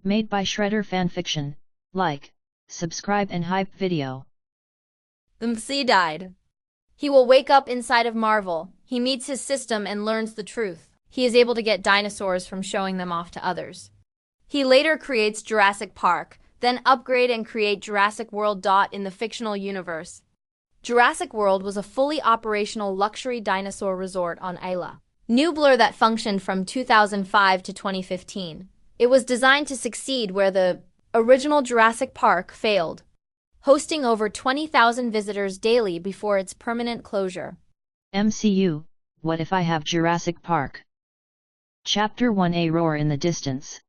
Made by Shredder Fanfiction. Like, subscribe and hype video. The MC died. He will wake up inside of Marvel. He meets his system and learns the truth. He is able to get dinosaurs from showing them off to others. He later creates Jurassic Park, then upgrade and create Jurassic World. In the fictional universe, Jurassic World was a fully operational luxury dinosaur resort on Isla Nublar that functioned from 2005 to 2015. It was designed to succeed where the original Jurassic Park failed, hosting over 20,000 visitors daily before its permanent closure. MCU, what if I have Jurassic Park? Chapter 1. A roar in the distance.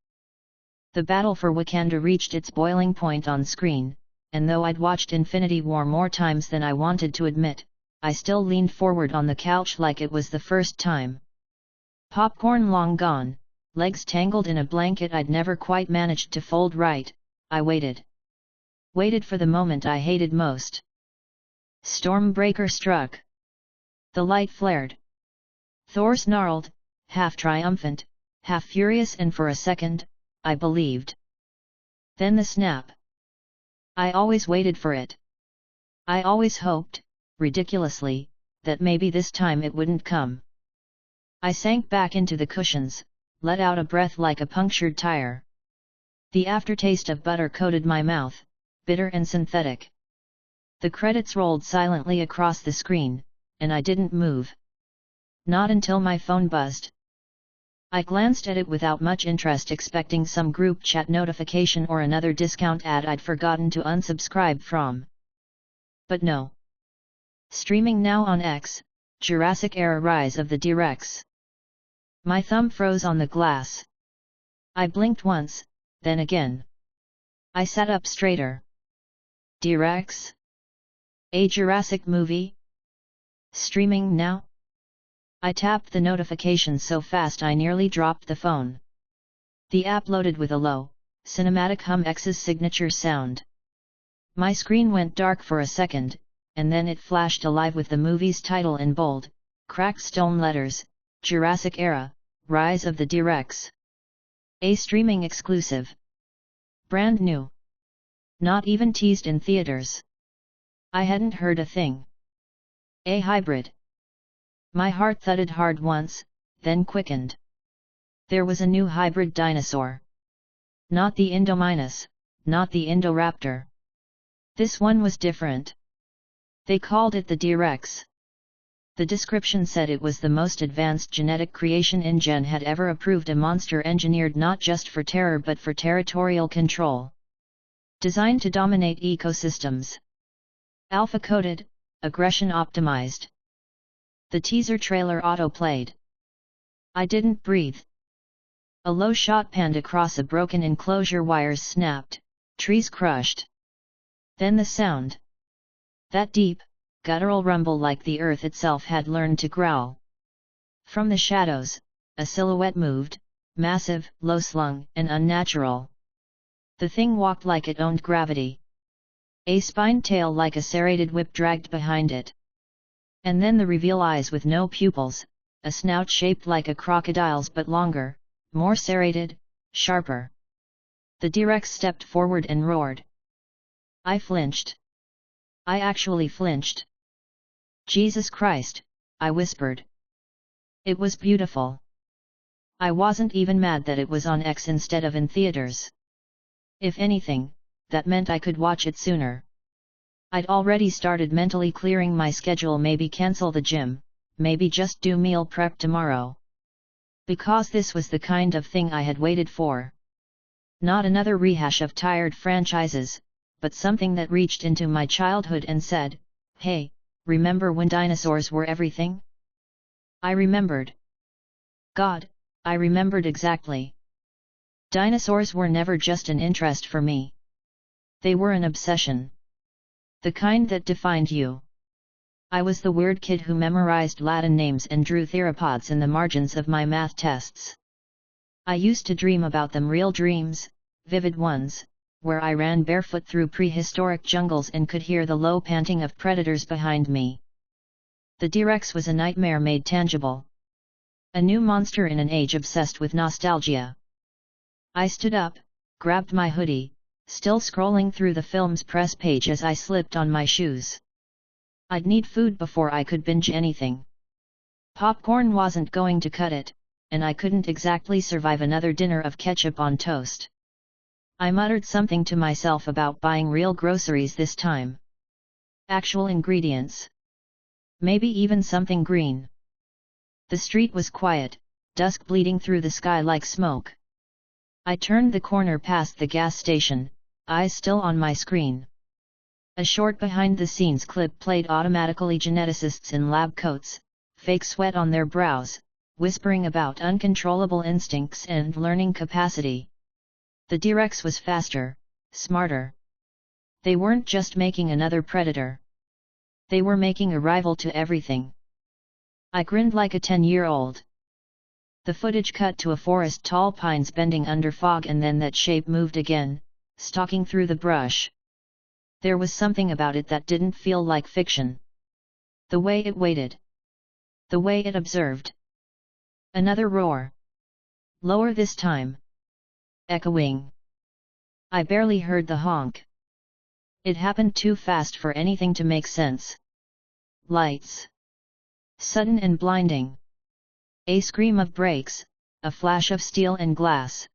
The battle for Wakanda reached its boiling point on screen, and though I'd watched Infinity War more times than I wanted to admit, I still leaned forward on the couch like it was the first time. Popcorn long gone, legs tangled in a blanket I'd never quite managed to fold right, I waited. Waited for the moment I hated most. Stormbreaker struck. The light flared. Thor snarled, half triumphant, half furious, and for a second, I believed. Then the snap. I always waited for it. I always hoped, ridiculously, that maybe this time it wouldn't come. I sank back into the cushions, let out a breath like a punctured tire. The aftertaste of butter coated my mouth, bitter and synthetic. The credits rolled silently across the screen, and I didn't move. Not until my phone buzzed. I glanced at it without much interest, expecting some group chat notification or another discount ad I'd forgotten to unsubscribe from. But no. Streaming now on X, Jurassic Era: Rise of the D-Rex. My thumb froze on the glass. I blinked once, then again. I sat up straighter. D-Rex? A Jurassic movie? Streaming now? I tapped the notification so fast I nearly dropped the phone. The app loaded with a low, cinematic hum, X's signature sound. My screen went dark for a second, and then it flashed alive with the movie's title in bold, cracked stone letters: Jurassic Era: Rise of the D-Rex. A streaming exclusive. Brand new. Not even teased in theaters. I hadn't heard a thing. A hybrid. My heart thudded hard once, then quickened. There was a new hybrid dinosaur. Not the Indominus, not the Indoraptor. This one was different. They called it the D-Rex. The description said it was the most advanced genetic creation InGen had ever approved, a monster engineered not just for terror but for territorial control. Designed to dominate ecosystems. Alpha-coded, aggression optimized. The teaser trailer auto-played. I didn't breathe. A low shot panned across a broken enclosure, wires snapped, trees crushed. Then the sound. That deep, guttural rumble like the earth itself had learned to growl. From the shadows, a silhouette moved, massive, low-slung, and unnatural. The thing walked like it owned gravity. A spined tail like a serrated whip dragged behind it. And then the reveal: eyes with no pupils, a snout shaped like a crocodile's but longer, more serrated, sharper. The D-Rex stepped forward and roared. I flinched. I actually flinched. Jesus Christ, I whispered. It was beautiful. I wasn't even mad that it was on X instead of in theaters. If anything, that meant I could watch it sooner. I'd already started mentally clearing my schedule, maybe cancel the gym, maybe just do meal prep tomorrow. Because this was the kind of thing I had waited for. Not another rehash of tired franchises, but something that reached into my childhood and said, "Hey, remember when dinosaurs were everything?" I remembered. God, I remembered exactly. Dinosaurs were never just an interest for me. They were an obsession. The kind that defined you. I was the weird kid who memorized Latin names and drew theropods in the margins of my math tests. I used to dream about them, real dreams, vivid ones, where I ran barefoot through prehistoric jungles and could hear the low panting of predators behind me. The D-Rex was a nightmare made tangible. A new monster in an age obsessed with nostalgia. I stood up, grabbed my hoodie, still scrolling through the film's press page as I slipped on my shoes. I'd need food before I could binge anything. Popcorn wasn't going to cut it, and I couldn't exactly survive another dinner of ketchup on toast. I muttered something to myself about buying real groceries this time. Actual ingredients. Maybe even something green. The street was quiet, dusk bleeding through the sky like smoke. I turned the corner past the gas station, eyes still on my screen. A short behind-the-scenes clip played automatically. Geneticists in lab coats, fake sweat on their brows, whispering about uncontrollable instincts and learning capacity. The T-Rex was faster, smarter. They weren't just making another predator. They were making a rival to everything. I grinned like a 10-year-old. The footage cut to a forest, tall pines bending under fog, and then that shape moved again, stalking through the brush. There was something about it that didn't feel like fiction. The way it waited. The way it observed. Another roar. Lower this time. Echoing. I barely heard the honk. It happened too fast for anything to make sense. Lights. Sudden and blinding. A scream of brakes, a flash of steel and glass.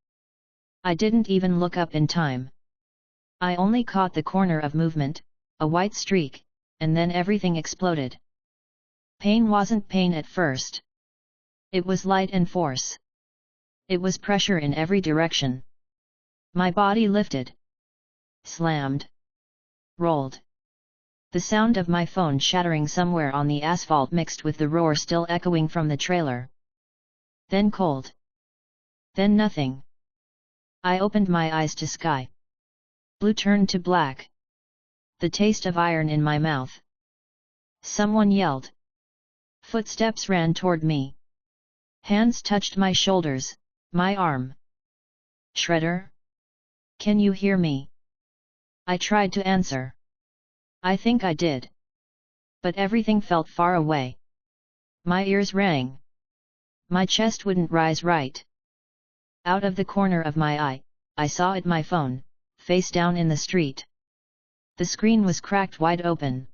I didn't even look up in time. I only caught the corner of movement, a white streak, and then everything exploded. Pain wasn't pain at first. It was light and force. It was pressure in every direction. My body lifted. Slammed. Rolled. The sound of my phone shattering somewhere on the asphalt mixed with the roar still echoing from the trailer. Then cold. Then nothing. I opened my eyes to sky. Blue turned to black. The taste of iron in my mouth. Someone yelled. Footsteps ran toward me. Hands touched my shoulders, my arm. Shredder? Can you hear me? I tried to answer. I think I did. But everything felt far away. My ears rang. My chest wouldn't rise right. Out of the corner of my eye, I saw it, my phone, face down in the street. The screen was cracked wide open.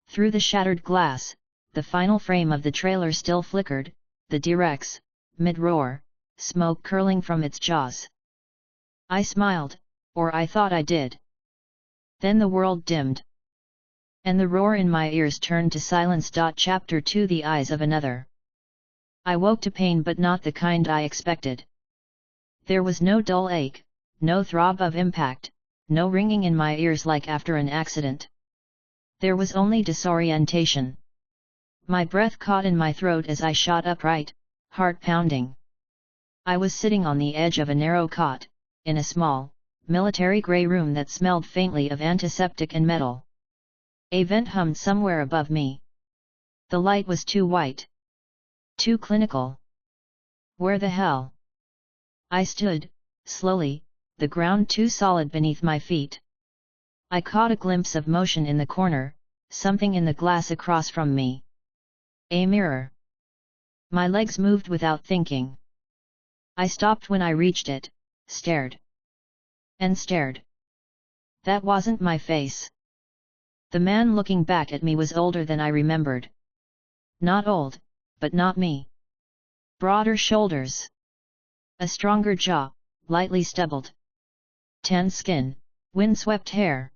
Through the shattered glass, the final frame of the trailer still flickered, the T-Rex, mid-roar, smoke curling from its jaws. I smiled, or I thought I did. Then the world dimmed. And the roar in my ears turned to silence. Chapter 2. The eyes of another. I woke to pain, but not the kind I expected. There was no dull ache, no throb of impact, no ringing in my ears like after an accident. There was only disorientation. My breath caught in my throat as I shot upright, heart pounding. I was sitting on the edge of a narrow cot, in a small, military grey room that smelled faintly of antiseptic and metal. A vent hummed somewhere above me. The light was too white. Too clinical. Where the hell? I stood, slowly, the ground too solid beneath my feet. I caught a glimpse of motion in the corner, something in the glass across from me. A mirror. My legs moved without thinking. I stopped when I reached it, stared. And stared. That wasn't my face. The man looking back at me was older than I remembered. Not old, but not me. Broader shoulders. A stronger jaw, lightly stubbled. Tan skin, windswept hair.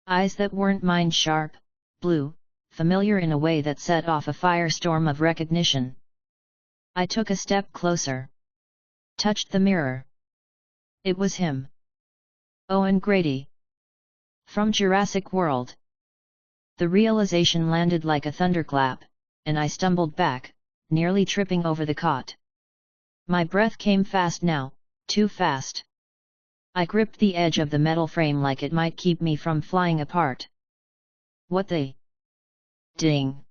Eyes that weren't mine, sharp, blue, familiar in a way that set off a firestorm of recognition. I took a step closer. Touched the mirror. It was him. Owen Grady. From Jurassic World. The realization landed like a thunderclap, and I stumbled back, nearly tripping over the cot. My breath came fast now, too fast. I gripped the edge of the metal frame like it might keep me from flying apart. What the? Ding.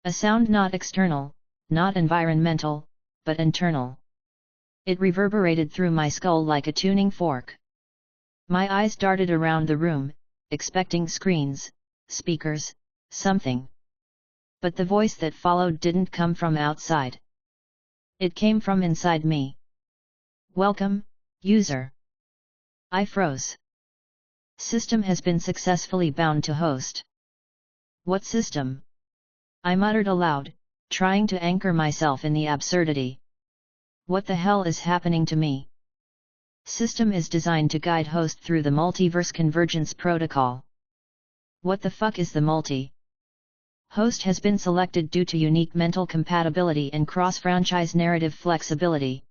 A sound not external, not environmental, but internal. It reverberated through my skull like a tuning fork. My eyes darted around the room, expecting screens, speakers, something. But the voice that followed didn't come from outside. It came from inside me. Welcome, user. I froze. System has been successfully bound to host. What system? I muttered aloud, trying to anchor myself in the absurdity. What the hell is happening to me? System is designed to guide host through the multiverse convergence protocol. What the fuck is the multi? Host has been selected due to unique mental compatibility and cross-franchise narrative flexibility.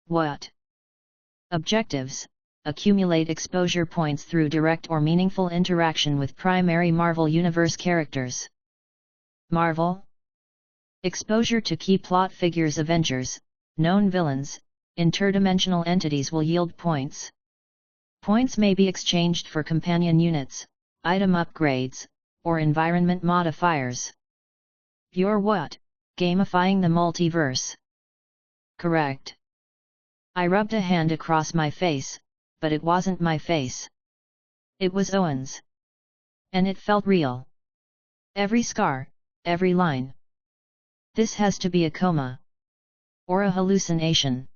What? Objectives: accumulate exposure points through direct or meaningful interaction with primary Marvel Universe characters. Marvel? Exposure to key plot figures, Avengers, known villains, interdimensional entities will yield points. Points may be exchanged for companion units, item upgrades, or environment modifiers. You're what? Gamifying the multiverse? Correct. I rubbed a hand across my face, but it wasn't my face. It was Owen's. And it felt real. Every scar, every line. This has to be a coma. Or a hallucination.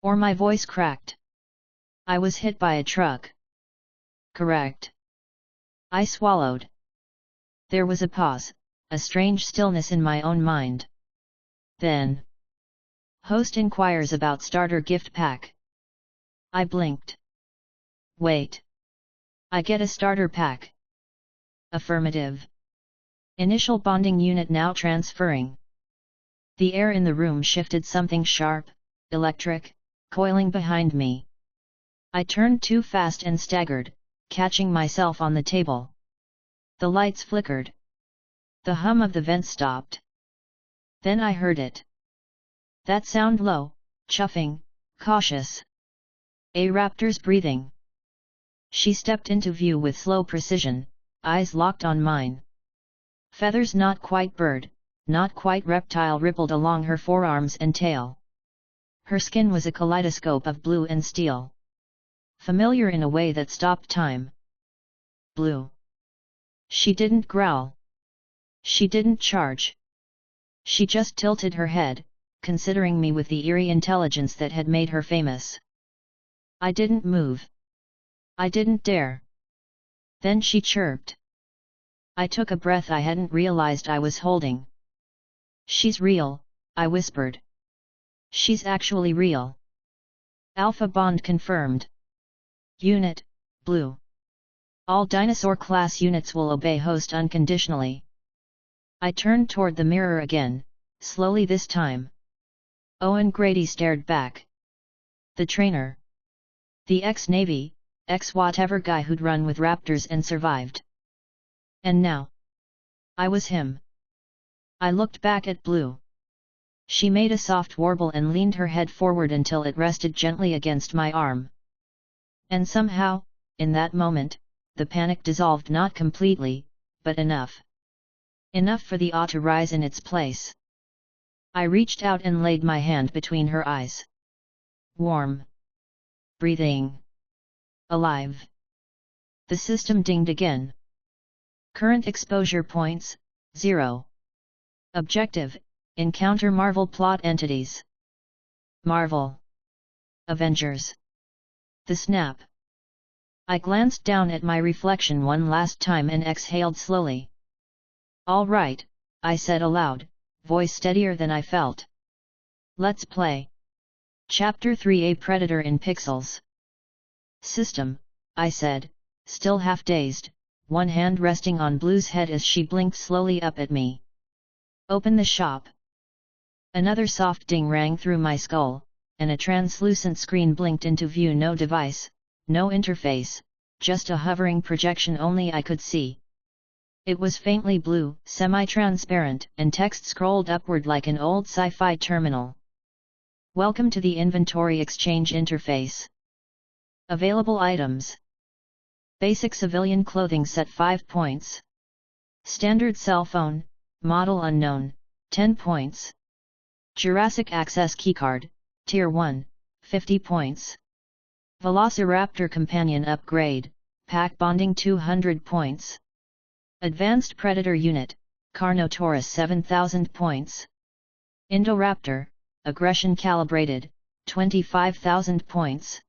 Or my voice cracked. I was hit by a truck. Correct. I swallowed. There was a pause, a strange stillness in my own mind. Then. Host inquires about starter gift pack. I blinked. Wait. I get a starter pack. Affirmative. Initial bonding unit now transferring. The air in the room shifted, something sharp, electric, coiling behind me. I turned too fast and staggered, catching myself on the table. The lights flickered. The hum of the vent stopped. Then I heard it. That sound, low, chuffing, cautious. A raptor's breathing. She stepped into view with slow precision, eyes locked on mine. Feathers not quite bird, not quite reptile rippled along her forearms and tail. Her skin was a kaleidoscope of blue and steel. Familiar in a way that stopped time. Blue. She didn't growl. She didn't charge. She just tilted her head, considering me with the eerie intelligence that had made her famous. I didn't move. I didn't dare. Then she chirped. I took a breath I hadn't realized I was holding. She's real, I whispered. She's actually real. Alpha bond confirmed. Unit, Blue. All dinosaur class units will obey host unconditionally. I turned toward the mirror again, slowly this time. Owen Grady stared back. The trainer. The ex-Navy, ex-whatever guy who'd run with raptors and survived. And now. I was him. I looked back at Blue. She made a soft warble and leaned her head forward until it rested gently against my arm. And somehow, in that moment, the panic dissolved, not completely, but enough. Enough for the awe to rise in its place. I reached out and laid my hand between her eyes. Warm. Breathing. Alive. The system dinged again. Current exposure points, 0. Objective: encounter Marvel plot entities. Marvel. Avengers. The snap. I glanced down at my reflection one last time and exhaled slowly. All right, I said aloud, voice steadier than I felt. Let's play. Chapter 3: A Predator in Pixels. System, I said, still half dazed, one hand resting on Blue's head as she blinked slowly up at me. Open the shop. Another soft ding rang through my skull, and a translucent screen blinked into view. No device, no interface, just a hovering projection only I could see. It was faintly blue, semi-transparent, and text scrolled upward like an old sci-fi terminal. Welcome to the inventory exchange interface. Available items. Basic civilian clothing set 5 points. Standard cell phone, model unknown, 10 points. Jurassic access keycard, tier 1, 50 points. Velociraptor companion upgrade, pack bonding 200 points. Advanced Predator unit, Carnotaurus 7000 points. Indoraptor, aggression calibrated, 25,000 points.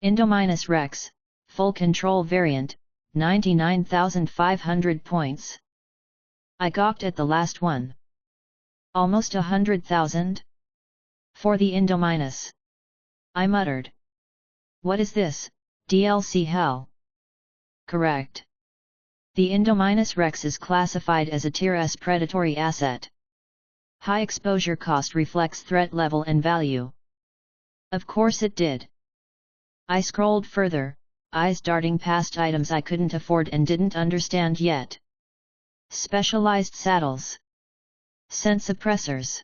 Indominus Rex, full control variant, 99,500 points. I gawked at the last one. Almost 100,000? For the Indominus. I muttered. What is this, DLC hell? Correct. The Indominus Rex is classified as a Tier S predatory asset. High exposure cost reflects threat level and value. Of course it did. I scrolled further, eyes darting past items I couldn't afford and didn't understand yet. Specialized saddles. Scent suppressors.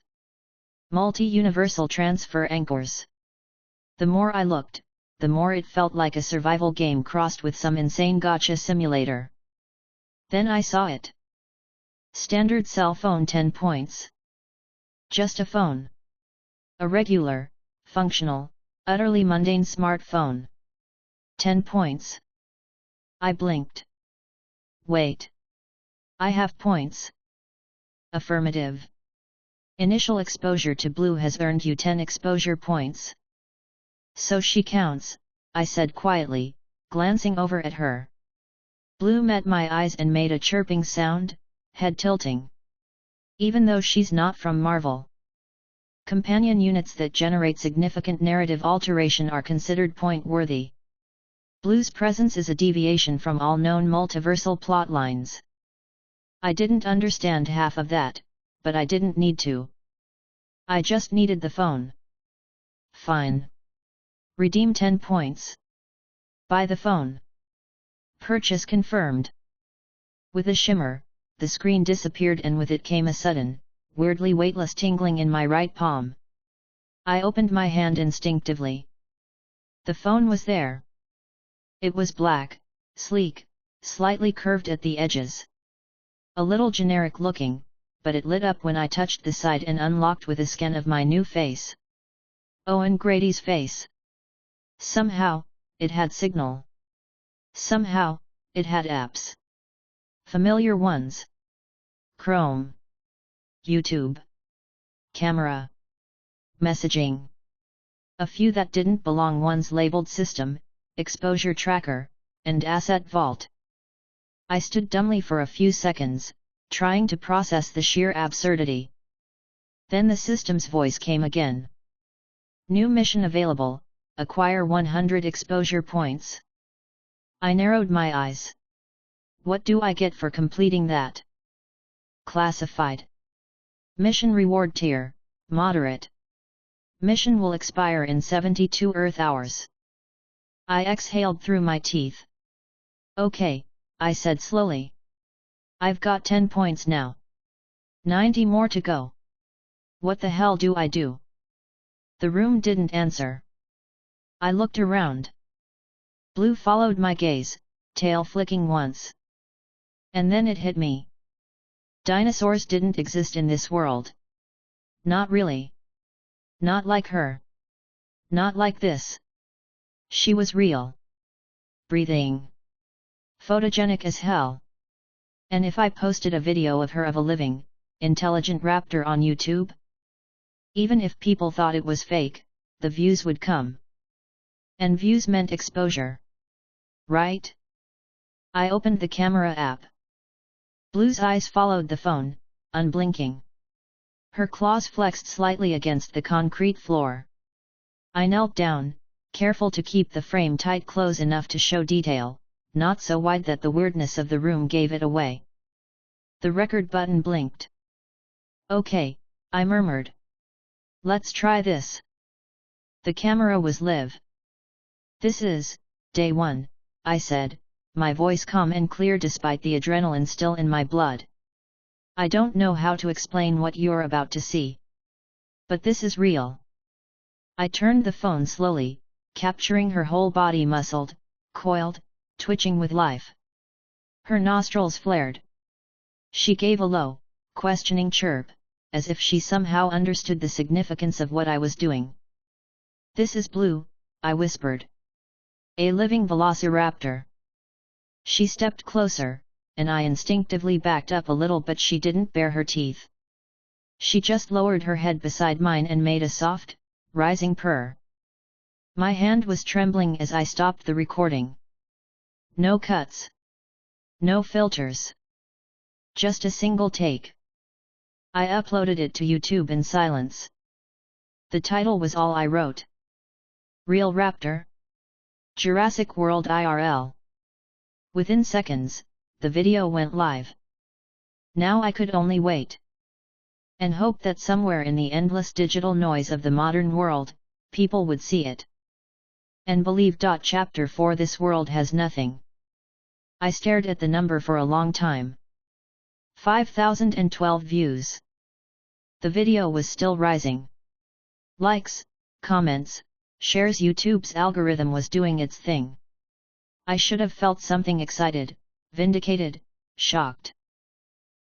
Multi-universal transfer anchors. The more I looked, the more it felt like a survival game crossed with some insane gacha simulator. Then I saw it. Standard cell phone 10 points. Just a phone. A regular, functional, utterly mundane smartphone. 10 points. I blinked. Wait. I have points. Affirmative. Initial exposure to blue has earned you 10 exposure points. So she counts, I said quietly, glancing over at her. Blue met my eyes and made a chirping sound, head tilting. Even though she's not from Marvel. Companion units that generate significant narrative alteration are considered point-worthy. Blue's presence is a deviation from all known multiversal plotlines. I didn't understand half of that, but I didn't need to. I just needed the phone. Fine. Redeem 10 points. Buy the phone. Purchase confirmed. With a shimmer, the screen disappeared and with it came a sudden, weirdly weightless tingling in my right palm. I opened my hand instinctively. The phone was there. It was black, sleek, slightly curved at the edges. A little generic looking, but it lit up when I touched the side and unlocked with a scan of my new face. Owen Grady's face. Somehow, it had signal. Somehow, it had apps. Familiar ones. Chrome. YouTube. Camera. Messaging. A few that didn't belong, ones labeled System, Exposure Tracker, and Asset Vault. I stood dumbly for a few seconds, trying to process the sheer absurdity. Then the system's voice came again. New mission available, acquire 100 exposure points. I narrowed my eyes. What do I get for completing that? Classified. Mission reward tier, moderate. Mission will expire in 72 Earth hours. I exhaled through my teeth. Okay, I said slowly. I've got 10 points now. 90 more to go. What the hell do I do? The room didn't answer. I looked around. Blue followed my gaze, tail flicking once. And then it hit me. Dinosaurs didn't exist in this world. Not really. Not like her. Not like this. She was real. Breathing. Photogenic as hell. And if I posted a video of her of a living, intelligent raptor on YouTube? Even if people thought it was fake, the views would come. And views meant exposure. Right? I opened the camera app. Blue's eyes followed the phone, unblinking. Her claws flexed slightly against the concrete floor. I knelt down, careful to keep the frame tight close enough to show detail, not so wide that the weirdness of the room gave it away. The record button blinked. Okay, I murmured. Let's try this. The camera was live. This is, day 1, I said, my voice calm and clear despite the adrenaline still in my blood. I don't know how to explain what you're about to see. But this is real. I turned the phone slowly, capturing her whole body muscled, coiled, twitching with life. Her nostrils flared. She gave a low, questioning chirp, as if she somehow understood the significance of what I was doing. This is Blue, I whispered. A living velociraptor. She stepped closer, and I instinctively backed up a little, but she didn't bare her teeth. She just lowered her head beside mine and made a soft, rising purr. My hand was trembling as I stopped the recording. No cuts. No filters. Just a single take. I uploaded it to YouTube in silence. The title was all I wrote. Real Raptor? Jurassic World IRL. Within seconds, the video went live. Now I could only wait. And hope that somewhere in the endless digital noise of the modern world, people would see it. And believe. Chapter 4 This world has nothing. I stared at the number for a long time. 5,012 views. The video was still rising. Likes, comments, shares. YouTube's algorithm was doing its thing. I should have felt something excited, vindicated, shocked.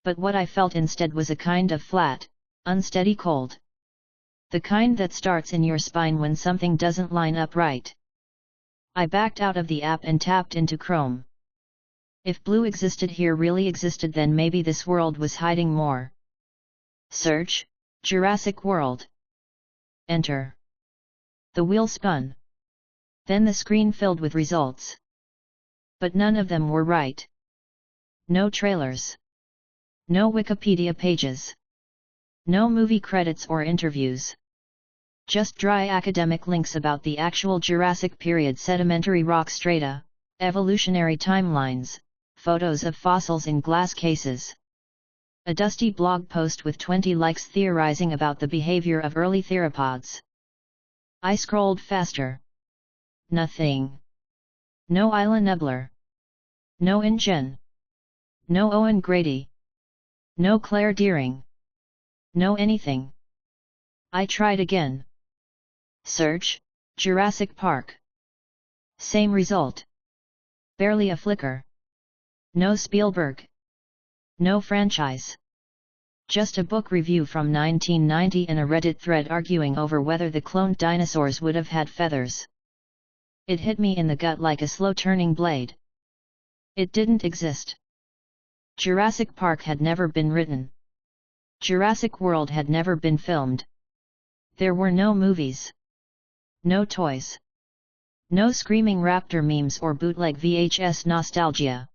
But what I felt instead was a kind of flat, unsteady cold. The kind that starts in your spine when something doesn't line up right. I backed out of the app and tapped into Chrome. If blue existed here, really existed, then maybe this world was hiding more. Search, Jurassic World. Enter. The wheel spun. Then the screen filled with results. But none of them were right. No trailers. No Wikipedia pages. No movie credits or interviews. Just dry academic links about the actual Jurassic period sedimentary rock strata, evolutionary timelines, photos of fossils in glass cases. A dusty blog post with 20 likes theorizing about the behavior of early theropods. I scrolled faster. Nothing. No Isla Nublar. No InGen. No Owen Grady. No Claire Deering. No anything. I tried again. Search, Jurassic Park. Same result. Barely a flicker. No Spielberg. No franchise. Just a book review from 1990 and a Reddit thread arguing over whether the cloned dinosaurs would have had feathers. It hit me in the gut like a slow-turning blade. It didn't exist. Jurassic Park had never been written. Jurassic World had never been filmed. There were no movies. No toys. No screaming raptor memes or bootleg VHS nostalgia.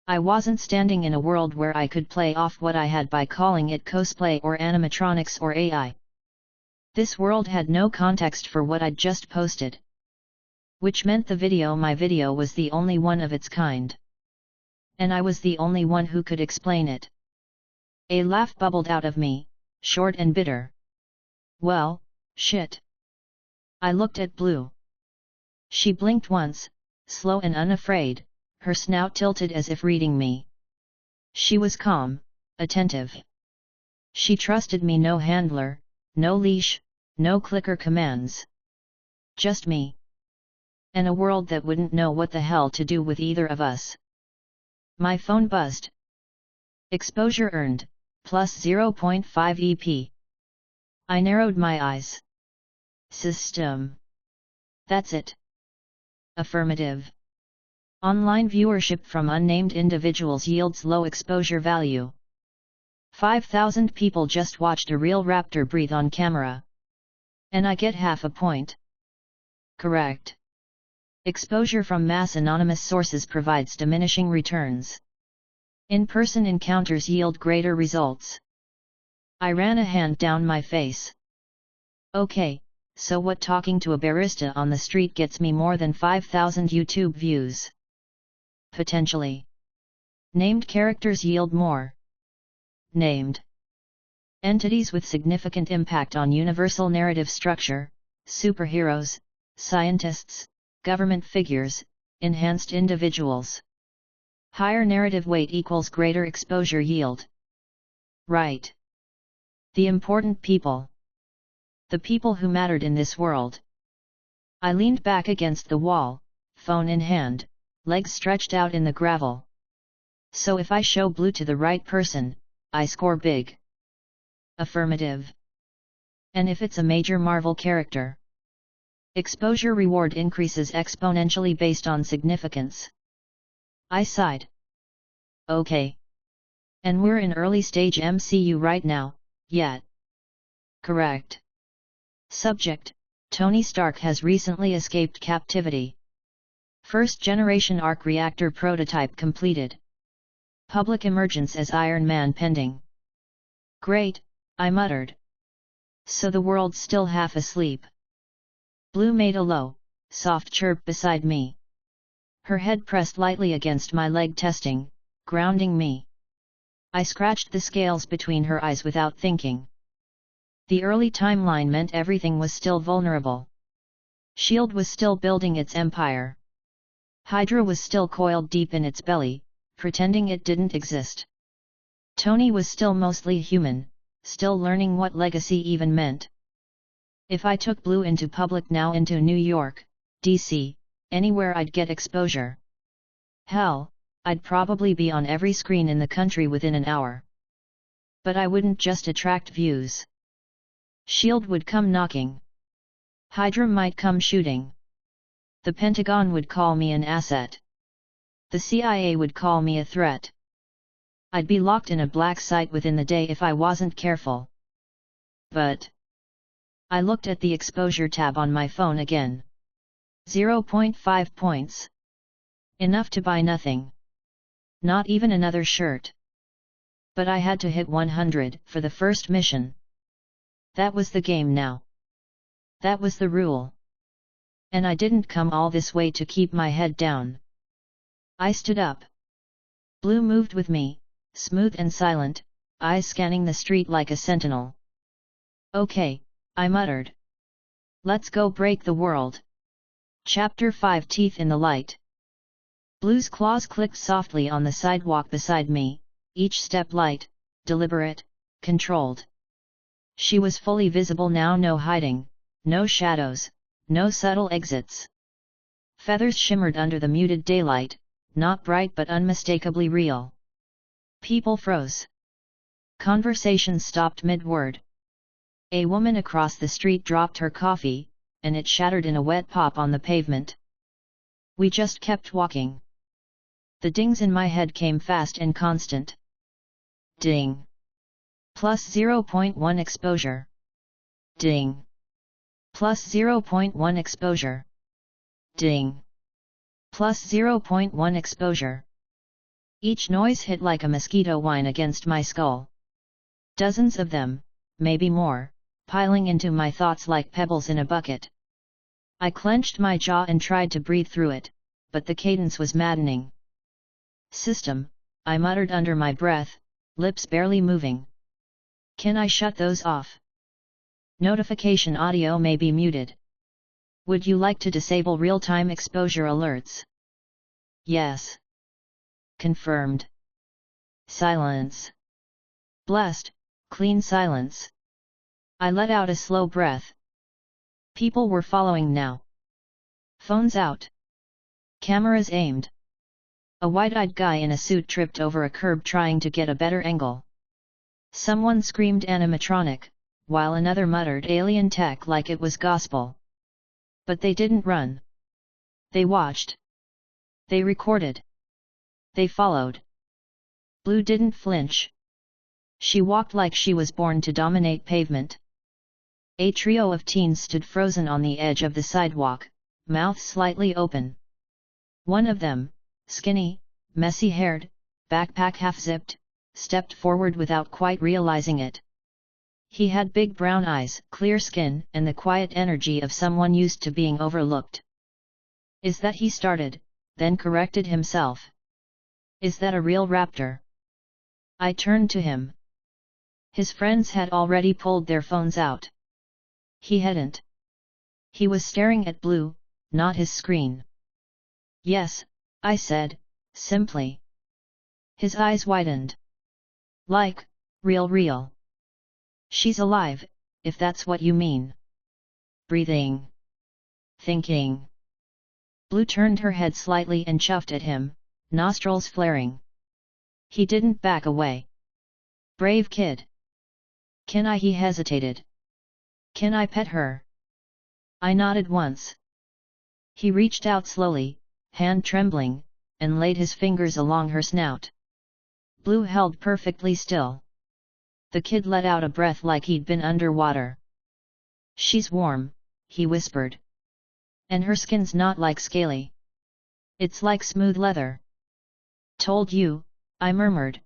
I wasn't standing in a world where I could play off what I had by calling it cosplay or animatronics or AI. This world had no context for what I'd just posted. Which meant my video was the only one of its kind. And I was the only one who could explain it. A laugh bubbled out of me, short and bitter. Well, shit. I looked at Blue. She blinked once, slow and unafraid, her snout tilted as if reading me. She was calm, attentive. She trusted me. No handler, no leash, no clicker commands. Just me. And a world that wouldn't know what the hell to do with either of us. My phone buzzed. Exposure earned, plus 0.5 EP. I narrowed my eyes. System. That's it. Affirmative. Online viewership from unnamed individuals yields low exposure value. 5,000 people just watched a real raptor breathe on camera. And I get half a point. Correct. Exposure from mass anonymous sources provides diminishing returns. In-person encounters yield greater results. I ran a hand down my face. Okay, so what? Talking to a barista on the street gets me more than 5,000 YouTube views. Potentially. Named characters yield more. Named entities with significant impact on universal narrative structure, superheroes, scientists, government figures, enhanced individuals. Higher narrative weight equals greater exposure yield. Right. The important people. The people who mattered in this world. I leaned back against the wall, phone in hand, legs stretched out in the gravel. So if I show Blue to the right person, I score big. Affirmative. And if it's a major Marvel character? Exposure reward increases exponentially based on significance. I sighed. Okay. And we're in early stage MCU right now, yet. Correct. Subject, Tony Stark has recently escaped captivity. First generation arc reactor prototype completed. Public emergence as Iron Man pending. Great, I muttered. So the world's still half asleep. Blue made a low, soft chirp beside me. Her head pressed lightly against my leg, testing, grounding me. I scratched the scales between her eyes without thinking. The early timeline meant everything was still vulnerable. S.H.I.E.L.D. was still building its empire. Hydra was still coiled deep in its belly, pretending it didn't exist. Tony was still mostly human, still learning what legacy even meant. If I took Blue into public now, into New York, DC, anywhere, I'd get exposure. Hell, I'd probably be on every screen in the country within an hour. But I wouldn't just attract views. S.H.I.E.L.D. would come knocking. Hydra might come shooting. The Pentagon would call me an asset. The CIA would call me a threat. I'd be locked in a black site within the day if I wasn't careful. But I looked at the exposure tab on my phone again. 0.5 points. Enough to buy nothing. Not even another shirt. But I had to hit 100 for the first mission. That was the game now. That was the rule. And I didn't come all this way to keep my head down. I stood up. Blue moved with me, smooth and silent, eyes scanning the street like a sentinel. Okay, I muttered. Let's go break the world. Chapter 5, Teeth in the Light. Blue's claws clicked softly on the sidewalk beside me, each step light, deliberate, controlled. She was fully visible now, no hiding, no shadows, no subtle exits. Feathers shimmered under the muted daylight, not bright but unmistakably real. People froze. Conversation stopped mid-word. A woman across the street dropped her coffee, and it shattered in a wet pop on the pavement. We just kept walking. The dings in my head came fast and constant. Ding. Plus 0.1 exposure. Ding. Plus 0.1 exposure. Ding. Plus 0.1 exposure. Each noise hit like a mosquito whine against my skull. Dozens of them, maybe more, piling into my thoughts like pebbles in a bucket. I clenched my jaw and tried to breathe through it, but the cadence was maddening. System, I muttered under my breath, lips barely moving. Can I shut those off? Notification audio may be muted. Would you like to disable real-time exposure alerts? Yes. Confirmed. Silence. Blessed, clean silence. I let out a slow breath. People were following now. Phones out. Cameras aimed. A wide-eyed guy in a suit tripped over a curb trying to get a better angle. Someone screamed animatronic, while another muttered alien tech like it was gospel. But they didn't run. They watched. They recorded. They followed. Blue didn't flinch. She walked like she was born to dominate pavement. A trio of teens stood frozen on the edge of the sidewalk, mouth slightly open. One of them, skinny, messy-haired, backpack half-zipped, stepped forward without quite realizing it. He had big brown eyes, clear skin, and the quiet energy of someone used to being overlooked. Is that, he started, then corrected himself. Is that a real raptor? I turned to him. His friends had already pulled their phones out. He hadn't. He was staring at Blue, not his screen. Yes, I said, simply. His eyes widened. Like, real. She's alive, if that's what you mean. Breathing. Thinking. Blue turned her head slightly and chuffed at him, nostrils flaring. He didn't back away. Brave kid. Can I? He hesitated. Can I pet her? I nodded once. He reached out slowly, hand trembling, and laid his fingers along her snout. Blue held perfectly still. The kid let out a breath like he'd been underwater. She's warm, he whispered. And her skin's not like scaly. It's like smooth leather. Told you, I murmured.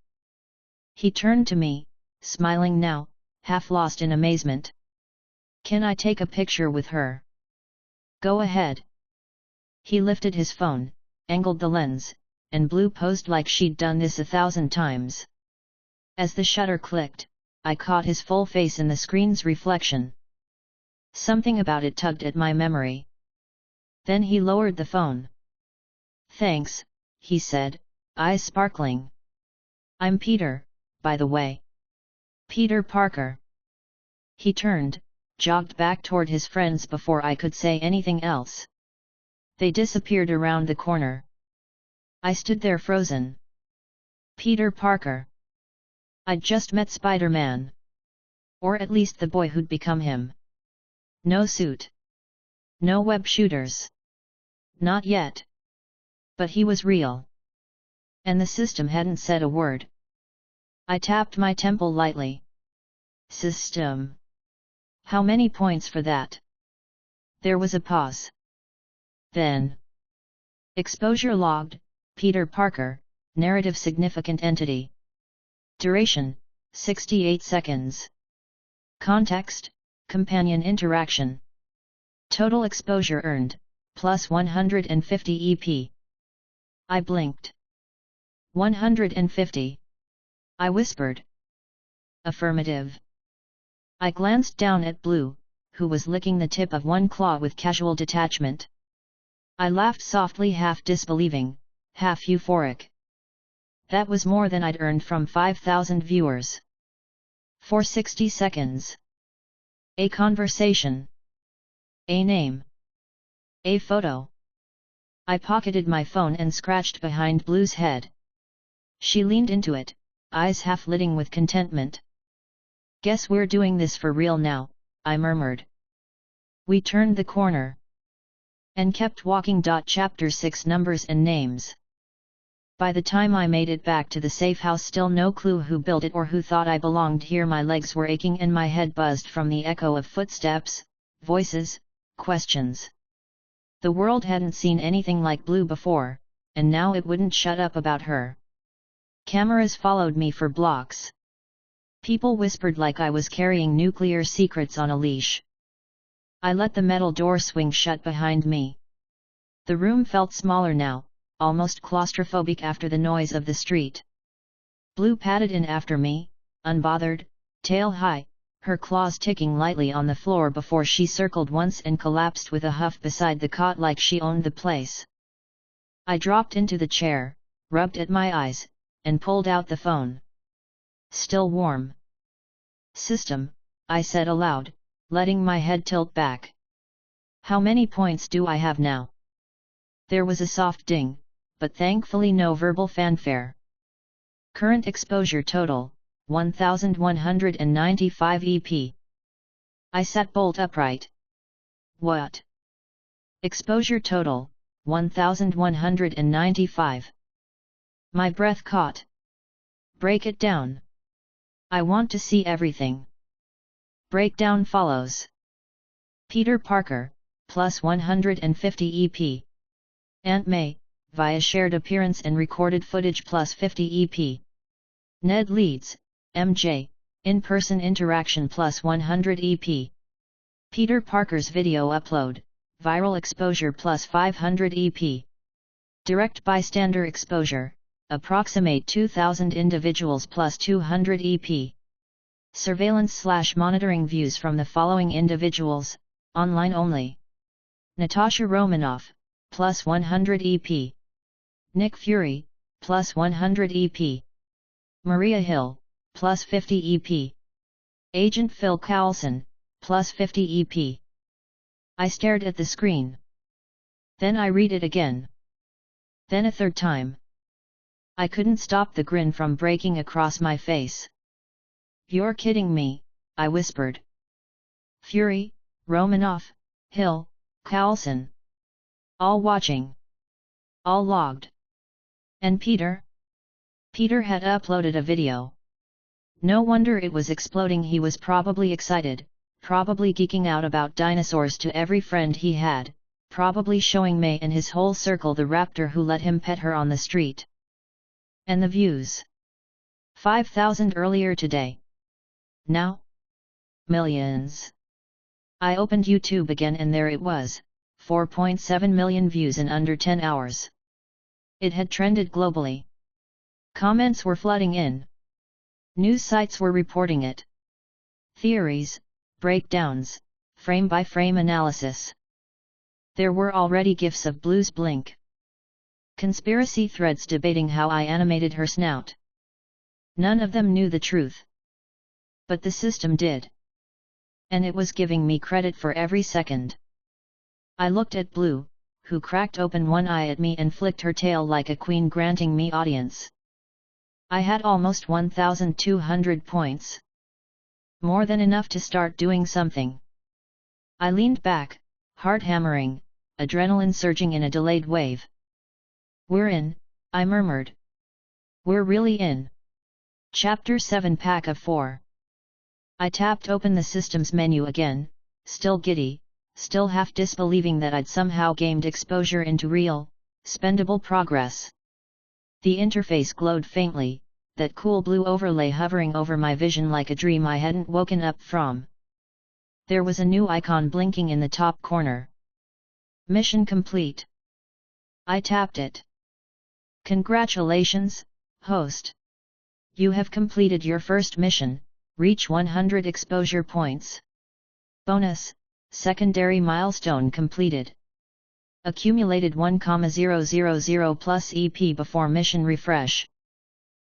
He turned to me, smiling now, half lost in amazement. Can I take a picture with her? Go ahead. He lifted his phone, angled the lens, and Blue posed like she'd done this 1,000 times. As the shutter clicked, I caught his full face in the screen's reflection. Something about it tugged at my memory. Then he lowered the phone. Thanks, he said, eyes sparkling. I'm Peter, by the way. Peter Parker. He turned, jogged back toward his friends before I could say anything else. They disappeared around the corner. I stood there frozen. Peter Parker. I'd just met Spider-Man. Or at least the boy who'd become him. No suit. No web shooters. Not yet. But he was real. And the system hadn't said a word. I tapped my temple lightly. System. How many points for that? There was a pause. Then. Exposure logged, Peter Parker, narrative significant entity. Duration, 68 seconds. Context, companion interaction. Total exposure earned, plus 150 EP. I blinked. 150. I whispered. Affirmative. I glanced down at Blue, who was licking the tip of one claw with casual detachment. I laughed softly, half disbelieving, half euphoric. That was more than I'd earned from 5,000 viewers. For 60 seconds. A conversation. A name. A photo. I pocketed my phone and scratched behind Blue's head. She leaned into it, eyes half-litting with contentment. Guess we're doing this for real now, I murmured. We turned the corner. And kept walking. Chapter 6 Numbers and Names. By the time I made it back to the safe house, still no clue who built it or who thought I belonged here. My legs were aching and my head buzzed from the echo of footsteps, voices, questions. The world hadn't seen anything like Blue before, and now it wouldn't shut up about her. Cameras followed me for blocks. People whispered like I was carrying nuclear secrets on a leash. I let the metal door swing shut behind me. The room felt smaller now, almost claustrophobic after the noise of the street. Blue padded in after me, unbothered, tail high, her claws ticking lightly on the floor before she circled once and collapsed with a huff beside the cot like she owned the place. I dropped into the chair, rubbed at my eyes, and pulled out the phone. Still warm. System, I said aloud, letting my head tilt back. How many points do I have now? There was a soft ding, but thankfully no verbal fanfare. Current exposure total, 1,195 EP. I sat bolt upright. What? Exposure total, 1,195. My breath caught. Break it down. I want to see everything. Breakdown follows. Peter Parker, plus 150 EP. Aunt May, via shared appearance and recorded footage, plus 50 EP. Ned Leeds, MJ, in-person interaction, plus 100 EP. Peter Parker's video upload, viral exposure, plus 500 EP. Direct bystander exposure, approximate 2,000 individuals, plus 200 EP. Surveillance/monitoring views from the following individuals, online only. Natasha Romanoff, plus 100 EP. Nick Fury, plus 100 EP. Maria Hill, plus 50 EP. Agent Phil Coulson, plus 50 EP. I stared at the screen. Then I read it again. Then a third time. I couldn't stop the grin from breaking across my face. You're kidding me, I whispered. Fury, Romanoff, Hill, Coulson. All watching. All logged. And Peter? Peter had uploaded a video. No wonder it was exploding. He was probably excited, probably geeking out about dinosaurs to every friend he had, probably showing May and his whole circle the raptor who let him pet her on the street. And the views. 5,000 earlier today. Now? Millions. I opened YouTube again and there it was, 4.7 million views in under 10 hours. It had trended globally. Comments were flooding in. News sites were reporting it. Theories, breakdowns, frame-by-frame analysis. There were already gifs of Blue's blink. Conspiracy threads debating how I animated her snout. None of them knew the truth. But the system did. And it was giving me credit for every second. I looked at Blue, who cracked open one eye at me and flicked her tail like a queen granting me audience. I had almost 1,200 points. More than enough to start doing something. I leaned back, heart hammering, adrenaline surging in a delayed wave. "We're in," I murmured. "We're really in." Chapter 7 Pack of 4. I tapped open the system's menu again, still giddy, still half disbelieving that I'd somehow gained exposure into real, spendable progress. The interface glowed faintly, that cool blue overlay hovering over my vision like a dream I hadn't woken up from. There was a new icon blinking in the top corner. Mission complete. I tapped it. "Congratulations, host. You have completed your first mission, reach 100 exposure points. Bonus, secondary milestone completed. Accumulated 1,000 plus EP before mission refresh."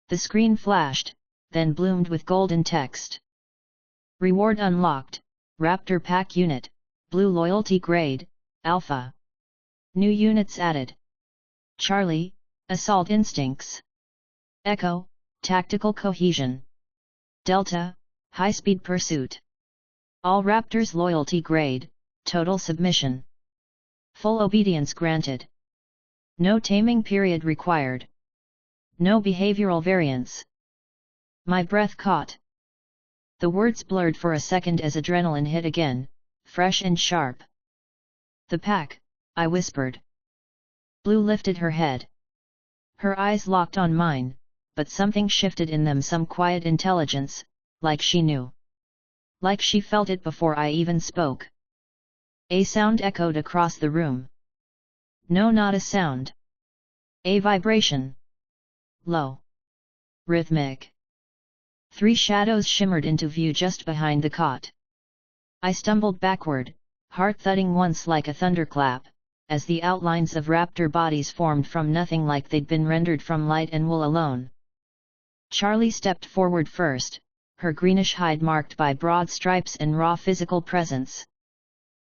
The screen flashed, then bloomed with golden text. "Reward unlocked, Raptor Pack Unit, Blue Loyalty Grade, Alpha. New units added. Charlie, Assault Instincts. Echo, Tactical Cohesion. Delta, High-Speed Pursuit. All Raptors Loyalty Grade, Total Submission. Full obedience granted. No taming period required. No behavioral variance." My breath caught. The words blurred for a second as adrenaline hit again, fresh and sharp. "The pack," I whispered. Blue lifted her head. Her eyes locked on mine, but something shifted in them, some quiet intelligence, like she knew. Like she felt it before I even spoke. A sound echoed across the room. No, not a sound. A vibration. Low. Rhythmic. 3 shadows shimmered into view just behind the cot. I stumbled backward, heart thudding once like a thunderclap, as the outlines of raptor bodies formed from nothing like they'd been rendered from light and wool alone. Charlie stepped forward first, her greenish hide marked by broad stripes and raw physical presence.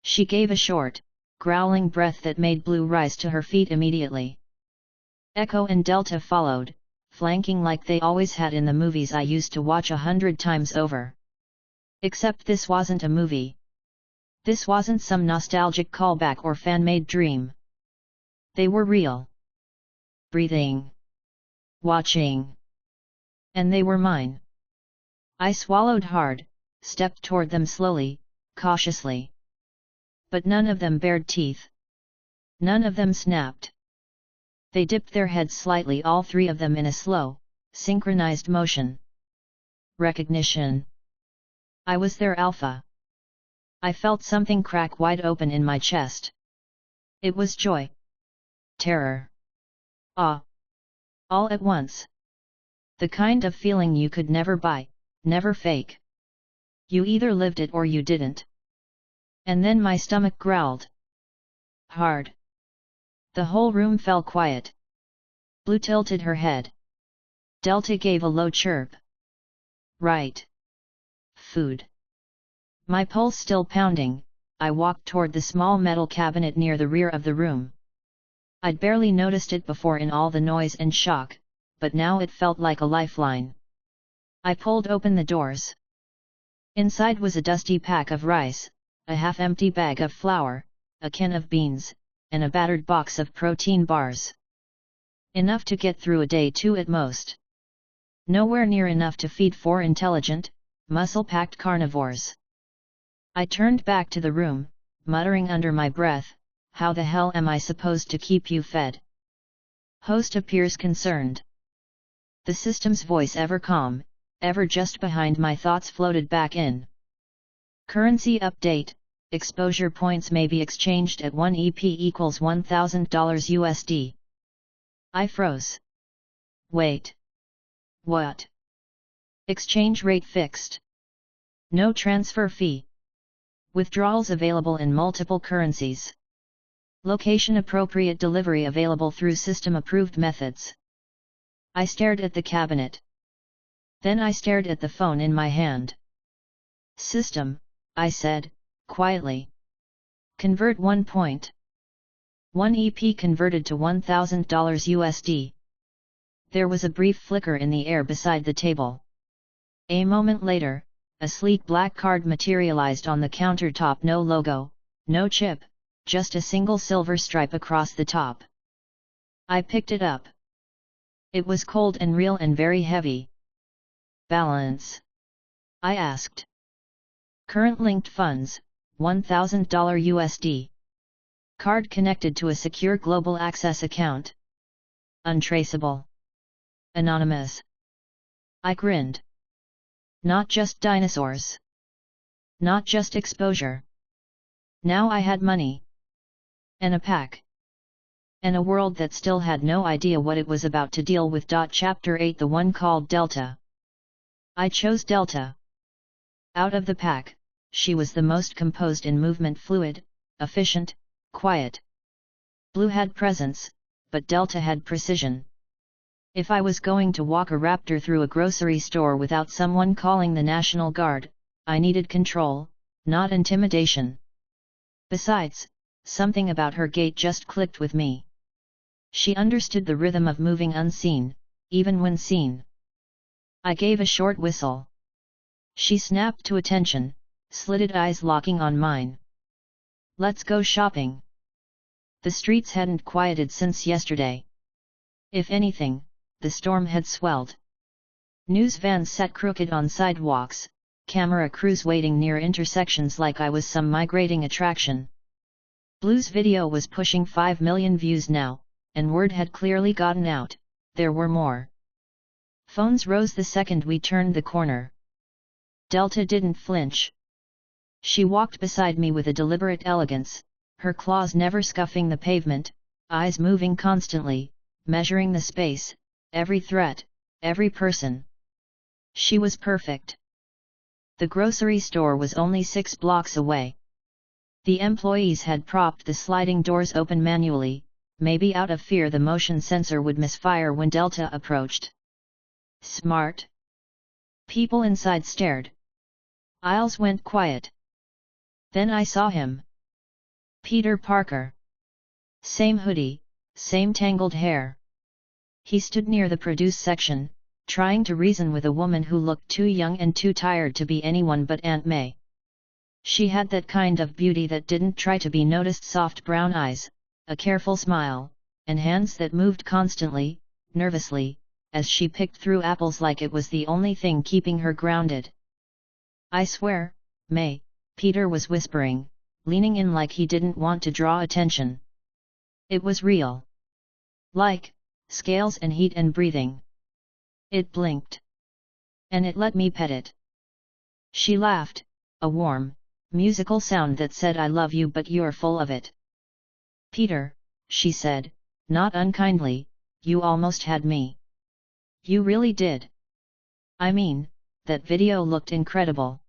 She gave a short, growling breath that made Blue rise to her feet immediately. Echo and Delta followed, flanking like they always had in the movies I used to watch 100 times over. Except this wasn't a movie. This wasn't some nostalgic callback or fan-made dream. They were real. Breathing. Watching. And they were mine. I swallowed hard, stepped toward them slowly, cautiously. But none of them bared teeth. None of them snapped. They dipped their heads slightly, all 3 of them in a slow, synchronized motion. Recognition. I was their alpha. I felt something crack wide open in my chest. It was joy. Terror. Awe. All at once. The kind of feeling you could never buy, never fake. You either lived it or you didn't. And then my stomach growled. Hard. The whole room fell quiet. Blue tilted her head. Delta gave a low chirp. Right. Food. My pulse still pounding, I walked toward the small metal cabinet near the rear of the room. I'd barely noticed it before in all the noise and shock, but now it felt like a lifeline. I pulled open the doors. Inside was a dusty pack of rice, a half-empty bag of flour, a can of beans, and a battered box of protein bars. Enough to get through a day, 2 at most. Nowhere near enough to feed 4 intelligent, muscle-packed carnivores. I turned back to the room, muttering under my breath, "How the hell am I supposed to keep you fed?" Host appears concerned. The system's voice, ever calm, ever just behind my thoughts, floated back in. Currency update: exposure points may be exchanged at 1 EP equals $1,000 USD. I froze. Wait. What? Exchange rate fixed. No transfer fee. Withdrawals available in multiple currencies. Location appropriate delivery available through system approved methods. I stared at the cabinet. Then I stared at the phone in my hand. System, I said, quietly. Convert 1.1 EP converted to $1,000 USD. There was a brief flicker in the air beside the table. A moment later, a sleek black card materialized on the countertop. No logo, no chip, just a single silver stripe across the top. I picked it up. It was cold and real and very heavy. Balance? I asked. Current linked funds, $1,000 USD. Card connected to a secure global access account. Untraceable. Anonymous. I grinned. Not just dinosaurs. Not just exposure. Now I had money. And a pack. And a world that still had no idea what it was about to deal with. Chapter 8: The one called Delta. I chose Delta. Out of the pack, she was the most composed in movement, fluid, efficient, quiet. Blue had presence, but Delta had precision. If I was going to walk a raptor through a grocery store without someone calling the National Guard, I needed control, not intimidation. Besides, something about her gait just clicked with me. She understood the rhythm of moving unseen, even when seen. I gave a short whistle. She snapped to attention, slitted eyes locking on mine. Let's go shopping. The streets hadn't quieted since yesterday. If anything, the storm had swelled. News vans sat crooked on sidewalks, camera crews waiting near intersections like I was some migrating attraction. Blue's video was pushing 5 million views now, and word had clearly gotten out, there were more. Phones rose the second we turned the corner. Delta didn't flinch. She walked beside me with a deliberate elegance, her claws never scuffing the pavement, eyes moving constantly, measuring the space, every threat, every person. She was perfect. The grocery store was only 6 blocks away. The employees had propped the sliding doors open manually, maybe out of fear the motion sensor would misfire when Delta approached. Smart. People inside stared. Aisles went quiet. Then I saw him. Peter Parker. Same hoodie, same tangled hair. He stood near the produce section, trying to reason with a woman who looked too young and too tired to be anyone but Aunt May. She had that kind of beauty that didn't try to be noticed, soft brown eyes, a careful smile, and hands that moved constantly, nervously, as she picked through apples like it was the only thing keeping her grounded. I swear, May, Peter was whispering, leaning in like he didn't want to draw attention. It was real. Like scales and heat and breathing. It blinked. And it let me pet it. She laughed, a warm, musical sound that said I love you but you're full of it. Peter, she said, not unkindly, you almost had me. You really did. I mean, that video looked incredible.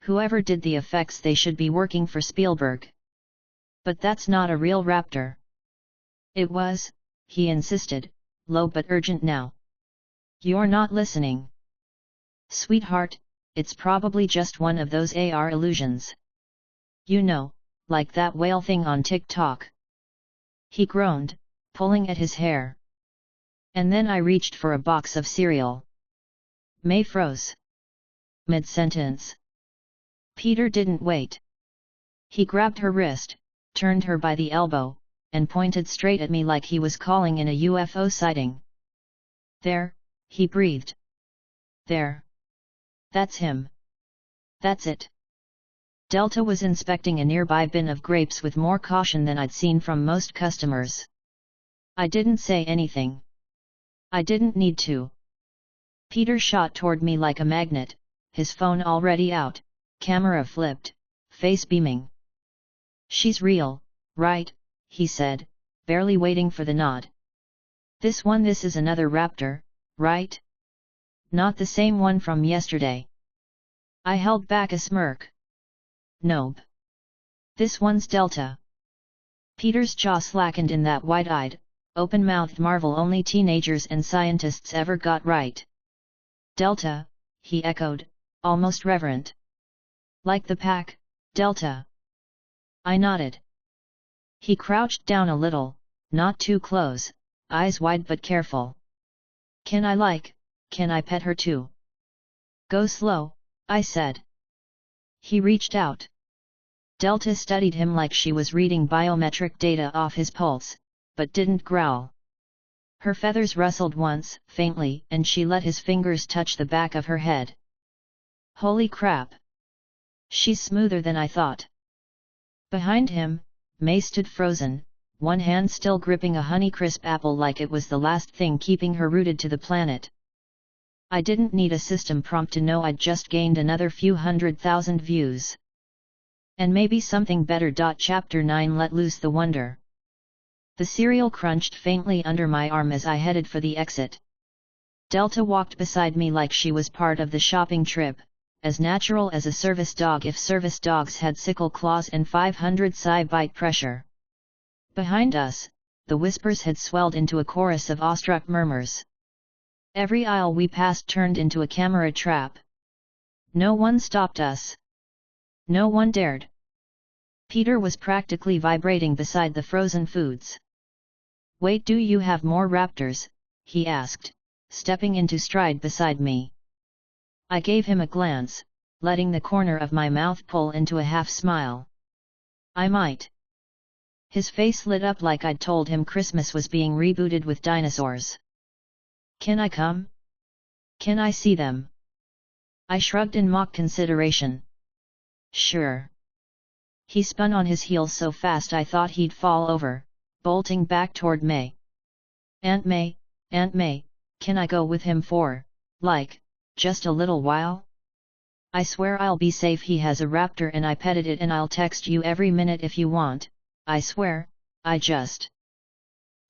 Whoever did the effects, they should be working for Spielberg. But that's not a real raptor. It was, he insisted, low but urgent now. You're not listening. Sweetheart, it's probably just one of those AR illusions. You know, like that whale thing on TikTok. He groaned, pulling at his hair. And then I reached for a box of cereal. May froze. Mid-sentence. Peter didn't wait. He grabbed her wrist, turned her by the elbow, and pointed straight at me like he was calling in a UFO sighting. There, he breathed. There. That's him. That's it. Delta was inspecting a nearby bin of grapes with more caution than I'd seen from most customers. I didn't say anything. I didn't need to. Peter shot toward me like a magnet, his phone already out, camera flipped, face beaming. "She's real, right?" he said, barely waiting for the nod. This is another raptor, right? Not the same one from yesterday." I held back a smirk. "Nope. This one's Delta." Peter's jaw slackened in that wide-eyed, open-mouthed marvel only teenagers and scientists ever got right. "Delta," he echoed, almost reverent. "Like the pack, Delta." I nodded. He crouched down a little, not too close, eyes wide but careful. Can I pet her too?" "Go slow," I said. He reached out. Delta studied him like she was reading biometric data off his pulse, but didn't growl. Her feathers rustled once, faintly, and she let his fingers touch the back of her head. Holy crap! She's smoother than I thought. Behind him, May stood frozen, one hand still gripping a Honeycrisp apple like it was the last thing keeping her rooted to the planet. I didn't need a system prompt to know I'd just gained another few 100,000 views. And maybe something better. Chapter 9 Let Loose the Wonder. The cereal crunched faintly under my arm as I headed for the exit. Delta walked beside me like she was part of the shopping trip, as natural as a service dog if service dogs had sickle claws and 500 psi bite pressure. Behind us, the whispers had swelled into a chorus of awestruck murmurs. Every aisle we passed turned into a camera trap. No one stopped us. No one dared. Peter was practically vibrating beside the frozen foods. "Wait, do you have more raptors?" he asked, stepping into stride beside me. I gave him a glance, letting the corner of my mouth pull into a half-smile. "I might." His face lit up like I'd told him Christmas was being rebooted with dinosaurs. "Can I come? Can I see them?" I shrugged in mock consideration. "Sure." He spun on his heels so fast I thought he'd fall over, bolting back toward May. Aunt May, can I go with him for, just a little while?" "I swear I'll be safe. He has a raptor and I petted it and I'll text you every minute if you want, I swear, I just..."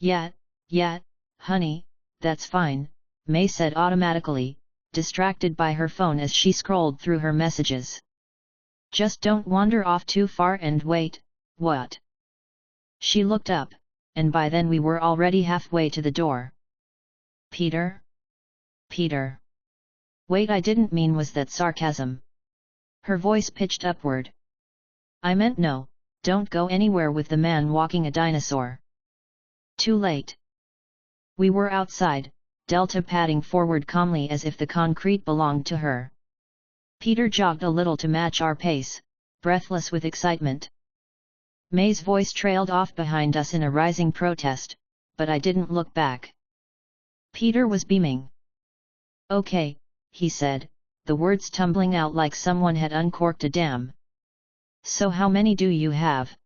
Yeah, honey, that's fine," May said automatically, distracted by her phone as she scrolled through her messages. "Just don't wander off too far and wait, what?" She looked up, and by then we were already halfway to the door. Peter? Wait, I didn't mean. Was that sarcasm?" Her voice pitched upward. "I meant no, don't go anywhere with the man walking a dinosaur." Too late. We were outside, Delta padding forward calmly as if the concrete belonged to her. Peter jogged a little to match our pace, breathless with excitement. May's voice trailed off behind us in a rising protest, but I didn't look back. Peter was beaming. "Okay," he said, the words tumbling out like someone had uncorked a dam. "So how many do you have?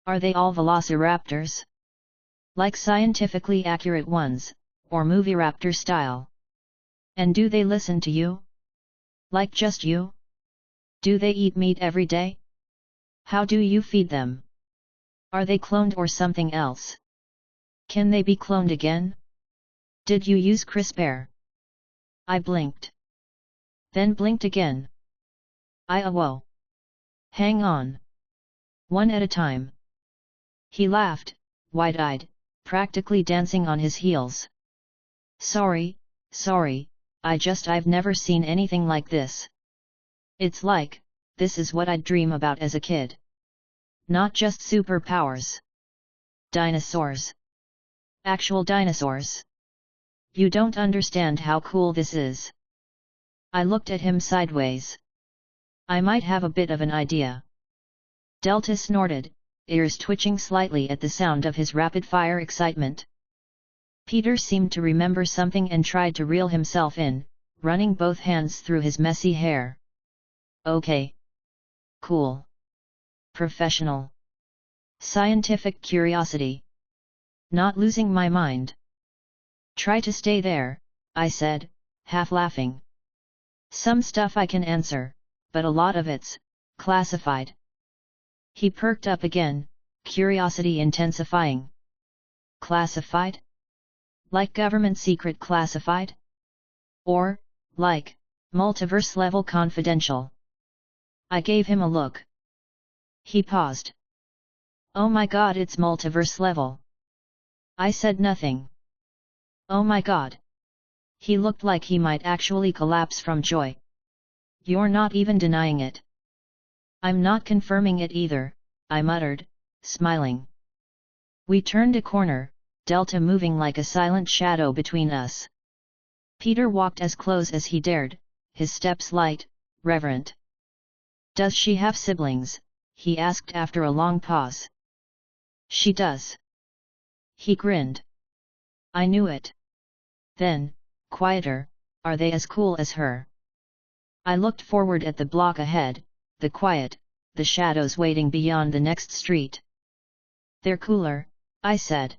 Are they all velociraptors? Like scientifically accurate ones, or movie raptor style? And do they listen to you? Like just you? Do they eat meat every day? How do you feed them? Are they cloned or something else? Can they be cloned again? Did you use CRISPR?" I blinked. Then blinked again. Whoa. Hang on. One at a time." He laughed, wide-eyed, practically dancing on his heels. Sorry, I've never seen anything like this. It's like, this is what I'd dream about as a kid. Not just superpowers. Dinosaurs. Actual dinosaurs. You don't understand how cool this is." I looked at him sideways. "I might have a bit of an idea." Delta snorted, ears twitching slightly at the sound of his rapid-fire excitement. Peter seemed to remember something and tried to reel himself in, running both hands through his messy hair. "Okay. cool, professional, scientific curiosity. Not losing my mind. Try to stay there, I said, half laughing. Some stuff I can answer, but a lot of it's classified. He perked up again, curiosity intensifying. Classified? Like government secret classified? Or, like, multiverse level confidential? I gave him a look. He paused. Oh my god, it's multiverse level. I said nothing. Oh my god. He looked like he might actually collapse from joy. You're not even denying it. I'm not confirming it either, I muttered, smiling. We turned a corner, Delta moving like a silent shadow between us. Peter walked as close as he dared, his steps light, reverent. Does she have siblings? He asked after a long pause. She does. He grinned. I knew it. Then, quieter, are they as cool as her? I looked forward at the block ahead, the quiet, the shadows waiting beyond the next street. They're cooler, I said.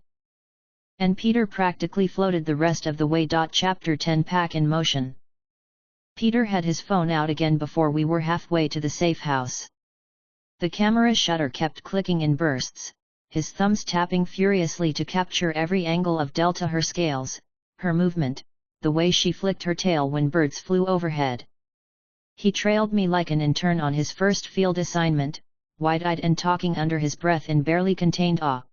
And Peter practically floated the rest of the way. Chapter 10 Pack in motion. Peter had his phone out again before we were halfway to the safe house. The camera shutter kept clicking in bursts, his thumbs tapping furiously to capture every angle of Delta, her scales, her movement, the way she flicked her tail when birds flew overhead. He trailed me like an intern on his first field assignment, wide-eyed and talking under his breath in barely contained awe.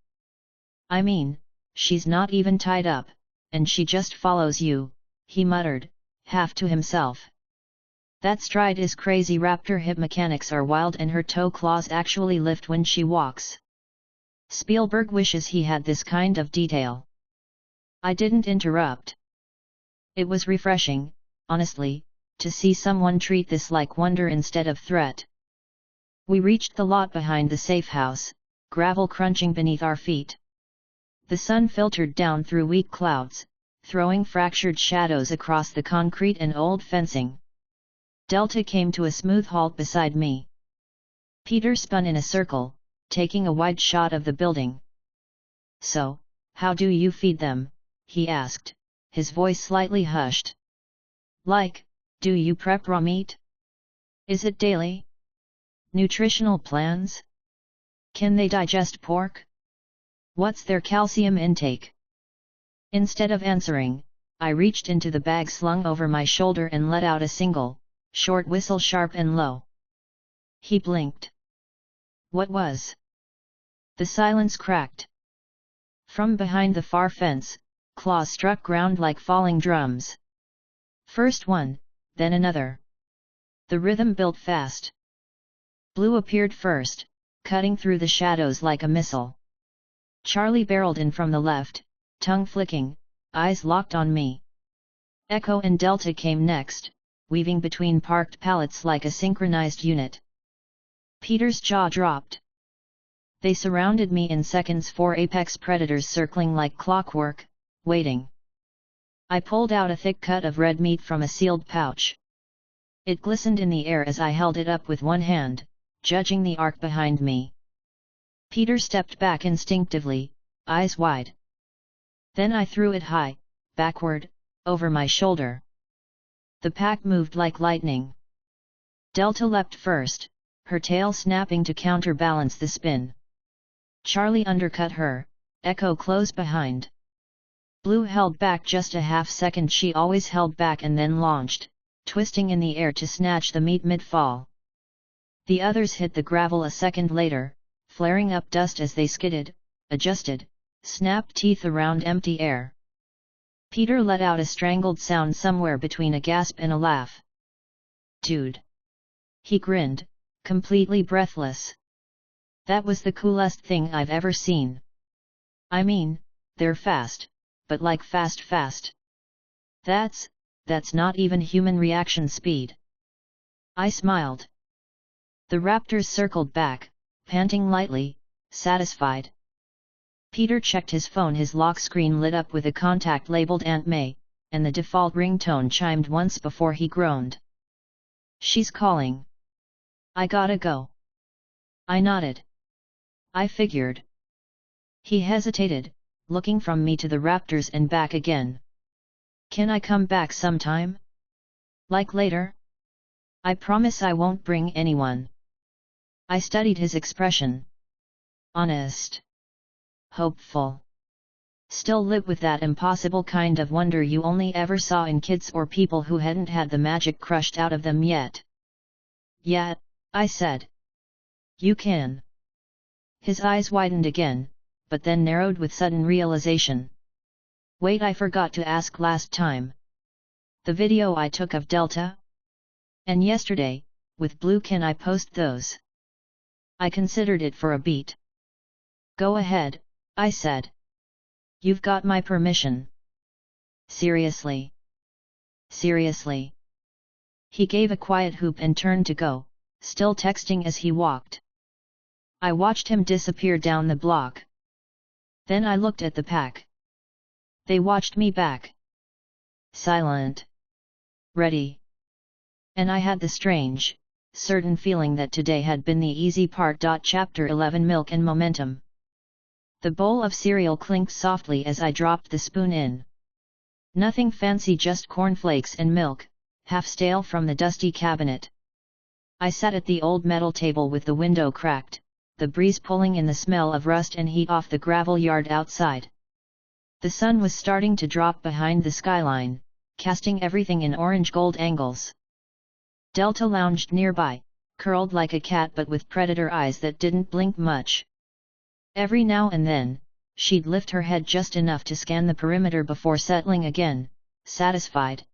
I mean, she's not even tied up, and she just follows you, he muttered, half to himself. That stride is crazy. Raptor hip mechanics are wild and her toe claws actually lift when she walks. Spielberg wishes he had this kind of detail. I didn't interrupt. It was refreshing, honestly, to see someone treat this like wonder instead of threat. We reached the lot behind the safe house, gravel crunching beneath our feet. The sun filtered down through weak clouds, throwing fractured shadows across the concrete and old fencing. Delta came to a smooth halt beside me. Peter spun in a circle, taking a wide shot of the building. So, how do you feed them? He asked, his voice slightly hushed. Like, do you prep raw meat? Is it daily? Nutritional plans? Can they digest pork? What's their calcium intake? Instead of answering, I reached into the bag slung over my shoulder and let out a single, short whistle, sharp and low. He blinked. What was? The silence cracked. From behind the far fence, claws struck ground like falling drums. First one, then another. The rhythm built fast. Blue appeared first, cutting through the shadows like a missile. Charlie barreled in from the left, tongue flicking, eyes locked on me. Echo and Delta came next, weaving between parked pallets like a synchronized unit. Peter's jaw dropped. They surrounded me in seconds, 4 apex predators circling like clockwork, waiting. I pulled out a thick cut of red meat from a sealed pouch. It glistened in the air as I held it up with one hand, judging the arc behind me. Peter stepped back instinctively, eyes wide. Then I threw it high, backward, over my shoulder. The pack moved like lightning. Delta leapt first, her tail snapping to counterbalance the spin. Charlie undercut her, Echo close behind. Blue held back just a half second. She always held back and then launched, twisting in the air to snatch the meat mid-fall. The others hit the gravel a second later, flaring up dust as they skidded, adjusted, snapped teeth around empty air. Peter let out a strangled sound somewhere between a gasp and a laugh. Dude! He grinned, completely breathless. That was the coolest thing I've ever seen. I mean, they're fast, but like fast. That's not even human reaction speed. I smiled. The raptors circled back, panting lightly, satisfied. Peter checked his phone. His lock screen lit up with a contact labeled Aunt May, and the default ringtone chimed once before he groaned. She's calling. I gotta go. I nodded. I figured. He hesitated, looking from me to the raptors and back again. Can I come back sometime? Like later? I promise I won't bring anyone. I studied his expression. Honest. Hopeful. Still lit with that impossible kind of wonder you only ever saw in kids or people who hadn't had the magic crushed out of them yet. Yeah, I said. You can. His eyes widened again, but then narrowed with sudden realization. Wait, I forgot to ask last time. The video I took of Delta? And yesterday, with Blue, can I post those? I considered it for a beat. Go ahead, I said. You've got my permission. Seriously? Seriously? He gave a quiet whoop and turned to go, still texting as he walked. I watched him disappear down the block. Then I looked at the pack. They watched me back. Silent. Ready. And I had the strange, certain feeling that today had been the easy part. Chapter 11 Milk and Momentum. The bowl of cereal clinked softly as I dropped the spoon in. Nothing fancy, just cornflakes and milk, half stale from the dusty cabinet. I sat at the old metal table with the window cracked, the breeze pulling in the smell of rust and heat off the gravel yard outside. The sun was starting to drop behind the skyline, casting everything in orange-gold angles. Delta lounged nearby, curled like a cat but with predator eyes that didn't blink much. Every now and then, she'd lift her head just enough to scan the perimeter before settling again, satisfied.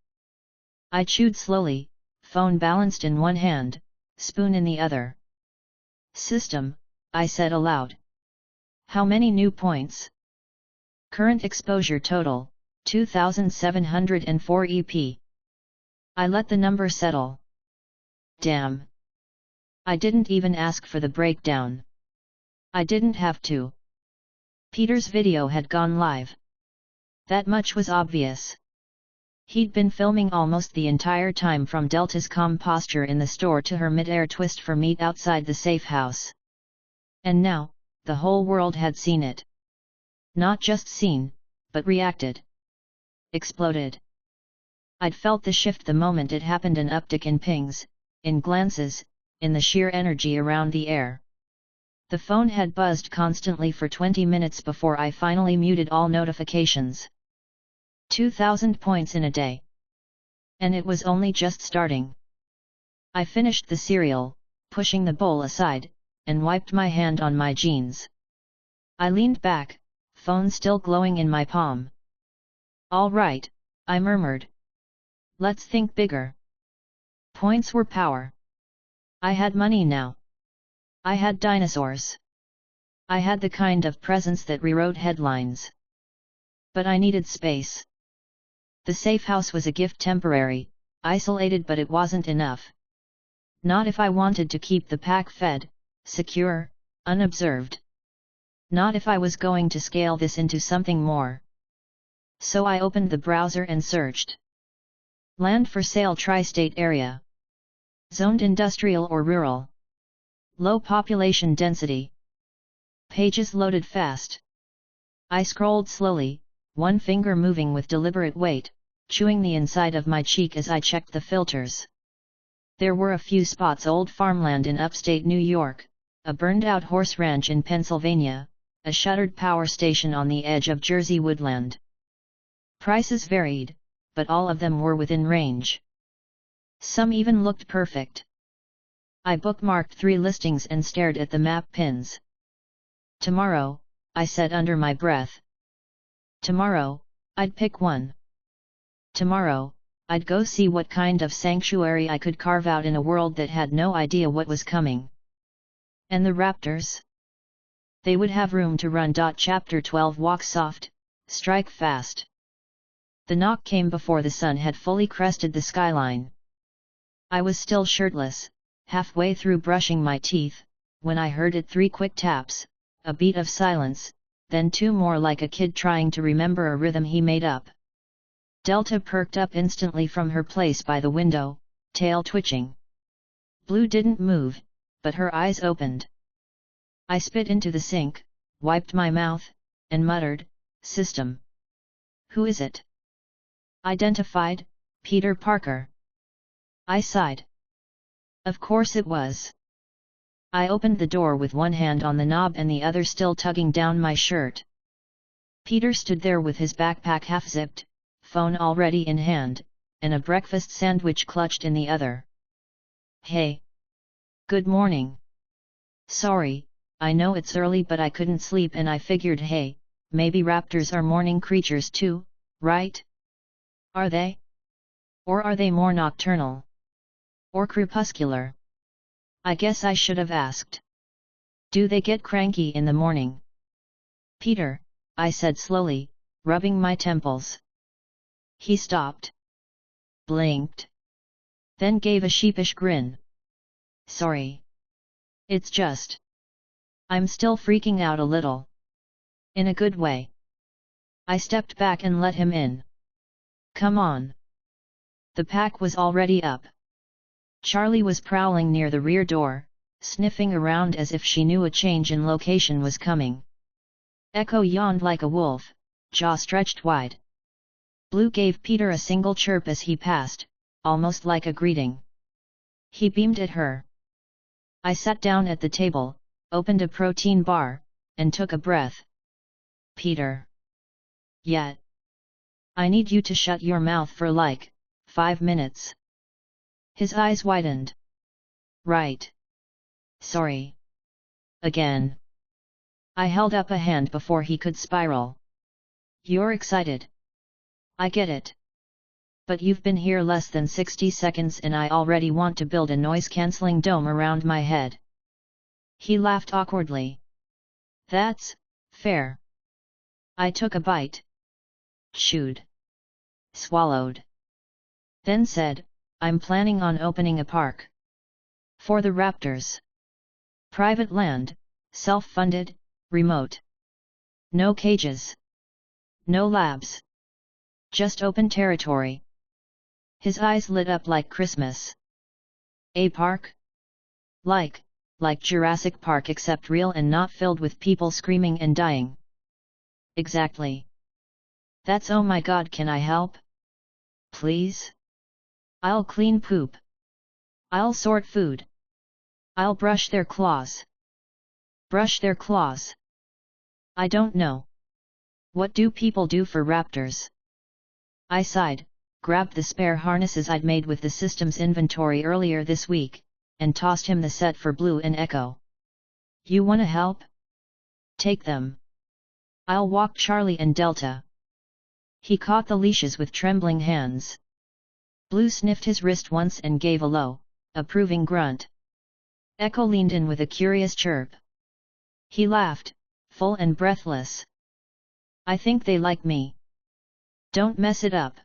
I chewed slowly, phone balanced in one hand, spoon in the other. System, I said aloud. How many new points? Current exposure total, 2704 EP. I let the number settle. Damn. I didn't even ask for the breakdown. I didn't have to. Peter's video had gone live. That much was obvious. He'd been filming almost the entire time, from Delta's calm posture in the store to her mid-air twist for meat outside the safe house. And now, the whole world had seen it. Not just seen, but reacted. Exploded. I'd felt the shift the moment it happened, an uptick in pings, in glances, in the sheer energy around the air. The phone had buzzed constantly for 20 minutes before I finally muted all notifications. 2,000 points in a day. And it was only just starting. I finished the cereal, pushing the bowl aside, and wiped my hand on my jeans. I leaned back, phone still glowing in my palm. All right, I murmured. Let's think bigger. Points were power. I had money now. I had dinosaurs. I had the kind of presence that rewrote headlines. But I needed space. The safe house was a gift, temporary, isolated, but it wasn't enough. Not if I wanted to keep the pack fed, secure, unobserved. Not if I was going to scale this into something more. So I opened the browser and searched. Land for sale, tri-state area. Zoned industrial or rural. Low population density. Pages loaded fast. I scrolled slowly, one finger moving with deliberate weight, chewing the inside of my cheek as I checked the filters. There were a few spots: old farmland in upstate New York, a burned-out horse ranch in Pennsylvania, a shuttered power station on the edge of Jersey woodland. Prices varied, but all of them were within range. Some even looked perfect. I bookmarked 3 listings and stared at the map pins. Tomorrow, I said under my breath. Tomorrow, I'd pick one. Tomorrow, I'd go see what kind of sanctuary I could carve out in a world that had no idea what was coming. And the raptors? They would have room to run. Chapter 12 Walk soft, strike fast. The knock came before the sun had fully crested the skyline. I was still shirtless, halfway through brushing my teeth, when I heard it. 3 quick taps, a beat of silence, then 2 more, like a kid trying to remember a rhythm he made up. Delta perked up instantly from her place by the window, tail twitching. Blue didn't move, but her eyes opened. I spit into the sink, wiped my mouth, and muttered, "System. Who is it?" "Identified, Peter Parker." I sighed. Of course it was. I opened the door with one hand on the knob and the other still tugging down my shirt. Peter stood there with his backpack half-zipped, phone already in hand, and a breakfast sandwich clutched in the other. "Hey. Good morning. Sorry, I know it's early but I couldn't sleep and I figured hey, maybe raptors are morning creatures too, right? Are they? Or are they more nocturnal? Or crepuscular? I guess I should have asked. Do they get cranky in the morning?" "Peter," I said slowly, rubbing my temples. He stopped. Blinked. Then gave a sheepish grin. "Sorry. It's just. I'm still freaking out a little. In a good way." I stepped back and let him in. "Come on." The pack was already up. Charlie was prowling near the rear door, sniffing around as if she knew a change in location was coming. Echo yawned like a wolf, jaw stretched wide. Blue gave Peter a single chirp as he passed, almost like a greeting. He beamed at her. I sat down at the table, opened a protein bar, and took a breath. "Peter. Yet. I need you to shut your mouth for like 5 minutes. His eyes widened. "Right. Sorry. Again." I held up a hand before he could spiral. "You're excited. I get it. But you've been here less than 60 seconds and I already want to build a noise-canceling dome around my head." He laughed awkwardly. "That's fair." I took a bite. Chewed. Swallowed. Then said, "I'm planning on opening a park. For the raptors. Private land, self-funded, remote. No cages. No labs. Just open territory." His eyes lit up like Christmas. "A park? Like Jurassic Park except real and not filled with people screaming and dying." "Exactly. That's oh my god, can I help? Please? I'll clean poop. I'll sort food. I'll brush their claws." Brush their claws? I don't know. What do people do for raptors? I sighed, grabbed the spare harnesses I'd made with the system's inventory earlier this week, and tossed him the set for Blue and Echo. "You wanna help? Take them. I'll walk Charlie and Delta." He caught the leashes with trembling hands. Blue sniffed his wrist once and gave a low, approving grunt. Echo leaned in with a curious chirp. He laughed, full and breathless. "I think they like me. Don't mess it up."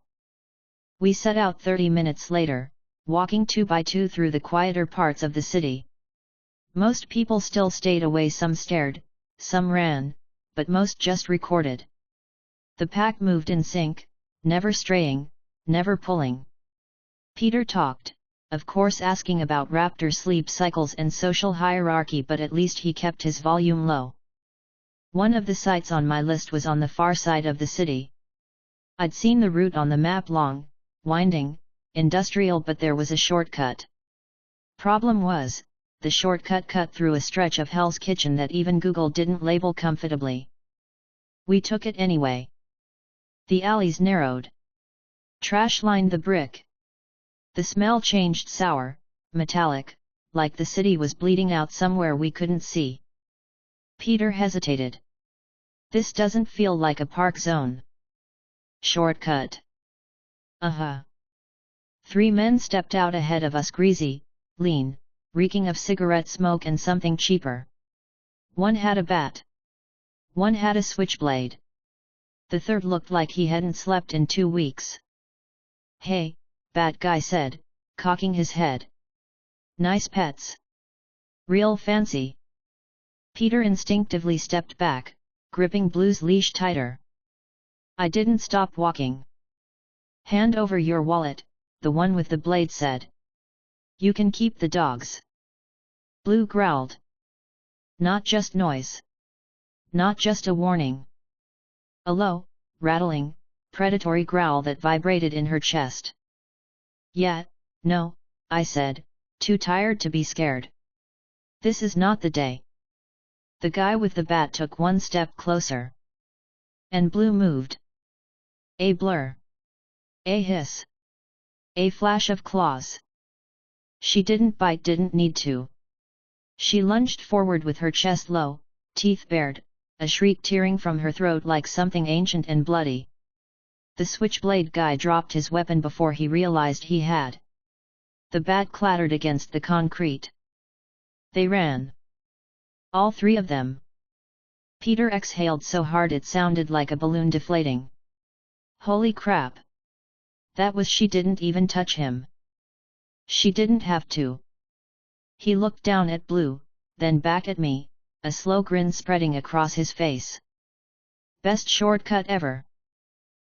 We set out 30 minutes later, walking 2 by 2 through the quieter parts of the city. Most people still stayed away, some stared, some ran, but most just recorded. The pack moved in sync, never straying, never pulling. Peter talked, of course asking about raptor sleep cycles and social hierarchy, but at least he kept his volume low. One of the sites on my list was on the far side of the city. I'd seen the route on the map, long, winding, industrial, but there was a shortcut. Problem was, the shortcut cut through a stretch of Hell's Kitchen that even Google didn't label comfortably. We took it anyway. The alleys narrowed. Trash lined the brick. The smell changed sour, metallic, like the city was bleeding out somewhere we couldn't see. Peter hesitated. "This doesn't feel like a park zone." "Shortcut." "Uh-huh." 3 men stepped out ahead of us, greasy, lean, reeking of cigarette smoke and something cheaper. One had a bat. One had a switchblade. The third looked like he hadn't slept in 2 weeks. "Hey," Bat Guy said, cocking his head. "Nice pets. Real fancy." Peter instinctively stepped back, gripping Blue's leash tighter. I didn't stop walking. "Hand over your wallet," the one with the blade said. "You can keep the dogs." Blue growled. Not just noise. Not just a warning. A low, rattling, predatory growl that vibrated in her chest. Yet, no, I said, too tired to be scared. This is not the day. The guy with the bat took one step closer. And Blue moved. A blur. A hiss. A flash of claws. She didn't bite, didn't need to. She lunged forward with her chest low, teeth bared, a shriek tearing from her throat like something ancient and bloody. The switchblade guy dropped his weapon before he realized he had. The bat clattered against the concrete. They ran. All three of them. Peter exhaled so hard it sounded like a balloon deflating. Holy crap! That was she didn't even touch him. She didn't have to. He looked down at Blue, then back at me, a slow grin spreading across his face. Best shortcut ever.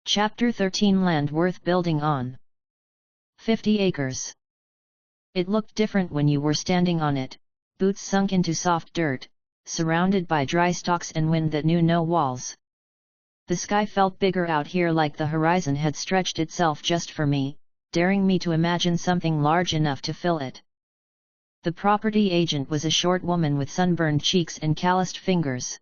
Chapter 13 Land worth building on. 50 acres. It looked different when you were standing on it, boots sunk into soft dirt, surrounded by dry stalks and wind that knew no walls. The sky felt bigger out here, like the horizon had stretched itself just for me, daring me to imagine something large enough to fill it. The property agent was a short woman with sunburned cheeks and calloused fingers.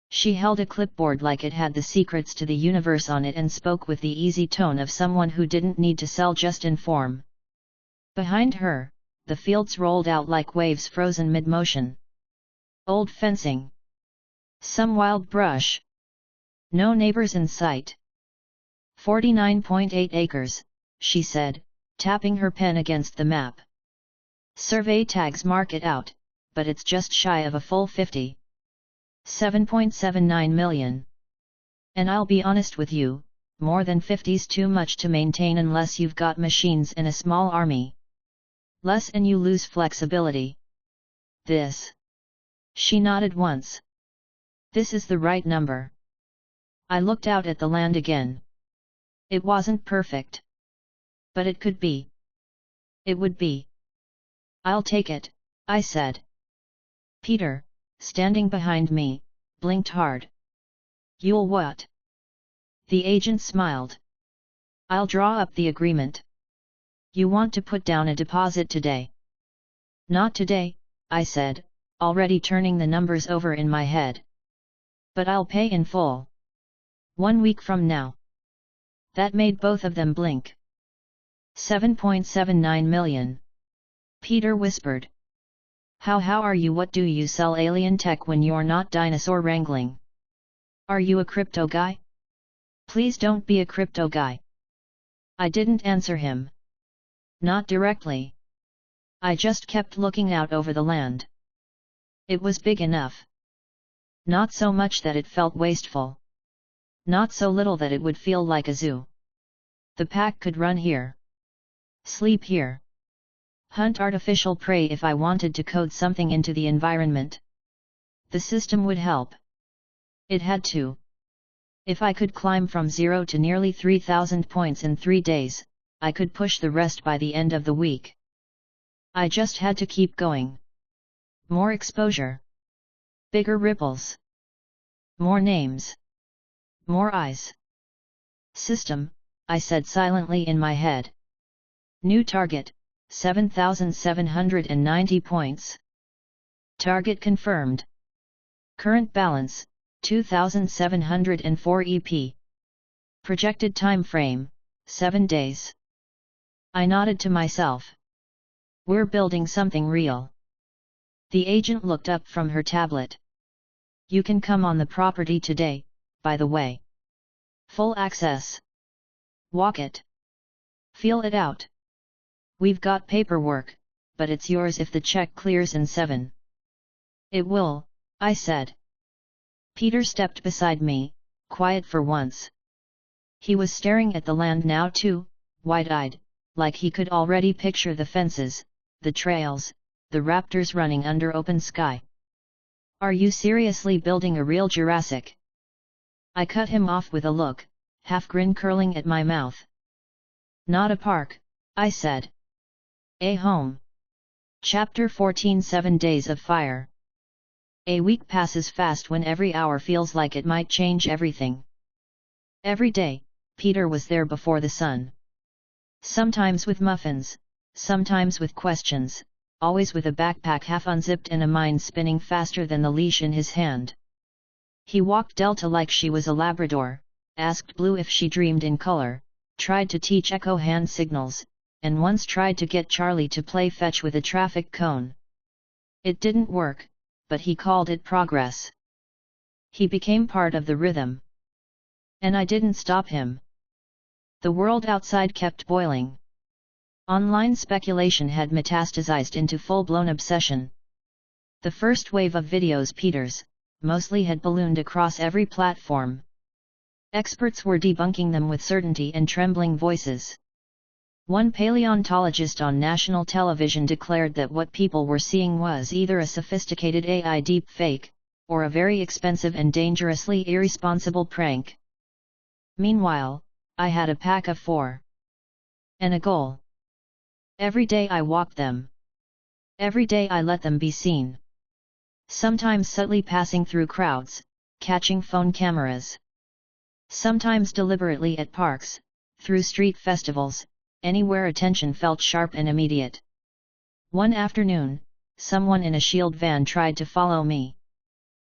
She held a clipboard like it had the secrets to the universe on it and spoke with the easy tone of someone who didn't need to sell, just inform. Behind her, the fields rolled out like waves frozen mid-motion. Old fencing. Some wild brush. No neighbors in sight. 49.8 acres, she said, tapping her pen against the map. Survey tags mark it out, but it's just shy of a full 50. 7.79 million. And I'll be honest with you, more than 50's too much to maintain unless you've got machines and a small army. Less and you lose flexibility. This. She nodded once. This is the right number. I looked out at the land again. It wasn't perfect. But it could be. It would be. I'll take it, I said. Peter, standing behind me, blinked hard. You'll what? The agent smiled. I'll draw up the agreement. You want to put down a deposit today? Not today, I said, already turning the numbers over in my head. But I'll pay in full. 1 week from now. That made both of them blink. 7.79 million. Peter whispered. How are you? What do you sell alien tech when you're not dinosaur wrangling? Are you a crypto guy? Please don't be a crypto guy. I didn't answer him. Not directly. I just kept looking out over the land. It was big enough. Not so much that it felt wasteful. Not so little that it would feel like a zoo. The pack could run here. Sleep here. Hunt artificial prey if I wanted to code something into the environment. The system would help. It had to. If I could climb from 0 to nearly 3,000 points in 3 days, I could push the rest by the end of the week. I just had to keep going. More exposure. Bigger ripples. More names. More eyes. System, I said silently in my head. New target, 7,790 points. Target confirmed. Current balance, 2,704 EP. Projected time frame, 7 days. I nodded to myself. We're building something real. The agent looked up from her tablet. You can come on the property today, by the way. Full access. Walk it. Feel it out. We've got paperwork, but it's yours if the check clears in 7. It will, I said. Peter stepped beside me, quiet for once. He was staring at the land now too, wide-eyed, like he could already picture the fences, the trails, the raptors running under open sky. Are you seriously building a real Jurassic? I cut him off with a look, half grin curling at my mouth. Not a park, I said. A home. Chapter 14 7 Days of Fire. A week passes fast when every hour feels like it might change everything. Every day, Peter was there before the sun. Sometimes with muffins, sometimes with questions, always with a backpack half unzipped and a mind spinning faster than the leash in his hand. He walked Delta like she was a Labrador, asked Blue if she dreamed in color, tried to teach Echo hand signals, and once tried to get Charlie to play fetch with a traffic cone. It didn't work, but he called it progress. He became part of the rhythm. And I didn't stop him. The world outside kept boiling. Online speculation had metastasized into full-blown obsession. The first wave of videos Peter's, mostly had ballooned across every platform. Experts were debunking them with certainty and trembling voices. One paleontologist on national television declared that what people were seeing was either a sophisticated AI deepfake, or a very expensive and dangerously irresponsible prank. Meanwhile, I had a pack of 4. And a goal. Every day I walked them. Every day I let them be seen. Sometimes subtly passing through crowds, catching phone cameras. Sometimes deliberately at parks, through street festivals, anywhere attention felt sharp and immediate. One afternoon, someone in a shield van tried to follow me.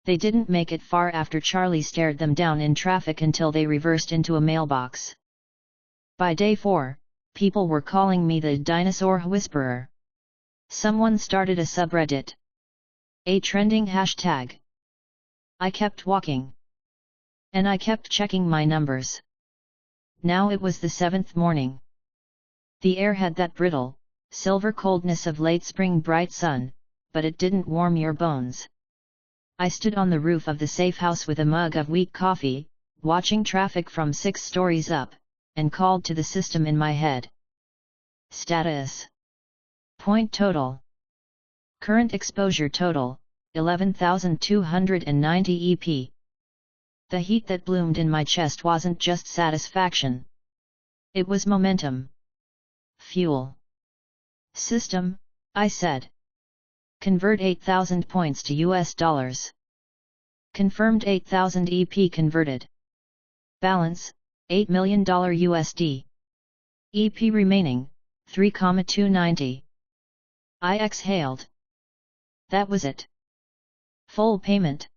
They didn't make it far after Charlie stared them down in traffic until they reversed into a mailbox. By day 4, people were calling me the dinosaur whisperer. Someone started a subreddit. A trending hashtag. I kept walking. And I kept checking my numbers. Now it was the 7th morning. The air had that brittle, silver coldness of late spring bright sun, but it didn't warm your bones. I stood on the roof of the safe house with a mug of weak coffee, watching traffic from 6 stories up, and called to the system in my head. Status. Point total. Current exposure total, 11,290 EP. The heat that bloomed in my chest wasn't just satisfaction. It was momentum. Fuel. System, I said. Convert 8,000 points to US dollars. Confirmed 8,000 EP converted. Balance, $8 million USD. EP remaining, 3,290. I exhaled. That was it. Full payment.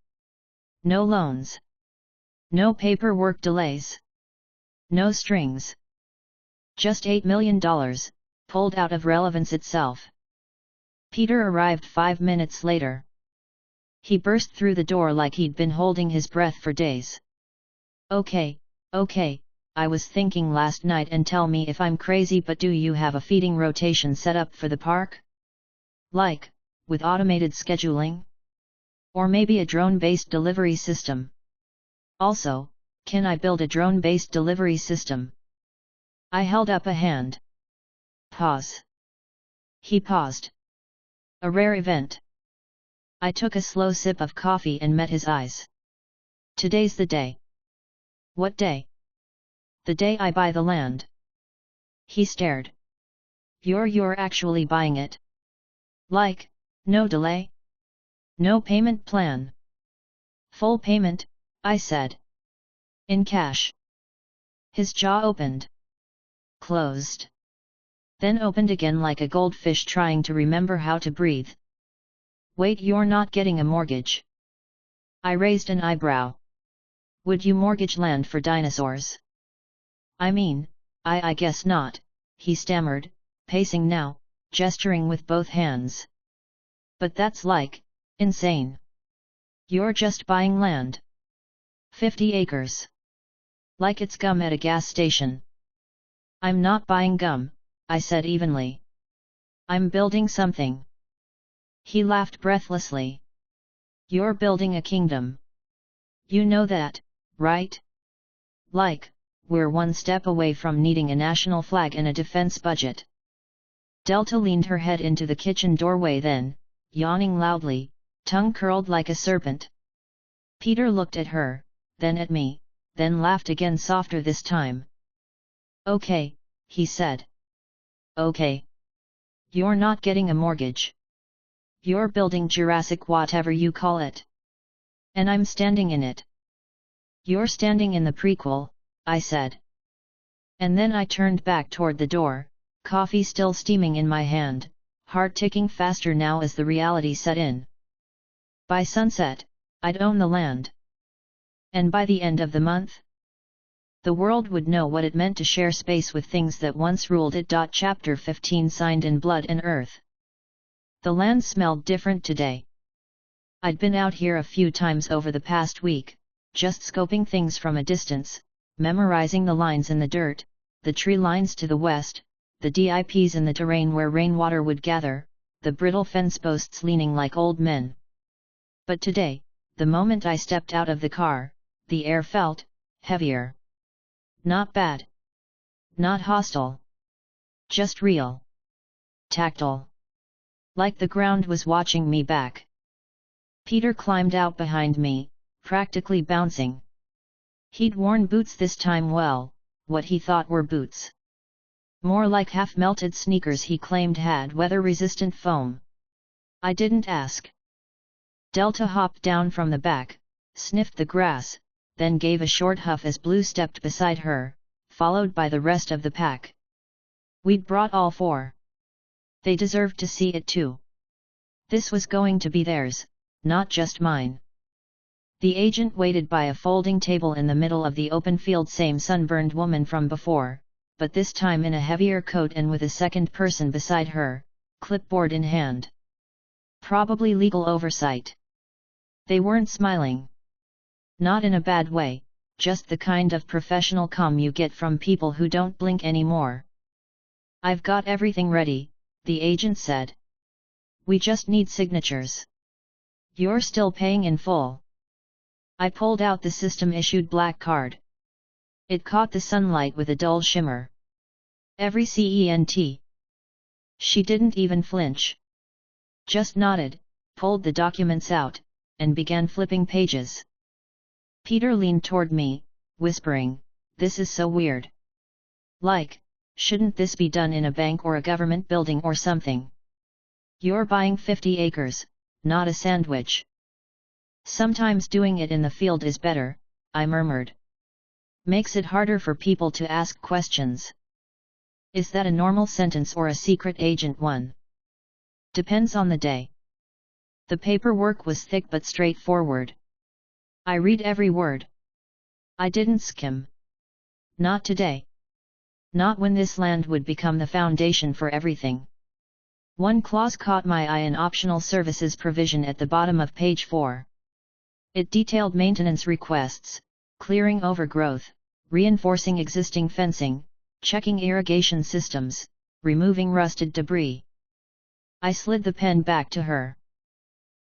No loans. No paperwork delays. No strings. Just $8 million, pulled out of relevance itself. Peter arrived 5 minutes later. He burst through the door like he'd been holding his breath for days. Okay, I was thinking last night, and tell me if I'm crazy, but do you have a feeding rotation set up for the park? Like, with automated scheduling? Or maybe a drone-based delivery system? Also, can I build a drone-based delivery system? I held up a hand. Pause. He paused. A rare event. I took a slow sip of coffee and met his eyes. Today's the day. What day? The day I buy the land. He stared. You're actually buying it? Like, no delay? No payment plan? Full payment, I said. In cash. His jaw opened. Closed. Then opened again like a goldfish trying to remember how to breathe. Wait, you're not getting a mortgage? I raised an eyebrow. Would you mortgage land for dinosaurs? I mean, I guess not, he stammered, pacing now, gesturing with both hands. But that's like, insane. You're just buying land. 50 acres. Like it's gum at a gas station. I'm not buying gum, I said evenly. I'm building something. He laughed breathlessly. You're building a kingdom. You know that, right? Like, we're one step away from needing a national flag and a defense budget. Delta leaned her head into the kitchen doorway then, yawning loudly, tongue curled like a serpent. Peter looked at her, then at me, then laughed again, softer this time. Okay, he said. Okay. You're not getting a mortgage. You're building Jurassic whatever you call it. And I'm standing in it. You're standing in the prequel, I said. And then I turned back toward the door, coffee still steaming in my hand, heart ticking faster now as the reality set in. By sunset, I'd own the land. And by the end of the month, the world would know what it meant to share space with things that once ruled it. Chapter 15 signed in blood and earth. The land smelled different today. I'd been out here a few times over the past week, just scoping things from a distance, memorizing the lines in the dirt, the tree lines to the west, the dips in the terrain where rainwater would gather, the brittle fence posts leaning like old men. But today, the moment I stepped out of the car, the air felt heavier. Not bad. Not hostile. Just real. Tactile. Like the ground was watching me back. Peter climbed out behind me, practically bouncing. He'd worn boots this time. Well, what he thought were boots. More like half-melted sneakers he claimed had weather-resistant foam. I didn't ask. Delta hopped down from the back, sniffed the grass, then gave a short huff as Blue stepped beside her, followed by the rest of the pack. We'd brought all four. They deserved to see it too. This was going to be theirs, not just mine. The agent waited by a folding table in the middle of the open field, same sunburned woman from before, but this time in a heavier coat and with a second person beside her, clipboard in hand. Probably legal oversight. They weren't smiling. Not in a bad way, just the kind of professional calm you get from people who don't blink anymore. I've got everything ready, the agent said. We just need signatures. You're still paying in full. I pulled out the system-issued black card. It caught the sunlight with a dull shimmer. Every cent. She didn't even flinch. Just nodded, pulled the documents out, and began flipping pages. Peter leaned toward me, whispering, "This is so weird. Like, shouldn't this be done in a bank or a government building or something? You're buying 50 acres, not a sandwich." "Sometimes doing it in the field is better," I murmured. "Makes it harder for people to ask questions." "Is that a normal sentence or a secret agent one?" "Depends on the day." The paperwork was thick but straightforward. I read every word. I didn't skim. Not today. Not when this land would become the foundation for everything. One clause caught my eye: an optional services provision at the bottom of page 4. It detailed maintenance requests, clearing overgrowth, reinforcing existing fencing, checking irrigation systems, removing rusted debris. I slid the pen back to her.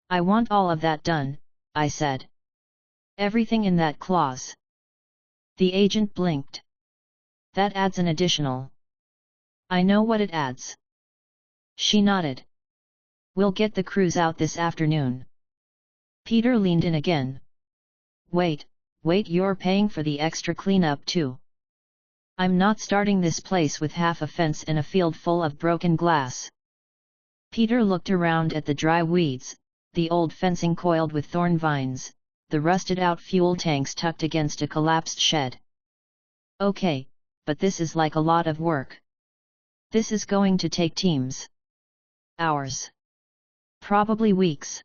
"I want all of that done," I said. "Everything in that clause." The agent blinked. "That adds an additional." "I know what it adds." She nodded. "We'll get the crews out this afternoon." Peter leaned in again. Wait, you're paying for the extra cleanup too?" "I'm not starting this place with half a fence and a field full of broken glass." Peter looked around at the dry weeds, the old fencing coiled with thorn vines, the rusted-out fuel tanks tucked against a collapsed shed. "Okay, but this is like a lot of work. This is going to take teams. Hours. Probably weeks."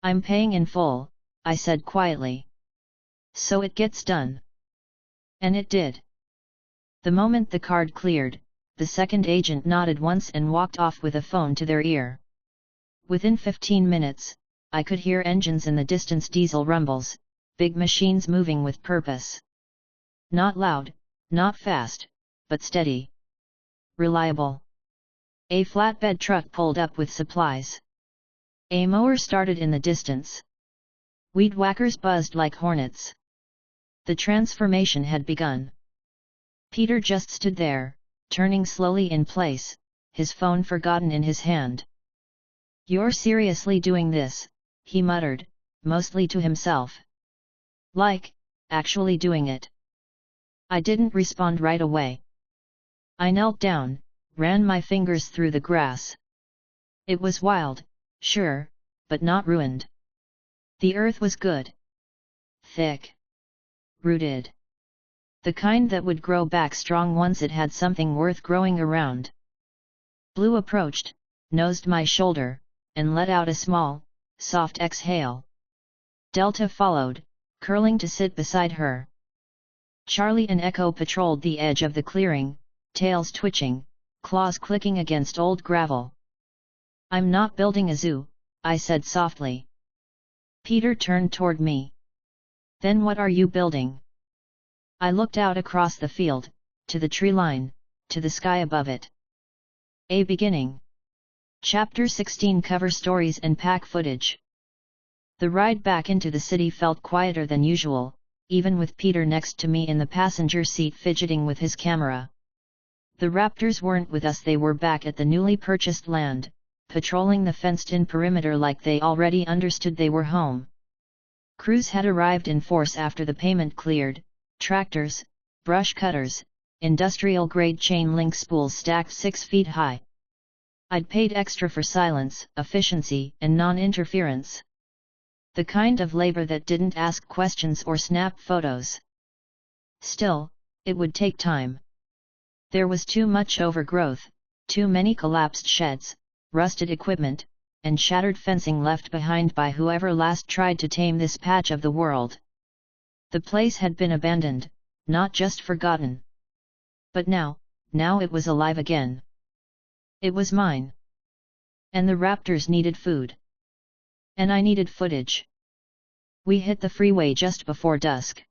"I'm paying in full," I said quietly. "So it gets done." And it did. The moment the card cleared, the second agent nodded once and walked off with a phone to their ear. Within 15 minutes, I could hear engines in the distance, diesel rumbles, big machines moving with purpose. Not loud, not fast, but steady. Reliable. A flatbed truck pulled up with supplies. A mower started in the distance. Weed whackers buzzed like hornets. The transformation had begun. Peter just stood there, turning slowly in place, his phone forgotten in his hand. "You're seriously doing this?" he muttered, mostly to himself. "Like, actually doing it?" I didn't respond right away. I knelt down, ran my fingers through the grass. It was wild, Sure, but not ruined. The earth was good. Thick. Rooted. The kind that would grow back strong once it had something worth growing around. Blue approached, nosed my shoulder, and let out a small, soft exhale. Delta followed, curling to sit beside her. Charlie and Echo patrolled the edge of the clearing, tails twitching, claws clicking against old gravel. I'm not building a zoo, I said softly. Peter turned toward me. Then what are you building? I looked out across the field, to the tree line, to the sky above it. A beginning. Chapter 16 Cover stories and pack footage. The ride back into the city felt quieter than usual, even with Peter next to me in the passenger seat fidgeting with his camera. The raptors weren't with us, they were back at the newly purchased land, patrolling the fenced-in perimeter like they already understood they were home. Crews had arrived in force after the payment cleared, tractors, brush cutters, industrial-grade chain-link spools stacked 6 feet high. I'd paid extra for silence, efficiency, and non-interference. The kind of labor that didn't ask questions or snap photos. Still, it would take time. There was too much overgrowth, too many collapsed sheds, rusted equipment, and shattered fencing left behind by whoever last tried to tame this patch of the world. The place had been abandoned, not just forgotten. But now it was alive again. It was mine. And the raptors needed food. And I needed footage. We hit the freeway just before dusk.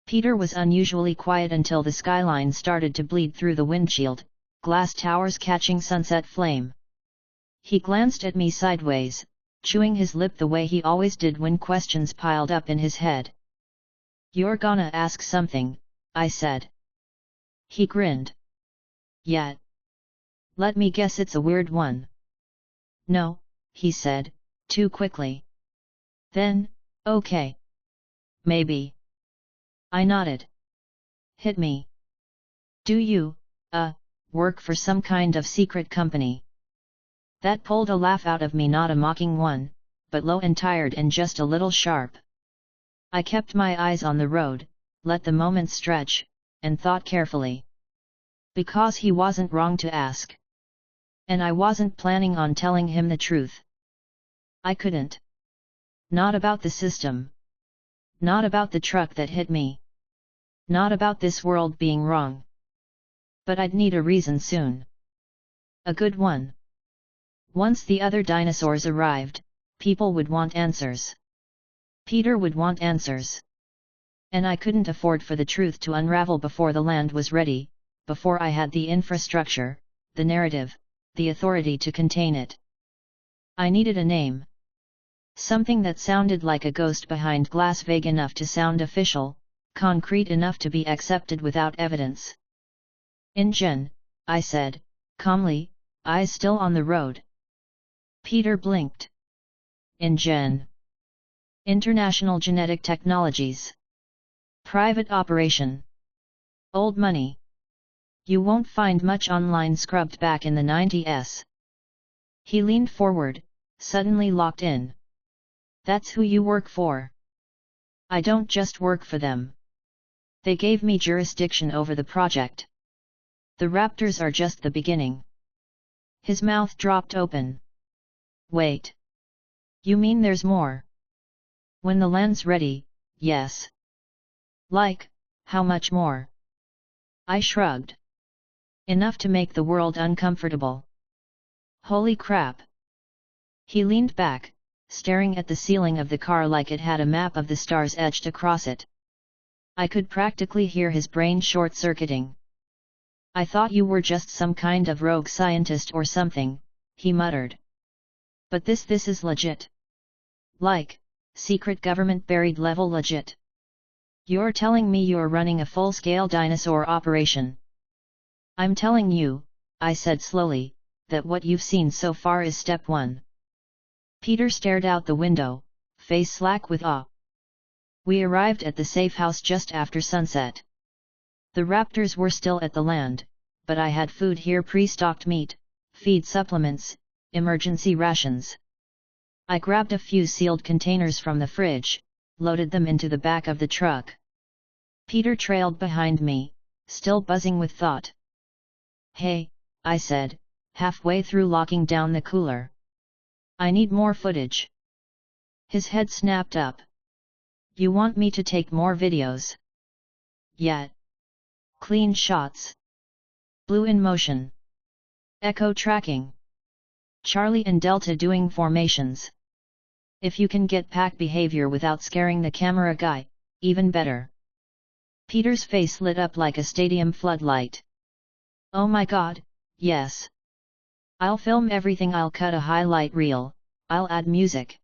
Peter was unusually quiet until the skyline started to bleed through the windshield, glass towers catching sunset flame. He glanced at me sideways, chewing his lip the way he always did when questions piled up in his head. You're gonna ask something, I said. He grinned. Yeah. Let me guess, it's a weird one. No, he said, too quickly. Then, okay. Maybe. I nodded. Hit me. Do you, work for some kind of secret company? That pulled a laugh out of me, not a mocking one, but low and tired and just a little sharp. I kept my eyes on the road, let the moment stretch, and thought carefully. Because he wasn't wrong to ask. And I wasn't planning on telling him the truth. I couldn't. Not about the system. Not about the truck that hit me. Not about this world being wrong. But I'd need a reason soon. A good one. Once the other dinosaurs arrived, people would want answers. Peter would want answers. And I couldn't afford for the truth to unravel before the land was ready, before I had the infrastructure, the narrative, the authority to contain it. I needed a name. Something that sounded like a ghost behind glass, vague enough to sound official, concrete enough to be accepted without evidence. InGen, I said, calmly, eyes still on the road. Peter blinked. InGen. International Genetic Technologies. Private operation. Old money. You won't find much online scrubbed back in the 90s. He leaned forward, suddenly locked in. That's who you work for. I don't just work for them. They gave me jurisdiction over the project. The raptors are just the beginning. His mouth dropped open. Wait. You mean there's more? When the land's ready, yes. Like, how much more? I shrugged. Enough to make the world uncomfortable. Holy crap. He leaned back, staring at the ceiling of the car like it had a map of the stars etched across it. I could practically hear his brain short-circuiting. I thought you were just some kind of rogue scientist or something, he muttered. But this is legit. Like, secret government buried level legit. You're telling me you're running a full-scale dinosaur operation? I'm telling you, I said slowly, that what you've seen so far is step 1. Peter stared out the window, face slack with awe. We arrived at the safe house just after sunset. The raptors were still at the land, but I had food here: pre-stocked meat, feed supplements, emergency rations. I grabbed a few sealed containers from the fridge, loaded them into the back of the truck. Peter trailed behind me, still buzzing with thought. "Hey," I said, halfway through locking down the cooler. "I need more footage." His head snapped up. "You want me to take more videos?" "Yeah. Clean shots. Blue in motion. Echo tracking. Charlie and Delta doing formations. If you can get pack behavior without scaring the camera guy, even better." Peter's face lit up like a stadium floodlight. "Oh my god, yes. I'll film everything, I'll cut a highlight reel, I'll add music.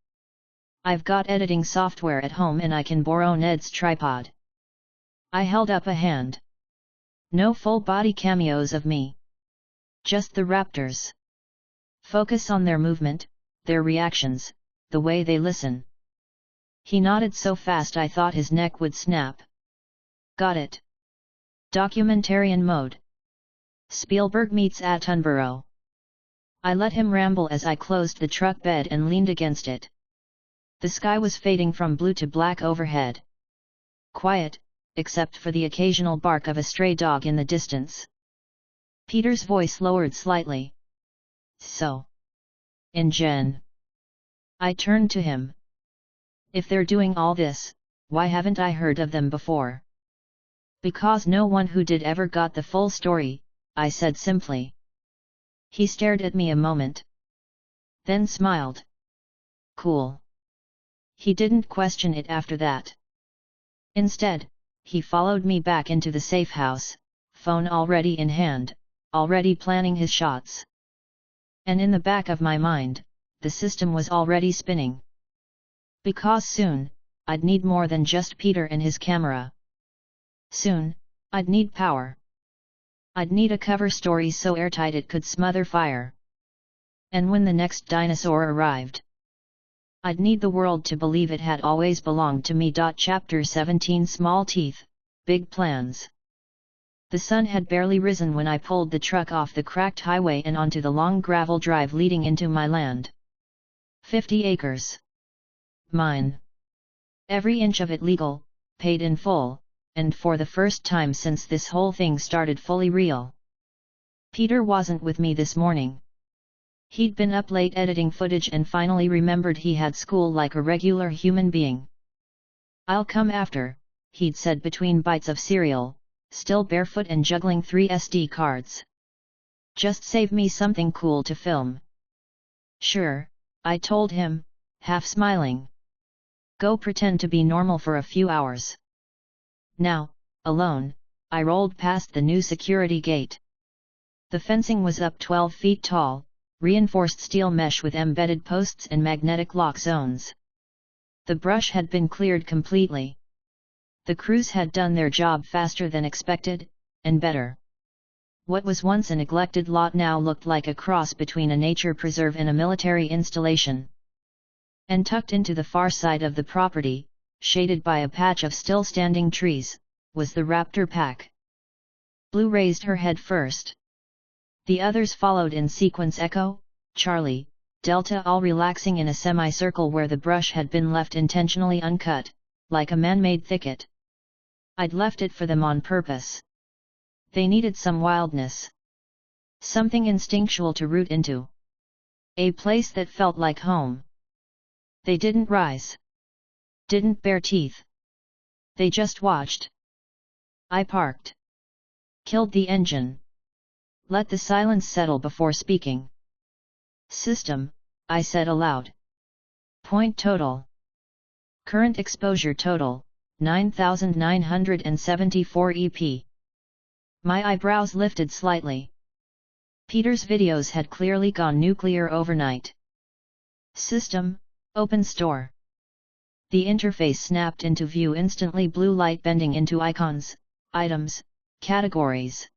I've got editing software at home and I can borrow Ned's tripod." I held up a hand. "No full body cameos of me. Just the raptors. Focus on their movement, their reactions, the way they listen." He nodded so fast I thought his neck would snap. "Got it. Documentarian mode. Spielberg meets Attenborough." I let him ramble as I closed the truck bed and leaned against it. The sky was fading from blue to black overhead. Quiet, except for the occasional bark of a stray dog in the distance. Peter's voice lowered slightly. "So. InGen." I turned to him. "If they're doing all this, why haven't I heard of them before?" "Because no one who did ever got the full story," I said simply. He stared at me a moment. Then smiled. "Cool." He didn't question it after that. Instead, he followed me back into the safe house, phone already in hand, already planning his shots. And in the back of my mind, the system was already spinning. Because soon, I'd need more than just Peter and his camera. Soon, I'd need power. I'd need a cover story so airtight it could smother fire. And when the next dinosaur arrived, I'd need the world to believe it had always belonged to me. Chapter 17 Small Teeth, Big Plans. The sun had barely risen when I pulled the truck off the cracked highway and onto the long gravel drive leading into my land. 50 acres. Mine. Every inch of it legal, paid in full, and for the first time since this whole thing started fully real. Peter wasn't with me this morning. He'd been up late editing footage and finally remembered he had school like a regular human being. "I'll come after," he'd said between bites of cereal, still barefoot and juggling 3 SD cards. "Just save me something cool to film." "Sure," I told him, half smiling. "Go pretend to be normal for a few hours." Now, alone, I rolled past the new security gate. The fencing was up 12 feet tall, reinforced steel mesh with embedded posts and magnetic lock zones. The brush had been cleared completely. The crews had done their job faster than expected, and better. What was once a neglected lot now looked like a cross between a nature preserve and a military installation. And tucked into the far side of the property, shaded by a patch of still-standing trees, was the raptor pack. Blue raised her head first. The others followed in sequence: Echo, Charlie, Delta, all relaxing in a semicircle where the brush had been left intentionally uncut, like a man-made thicket. I'd left it for them on purpose. They needed some wildness. Something instinctual to root into. A place that felt like home. They didn't rise. Didn't bare teeth. They just watched. I parked. Killed the engine. Let the silence settle before speaking. "System," I said aloud. "Point total. Current exposure total, 9,974 EP." My eyebrows lifted slightly. Peter's videos had clearly gone nuclear overnight. "System, open store." The interface snapped into view instantly, blue light bending into icons, items, categories.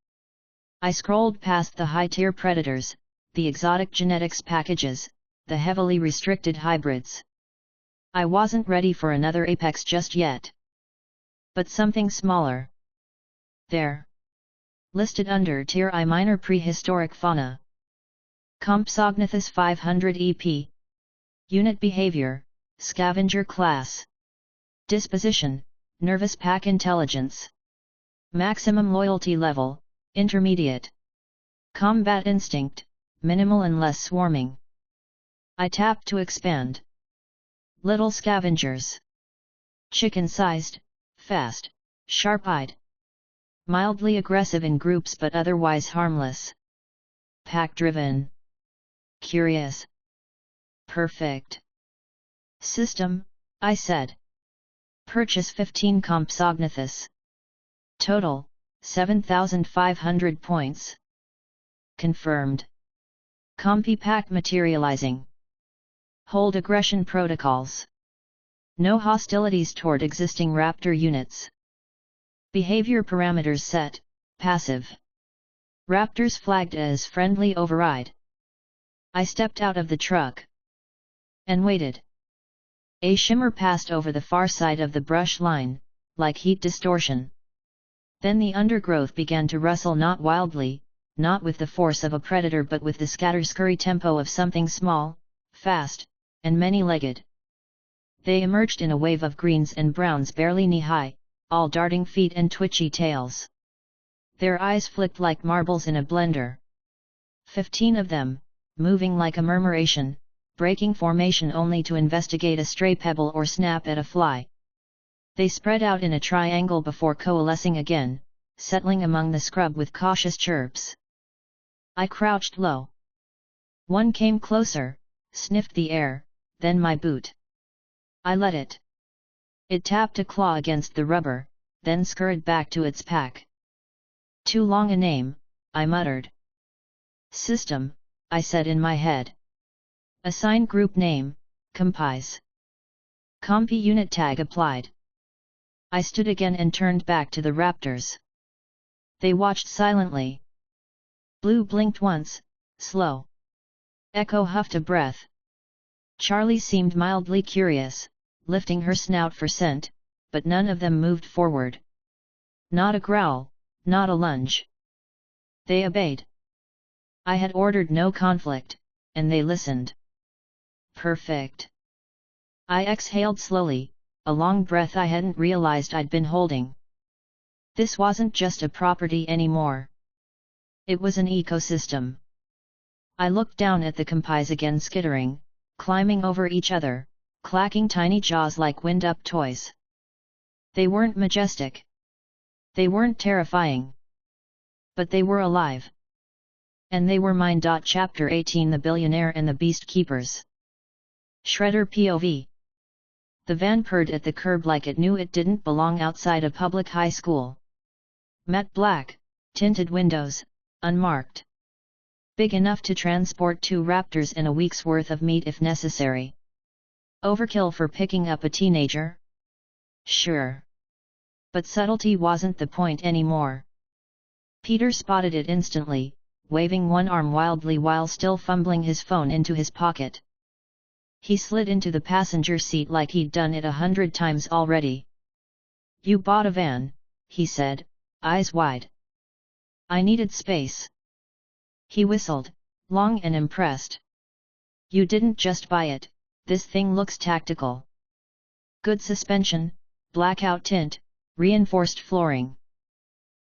I scrolled past the high-tier predators, the exotic genetics packages, the heavily restricted hybrids. I wasn't ready for another apex just yet. But something smaller. There. Listed under Tier I: minor prehistoric fauna. Compsognathus 500 EP. Unit behavior, scavenger class. Disposition, nervous pack intelligence. Maximum loyalty level, intermediate. Combat instinct, minimal and less swarming. I tap to expand. Little scavengers. Chicken-sized, fast, sharp-eyed. Mildly aggressive in groups but otherwise harmless. Pack-driven. Curious. Perfect. System, I said. Purchase 15 compsognathus. Total, 7,500 points. Confirmed. Compy pack materializing. Hold aggression protocols. No hostilities toward existing raptor units. Behavior parameters set, passive. Raptors flagged as friendly override. I stepped out of the truck. And waited. A shimmer passed over the far side of the brush line, like heat distortion. Then the undergrowth began to rustle, not wildly, not with the force of a predator but with the scatter-scurry tempo of something small, fast, and many-legged. They emerged in a wave of greens and browns barely knee-high, all darting feet and twitchy tails. Their eyes flicked like marbles in a blender. 15 of them, moving like a murmuration, breaking formation only to investigate a stray pebble or snap at a fly. They spread out in a triangle before coalescing again, settling among the scrub with cautious chirps. I crouched low. One came closer, sniffed the air, then my boot. I let it. It tapped a claw against the rubber, then scurried back to its pack. Too long a name, I muttered. System, I said in my head. Assign group name, Compys. Compy unit tag applied. I stood again and turned back to the raptors. They watched silently. Blue blinked once, slow. Echo huffed a breath. Charlie seemed mildly curious, lifting her snout for scent, but none of them moved forward. Not a growl, not a lunge. They obeyed. I had ordered no conflict, and they listened. Perfect. I exhaled slowly, a long breath I hadn't realized I'd been holding. This wasn't just a property anymore. It was an ecosystem. I looked down at the Compys again, skittering, climbing over each other, clacking tiny jaws like wind-up toys. They weren't majestic. They weren't terrifying. But they were alive. And they were mine. Chapter 18 The Billionaire and the Beast Keepers. Shredder POV. The van purred at the curb like it knew it didn't belong outside a public high school. Matte black, tinted windows, unmarked. Big enough to transport 2 raptors and a week's worth of meat if necessary. Overkill for picking up a teenager? Sure. But subtlety wasn't the point anymore. Peter spotted it instantly, waving one arm wildly while still fumbling his phone into his pocket. He slid into the passenger seat like he'd done it 100 times already. You bought a van, he said, eyes wide. I needed space. He whistled, long and impressed. You didn't just buy it, this thing looks tactical. Good suspension, blackout tint, reinforced flooring.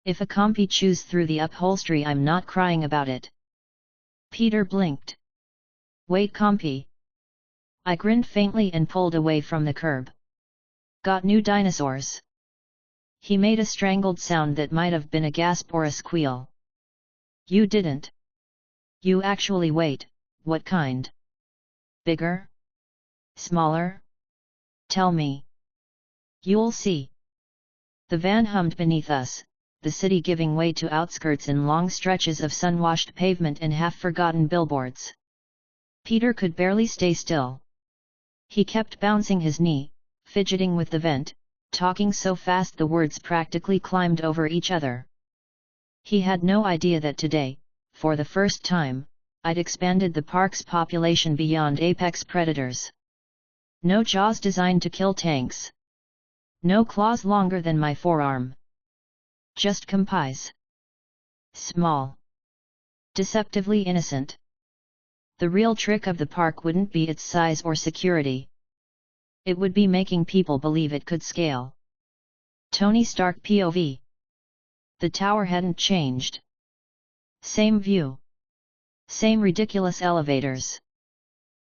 If a compy chews through the upholstery, I'm not crying about it. Peter blinked. Wait, compy. I grinned faintly and pulled away from the curb. Got new dinosaurs. He made a strangled sound that might have been a gasp or a squeal. You didn't. You actually wait, what kind? Bigger? Smaller? Tell me. You'll see. The van hummed beneath us, the city giving way to outskirts in long stretches of sun-washed pavement and half-forgotten billboards. Peter could barely stay still. He kept bouncing his knee, fidgeting with the vent, talking so fast the words practically climbed over each other. He had no idea that today, for the first time, I'd expanded the park's population beyond apex predators. No jaws designed to kill tanks. No claws longer than my forearm. Just Compys. Small. Deceptively innocent. The real trick of the park wouldn't be its size or security. It would be making people believe it could scale. Tony Stark POV. The tower hadn't changed. Same view. Same ridiculous elevators.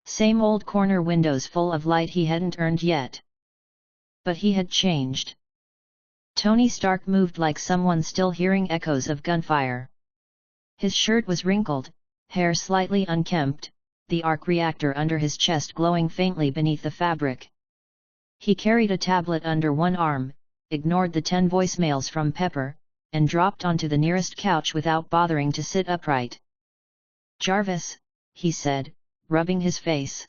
Same old corner windows full of light he hadn't earned yet. But he had changed. Tony Stark moved like someone still hearing echoes of gunfire. His shirt was wrinkled, hair slightly unkempt, the arc reactor under his chest glowing faintly beneath the fabric. He carried a tablet under one arm, ignored the 10 voicemails from Pepper, and dropped onto the nearest couch without bothering to sit upright. "Jarvis," he said, rubbing his face.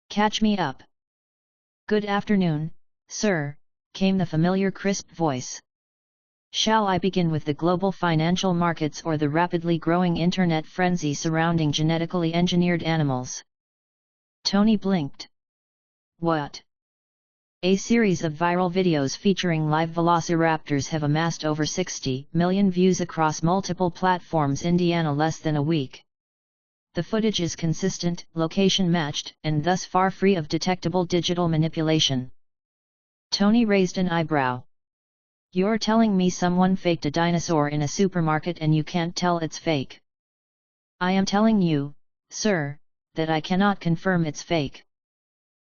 "Catch me up." "Good afternoon, sir," came the familiar crisp voice. "Shall I begin with the global financial markets or the rapidly growing internet frenzy surrounding genetically engineered animals?" Tony blinked. "What?" A series of viral videos featuring live velociraptors have amassed over 60 million views across multiple platforms in less than a week. The footage is consistent, location-matched, and thus far free of detectable digital manipulation. Tony raised an eyebrow. "You're telling me someone faked a dinosaur in a supermarket and you can't tell it's fake?" "I am telling you, sir, that I cannot confirm it's fake.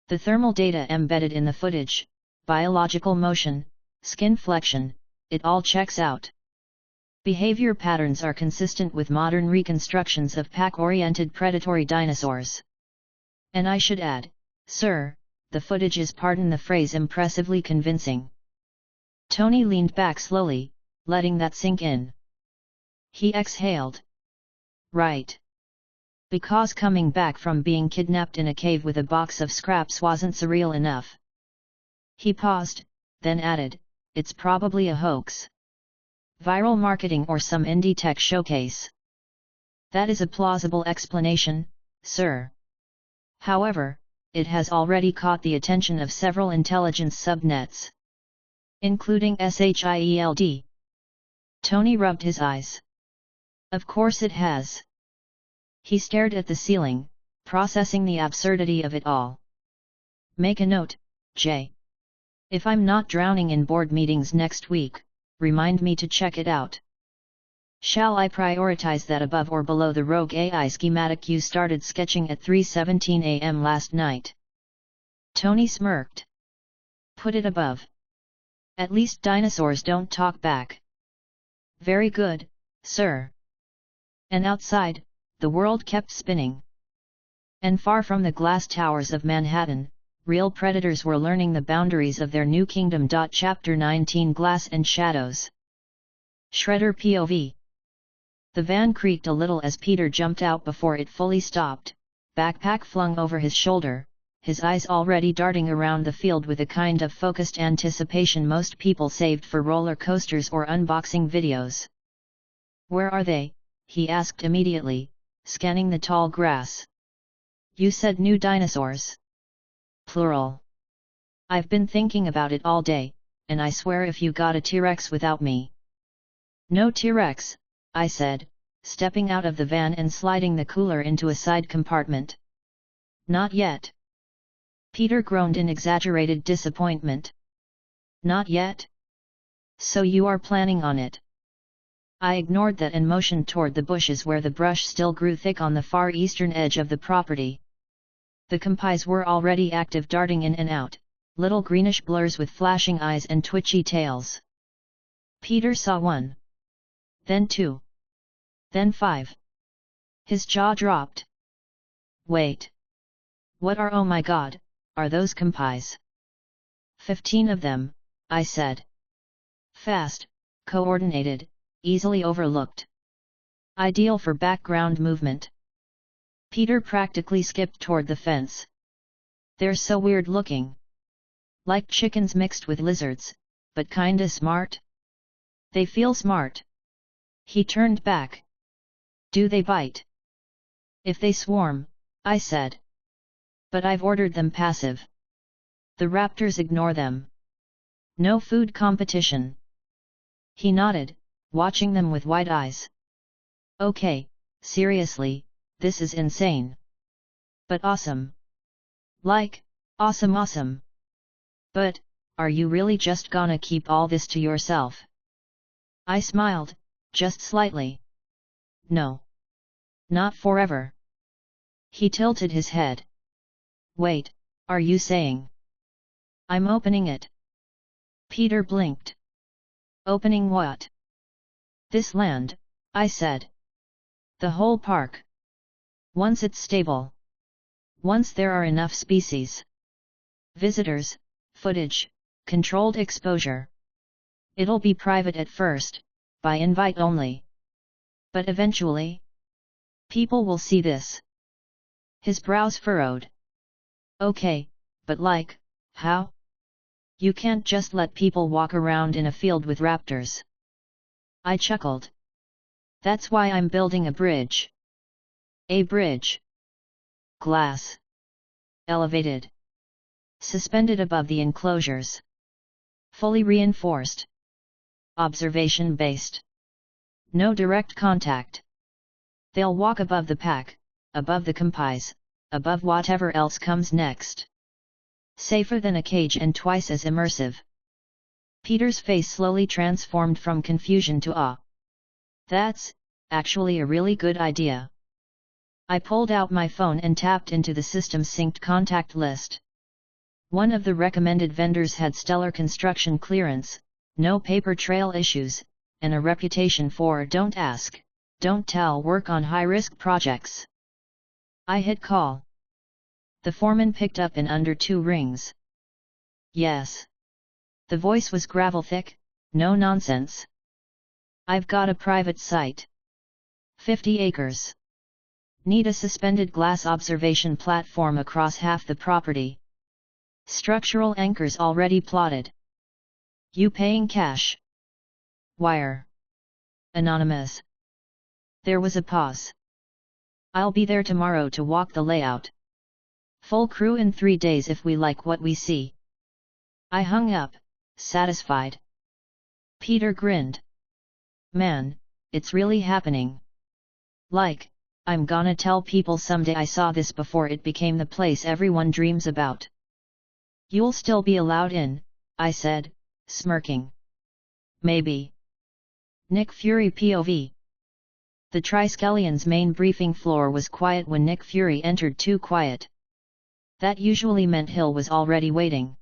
The thermal data embedded in the footage, biological motion, skin flexion, it all checks out. Behavior patterns are consistent with modern reconstructions of pack-oriented predatory dinosaurs. And I should add, sir, the footage is, pardon the phrase, impressively convincing." Tony leaned back slowly, letting that sink in. He exhaled. "Right. Because coming back from being kidnapped in a cave with a box of scraps wasn't surreal enough." He paused, then added, "It's probably a hoax. Viral marketing or some indie tech showcase." "That is a plausible explanation, sir. However, it has already caught the attention of several intelligence subnets, including SHIELD." Tony rubbed his eyes. "Of course it has." He stared at the ceiling, processing the absurdity of it all. "Make a note, Jay. If I'm not drowning in board meetings next week, remind me to check it out. Shall I prioritize that above or below the rogue AI schematic you started sketching at 3:17 a.m. last night?" Tony smirked. "Put it above. At least dinosaurs don't talk back." "Very good, sir." And outside, the world kept spinning. And far from the glass towers of Manhattan, real predators were learning the boundaries of their new kingdom. Chapter 19 Glass and Shadows. Shredder POV. The van creaked a little as Peter jumped out before it fully stopped, backpack flung over his shoulder, his eyes already darting around the field with a kind of focused anticipation most people saved for roller coasters or unboxing videos. "Where are they?" he asked immediately, scanning the tall grass. "You said new dinosaurs." "Plural. I've been thinking about it all day, and I swear if you got a T-Rex without me." "No T-Rex," I said, stepping out of the van and sliding the cooler into a side compartment. "Not yet." Peter groaned in exaggerated disappointment. "Not yet? So you are planning on it?" I ignored that and motioned toward the bushes where the brush still grew thick on the far eastern edge of the property. The compis were already active, darting in and out, little greenish blurs with flashing eyes and twitchy tails. Peter saw one. Then two. Then 5. His jaw dropped. "Wait. What are, oh my god, are those compis?" 15 of them, I said. "Fast, coordinated, easily overlooked. Ideal for background movement." Peter practically skipped toward the fence. "They're so weird looking. Like chickens mixed with lizards, but kinda smart. They feel smart." He turned back. "Do they bite?" "If they swarm," I said. "But I've ordered them passive. The raptors ignore them. No food competition." He nodded, watching them with wide eyes. "Okay, seriously, this is insane." But awesome. Like, awesome. But, are you really just gonna keep all this to yourself? I smiled, just slightly. No. Not forever. He tilted his head. Wait, are you saying? I'm opening it. Peter blinked. Opening what? This land, I said. The whole park. Once it's stable. Once there are enough species. Visitors, footage, controlled exposure. It'll be private at first, by invite only. But eventually, people will see this. His brows furrowed. Okay, but like, how? You can't just let people walk around in a field with raptors. I chuckled. That's why I'm building a bridge. A bridge. Glass. Elevated. Suspended above the enclosures. Fully reinforced. Observation-based. No direct contact. They'll walk above the pack, above the compis, above whatever else comes next. Safer than a cage and twice as immersive. Peter's face slowly transformed from confusion to awe. That's, actually a really good idea. I pulled out my phone and tapped into the system's synced contact list. One of the recommended vendors had stellar construction clearance, no paper trail issues, and a reputation for don't ask, don't tell work on high-risk projects. I hit call. The foreman picked up in under 2 rings. Yes. The voice was gravel-thick, no nonsense. I've got a private site. 50 acres. Need a suspended glass observation platform across half the property. Structural anchors already plotted. You paying cash? Wire. Anonymous. There was a pause. I'll be there tomorrow to walk the layout. Full crew in 3 days if we like what we see. I hung up, satisfied. Peter grinned. Man, it's really happening. Like, I'm gonna tell people someday I saw this before it became the place everyone dreams about. You'll still be allowed in, I said, smirking. Maybe. Nick Fury POV. The Triskellion's main briefing floor was quiet when Nick Fury entered, too quiet. That usually meant Hill was already waiting.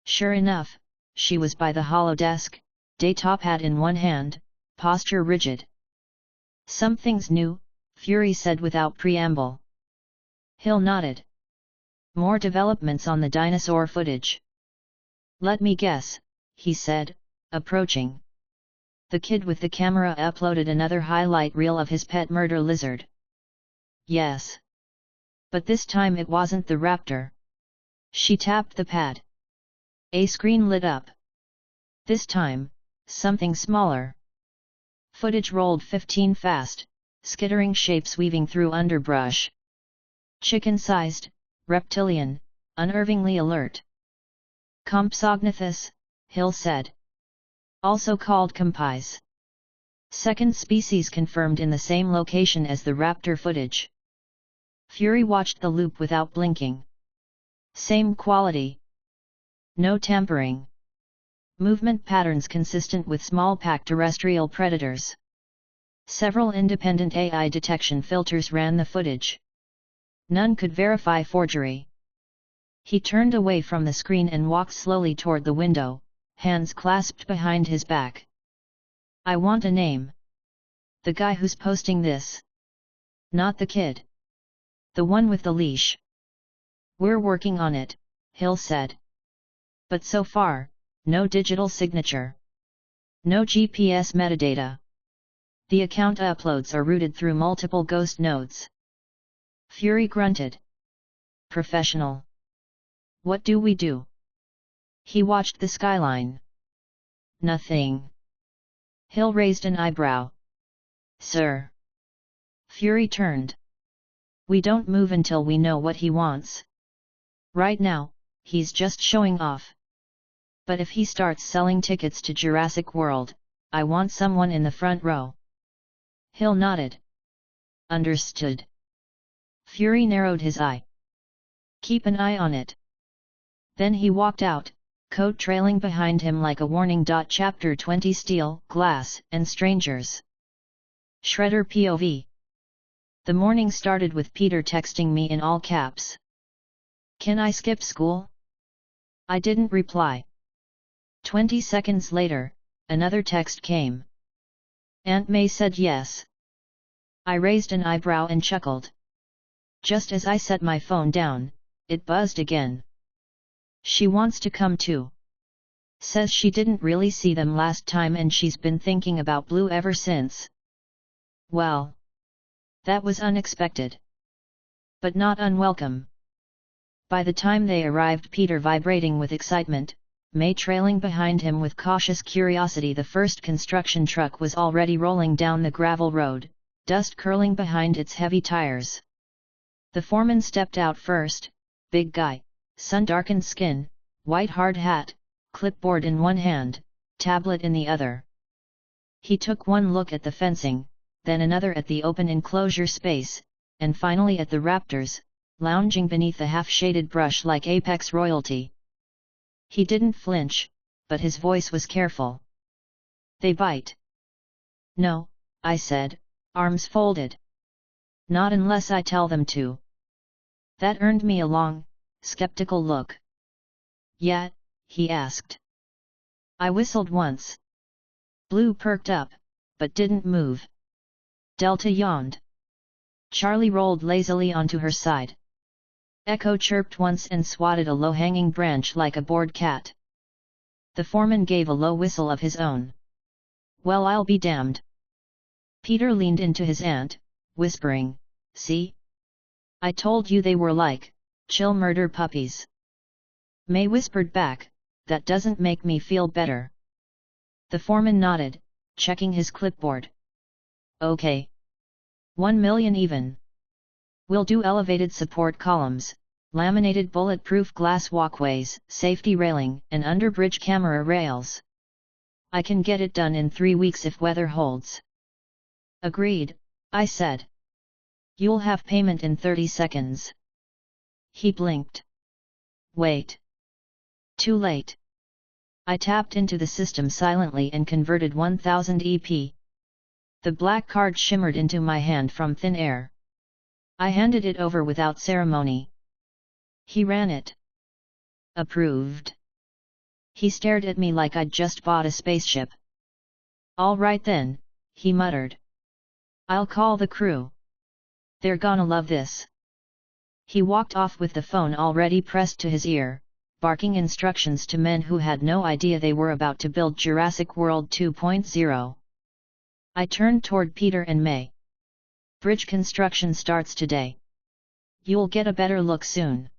Sure enough, she was by the holodesk, day top hat in one hand, posture rigid. Something's new, Fury said without preamble. Hill nodded. More developments on the dinosaur footage. Let me guess, he said, approaching. The kid with the camera uploaded another highlight reel of his pet murder lizard. Yes. But this time it wasn't the raptor. She tapped the pad. A screen lit up. This time, something smaller. Footage rolled 15 fast, skittering shapes weaving through underbrush. Chicken-sized, reptilian, unnervingly alert. Compsognathus, Hill said. Also called compis. Second species confirmed in the same location as the raptor footage. Fury watched the loop without blinking. Same quality. No tampering. Movement patterns consistent with small pack terrestrial predators. Several independent AI detection filters ran the footage. None could verify forgery. He turned away from the screen and walked slowly toward the window, hands clasped behind his back. I want a name. The guy who's posting this. Not the kid. The one with the leash. We're working on it, Hill said. But so far, no digital signature. No GPS metadata. The account uploads are routed through multiple ghost nodes. Fury grunted. Professional. What do we do? He watched the skyline. Nothing. Hill raised an eyebrow. Sir. Fury turned. We don't move until we know what he wants. Right now, he's just showing off. But if he starts selling tickets to Jurassic World, I want someone in the front row. Hill nodded. Understood. Fury narrowed his eye. Keep an eye on it. Then he walked out, coat trailing behind him like a warning. Chapter 20 Steel, Glass, and Strangers. Shredder POV. The morning started with Peter texting me in all caps. Can I skip school? I didn't reply. 20 seconds later, another text came. Aunt May said yes. I raised an eyebrow and chuckled. Just as I set my phone down, it buzzed again. She wants to come too. Says she didn't really see them last time and she's been thinking about Blue ever since. Well, that was unexpected. But not unwelcome. By the time they arrived, Peter vibrating with excitement, May trailing behind him with cautious curiosity. The first construction truck was already rolling down the gravel road, dust curling behind its heavy tires. The foreman stepped out first, big guy, sun-darkened skin, white hard hat, clipboard in one hand, tablet in the other. He took one look at the fencing, then another at the open enclosure space, and finally at the raptors, lounging beneath a half-shaded brush like apex royalty. He didn't flinch, but his voice was careful. They bite. No, I said, arms folded. Not unless I tell them to. That earned me a long, skeptical look. Yeah? He asked. I whistled once. Blue perked up, but didn't move. Delta yawned. Charlie rolled lazily onto her side. Echo chirped once and swatted a low-hanging branch like a bored cat. The foreman gave a low whistle of his own. Well, I'll be damned. Peter leaned into his aunt, whispering, See? I told you they were like, chill murder puppies. May whispered back, that doesn't make me feel better. The foreman nodded, checking his clipboard. Okay. 1 million even. We'll do elevated support columns, laminated bulletproof glass walkways, safety railing, and underbridge camera rails. I can get it done in 3 weeks if weather holds. Agreed, I said. You'll have payment in 30 seconds. He blinked. Wait. Too late. I tapped into the system silently and converted 1000 EP. The black card shimmered into my hand from thin air. I handed it over without ceremony. He ran it. Approved. He stared at me like I'd just bought a spaceship. All right then, he muttered. I'll call the crew. They're gonna love this. He walked off with the phone already pressed to his ear, barking instructions to men who had no idea they were about to build Jurassic World 2.0. I turned toward Peter and May. Bridge construction starts today. You'll get a better look soon.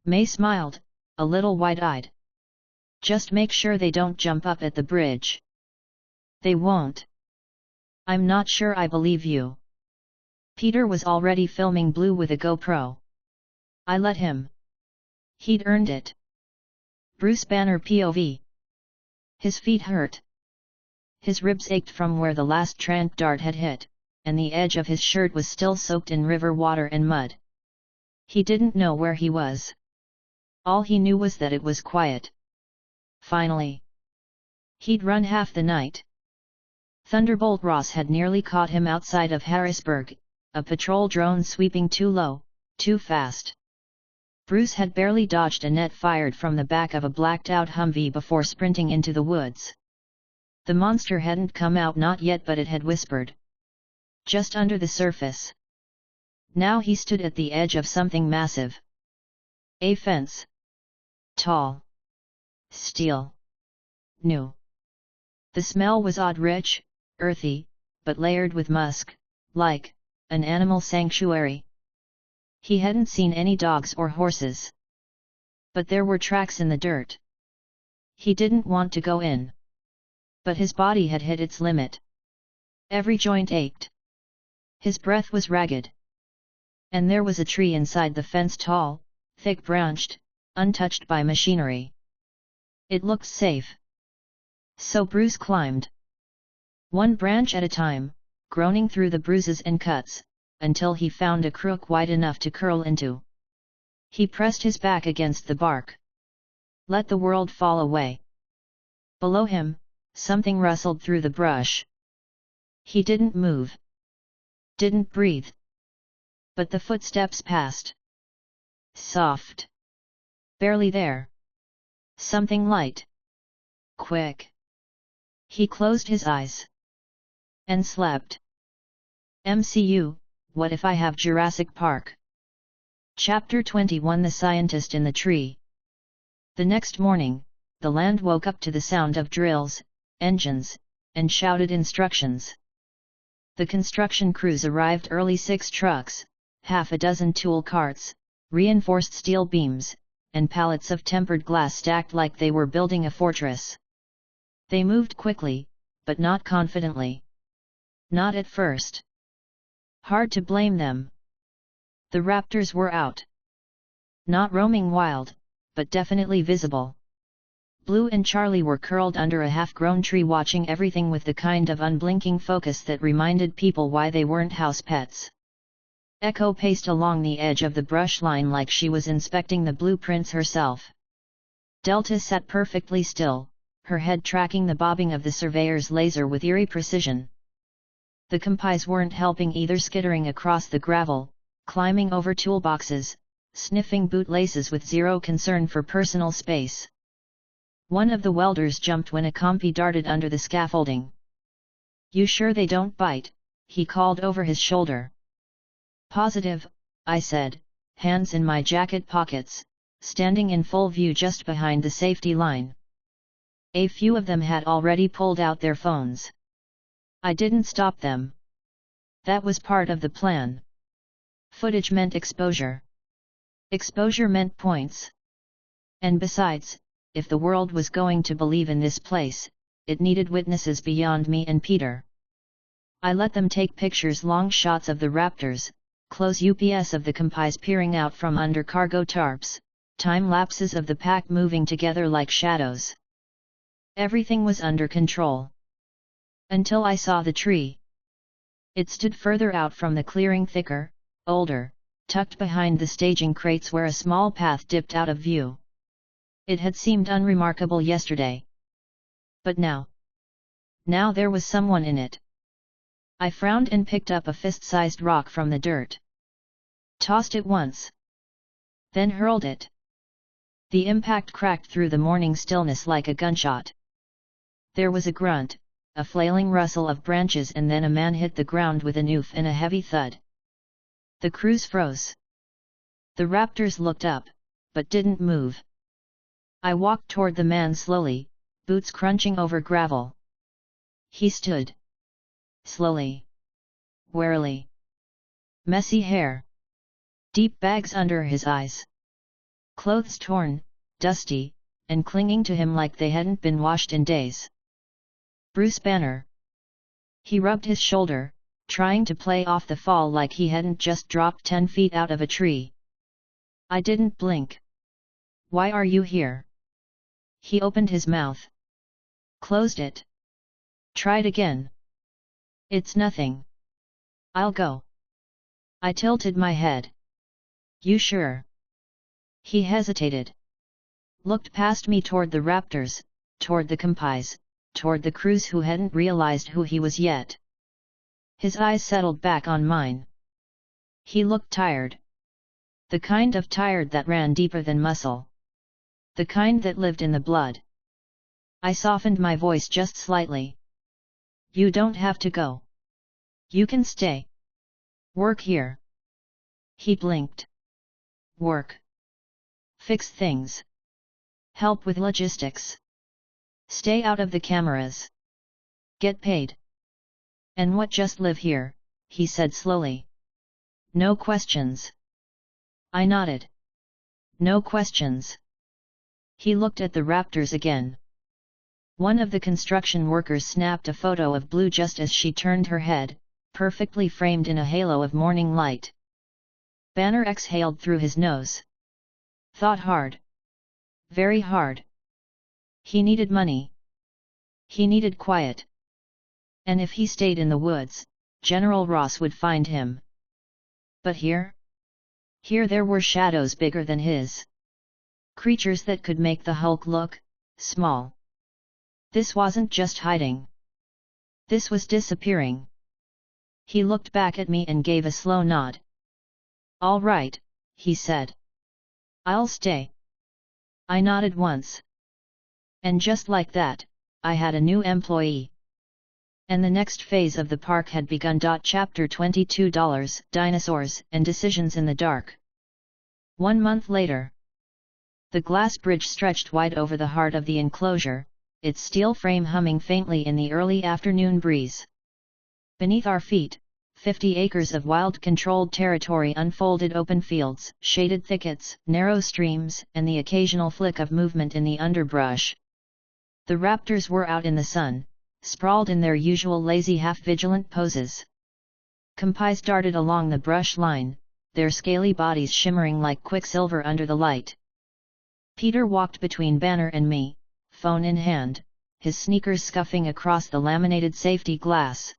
May smiled, a little wide-eyed. Just make sure they don't jump up at the bridge. They won't. I'm not sure I believe you. Peter was already filming Blue with a GoPro. I let him. He'd earned it. Bruce Banner POV. His feet hurt. His ribs ached from where the last tranq dart had hit, and the edge of his shirt was still soaked in river water and mud. He didn't know where he was. All he knew was that it was quiet. Finally. He'd run half the night. Thunderbolt Ross had nearly caught him outside of Harrisburg, a patrol drone sweeping too low, too fast. Bruce had barely dodged a net fired from the back of a blacked-out Humvee before sprinting into the woods. The monster hadn't come out not yet, but it had whispered. Just under the surface. Now he stood at the edge of something massive. A fence. Tall. Steel. New. The smell was odd, rich, earthy, but layered with musk, like an animal sanctuary. He hadn't seen any dogs or horses. But there were tracks in the dirt. He didn't want to go in. But his body had hit its limit. Every joint ached. His breath was ragged. And there was a tree inside the fence, tall, thick-branched, untouched by machinery. It looked safe. So Bruce climbed. One branch at a time, groaning through the bruises and cuts, until he found a crook wide enough to curl into. He pressed his back against the bark. Let the world fall away. Below him, something rustled through the brush. He didn't move. Didn't breathe. But the footsteps passed. Soft. Barely there. Something light. Quick. He closed his eyes. And slept. MCU, what if I have Jurassic Park? Chapter 21 The Scientist in the Tree. The next morning, the land woke up to the sound of drills, engines, and shouted instructions. The construction crews arrived early, 6 trucks, half a dozen tool carts, reinforced steel beams, and pallets of tempered glass stacked like they were building a fortress. They moved quickly, but not confidently. Not at first. Hard to blame them. The raptors were out. Not roaming wild, but definitely visible. Blue and Charlie were curled under a half-grown tree watching everything with the kind of unblinking focus that reminded people why they weren't house pets. Echo paced along the edge of the brush line like she was inspecting the blueprints herself. Delta sat perfectly still, her head tracking the bobbing of the surveyor's laser with eerie precision. The compis weren't helping either, skittering across the gravel, climbing over toolboxes, sniffing bootlaces with zero concern for personal space. One of the welders jumped when a compy darted under the scaffolding. "You sure they don't bite?" he called over his shoulder. "Positive," I said, hands in my jacket pockets, standing in full view just behind the safety line. A few of them had already pulled out their phones. I didn't stop them. That was part of the plan. Footage meant exposure. Exposure meant points. And besides, if the world was going to believe in this place, it needed witnesses beyond me and Peter. I let them take pictures, long shots of the raptors, close UPS of the compis peering out from under cargo tarps, time lapses of the pack moving together like shadows. Everything was under control. Until I saw the tree. It stood further out from the clearing, thicker, older, tucked behind the staging crates where a small path dipped out of view. It had seemed unremarkable yesterday. But now there was someone in it. I frowned and picked up a fist-sized rock from the dirt. Tossed it once. Then hurled it. The impact cracked through the morning stillness like a gunshot. There was a grunt, a flailing rustle of branches, and then a man hit the ground with an oof and a heavy thud. The crews froze. The raptors looked up, but didn't move. I walked toward the man slowly, boots crunching over gravel. He stood. Slowly. Warily. Messy hair. Deep bags under his eyes. Clothes torn, dusty, and clinging to him like they hadn't been washed in days. Bruce Banner. He rubbed his shoulder, trying to play off the fall like he hadn't just dropped 10 feet out of a tree. I didn't blink. "Why are you here?" He opened his mouth. Closed it. Tried again. "It's nothing. I'll go." I tilted my head. "You sure?" He hesitated. Looked past me toward the raptors, toward the compis, toward the crews who hadn't realized who he was yet. His eyes settled back on mine. He looked tired. The kind of tired that ran deeper than muscle. The kind that lived in the blood. I softened my voice just slightly. "You don't have to go. You can stay. Work here." He blinked. "Work. Fix things. Help with logistics. Stay out of the cameras. Get paid. And what, just live here?" he said slowly. "No questions." I nodded. "No questions." He looked at the raptors again. One of the construction workers snapped a photo of Blue just as she turned her head, perfectly framed in a halo of morning light. Banner exhaled through his nose. Thought hard. Very hard. He needed money. He needed quiet. And if he stayed in the woods, General Ross would find him. But here? Here there were shadows bigger than his. Creatures that could make the Hulk look small. This wasn't just hiding. This was disappearing. He looked back at me and gave a slow nod. "All right," he said. "I'll stay." I nodded once. And just like that, I had a new employee. And the next phase of the park had begun. Chapter 22 Dinosaurs and Decisions in the Dark. 1 month later. The glass bridge stretched wide over the heart of the enclosure, its steel frame humming faintly in the early afternoon breeze. Beneath our feet, 50 acres of wild-controlled territory unfolded: open fields, shaded thickets, narrow streams, and the occasional flick of movement in the underbrush. The raptors were out in the sun, sprawled in their usual lazy half-vigilant poses. Compis darted along the brush line, their scaly bodies shimmering like quicksilver under the light. Peter walked between Banner and me, phone in hand, his sneakers scuffing across the laminated safety glass.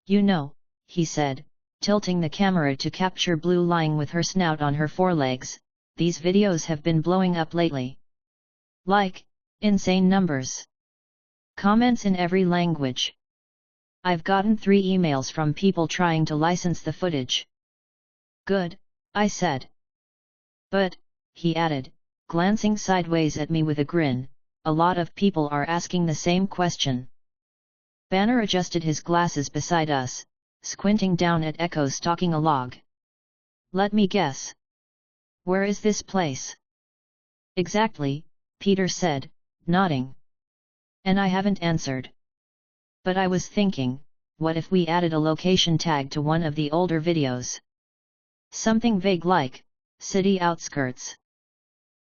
"You know," he said, tilting the camera to capture Blue lying with her snout on her forelegs, "these videos have been blowing up lately. Like, insane numbers. Comments in every language. I've gotten 3 emails from people trying to license the footage." "Good," I said. "But," he added, glancing sideways at me with a grin, "a lot of people are asking the same question." Banner adjusted his glasses beside us, squinting down at Echo stalking a log. "Let me guess. Where is this place?" "Exactly," Peter said, nodding. And I haven't answered. But I was thinking, what if we added a location tag to one of the older videos? Something vague like, city outskirts.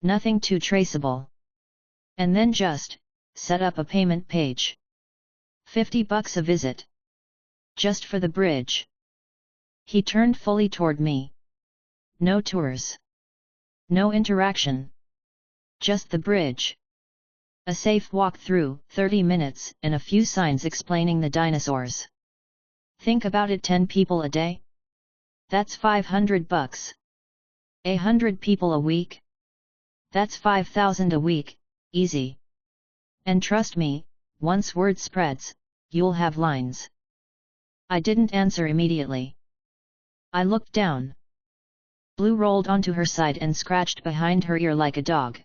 Nothing too traceable. And then just, set up a payment page. $50 a visit. Just for the bridge. He turned fully toward me. No tours. No interaction. Just the bridge. A safe walk through, 30 minutes, and a few signs explaining the dinosaurs. Think about it, 10 people a day? That's $500. 100 people a week? That's $5,000 a week, easy. And trust me, once word spreads, you'll have lines. I didn't answer immediately. I looked down. Blue rolled onto her side and scratched behind her ear like a dog.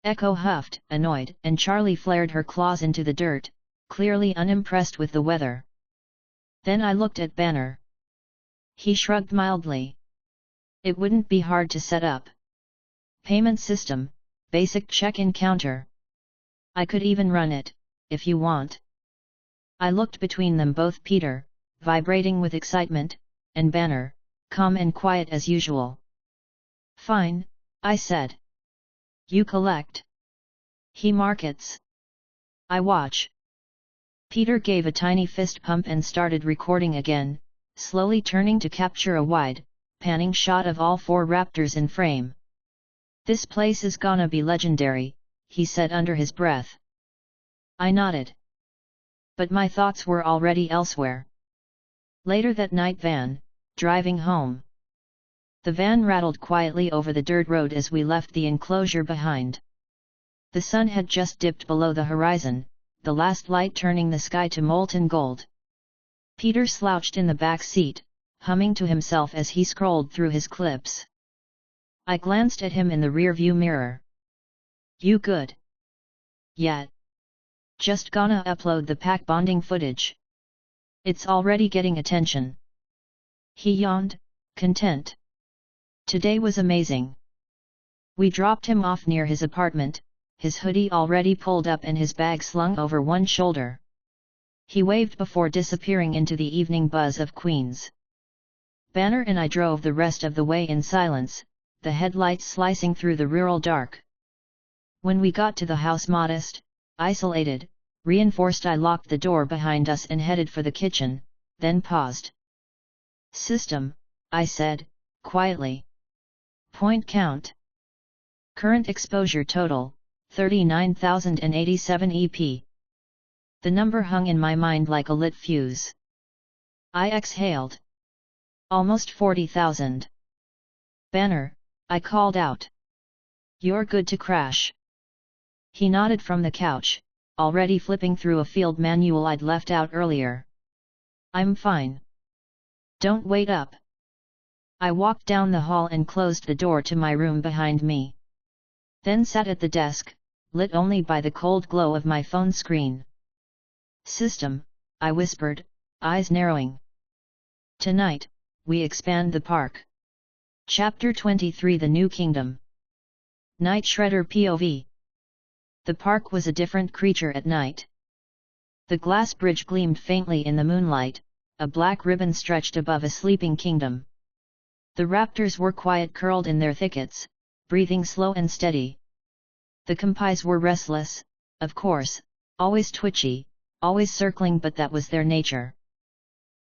Echo huffed, annoyed, and Charlie flared her claws into the dirt, clearly unimpressed with the weather. Then I looked at Banner. He shrugged mildly. It wouldn't be hard to set up. Payment system, basic check-in counter. I could even run it, if you want. I looked between them both, Peter, vibrating with excitement, and Banner, calm and quiet as usual. Fine, I said. You collect. He markets. I watch. Peter gave a tiny fist pump and started recording again, slowly turning to capture a wide, panning shot of all 4 raptors in frame. This place is gonna be legendary, he said under his breath. I nodded. But my thoughts were already elsewhere. Later that night, driving home. The van rattled quietly over the dirt road as we left the enclosure behind. The sun had just dipped below the horizon, the last light turning the sky to molten gold. Peter slouched in the back seat, humming to himself as he scrolled through his clips. I glanced at him in the rearview mirror. You good? Yeah. Just gonna upload the pack bonding footage. It's already getting attention. He yawned, content. Today was amazing. We dropped him off near his apartment, his hoodie already pulled up and his bag slung over one shoulder. He waved before disappearing into the evening buzz of Queens. Banner and I drove the rest of the way in silence, the headlights slicing through the rural dark. When we got to the house, modest, isolated, reinforced, I locked the door behind us and headed for the kitchen, then paused. System, I said, quietly. Point count. Current exposure total, 39,087 EP. The number hung in my mind like a lit fuse. I exhaled. Almost 40,000. Banner, I called out. You're good to crash. He nodded from the couch, already flipping through a field manual I'd left out earlier. I'm fine. Don't wait up. I walked down the hall and closed the door to my room behind me. Then sat at the desk, lit only by the cold glow of my phone screen. System, I whispered, eyes narrowing. Tonight, we expand the park. Chapter 23 The New Kingdom. Night Shredder POV. The park was a different creature at night. The glass bridge gleamed faintly in the moonlight, a black ribbon stretched above a sleeping kingdom. The raptors were quiet, curled in their thickets, breathing slow and steady. The compis were restless, of course, always twitchy, always circling, but that was their nature.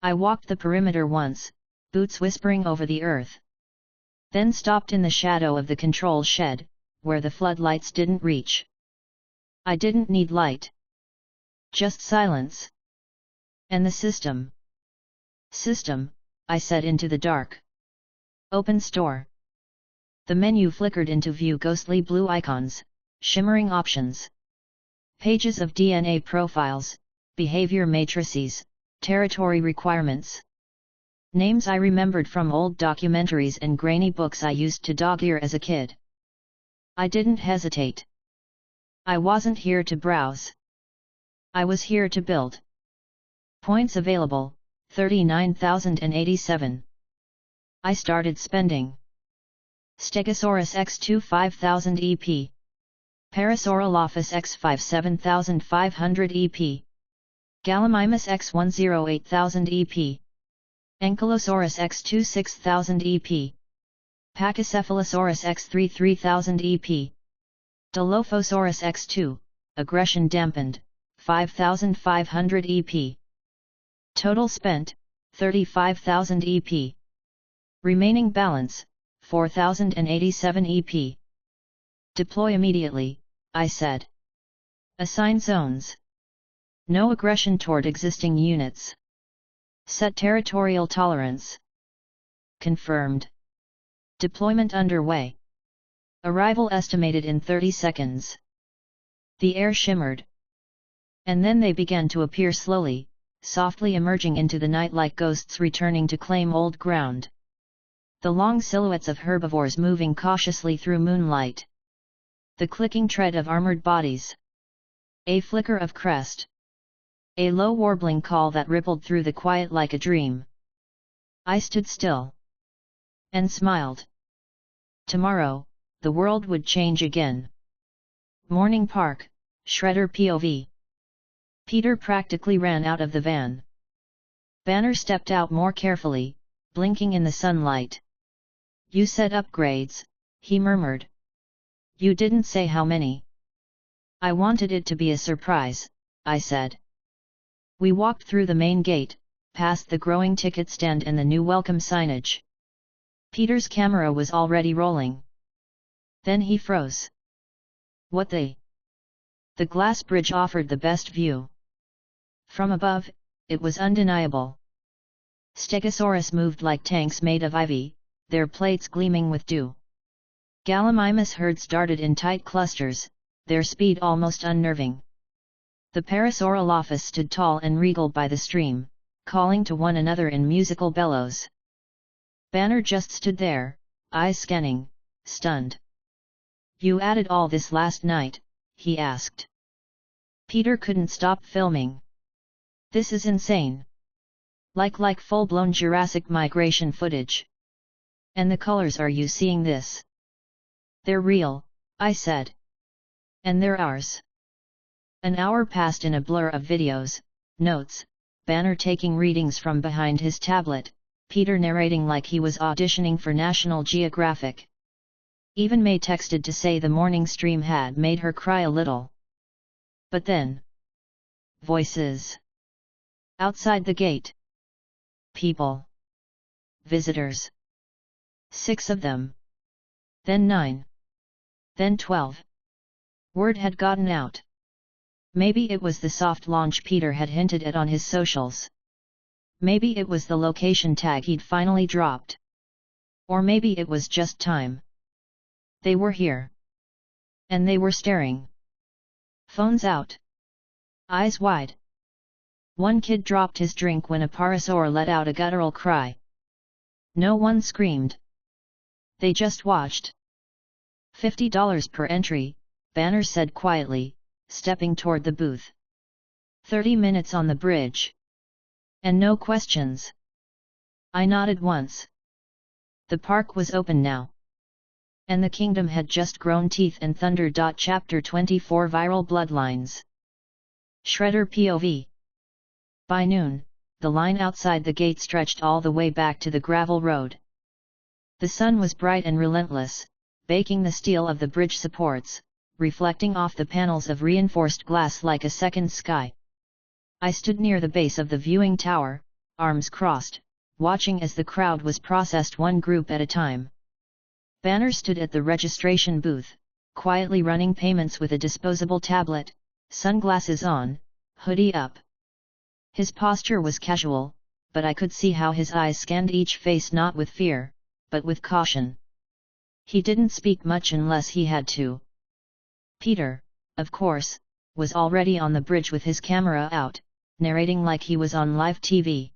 I walked the perimeter once, boots whispering over the earth. Then stopped in the shadow of the control shed, where the floodlights didn't reach. I didn't need light. Just silence. And the system. System, I said into the dark. Open store. The menu flickered into view, ghostly blue icons, shimmering options. Pages of DNA profiles, behavior matrices, territory requirements. Names I remembered from old documentaries and grainy books I used to dog-ear as a kid. I didn't hesitate. I wasn't here to browse. I was here to build. Points available, 39,087. I started spending. Stegosaurus X2 5000 EP. Parasaurolophus X5 7500 EP. Gallimimus X10 8000 EP. Ankylosaurus X2 6000 EP. Pachycephalosaurus X3 3000 EP. Dilophosaurus X2, aggression dampened, 5500 EP. Total spent, 35,000 EP. Remaining balance, 4087 EP. Deploy immediately, I said. Assign zones. No aggression toward existing units. Set territorial tolerance. Confirmed. Deployment underway. Arrival estimated in 30 seconds. The air shimmered. And then they began to appear slowly, softly emerging into the night like ghosts returning to claim old ground. The long silhouettes of herbivores moving cautiously through moonlight. The clicking tread of armored bodies. A flicker of crest. A low warbling call that rippled through the quiet like a dream. I stood still. And smiled. Tomorrow, the world would change again. Morning Park, Shredder POV. Peter practically ran out of the van. Banner stepped out more carefully, blinking in the sunlight. You said upgrades, he murmured. You didn't say how many. I wanted it to be a surprise, I said. We walked through the main gate, past the growing ticket stand and the new welcome signage. Peter's camera was already rolling. Then he froze. What the? The glass bridge offered the best view. From above, it was undeniable. Stegosaurus moved like tanks made of ivy, their plates gleaming with dew. Gallimimus herds darted in tight clusters, their speed almost unnerving. The Parasaurolophus stood tall and regal by the stream, calling to one another in musical bellows. Banner just stood there, eyes scanning, stunned. You added all this last night, he asked. Peter couldn't stop filming. This is insane. Like full-blown Jurassic migration footage. And the colors, are you seeing this? They're real, I said. And they're ours. An hour passed in a blur of videos, notes, Banner taking readings from behind his tablet, Peter narrating like he was auditioning for National Geographic. Even May texted to say the morning stream had made her cry a little. But then... voices. Outside the gate. People. Visitors. 6 of them. Then 9. Then 12. Word had gotten out. Maybe it was the soft launch Peter had hinted at on his socials. Maybe it was the location tag he'd finally dropped. Or maybe it was just time. They were here. And they were staring. Phones out. Eyes wide. One kid dropped his drink when a parasaur let out a guttural cry. No one screamed. They just watched. $50 per entry, Banner said quietly, stepping toward the booth. 30 minutes on the bridge. And no questions. I nodded once. The park was open now. And the kingdom had just grown teeth and thunder. Chapter 24 Viral Bloodlines. Shredder POV. By noon, the line outside the gate stretched all the way back to the gravel road. The sun was bright and relentless, baking the steel of the bridge supports, reflecting off the panels of reinforced glass like a second sky. I stood near the base of the viewing tower, arms crossed, watching as the crowd was processed one group at a time. Banner stood at the registration booth, quietly running payments with a disposable tablet, sunglasses on, hoodie up. His posture was casual, but I could see how his eyes scanned each face, not with fear, but with caution. He didn't speak much unless he had to. Peter, of course, was already on the bridge with his camera out, narrating like he was on live TV.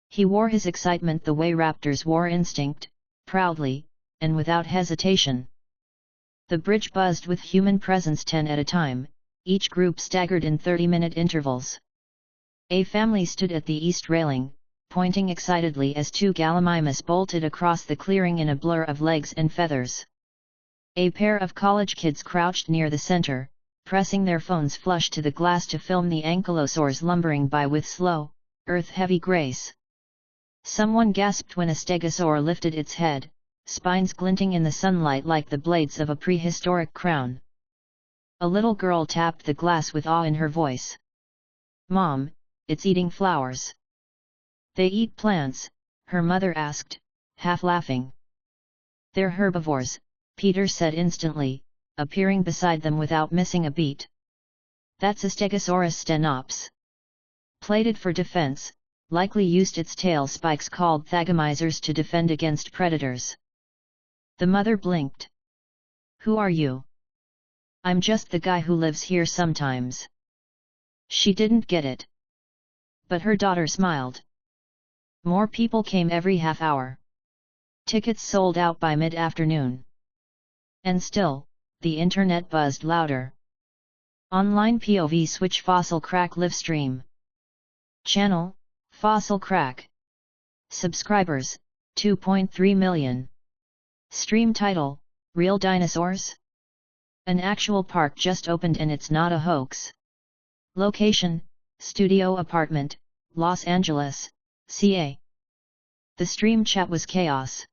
He wore his excitement the way raptors wore instinct, proudly, and without hesitation. The bridge buzzed with human presence 10 at a time, each group staggered in 30-minute intervals. A family stood at the east railing, pointing excitedly as two gallimimus bolted across the clearing in a blur of legs and feathers. A pair of college kids crouched near the center, pressing their phones flush to the glass to film the ankylosaurs lumbering by with slow, earth-heavy grace. Someone gasped when a stegosaur lifted its head, spines glinting in the sunlight like the blades of a prehistoric crown. A little girl tapped the glass with awe in her voice. "Mom, it's eating flowers." "They eat plants?" her mother asked, half laughing. "They're herbivores," Peter said instantly, appearing beside them without missing a beat. "That's a Stegosaurus stenops. Plated for defense, likely used its tail spikes called thagomizers to defend against predators." The mother blinked. "Who are you?" "I'm just the guy who lives here sometimes." She didn't get it. But her daughter smiled. More people came every half hour. Tickets sold out by mid-afternoon. And still, the internet buzzed louder. Online POV switch Fossil Crack live stream. Channel, Fossil Crack. Subscribers, 2.3 million. Stream title, Real Dinosaurs? An actual park just opened and it's not a hoax. Location, studio apartment, Los Angeles, CA. The stream chat was chaos.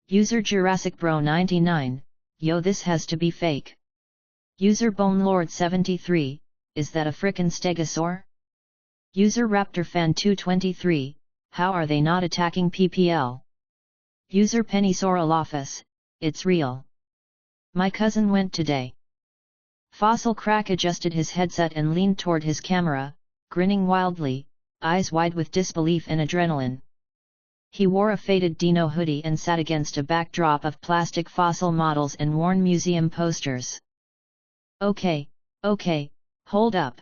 User Jurassic Bro 99, yo, this has to be fake. User Bonelord 73, is that a frickin' stegosaur? User Raptor Fan 223, how are they not attacking PPL? User Pennysorolofus, it's real. My cousin went today. Fossil Crack adjusted his headset and leaned toward his camera, grinning wildly, eyes wide with disbelief and adrenaline. He wore a faded dino hoodie and sat against a backdrop of plastic fossil models and worn museum posters. Okay, hold up.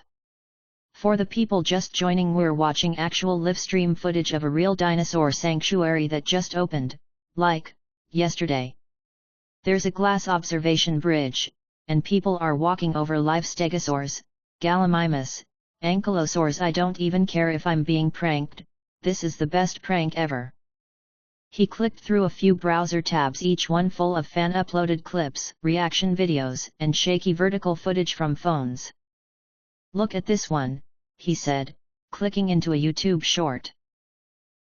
For the people just joining, we're watching actual live stream footage of a real dinosaur sanctuary that just opened, like, yesterday. There's a glass observation bridge, and people are walking over live stegosaurs, gallimimus, ankylosaurs. I don't even care if I'm being pranked, this is the best prank ever. He clicked through a few browser tabs, each one full of fan-uploaded clips, reaction videos, and shaky vertical footage from phones. Look at this one, he said, clicking into a YouTube short.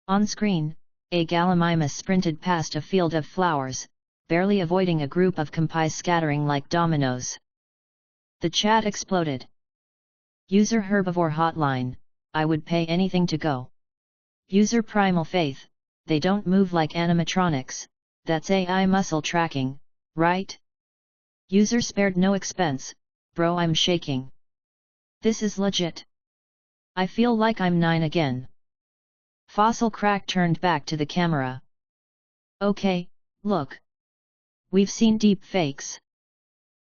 On screen, a gallimimus sprinted past a field of flowers, barely avoiding a group of compis scattering like dominoes. The chat exploded. User Herbivore Hotline, I would pay anything to go. User Primal Faith, they don't move like animatronics, that's AI muscle tracking, right? User Spared No Expense, bro, I'm shaking. This is legit. I feel like I'm 9 again. Fossil Crack turned back to the camera. Okay, look. We've seen deep fakes.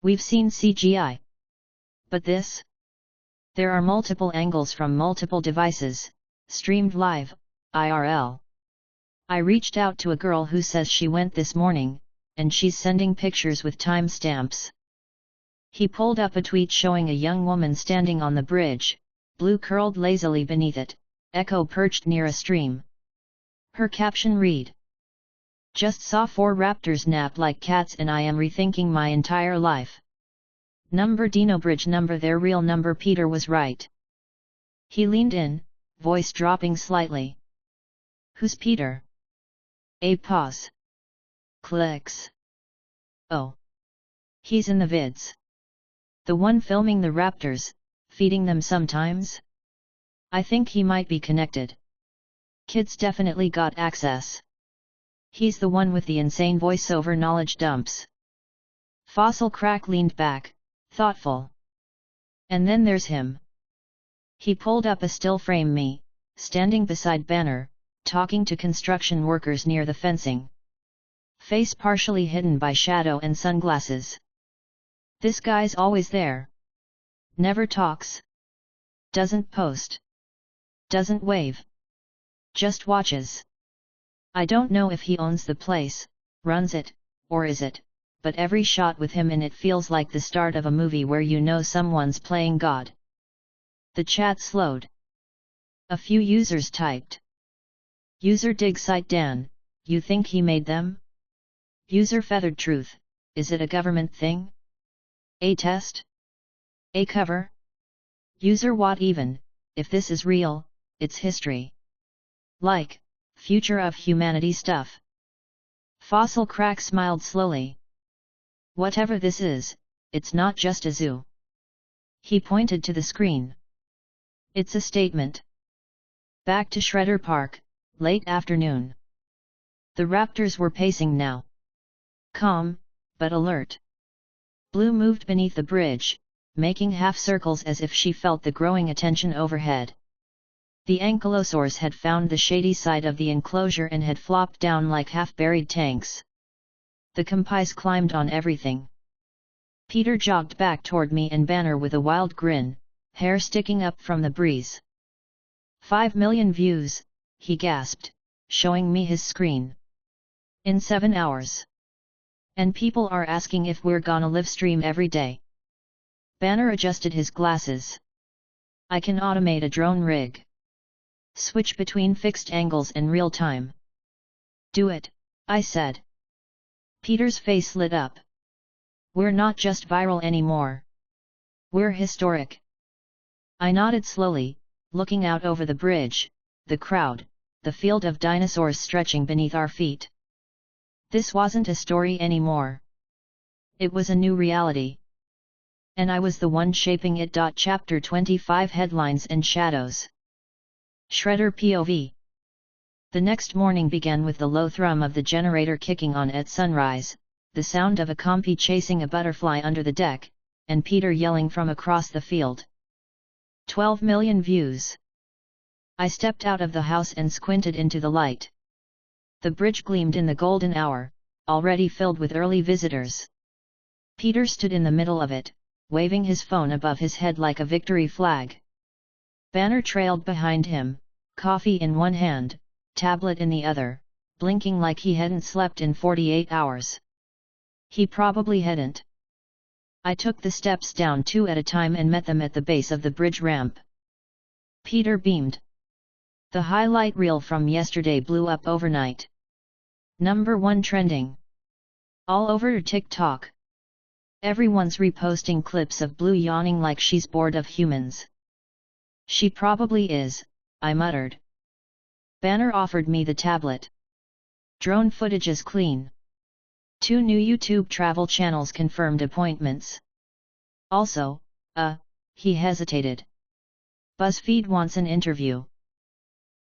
We've seen CGI. But this? There are multiple angles from multiple devices, streamed live, IRL. I reached out to a girl who says she went this morning, and she's sending pictures with timestamps. He pulled up a tweet showing a young woman standing on the bridge, blue curled lazily beneath it, Echo perched near a stream. Her caption read: "Just saw 4 raptors nap like cats and I am rethinking my entire life. Number Dino Bridge number their real number." Peter was right. He leaned in, voice dropping slightly. "Who's Peter?" A pause. Clicks. "Oh. He's in the vids. The one filming the raptors, feeding them sometimes? I think he might be connected. Kids definitely got access. He's the one with the insane voiceover knowledge dumps." Fossil Crack leaned back, thoughtful. "And then there's him." He pulled up a still frame me, standing beside Banner, talking to construction workers near the fencing. Face partially hidden by shadow and sunglasses. This guy's always there. Never talks. Doesn't post. Doesn't wave. Just watches. I don't know if he owns the place, runs it, or is it, but every shot with him in it feels like the start of a movie where you know someone's playing God. The chat slowed. A few users typed. User Dig Site Dan, you think he made them? User Feathered Truth, is it a government thing? A test? A cover? User What Even, if this is real, it's history. Like, future of humanity stuff. Fossil Crack smiled slowly. Whatever this is, it's not just a zoo. He pointed to the screen. It's a statement. Back to Shredder Park, late afternoon. The raptors were pacing now. Calm, but alert. Blue moved beneath the bridge, making half circles as if she felt the growing attention overhead. The ankylosaurs had found the shady side of the enclosure and had flopped down like half-buried tanks. The compis climbed on everything. Peter jogged back toward me and Banner with a wild grin, hair sticking up from the breeze. 5 million views, he gasped, showing me his screen. In 7 hours. And people are asking if we're gonna live stream every day. Banner adjusted his glasses. I can automate a drone rig. Switch between fixed angles and real time. Do it, I said. Peter's face lit up. We're not just viral anymore. We're historic. I nodded slowly, looking out over the bridge, the crowd, the field of dinosaurs stretching beneath our feet. This wasn't a story anymore. It was a new reality. And I was the one shaping it. Chapter 25 Headlines and Shadows. Shredder POV. The next morning began with the low thrum of the generator kicking on at sunrise, the sound of a compy chasing a butterfly under the deck, and Peter yelling from across the field. 12 million views. I stepped out of the house and squinted into the light. The bridge gleamed in the golden hour, already filled with early visitors. Peter stood in the middle of it, waving his phone above his head like a victory flag. Banner trailed behind him, coffee in one hand, tablet in the other, blinking like he hadn't slept in 48 hours. He probably hadn't. I took the steps down 2 at a time and met them at the base of the bridge ramp. Peter beamed. The highlight reel from yesterday blew up overnight. Number 1 trending. All over TikTok. Everyone's reposting clips of Blue yawning like she's bored of humans. She probably is, I muttered. Banner offered me the tablet. Drone footage is clean. 2 new YouTube travel channels confirmed appointments. Also, he hesitated. BuzzFeed wants an interview.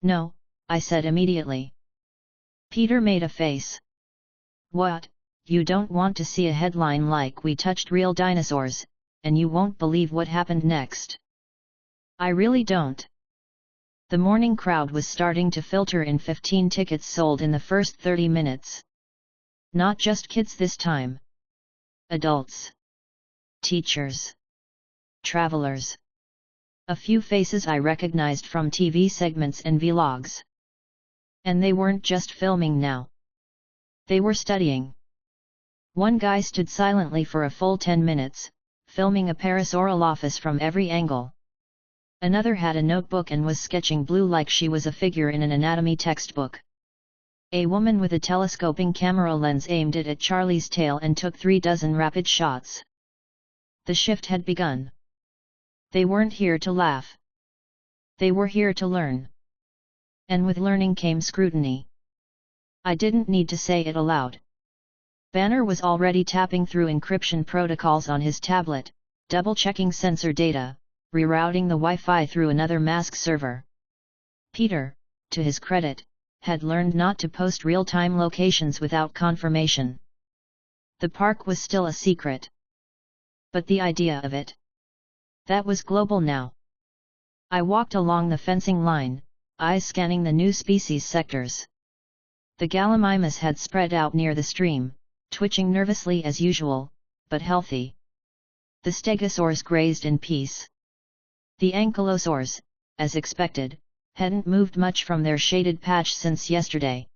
No, I said immediately. Peter made a face. What, you don't want to see a headline like "We touched real dinosaurs, and you won't believe what happened next"? I really don't. The morning crowd was starting to filter in. 15 tickets sold in the first 30 minutes. Not just kids this time. Adults. Teachers. Travelers. A few faces I recognized from TV segments and vlogs. And they weren't just filming now. They were studying. One guy stood silently for a full 10 minutes, filming a Parasoral office from every angle. Another had a notebook and was sketching Blue like she was a figure in an anatomy textbook. A woman with a telescoping camera lens aimed it at Charlie's tail and took 36 rapid shots. The shift had begun. They weren't here to laugh. They were here to learn. And with learning came scrutiny. I didn't need to say it aloud. Banner was already tapping through encryption protocols on his tablet, double-checking sensor data, rerouting the Wi-Fi through another mask server. Peter, to his credit, had learned not to post real-time locations without confirmation. The park was still a secret. But the idea of it, that was global now. I walked along the fencing line, eyes scanning the new species sectors. The Gallimimus had spread out near the stream, twitching nervously as usual, but healthy. The Stegosaurs grazed in peace. The Ankylosaurs, as expected, hadn't moved much from their shaded patch since yesterday.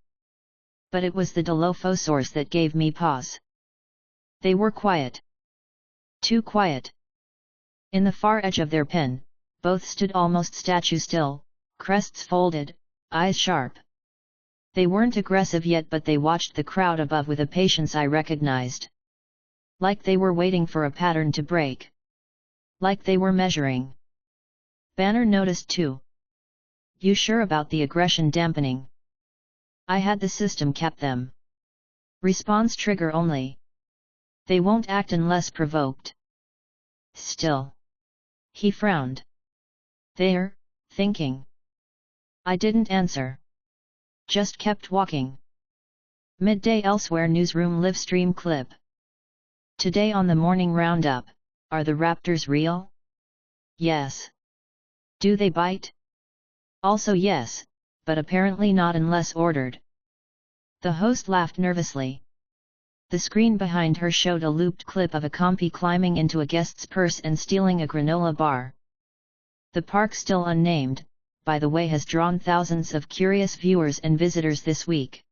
But it was the Dilophosaurs that gave me pause. They were quiet. Too quiet. In the far edge of their pen, both stood almost statue still, crests folded, eyes sharp. They weren't aggressive yet, but they watched the crowd above with a patience I recognized. Like they were waiting for a pattern to break. Like they were measuring. Banner noticed too. You sure about the aggression dampening? I had the system cap them. Response trigger only. They won't act unless provoked. Still. He frowned. There, thinking. I didn't answer. Just kept walking. Midday elsewhere newsroom livestream clip. Today on the morning roundup, are the raptors real? Yes. Do they bite? Also yes, but apparently not unless ordered. The host laughed nervously. The screen behind her showed a looped clip of a compy climbing into a guest's purse and stealing a granola bar. The park, still unnamed, by the way, has drawn thousands of curious viewers and visitors this week.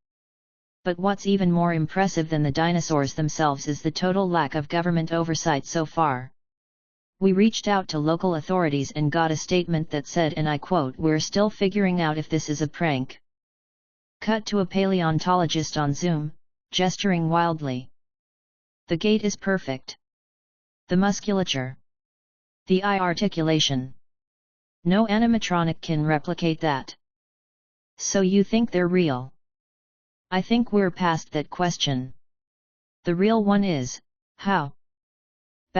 But what's even more impressive than the dinosaurs themselves is the total lack of government oversight so far. We reached out to local authorities and got a statement that said, and I quote, "We're still figuring out if this is a prank." Cut to a paleontologist on Zoom, gesturing wildly. The gait is perfect. The musculature. The eye articulation. No animatronic can replicate that. So you think they're real? I think we're past that question. The real one is, how?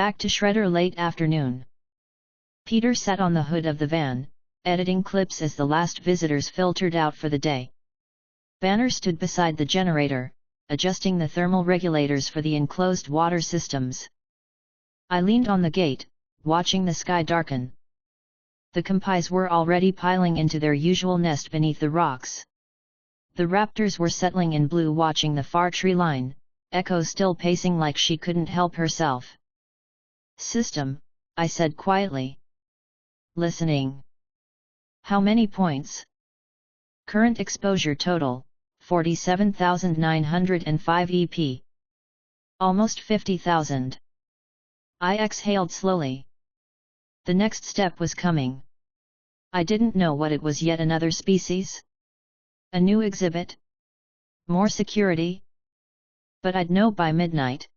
Back to Shredder late afternoon. Peter sat on the hood of the van, editing clips as the last visitors filtered out for the day. Banner stood beside the generator, adjusting the thermal regulators for the enclosed water systems. I leaned on the gate, watching the sky darken. The compys were already piling into their usual nest beneath the rocks. The raptors were settling in Blue, watching the far tree line, Echo still pacing like she couldn't help herself. System, I said quietly. Listening. How many points? Current exposure total, 47,905 EP. Almost 50,000. I exhaled slowly. The next step was coming. I didn't know what it was yet. Another species? A new exhibit? More security? But I'd know by midnight.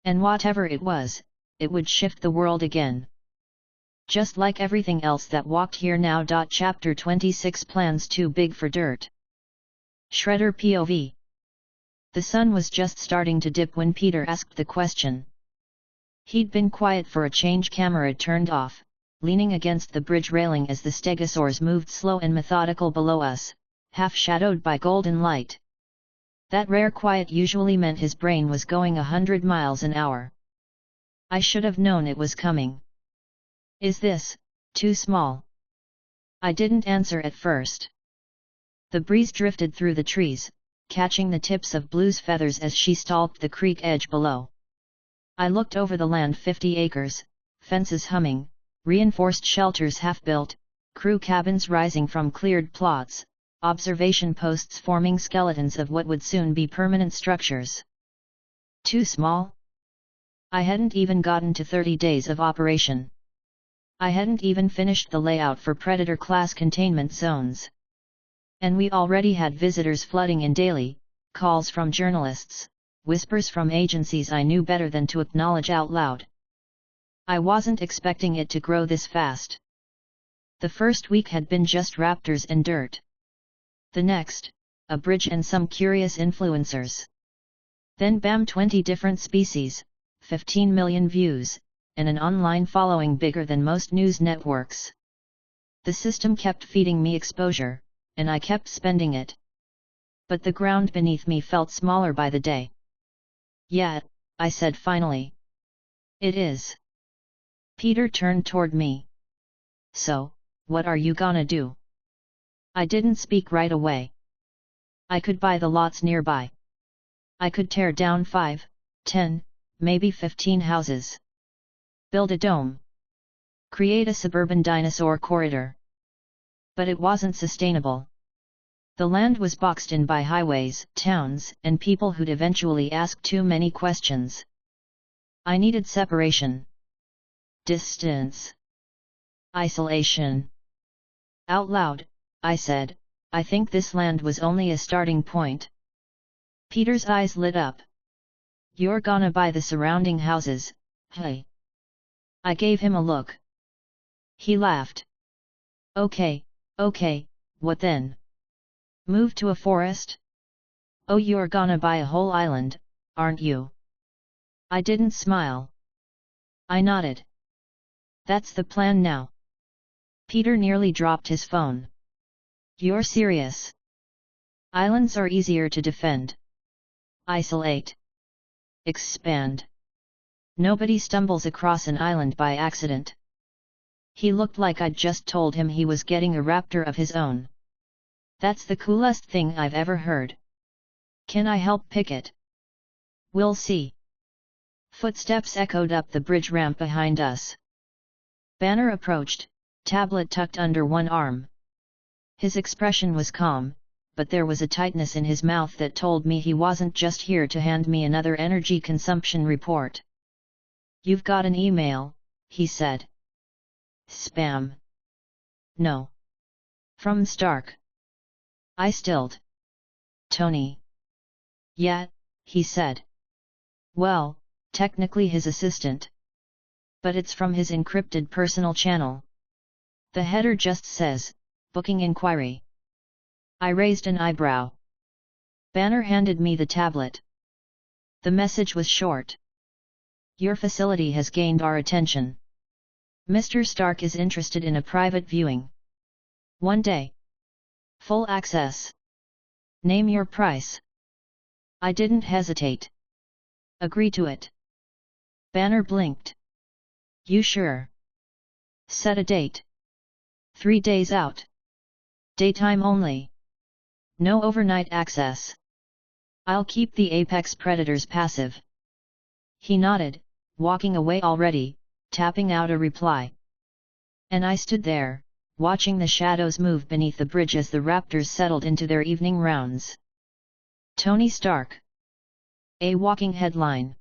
And whatever it was, it would shift the world again. Just like everything else that walked here now. Chapter 26 Plans too big for dirt. Shredder POV. The sun was just starting to dip when Peter asked the question. He'd been quiet for a change. Camera turned off, leaning against the bridge railing as the stegosaurs moved slow and methodical below us, half shadowed by golden light. That rare quiet usually meant his brain was going 100 miles an hour. I should have known it was coming. Is this too small? I didn't answer at first. The breeze drifted through the trees, catching the tips of Blue's feathers as she stalked the creek edge below. I looked over the land, 50 acres, fences humming, reinforced shelters half-built, crew cabins rising from cleared plots, observation posts forming skeletons of what would soon be permanent structures. Too small? I hadn't even gotten to 30 days of operation. I hadn't even finished the layout for Predator-class containment zones. And we already had visitors flooding in daily, calls from journalists, whispers from agencies I knew better than to acknowledge out loud. I wasn't expecting it to grow this fast. The first week had been just raptors and dirt. The next, a bridge and some curious influencers. Then bam, 20 different species, 15 million views, and an online following bigger than most news networks. The system kept feeding me exposure, and I kept spending it. But the ground beneath me felt smaller by the day. Yeah, I said finally. It is. Peter turned toward me. So, what are you gonna do? I didn't speak right away. I could buy the lots nearby. I could tear down 5, 10, maybe 15 houses. Build a dome. Create a suburban dinosaur corridor. But it wasn't sustainable. The land was boxed in by highways, towns, and people who'd eventually ask too many questions. I needed separation. Distance. Isolation. Out loud, I said, I think this land was only a starting point. Peter's eyes lit up. You're gonna buy the surrounding houses, hey? I gave him a look. He laughed. Okay, what then? Move to a forest? Oh, you're gonna buy a whole island, aren't you? I didn't smile. I nodded. That's the plan now. Peter nearly dropped his phone. You're serious? Islands are easier to defend. Isolate. Expand. Nobody stumbles across an island by accident. He looked like I'd just told him he was getting a raptor of his own. That's the coolest thing I've ever heard. Can I help pick it? We'll see. Footsteps echoed up the bridge ramp behind us. Banner approached, tablet tucked under one arm. His expression was calm, but there was a tightness in his mouth that told me he wasn't just here to hand me another energy consumption report. You've got an email, he said. Spam. No. From Stark. I stilled. Tony. Yeah, he said. Well, technically his assistant. But it's from his encrypted personal channel. The header just says, booking inquiry. I raised an eyebrow. Banner handed me the tablet. The message was short. Your facility has gained our attention. Mr. Stark is interested in a private viewing. 1 day. Full access. Name your price. I didn't hesitate. Agree to it. Banner blinked. You sure? Set a date. 3 days out. Daytime only. No overnight access. I'll keep the apex predators passive. He nodded, walking away already, tapping out a reply. And I stood there, watching the shadows move beneath the bridge as the raptors settled into their evening rounds. Tony Stark. A walking headline.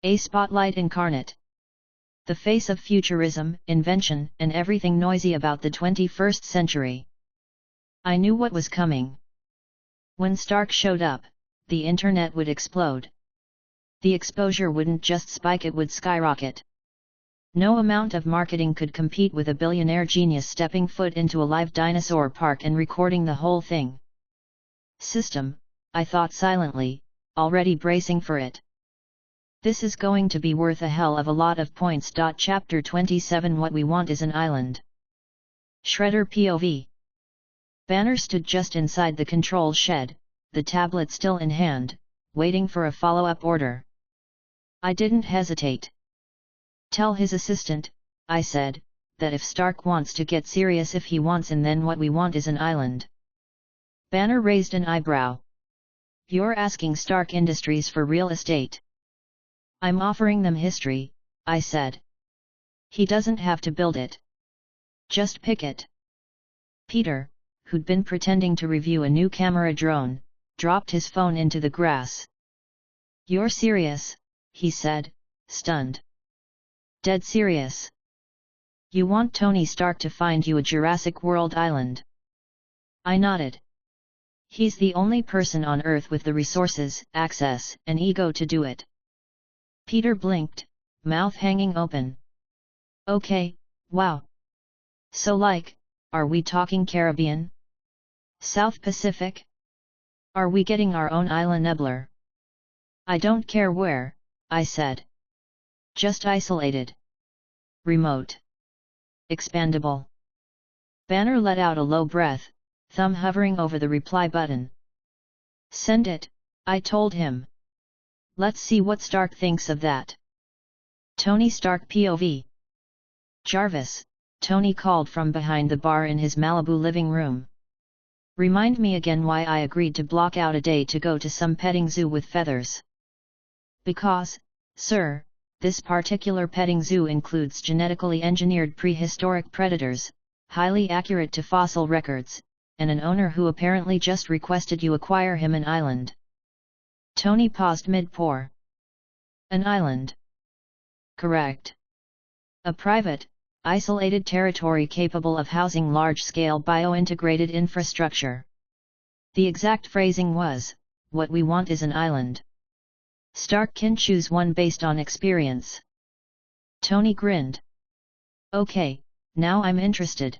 A spotlight incarnate. The face of futurism, invention, and everything noisy about the 21st century. I knew what was coming. When Stark showed up, the internet would explode. The exposure wouldn't just spike, it would skyrocket. No amount of marketing could compete with a billionaire genius stepping foot into a live dinosaur park and recording the whole thing. System, I thought silently, already bracing for it. This is going to be worth a hell of a lot of points. Chapter 27. What we want is an island. Shredder POV. Banner stood just inside the control shed, the tablet still in hand, waiting for a follow-up order. I didn't hesitate. Tell his assistant, I said, that if Stark wants to get serious if he wants, and then what we want is an island. Banner raised an eyebrow. You're asking Stark Industries for real estate? I'm offering them history, I said. He doesn't have to build it. Just pick it. Peter, who'd been pretending to review a new camera drone, dropped his phone into the grass. You're serious, he said, stunned. Dead serious. You want Tony Stark to find you a Jurassic World island? I nodded. He's the only person on Earth with the resources, access, and ego to do it. Peter blinked, mouth hanging open. Okay, wow. So are we talking Caribbean? South Pacific? Are we getting our own island nebler? I don't care where, I said. Just isolated. Remote. Expandable. Banner let out a low breath, thumb hovering over the reply button. Send it, I told him. Let's see what Stark thinks of that. Tony Stark POV. Jarvis, Tony called from behind the bar in his Malibu living room. Remind me again why I agreed to block out a day to go to some petting zoo with feathers. Because, sir, this particular petting zoo includes genetically engineered prehistoric predators, highly accurate to fossil records, and an owner who apparently just requested you acquire him an island. Tony paused mid-pour. An island. Correct. A private, isolated territory capable of housing large-scale bio-integrated infrastructure. The exact phrasing was, what we want is an island. Stark can choose one based on experience. Tony grinned. Okay, now I'm interested.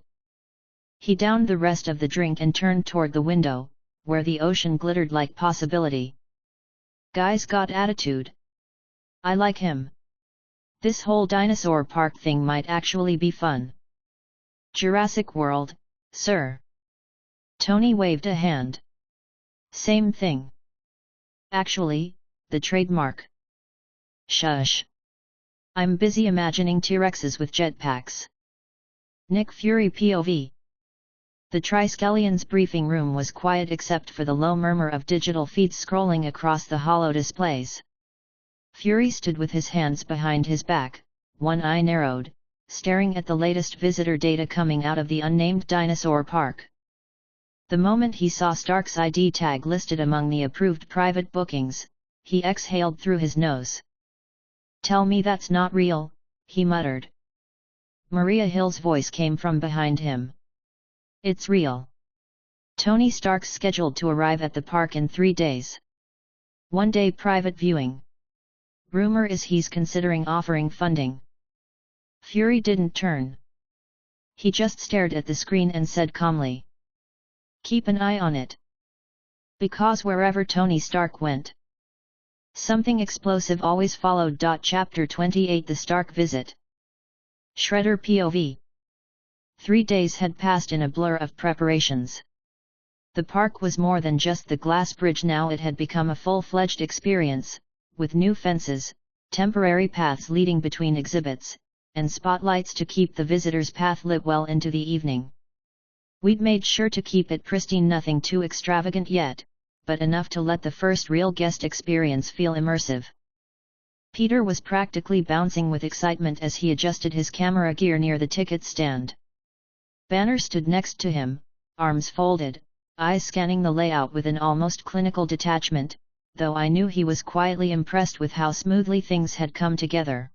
He downed the rest of the drink and turned toward the window, where the ocean glittered like possibility. Guy's got attitude. I like him. This whole dinosaur park thing might actually be fun. Jurassic World, sir. Tony waved a hand. Same thing. Actually, the trademark. Shush. I'm busy imagining T-Rexes with jetpacks. Nick Fury POV. The Triskelions' briefing room was quiet except for the low murmur of digital feeds scrolling across the hollow displays. Fury stood with his hands behind his back, one eye narrowed, staring at the latest visitor data coming out of the unnamed dinosaur park. The moment he saw Stark's ID tag listed among the approved private bookings, he exhaled through his nose. Tell me that's not real, he muttered. Maria Hill's voice came from behind him. It's real. Tony Stark's scheduled to arrive at the park in 3 days. 1-day private viewing. Rumor is he's considering offering funding. Fury didn't turn. He just stared at the screen and said calmly. Keep an eye on it. Because wherever Tony Stark went, something explosive always followed. Chapter 28 The Stark Visit. Shredder POV. 3 days had passed in a blur of preparations. The park was more than just the glass bridge now, it had become a full-fledged experience, with new fences, temporary paths leading between exhibits, and spotlights to keep the visitors' path lit well into the evening. We'd made sure to keep it pristine, nothing too extravagant yet, but enough to let the first real guest experience feel immersive. Peter was practically bouncing with excitement as he adjusted his camera gear near the ticket stand. Banner stood next to him, arms folded, eyes scanning the layout with an almost clinical detachment, though I knew he was quietly impressed with how smoothly things had come together.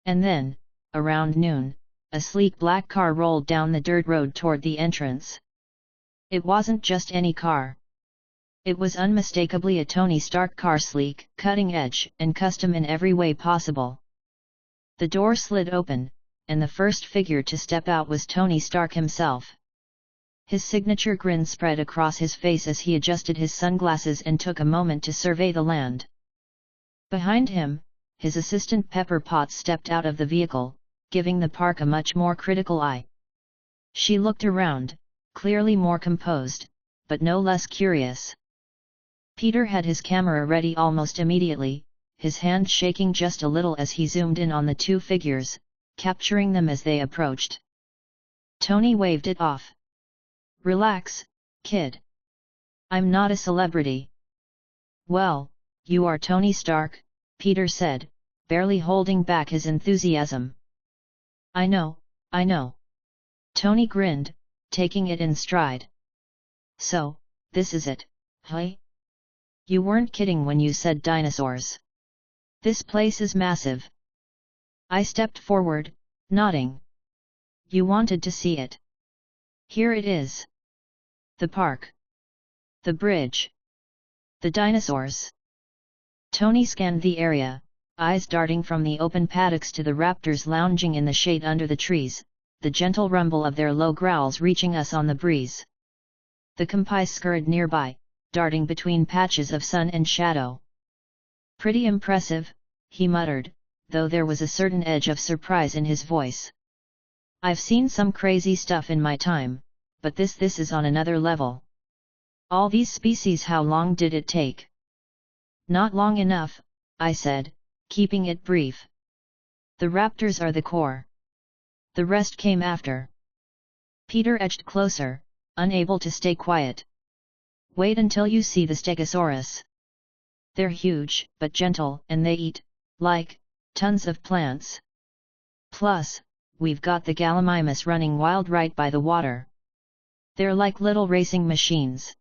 And then, around noon, a sleek black car rolled down the dirt road toward the entrance. It wasn't just any car. It was unmistakably a Tony Stark car, sleek, cutting-edge, and custom in every way possible. The door slid open, and the first figure to step out was Tony Stark himself. His signature grin spread across his face as he adjusted his sunglasses and took a moment to survey the land. Behind him, his assistant Pepper Potts stepped out of the vehicle, giving the park a much more critical eye. She looked around, clearly more composed, but no less curious. Peter had his camera ready almost immediately, his hand shaking just a little as he zoomed in on the two figures, capturing them as they approached. Tony waved it off. Relax, kid. I'm not a celebrity. Well, you are Tony Stark, Peter said, barely holding back his enthusiasm. I know. Tony grinned, taking it in stride. So, this is it, huh? You weren't kidding when you said dinosaurs. This place is massive. I stepped forward, nodding. You wanted to see it. Here it is. The park. The bridge. The dinosaurs. Tony scanned the area, eyes darting from the open paddocks to the raptors lounging in the shade under the trees, the gentle rumble of their low growls reaching us on the breeze. The compis scurried nearby, darting between patches of sun and shadow. Pretty impressive, he muttered, though there was a certain edge of surprise in his voice. I've seen some crazy stuff in my time, but this is on another level. All these species, how long did it take? Not long enough, I said, keeping it brief. The raptors are the core. The rest came after. Peter edged closer, unable to stay quiet. Wait until you see the Stegosaurus. They're huge, but gentle, and they eat, like, tons of plants. Plus, we've got the Gallimimus running wild right by the water. They're like little racing machines.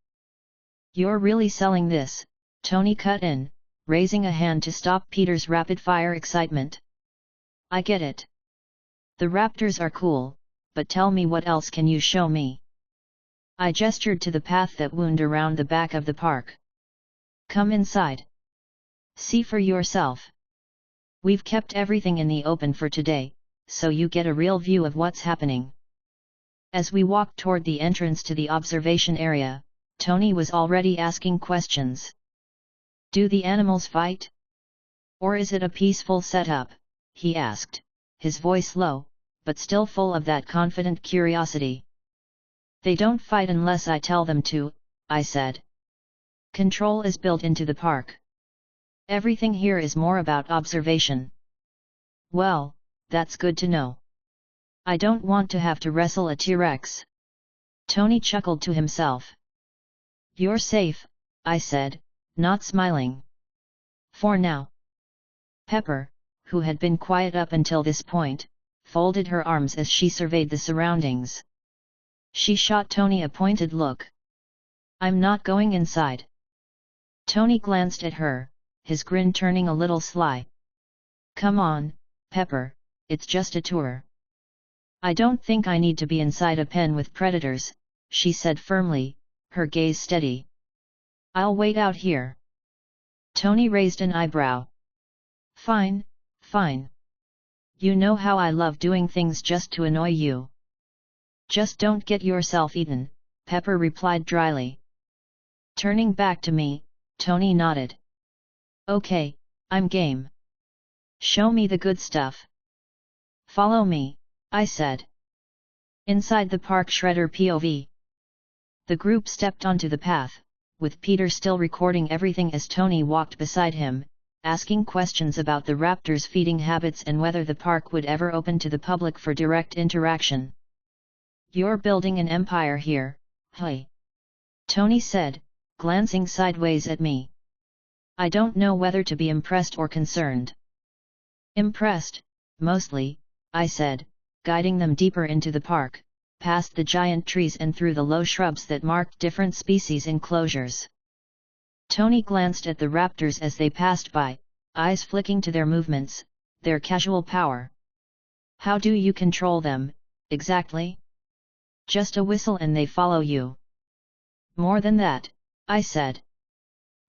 You're really selling this, Tony cut in, raising a hand to stop Peter's rapid-fire excitement. I get it. The raptors are cool, but tell me, what else can you show me? I gestured to the path that wound around the back of the park. Come inside. See for yourself. We've kept everything in the open for today, so you get a real view of what's happening. As we walked toward the entrance to the observation area, Tony was already asking questions. Do the animals fight? Or is it a peaceful setup? He asked, his voice low, but still full of that confident curiosity. They don't fight unless I tell them to, I said. Control is built into the park. Everything here is more about observation. Well, that's good to know. I don't want to have to wrestle a T-Rex. Tony chuckled to himself. You're safe, I said, not smiling. For now. Pepper, who had been quiet up until this point, folded her arms as she surveyed the surroundings. She shot Tony a pointed look. I'm not going inside. Tony glanced at her, his grin turning a little sly. Come on, Pepper, it's just a tour. I don't think I need to be inside a pen with predators, she said firmly, her gaze steady. I'll wait out here. Tony raised an eyebrow. Fine. You know how I love doing things just to annoy you. Just don't get yourself eaten, Pepper replied dryly. Turning back to me, Tony nodded. Okay, I'm game. Show me the good stuff. Follow me, I said. Inside the park shredder POV. The group stepped onto the path, with Peter still recording everything as Tony walked beside him, asking questions about the raptors' feeding habits and whether the park would ever open to the public for direct interaction. You're building an empire here, huh? Tony said, glancing sideways at me. I don't know whether to be impressed or concerned. Impressed, mostly, I said, guiding them deeper into the park, past the giant trees and through the low shrubs that marked different species enclosures. Tony glanced at the raptors as they passed by, eyes flicking to their movements, their casual power. How do you control them, exactly? Just a whistle and they follow you. More than that, I said.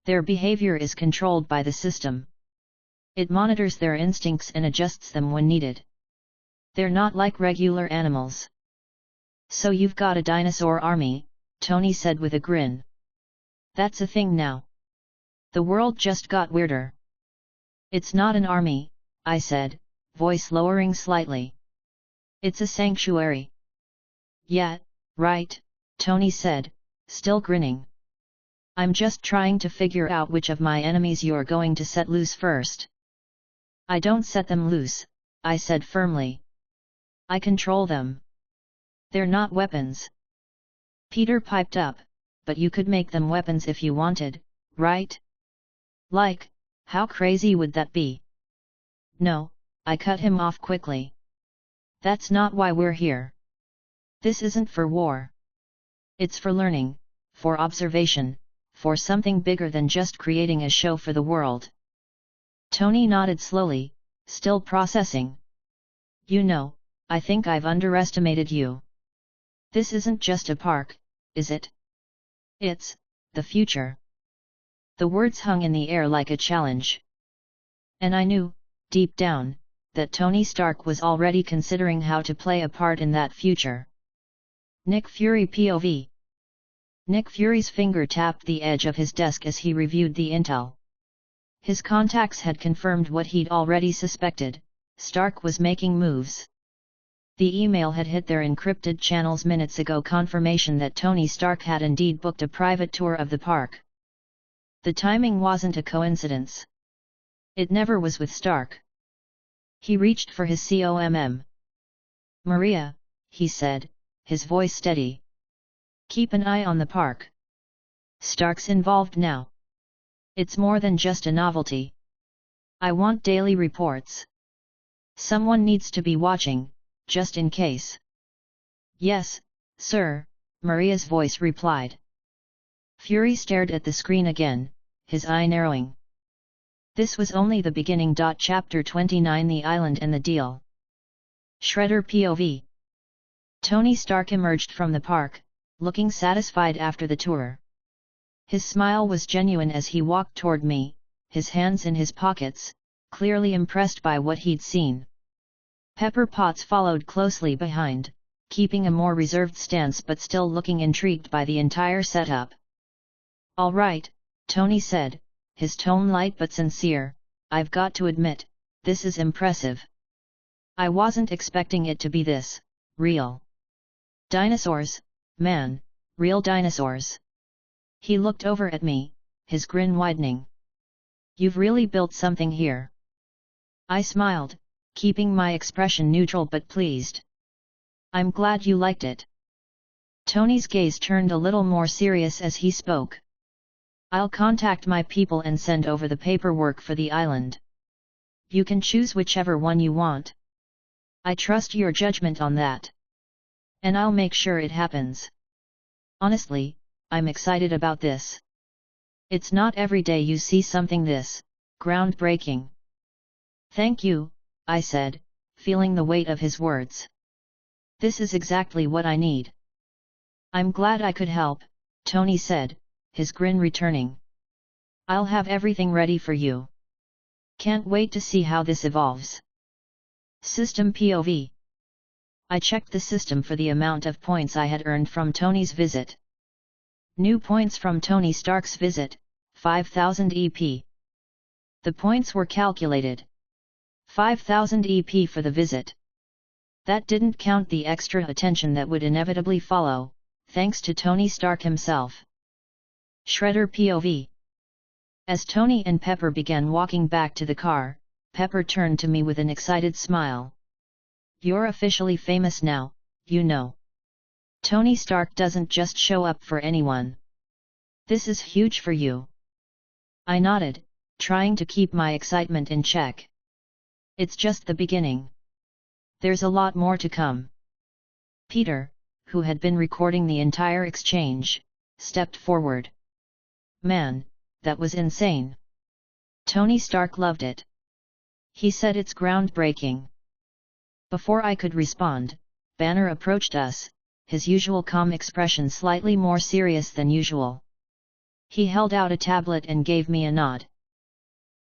Their behavior is controlled by the system. It monitors their instincts and adjusts them when needed. They're not like regular animals. So you've got a dinosaur army, Tony said with a grin. That's a thing now. The world just got weirder. It's not an army, I said, voice lowering slightly. It's a sanctuary. Yeah, right, Tony said, still grinning. I'm just trying to figure out which of my enemies you're going to set loose first. I don't set them loose, I said firmly. I control them. They're not weapons. Peter piped up, but you could make them weapons if you wanted, right? Like, how crazy would that be? No, I cut him off quickly. That's not why we're here. This isn't for war. It's for learning, for observation, for something bigger than just creating a show for the world. Tony nodded slowly, still processing. You know, I think I've underestimated you. This isn't just a park, is it? It's the future. The words hung in the air like a challenge. And I knew, deep down, that Tony Stark was already considering how to play a part in that future. Nick Fury POV. Nick Fury's finger tapped the edge of his desk as he reviewed the intel. His contacts had confirmed what he'd already suspected: Stark was making moves. The email had hit their encrypted channels minutes ago, confirmation that Tony Stark had indeed booked a private tour of the park. The timing wasn't a coincidence. It never was with Stark. He reached for his COMM. Maria, he said, his voice steady. Keep an eye on the park. Stark's involved now. It's more than just a novelty. I want daily reports. Someone needs to be watching, just in case. Yes, sir, Maria's voice replied. Fury stared at the screen again, his eye narrowing. This was only the beginning. Chapter 29: The Island and the Deal. Shredder POV. Tony Stark emerged from the park, looking satisfied after the tour. His smile was genuine as he walked toward me, his hands in his pockets, clearly impressed by what he'd seen. Pepper Potts followed closely behind, keeping a more reserved stance but still looking intrigued by the entire setup. All right, Tony said, his tone light but sincere, I've got to admit, this is impressive. I wasn't expecting it to be this real. Dinosaurs, man, real dinosaurs. He looked over at me, his grin widening. You've really built something here. I smiled, keeping my expression neutral but pleased. I'm glad you liked it. Tony's gaze turned a little more serious as he spoke. I'll contact my people and send over the paperwork for the island. You can choose whichever one you want. I trust your judgment on that. And I'll make sure it happens. Honestly, I'm excited about this. It's not every day you see something this groundbreaking. Thank you, I said, feeling the weight of his words. This is exactly what I need. I'm glad I could help, Tony said, his grin returning. I'll have everything ready for you. Can't wait to see how this evolves. System POV. I checked the system for the amount of points I had earned from Tony's visit. New points from Tony Stark's visit, 5,000 EP. The points were calculated. 5,000 EP for the visit. That didn't count the extra attention that would inevitably follow, thanks to Tony Stark himself. Shredder POV. As Tony and Pepper began walking back to the car, Pepper turned to me with an excited smile. You're officially famous now, you know. Tony Stark doesn't just show up for anyone. This is huge for you. I nodded, trying to keep my excitement in check. It's just the beginning. There's a lot more to come. Peter, who had been recording the entire exchange, stepped forward. Man, that was insane. Tony Stark loved it. He said it's groundbreaking. Before I could respond, Banner approached us, his usual calm expression slightly more serious than usual. He held out a tablet and gave me a nod.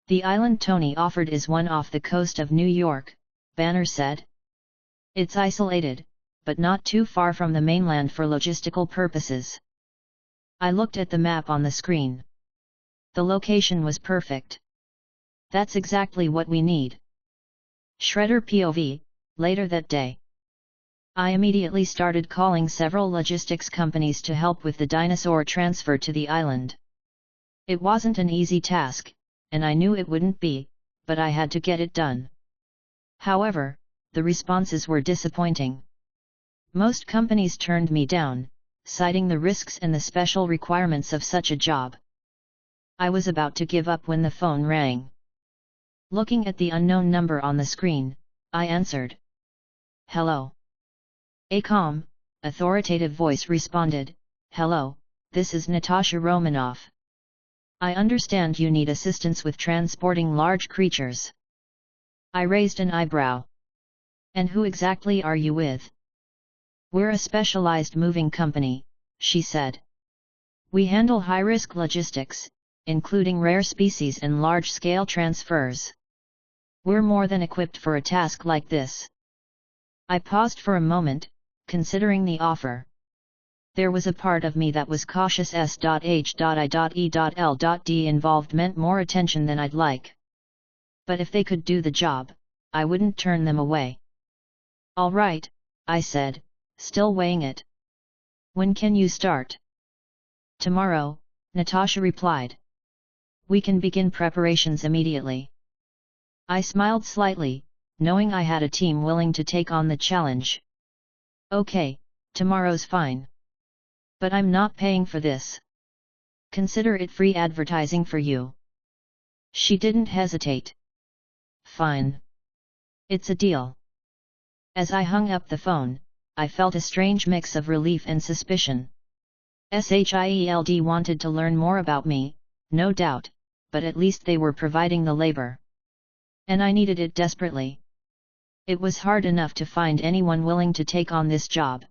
The island Tony offered is one off the coast of New York, Banner said. It's isolated, but not too far from the mainland for logistical purposes. I looked at the map on the screen. The location was perfect. That's exactly what we need. Shredder POV. Later that day, I immediately started calling several logistics companies to help with the dinosaur transfer to the island. It wasn't an easy task, and I knew it wouldn't be, but I had to get it done. However, the responses were disappointing. Most companies turned me down, citing the risks and the special requirements of such a job. I was about to give up when the phone rang. Looking at the unknown number on the screen, I answered. "Hello." A calm, authoritative voice responded, "Hello, this is Natasha Romanoff. I understand you need assistance with transporting large creatures." I raised an eyebrow. "And who exactly are you with?" "We're a specialized moving company," she said. "We handle high-risk logistics, including rare species and large-scale transfers. We're more than equipped for a task like this." I paused for a moment, considering the offer. There was a part of me that was cautious. S.H.I.E.L.D. involvement more attention than I'd like. But if they could do the job, I wouldn't turn them away. "All right," I said, still weighing it. "When can you start?" "Tomorrow," Natasha replied. "We can begin preparations immediately." I smiled slightly, knowing I had a team willing to take on the challenge. "Okay, tomorrow's fine. But I'm not paying for this. Consider it free advertising for you." She didn't hesitate. "Fine. It's a deal." As I hung up the phone, I felt a strange mix of relief and suspicion. SHIELD wanted to learn more about me, no doubt, but at least they were providing the labor. And I needed it desperately. It was hard enough to find anyone willing to take on this job.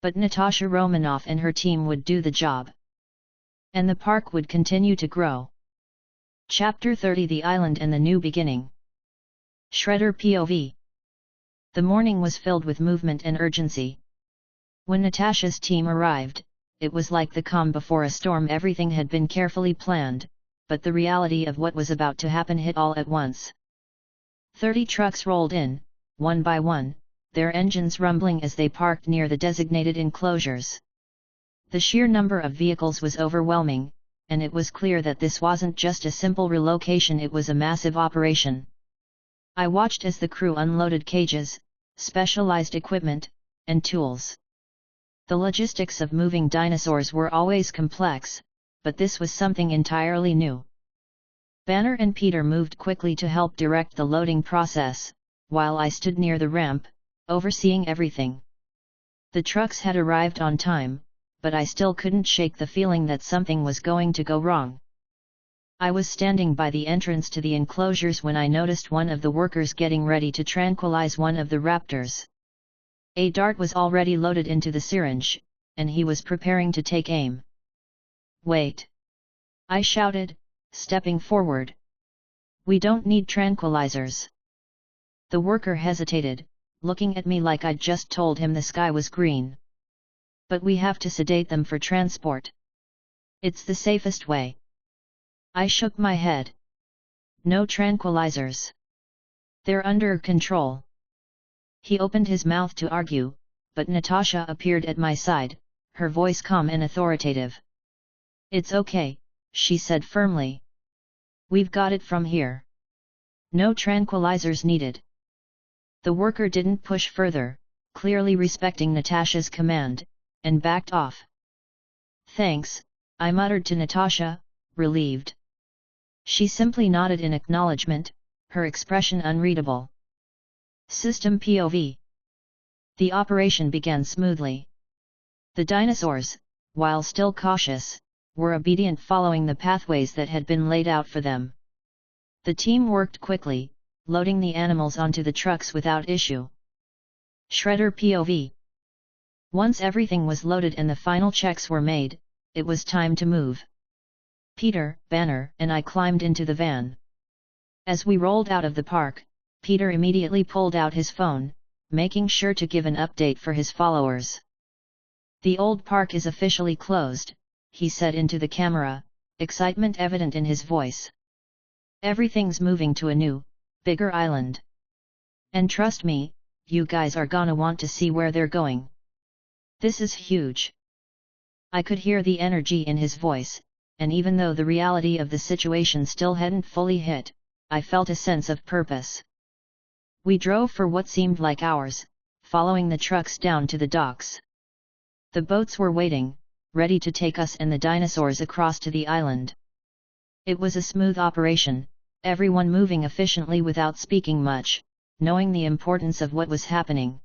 But Natasha Romanoff and her team would do the job. And the park would continue to grow. Chapter 30: The Island and the New Beginning. Shredder POV. The morning was filled with movement and urgency. When Natasha's team arrived, it was like the calm before a storm. Everything had been carefully planned, but the reality of what was about to happen hit all at once. 30 trucks rolled in, one by one, their engines rumbling as they parked near the designated enclosures. The sheer number of vehicles was overwhelming, and it was clear that this wasn't just a simple relocation, it was a massive operation. I watched as the crew unloaded cages, specialized equipment, and tools. The logistics of moving dinosaurs were always complex, but this was something entirely new. Banner and Peter moved quickly to help direct the loading process, while I stood near the ramp, overseeing everything. The trucks had arrived on time, but I still couldn't shake the feeling that something was going to go wrong. I was standing by the entrance to the enclosures when I noticed one of the workers getting ready to tranquilize one of the raptors. A dart was already loaded into the syringe, and he was preparing to take aim. "Wait!" I shouted, stepping forward. "We don't need tranquilizers." The worker hesitated, looking at me like I'd just told him the sky was green. "But we have to sedate them for transport. It's the safest way." I shook my head. "No tranquilizers. They're under control." He opened his mouth to argue, but Natasha appeared at my side, her voice calm and authoritative. "It's okay," she said firmly. "We've got it from here. No tranquilizers needed." The worker didn't push further, clearly respecting Natasha's command, and backed off. "Thanks," I muttered to Natasha, relieved. She simply nodded in acknowledgement, her expression unreadable. System POV. The operation began smoothly. The dinosaurs, while still cautious, were obedient, following the pathways that had been laid out for them. The team worked quickly, loading the animals onto the trucks without issue. Shredder POV. Once everything was loaded and the final checks were made, it was time to move. Peter, Banner, and I climbed into the van. As we rolled out of the park, Peter immediately pulled out his phone, making sure to give an update for his followers. "The old park is officially closed," he said into the camera, excitement evident in his voice. "Everything's moving to a new, bigger island. And trust me, you guys are gonna want to see where they're going. This is huge." I could hear the energy in his voice, and even though the reality of the situation still hadn't fully hit, I felt a sense of purpose. We drove for what seemed like hours, following the trucks down to the docks. The boats were waiting, ready to take us and the dinosaurs across to the island. It was a smooth operation, everyone moving efficiently without speaking much, knowing the importance of what was happening.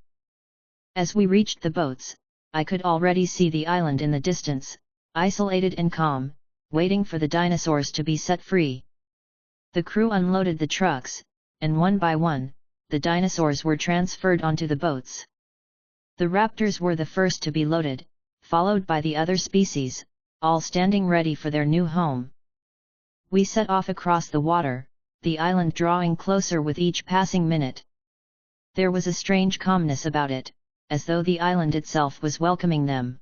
As we reached the boats, I could already see the island in the distance, isolated and calm, waiting for the dinosaurs to be set free. The crew unloaded the trucks, and one by one, the dinosaurs were transferred onto the boats. The raptors were the first to be loaded, followed by the other species, all standing ready for their new home. We set off across the water, the island drawing closer with each passing minute. There was a strange calmness about it, as though the island itself was welcoming them.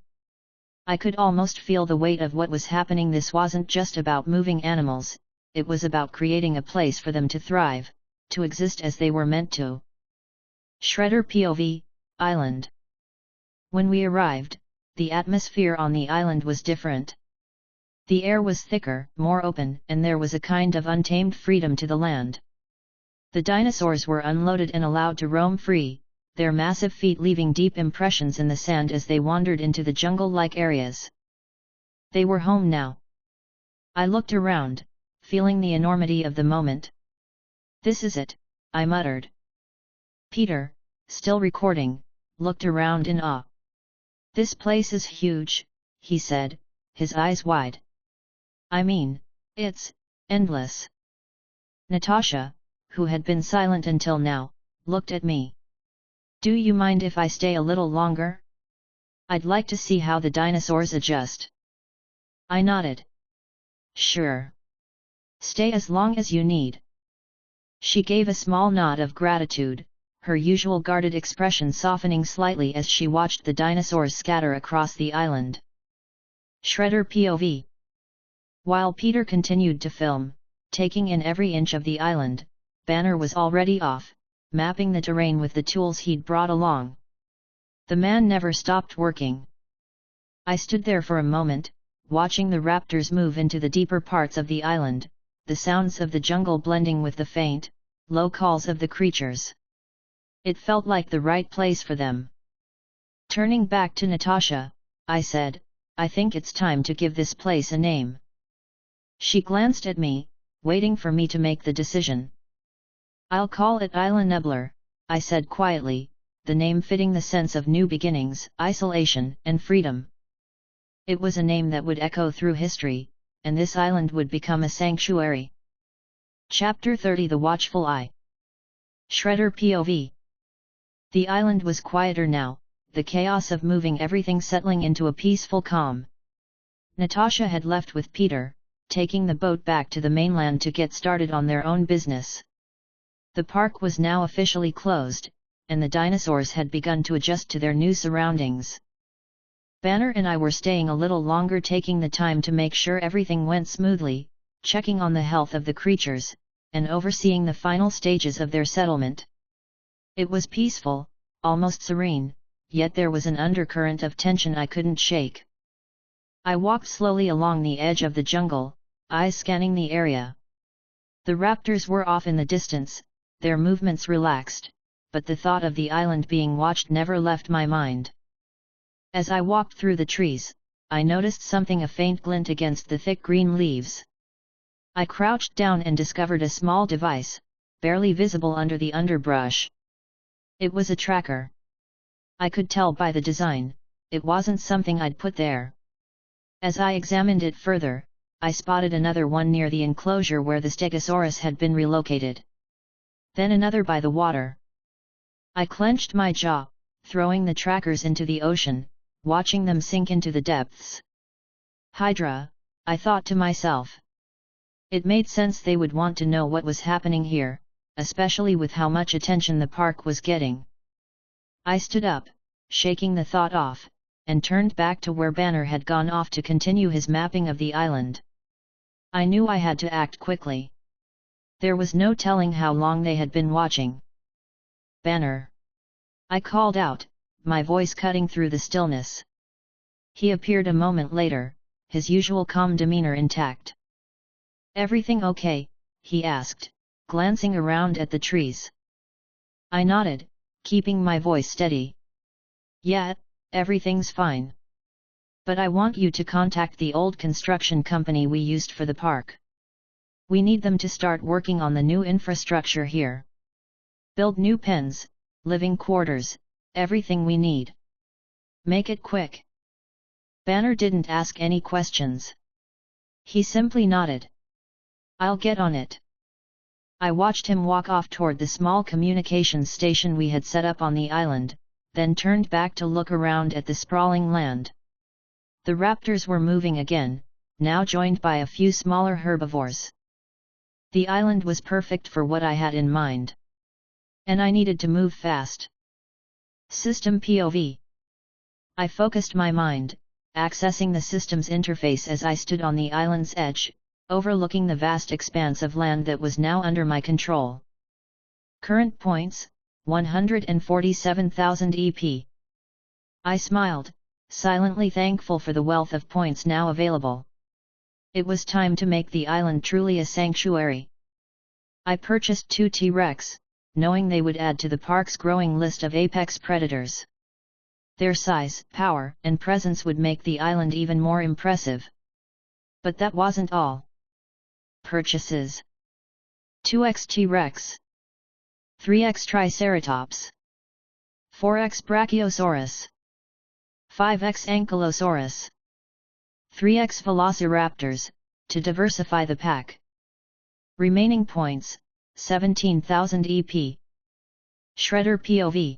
I could almost feel the weight of what was happening. This wasn't just about moving animals, it was about creating a place for them to thrive, to exist as they were meant to. Shredder POV, Island. When we arrived, the atmosphere on the island was different. The air was thicker, more open, and there was a kind of untamed freedom to the land. The dinosaurs were unloaded and allowed to roam free, their massive feet leaving deep impressions in the sand as they wandered into the jungle-like areas. They were home now. I looked around, feeling the enormity of the moment. "This is it," I muttered. Peter, still recording, looked around in awe. "This place is huge," he said, his eyes wide. "I mean, it's endless." Natasha, who had been silent until now, looked at me. "Do you mind if I stay a little longer? I'd like to see how the dinosaurs adjust." I nodded. "Sure. Stay as long as you need." She gave a small nod of gratitude, her usual guarded expression softening slightly as she watched the dinosaurs scatter across the island. Shredder POV. While Peter continued to film, taking in every inch of the island, Banner was already off, mapping the terrain with the tools he'd brought along. The man never stopped working. I stood there for a moment, watching the raptors move into the deeper parts of the island, the sounds of the jungle blending with the faint, low calls of the creatures. It felt like the right place for them. Turning back to Natasha, I said, "I think it's time to give this place a name." She glanced at me, waiting for me to make the decision. "I'll call it Isla Nebler," I said quietly, the name fitting the sense of new beginnings, isolation, and freedom. It was a name that would echo through history, and this island would become a sanctuary. Chapter 30 The Watchful Eye. Shredder POV. The island was quieter now, the chaos of moving everything settling into a peaceful calm. Natasha had left with Peter, taking the boat back to the mainland to get started on their own business. The park was now officially closed, and the dinosaurs had begun to adjust to their new surroundings. Banner and I were staying a little longer, taking the time to make sure everything went smoothly, checking on the health of the creatures, and overseeing the final stages of their settlement. It was peaceful, almost serene, yet there was an undercurrent of tension I couldn't shake. I walked slowly along the edge of the jungle, eyes scanning the area. The raptors were off in the distance, their movements relaxed, but the thought of the island being watched never left my mind. As I walked through the trees, I noticed something, a faint glint against the thick green leaves. I crouched down and discovered a small device, barely visible under the underbrush. It was a tracker. I could tell by the design, it wasn't something I'd put there. As I examined it further, I spotted another one near the enclosure where the Stegosaurus had been relocated. Then another by the water. I clenched my jaw, throwing the trackers into the ocean, watching them sink into the depths. Hydra, I thought to myself. It made sense they would want to know what was happening here, especially with how much attention the park was getting. I stood up, shaking the thought off, and turned back to where Banner had gone off to continue his mapping of the island. I knew I had to act quickly. There was no telling how long they had been watching. "Banner!" I called out, my voice cutting through the stillness. He appeared a moment later, his usual calm demeanor intact. "Everything okay?" he asked, glancing around at the trees. I nodded, keeping my voice steady. Yeah, everything's fine. But I want you to contact the old construction company we used for the park. We need them to start working on the new infrastructure here. Build new pens, living quarters, everything we need. Make it quick. Banner didn't ask any questions. He simply nodded. I'll get on it. I watched him walk off toward the small communications station we had set up on the island, then turned back to look around at the sprawling land. The raptors were moving again, now joined by a few smaller herbivores. The island was perfect for what I had in mind. And I needed to move fast. System POV. I focused my mind, accessing the system's interface as I stood on the island's edge, overlooking the vast expanse of land that was now under my control. Current points, 147,000 EP. I smiled, silently thankful for the wealth of points now available. It was time to make the island truly a sanctuary. I purchased 2 T-Rex, knowing they would add to the park's growing list of apex predators. Their size, power, and presence would make the island even more impressive. But that wasn't all. Purchases: 2x T-Rex, 3x Triceratops, 4x Brachiosaurus, 5x Ankylosaurus, 3x Velociraptors, to diversify the pack. Remaining points, 17,000 EP. Shredder POV.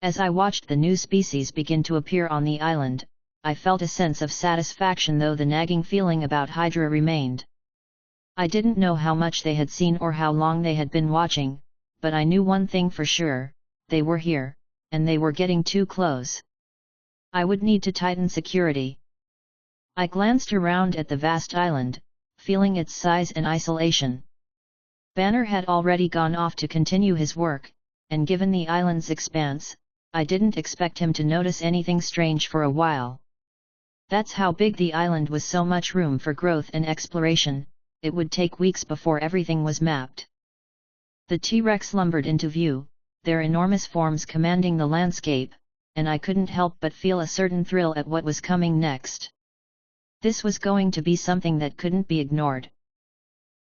As I watched the new species begin to appear on the island, I felt a sense of satisfaction, though the nagging feeling about Hydra remained. I didn't know how much they had seen or how long they had been watching, but I knew one thing for sure: they were here, and they were getting too close. I would need to tighten security. I glanced around at the vast island, feeling its size and isolation. Banner had already gone off to continue his work, and given the island's expanse, I didn't expect him to notice anything strange for a while. That's how big the island was, so much room for growth and exploration. It would take weeks before everything was mapped. The T-Rex lumbered into view, their enormous forms commanding the landscape, and I couldn't help but feel a certain thrill at what was coming next. This was going to be something that couldn't be ignored.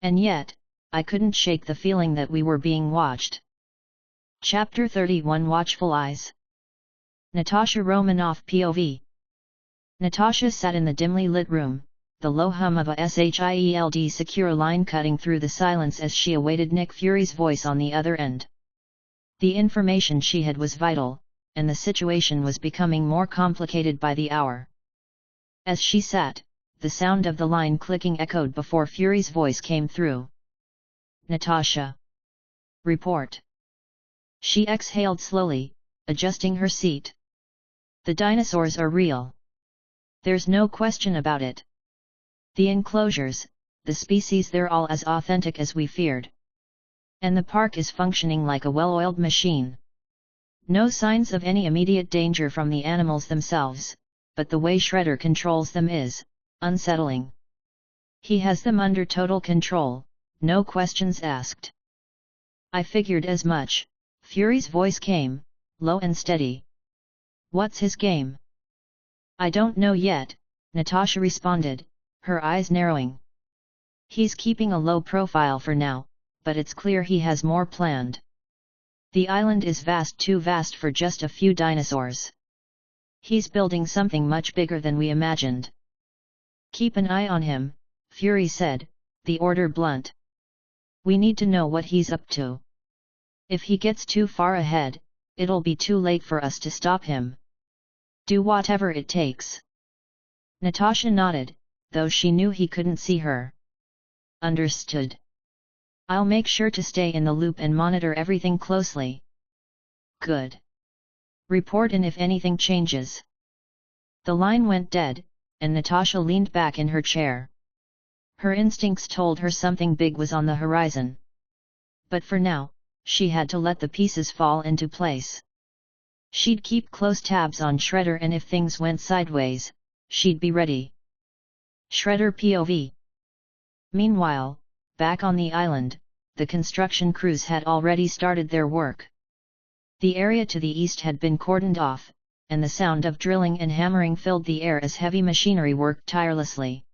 And yet, I couldn't shake the feeling that we were being watched. Chapter 31: Watchful Eyes. Natasha Romanoff POV. Natasha sat in the dimly lit room, the low hum of a SHIELD secure line cutting through the silence as she awaited Nick Fury's voice on the other end. The information she had was vital, and the situation was becoming more complicated by the hour. As she sat, the sound of the line clicking echoed before Fury's voice came through. Natasha. Report. She exhaled slowly, adjusting her seat. The dinosaurs are real. There's no question about it. The enclosures, the species, they're all as authentic as we feared. And the park is functioning like a well-oiled machine. No signs of any immediate danger from the animals themselves, but the way Shredder controls them is unsettling. He has them under total control, no questions asked. I figured as much. Fury's voice came, low and steady. What's his game? I don't know yet, Natasha responded, her eyes narrowing. He's keeping a low profile for now, but it's clear he has more planned. The island is vast, too vast for just a few dinosaurs. He's building something much bigger than we imagined. Keep an eye on him, Fury said, the order blunt. We need to know what he's up to. If he gets too far ahead, it'll be too late for us to stop him. Do whatever it takes. Natasha nodded, though she knew he couldn't see her. Understood. I'll make sure to stay in the loop and monitor everything closely. Good. Report in if anything changes. The line went dead, and Natasha leaned back in her chair. Her instincts told her something big was on the horizon. But for now, she had to let the pieces fall into place. She'd keep close tabs on Shredder, and if things went sideways, she'd be ready. Shredder POV. Meanwhile, back on the island, the construction crews had already started their work. The area to the east had been cordoned off, and the sound of drilling and hammering filled the air as heavy machinery worked tirelessly.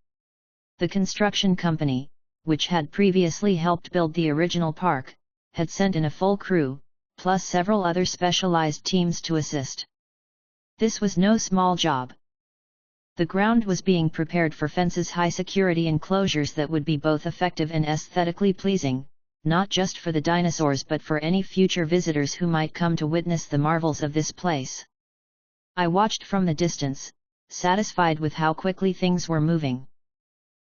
The construction company, which had previously helped build the original park, had sent in a full crew, plus several other specialized teams to assist. This was no small job. The ground was being prepared for fences, high security enclosures that would be both effective and aesthetically pleasing, not just for the dinosaurs but for any future visitors who might come to witness the marvels of this place. I watched from the distance, satisfied with how quickly things were moving.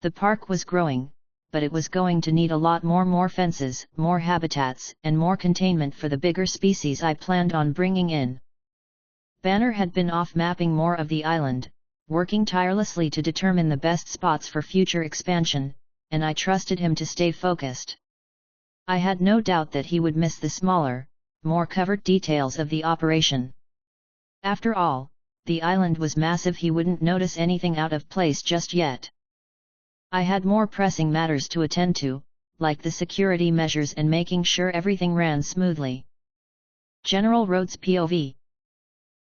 The park was growing, but it was going to need a lot more fences, more habitats, and more containment for the bigger species I planned on bringing in. Banner had been off mapping more of the island, working tirelessly to determine the best spots for future expansion, and I trusted him to stay focused. I had no doubt that he would miss the smaller, more covert details of the operation. After all, the island was massive, he wouldn't notice anything out of place just yet. I had more pressing matters to attend to, like the security measures and making sure everything ran smoothly. General Rhodes POV.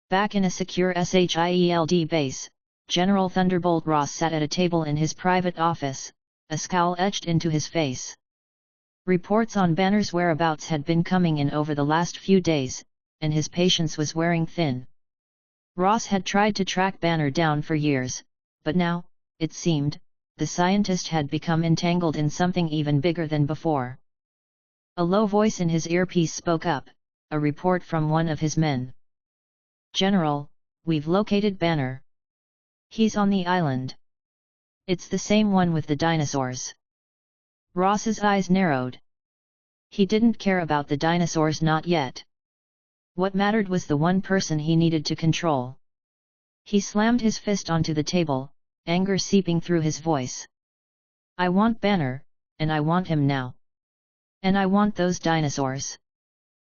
Back in a secure SHIELD base, General Thunderbolt Ross sat at a table in his private office, a scowl etched into his face. Reports on Banner's whereabouts had been coming in over the last few days, and his patience was wearing thin. Ross had tried to track Banner down for years, but now, it seemed, the scientist had become entangled in something even bigger than before. A low voice in his earpiece spoke up, a report from one of his men. "General, we've located Banner. He's on the island. It's the same one with the dinosaurs." Ross's eyes narrowed. He didn't care about the dinosaurs, not yet. What mattered was the one person he needed to control. He slammed his fist onto the table, anger seeping through his voice. "I want Banner, and I want him now. And I want those dinosaurs.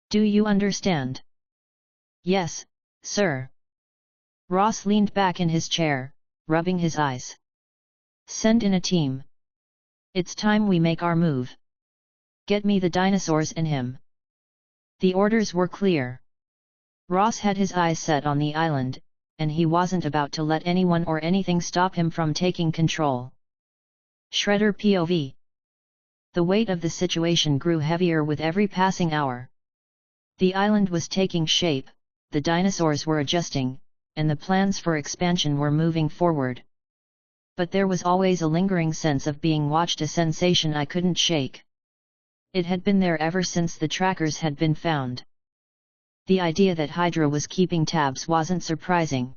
Do you understand?" "Yes, sir." Ross leaned back in his chair, rubbing his eyes. "Send in a team. It's time we make our move. Get me the dinosaurs and him." The orders were clear. Ross had his eyes set on the island, and he wasn't about to let anyone or anything stop him from taking control. Shredder POV. The weight of the situation grew heavier with every passing hour. The island was taking shape, the dinosaurs were adjusting, and the plans for expansion were moving forward. But there was always a lingering sense of being watched, a sensation I couldn't shake. It had been there ever since the trackers had been found. The idea that Hydra was keeping tabs wasn't surprising.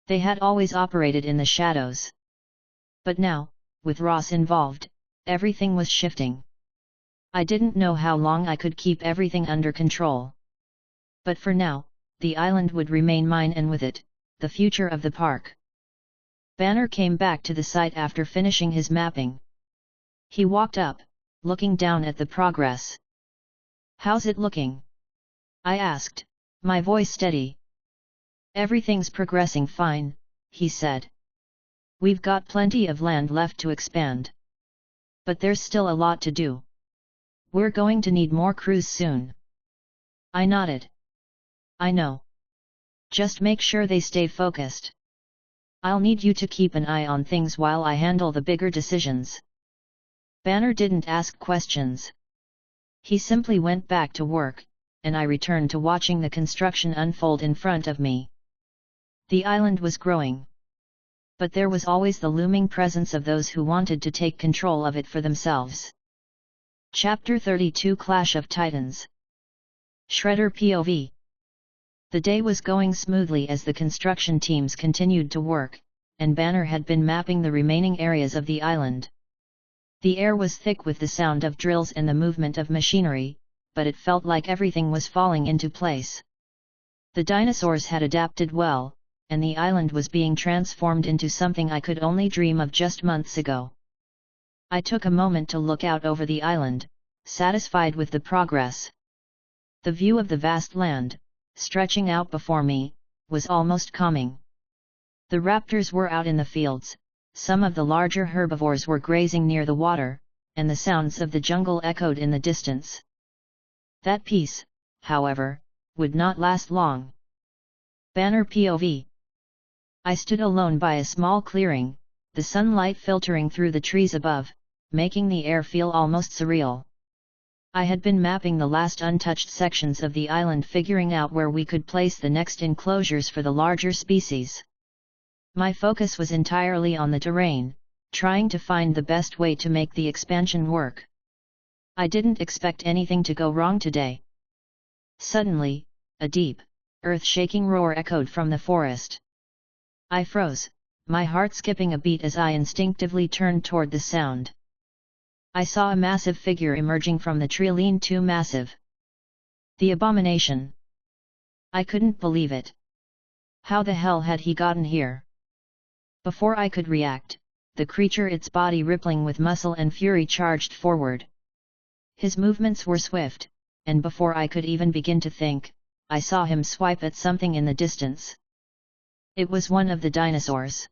They had always operated in the shadows. But now, with Ross involved, everything was shifting. I didn't know how long I could keep everything under control. But for now, the island would remain mine, and with it, the future of the park. Banner came back to the site after finishing his mapping. He walked up, looking down at the progress. "How's it looking?" I asked, my voice steady. "Everything's progressing fine," he said. "We've got plenty of land left to expand. But there's still a lot to do. We're going to need more crews soon." I nodded. "I know. Just make sure they stay focused. I'll need you to keep an eye on things while I handle the bigger decisions." Banner didn't ask questions. He simply went back to work, and I returned to watching the construction unfold in front of me. The island was growing. But there was always the looming presence of those who wanted to take control of it for themselves. Chapter 32 Clash of Titans. Shredder POV. The day was going smoothly as the construction teams continued to work, and Banner had been mapping the remaining areas of the island. The air was thick with the sound of drills and the movement of machinery, but it felt like everything was falling into place. The dinosaurs had adapted well, and the island was being transformed into something I could only dream of just months ago. I took a moment to look out over the island, satisfied with the progress. The view of the vast land, stretching out before me, was almost calming. The raptors were out in the fields, some of the larger herbivores were grazing near the water, and the sounds of the jungle echoed in the distance. That peace, however, would not last long. Banner POV. I stood alone by a small clearing, the sunlight filtering through the trees above, making the air feel almost surreal. I had been mapping the last untouched sections of the island, figuring out where we could place the next enclosures for the larger species. My focus was entirely on the terrain, trying to find the best way to make the expansion work. I didn't expect anything to go wrong today. Suddenly, a deep, earth-shaking roar echoed from the forest. I froze, my heart skipping a beat as I instinctively turned toward the sound. I saw a massive figure emerging from the tree, lean too massive. The Abomination. I couldn't believe it. How the hell had he gotten here? Before I could react, the creature, its body rippling with muscle and fury, charged forward. His movements were swift, and before I could even begin to think, I saw him swipe at something in the distance. It was one of the dinosaurs.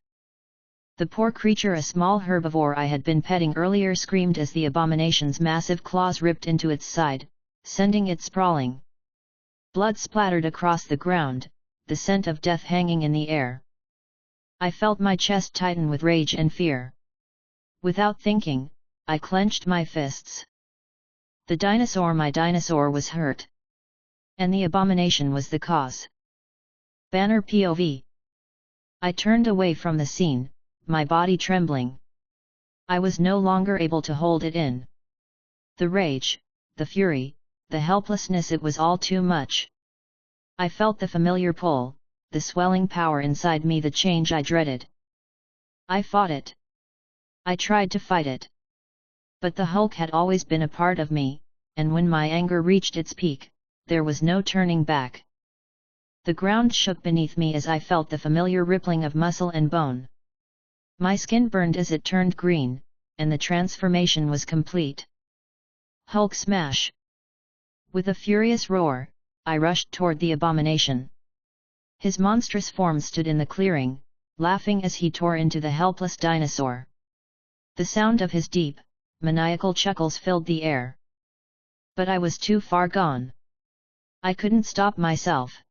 The poor creature, a small herbivore I had been petting earlier, screamed as the Abomination's massive claws ripped into its side, sending it sprawling. Blood splattered across the ground, the scent of death hanging in the air. I felt my chest tighten with rage and fear. Without thinking, I clenched my fists. My dinosaur was hurt. And the Abomination was the cause. Banner POV. I turned away from the scene, my body trembling. I was no longer able to hold it in. The rage, the fury, the helplessness, it was all too much. I felt the familiar pull, the swelling power inside me, the change I dreaded. I fought it. I tried to fight it. But the Hulk had always been a part of me, and when my anger reached its peak, there was no turning back. The ground shook beneath me as I felt the familiar rippling of muscle and bone. My skin burned as it turned green, and the transformation was complete. Hulk smash! With a furious roar, I rushed toward the Abomination. His monstrous form stood in the clearing, laughing as he tore into the helpless dinosaur. The sound of his deep, maniacal chuckles filled the air. But I was too far gone. I couldn't stop myself.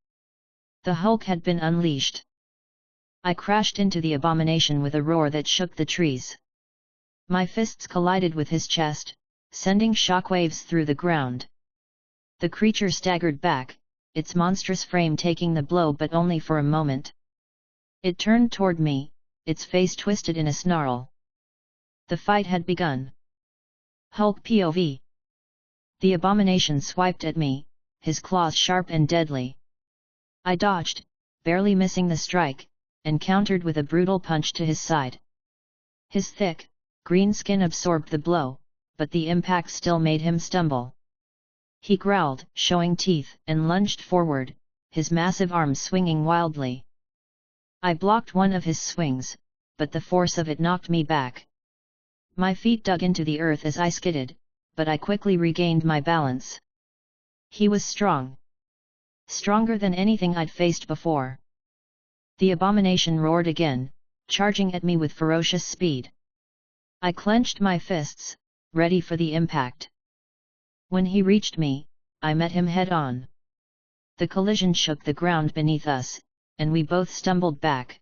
The Hulk had been unleashed. I crashed into the Abomination with a roar that shook the trees. My fists collided with his chest, sending shockwaves through the ground. The creature staggered back, its monstrous frame taking the blow, but only for a moment. It turned toward me, its face twisted in a snarl. The fight had begun. Hulk POV. The Abomination swiped at me, his claws sharp and deadly. I dodged, barely missing the strike, and countered with a brutal punch to his side. His thick, green skin absorbed the blow, but the impact still made him stumble. He growled, showing teeth, and lunged forward, his massive arms swinging wildly. I blocked one of his swings, but the force of it knocked me back. My feet dug into the earth as I skidded, but I quickly regained my balance. He was strong. Stronger than anything I'd faced before. The Abomination roared again, charging at me with ferocious speed. I clenched my fists, ready for the impact. When he reached me, I met him head-on. The collision shook the ground beneath us, and we both stumbled back.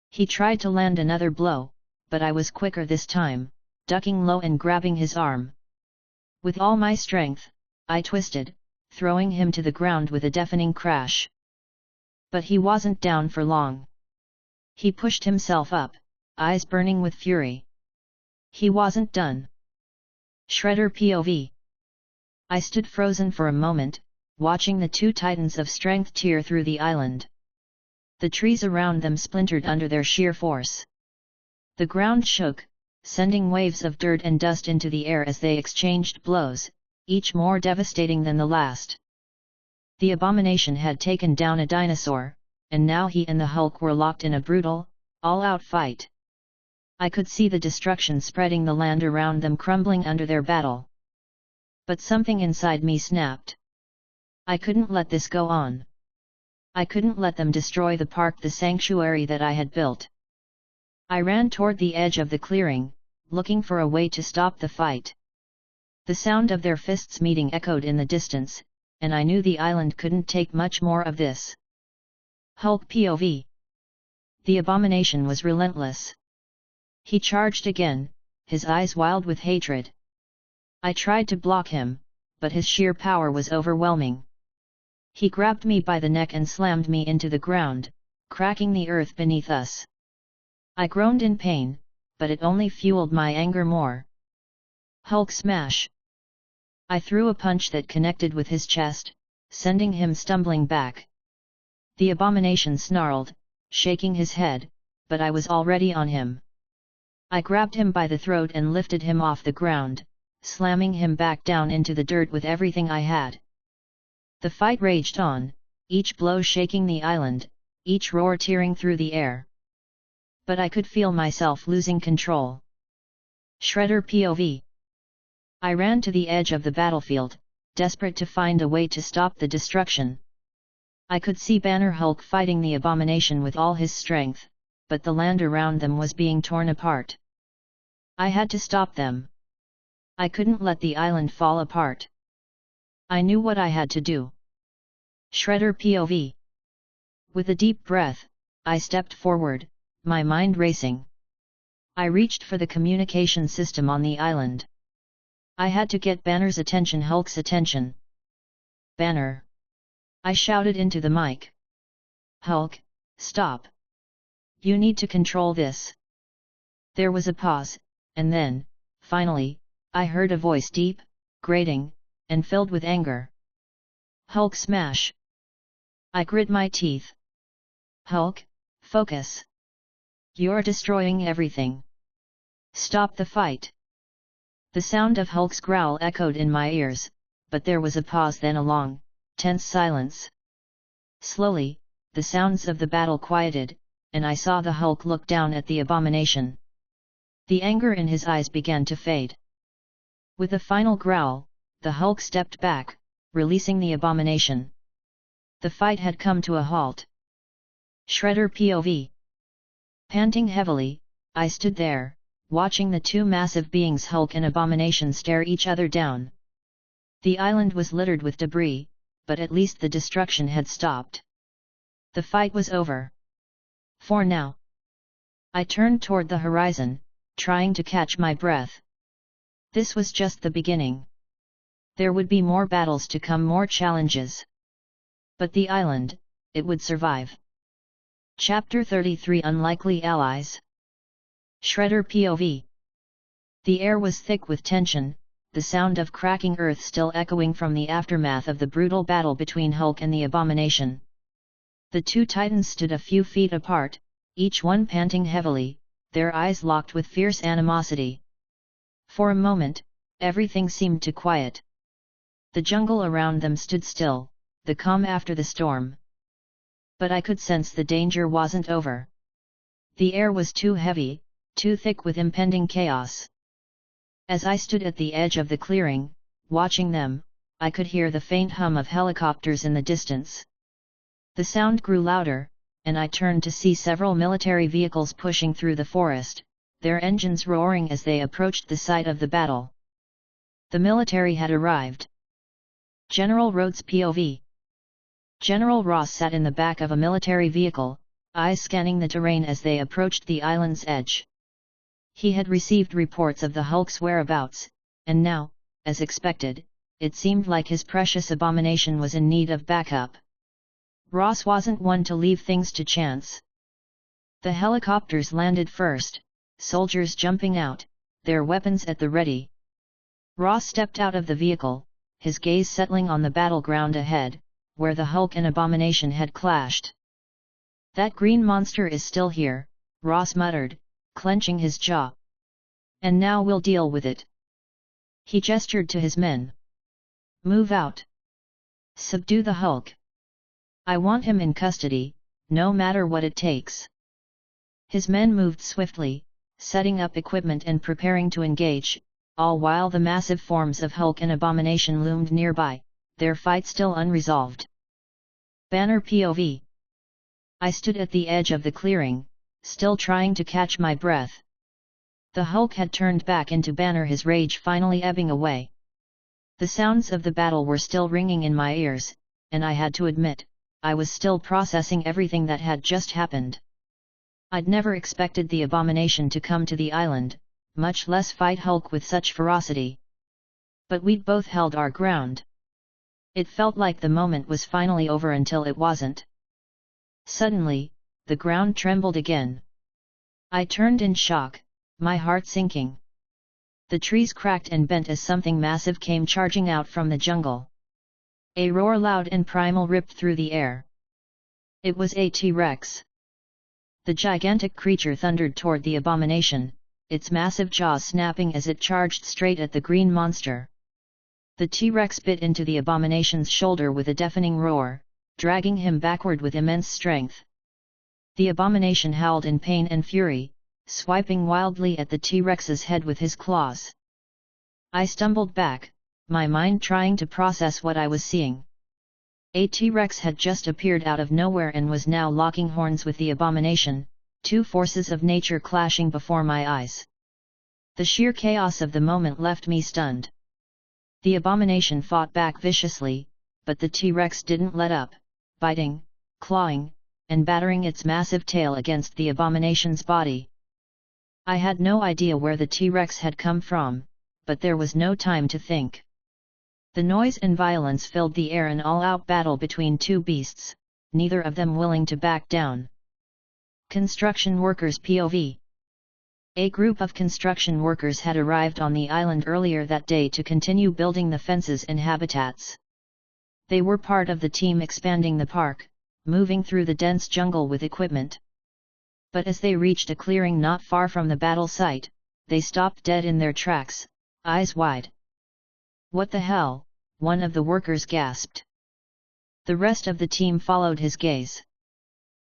He tried to land another blow, but I was quicker this time, ducking low and grabbing his arm. With all my strength, I twisted, throwing him to the ground with a deafening crash. But he wasn't down for long. He pushed himself up, eyes burning with fury. He wasn't done. Shredder POV. I stood frozen for a moment, watching the two titans of strength tear through the island. The trees around them splintered under their sheer force. The ground shook, sending waves of dirt and dust into the air as they exchanged blows, each more devastating than the last. The Abomination had taken down a dinosaur, and now he and the Hulk were locked in a brutal, all-out fight. I could see the destruction spreading, the land around them crumbling under their battle. But something inside me snapped. I couldn't let this go on. I couldn't let them destroy the park, the sanctuary that I had built. I ran toward the edge of the clearing, looking for a way to stop the fight. The sound of their fists meeting echoed in the distance, and I knew the island couldn't take much more of this. Hulk POV. The Abomination was relentless. He charged again, his eyes wild with hatred. I tried to block him, but his sheer power was overwhelming. He grabbed me by the neck and slammed me into the ground, cracking the earth beneath us. I groaned in pain, but it only fueled my anger more. Hulk smash! I threw a punch that connected with his chest, sending him stumbling back. The Abomination snarled, shaking his head, but I was already on him. I grabbed him by the throat and lifted him off the ground, slamming him back down into the dirt with everything I had. The fight raged on, each blow shaking the island, each roar tearing through the air. But I could feel myself losing control. Shredder POV. I ran to the edge of the battlefield, desperate to find a way to stop the destruction. I could see Banner Hulk fighting the Abomination with all his strength, but the land around them was being torn apart. I had to stop them. I couldn't let the island fall apart. I knew what I had to do. Shredder POV. With a deep breath, I stepped forward, my mind racing. I reached for the communication system on the island. I had to get Banner's attention, Hulk's attention. Banner! I shouted into the mic. Hulk, stop! You need to control this. There was a pause, and then, finally, I heard a voice deep, grating, and filled with anger. Hulk smash! I grit my teeth. Hulk, focus! You're destroying everything. Stop the fight! The sound of Hulk's growl echoed in my ears, but there was a pause, then a long, tense silence. Slowly, the sounds of the battle quieted, and I saw the Hulk look down at the Abomination. The anger in his eyes began to fade. With a final growl, the Hulk stepped back, releasing the Abomination. The fight had come to a halt. Shredder POV. Panting heavily, I stood there, watching the two massive beings, Hulk and Abomination, stare each other down. The island was littered with debris, but at least the destruction had stopped. The fight was over. For now. I turned toward the horizon, trying to catch my breath. This was just the beginning. There would be more battles to come, more challenges. But the island, it would survive. Chapter 33 Unlikely Allies. Shredder POV. The air was thick with tension, the sound of cracking earth still echoing from the aftermath of the brutal battle between Hulk and the Abomination. The two titans stood a few feet apart, each one panting heavily, their eyes locked with fierce animosity. For a moment, everything seemed to quiet. The jungle around them stood still, the calm after the storm. But I could sense the danger wasn't over. The air was too heavy, too thick with impending chaos. As I stood at the edge of the clearing, watching them, I could hear the faint hum of helicopters in the distance. The sound grew louder, and I turned to see several military vehicles pushing through the forest, their engines roaring as they approached the site of the battle. The military had arrived. General Rhodes POV. General Ross sat in the back of a military vehicle, eyes scanning the terrain as they approached the island's edge. He had received reports of the Hulk's whereabouts, and now, as expected, it seemed like his precious Abomination was in need of backup. Ross wasn't one to leave things to chance. The helicopters landed first, soldiers jumping out, their weapons at the ready. Ross stepped out of the vehicle, his gaze settling on the battleground ahead, where the Hulk and Abomination had clashed. That green monster is still here, Ross muttered, clenching his jaw. And now we'll deal with it. He gestured to his men. Move out. Subdue the Hulk. I want him in custody, no matter what it takes. His men moved swiftly, setting up equipment and preparing to engage, all while the massive forms of Hulk and Abomination loomed nearby, their fight still unresolved. Banner POV. I stood at the edge of the clearing, still trying to catch my breath. The Hulk had turned back into Banner, his rage finally ebbing away. The sounds of the battle were still ringing in my ears, and I had to admit, I was still processing everything that had just happened. I'd never expected the Abomination to come to the island, much less fight Hulk with such ferocity. But we'd both held our ground. It felt like the moment was finally over until it wasn't. Suddenly, the ground trembled again. I turned in shock, my heart sinking. The trees cracked and bent as something massive came charging out from the jungle. A roar loud and primal ripped through the air. It was a T-Rex. The gigantic creature thundered toward the Abomination, its massive jaws snapping as it charged straight at the green monster. The T-Rex bit into the Abomination's shoulder with a deafening roar, dragging him backward with immense strength. The Abomination howled in pain and fury, swiping wildly at the T-Rex's head with his claws. I stumbled back, my mind trying to process what I was seeing. A T-Rex had just appeared out of nowhere and was now locking horns with the Abomination, two forces of nature clashing before my eyes. The sheer chaos of the moment left me stunned. The Abomination fought back viciously, but the T-Rex didn't let up, biting, clawing, and battering its massive tail against the Abomination's body. I had no idea where the T-Rex had come from, but there was no time to think. The noise and violence filled the air, an all-out battle between two beasts, neither of them willing to back down. Construction workers POV. A group of construction workers had arrived on the island earlier that day to continue building the fences and habitats. They were part of the team expanding the park, moving through the dense jungle with equipment. But as they reached a clearing not far from the battle site, they stopped dead in their tracks, eyes wide. "What the hell?" one of the workers gasped. The rest of the team followed his gaze.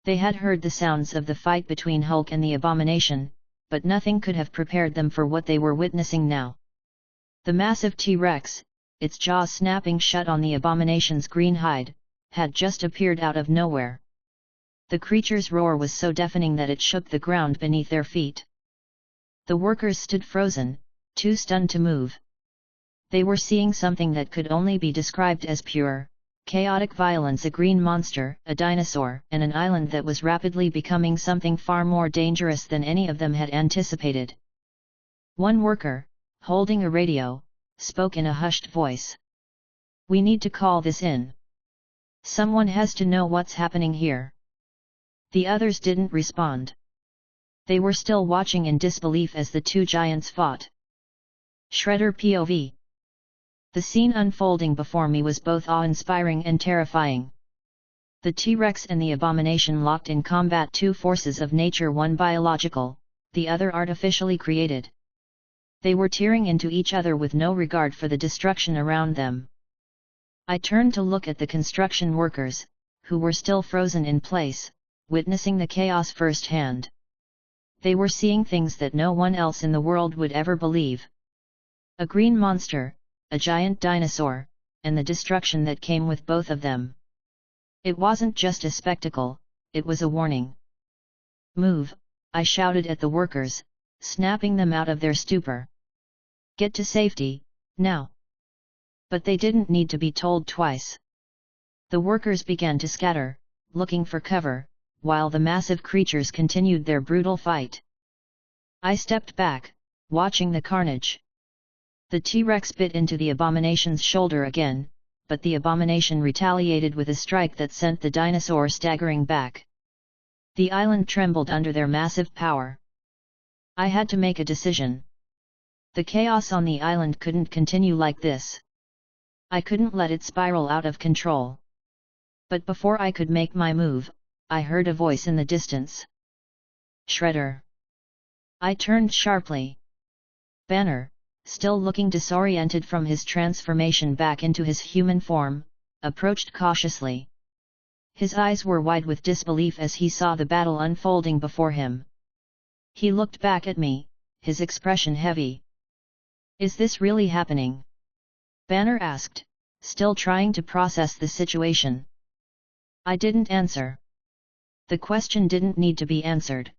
They had heard the sounds of the fight between Hulk and the Abomination, but nothing could have prepared them for what they were witnessing now. The massive T-Rex, its jaws snapping shut on the Abomination's green hide, had just appeared out of nowhere. The creature's roar was so deafening that it shook the ground beneath their feet. The workers stood frozen, too stunned to move. They were seeing something that could only be described as pure, chaotic violence: a green monster, a dinosaur, and an island that was rapidly becoming something far more dangerous than any of them had anticipated. One worker, holding a radio, spoke in a hushed voice. "We need to call this in. Someone has to know what's happening here." The others didn't respond. They were still watching in disbelief as the two giants fought. Shredder POV. The scene unfolding before me was both awe-inspiring and terrifying. The T-Rex and the Abomination locked in combat, two forces of nature, one biological, the other artificially created. They were tearing into each other with no regard for the destruction around them. I turned to look at the construction workers, who were still frozen in place, witnessing the chaos firsthand. They were seeing things that no one else in the world would ever believe. A green monster, a giant dinosaur, and the destruction that came with both of them. It wasn't just a spectacle, it was a warning. "Move," I shouted at the workers, snapping them out of their stupor. "Get to safety, now." But they didn't need to be told twice. The workers began to scatter, looking for cover, while the massive creatures continued their brutal fight. I stepped back, watching the carnage. The T-Rex bit into the Abomination's shoulder again, but the Abomination retaliated with a strike that sent the dinosaur staggering back. The island trembled under their massive power. I had to make a decision. The chaos on the island couldn't continue like this. I couldn't let it spiral out of control. But before I could make my move, I heard a voice in the distance. "Shredder." I turned sharply. Banner, still looking disoriented from his transformation back into his human form, approached cautiously. His eyes were wide with disbelief as he saw the battle unfolding before him. He looked back at me, his expression heavy. "Is this really happening?" Banner asked, still trying to process the situation. I didn't answer. The question didn't need to be answered.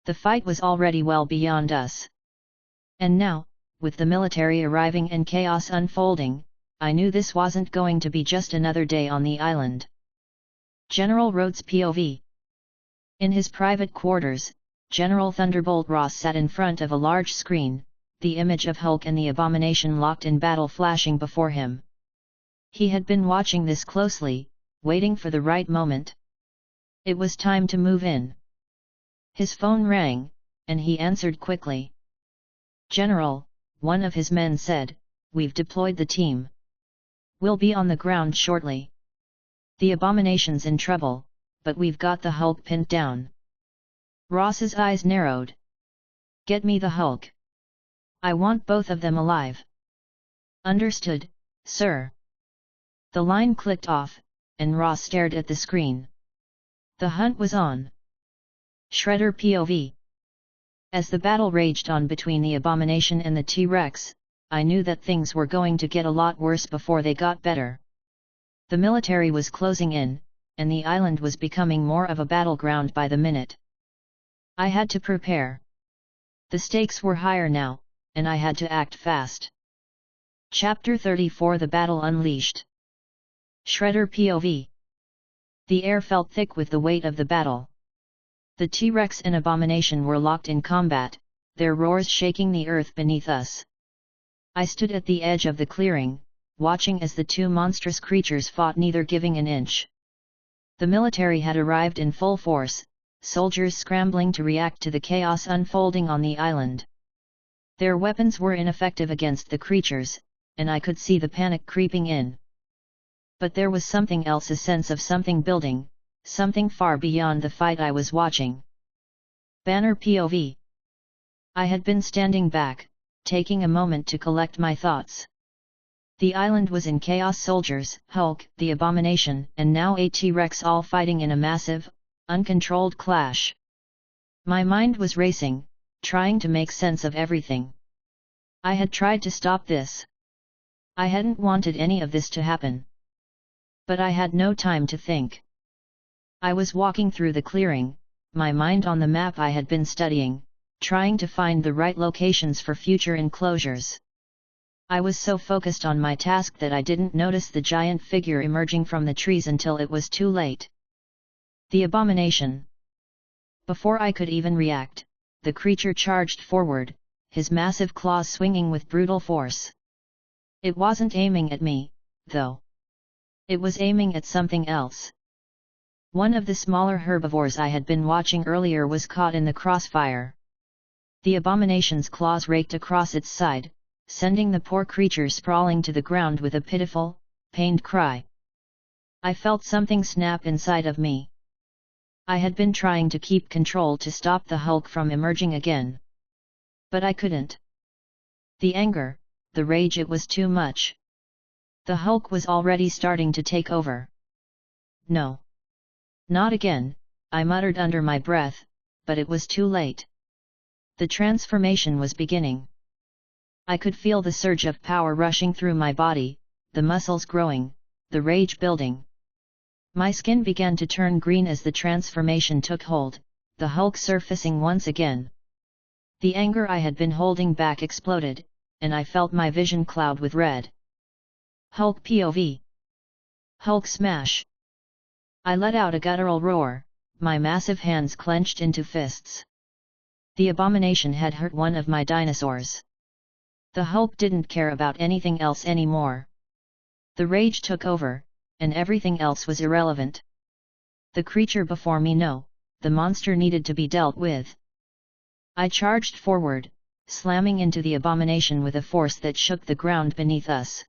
The fight was already well beyond us. And now, with the military arriving and chaos unfolding, I knew this wasn't going to be just another day on the island. General Rhodes' POV. In his private quarters, General Thunderbolt Ross sat in front of a large screen, the image of Hulk and the Abomination locked in battle flashing before him. He had been watching this closely, waiting for the right moment. It was time to move in. His phone rang, and he answered quickly. "General," one of his men said, "we've deployed the team. We'll be on the ground shortly. The Abomination's in trouble, but we've got the Hulk pinned down." Ross's eyes narrowed. "Get me the Hulk. I want both of them alive." "Understood, sir." The line clicked off, and Ross stared at the screen. The hunt was on. Shredder POV. As the battle raged on between the Abomination and the T-Rex, I knew that things were going to get a lot worse before they got better. The military was closing in, and the island was becoming more of a battleground by the minute. I had to prepare. The stakes were higher now, and I had to act fast. Chapter 34: The Battle Unleashed. Shredder POV. The air felt thick with the weight of the battle. The T-Rex and Abomination were locked in combat, their roars shaking the earth beneath us. I stood at the edge of the clearing, watching as the two monstrous creatures fought, neither giving an inch. The military had arrived in full force, soldiers scrambling to react to the chaos unfolding on the island. Their weapons were ineffective against the creatures, and I could see the panic creeping in. But there was something else, a sense of something building, something far beyond the fight I was watching. Banner POV. I had been standing back, taking a moment to collect my thoughts. The island was in chaos, soldiers, Hulk, the Abomination, and now a T-Rex all fighting in a massive, uncontrolled clash. My mind was racing, trying to make sense of everything. I had tried to stop this. I hadn't wanted any of this to happen. But I had no time to think. I was walking through the clearing, my mind on the map I had been studying, trying to find the right locations for future enclosures. I was so focused on my task that I didn't notice the giant figure emerging from the trees until it was too late. The Abomination. Before I could even react, the creature charged forward, his massive claws swinging with brutal force. It wasn't aiming at me, though. It was aiming at something else. One of the smaller herbivores I had been watching earlier was caught in the crossfire. The Abomination's claws raked across its side, sending the poor creature sprawling to the ground with a pitiful, pained cry. I felt something snap inside of me. I had been trying to keep control to stop the Hulk from emerging again. But I couldn't. The anger, the rage, it was too much. The Hulk was already starting to take over. "No. Not again," I muttered under my breath, but it was too late. The transformation was beginning. I could feel the surge of power rushing through my body, the muscles growing, the rage building. My skin began to turn green as the transformation took hold, the Hulk surfacing once again. The anger I had been holding back exploded, and I felt my vision cloud with red. Hulk POV. Hulk smash. I let out a guttural roar, my massive hands clenched into fists. The Abomination had hurt one of my dinosaurs. The Hulk didn't care about anything else anymore. The rage took over, and everything else was irrelevant. The creature before me, no, the monster needed to be dealt with. I charged forward, slamming into the Abomination with a force that shook the ground beneath us.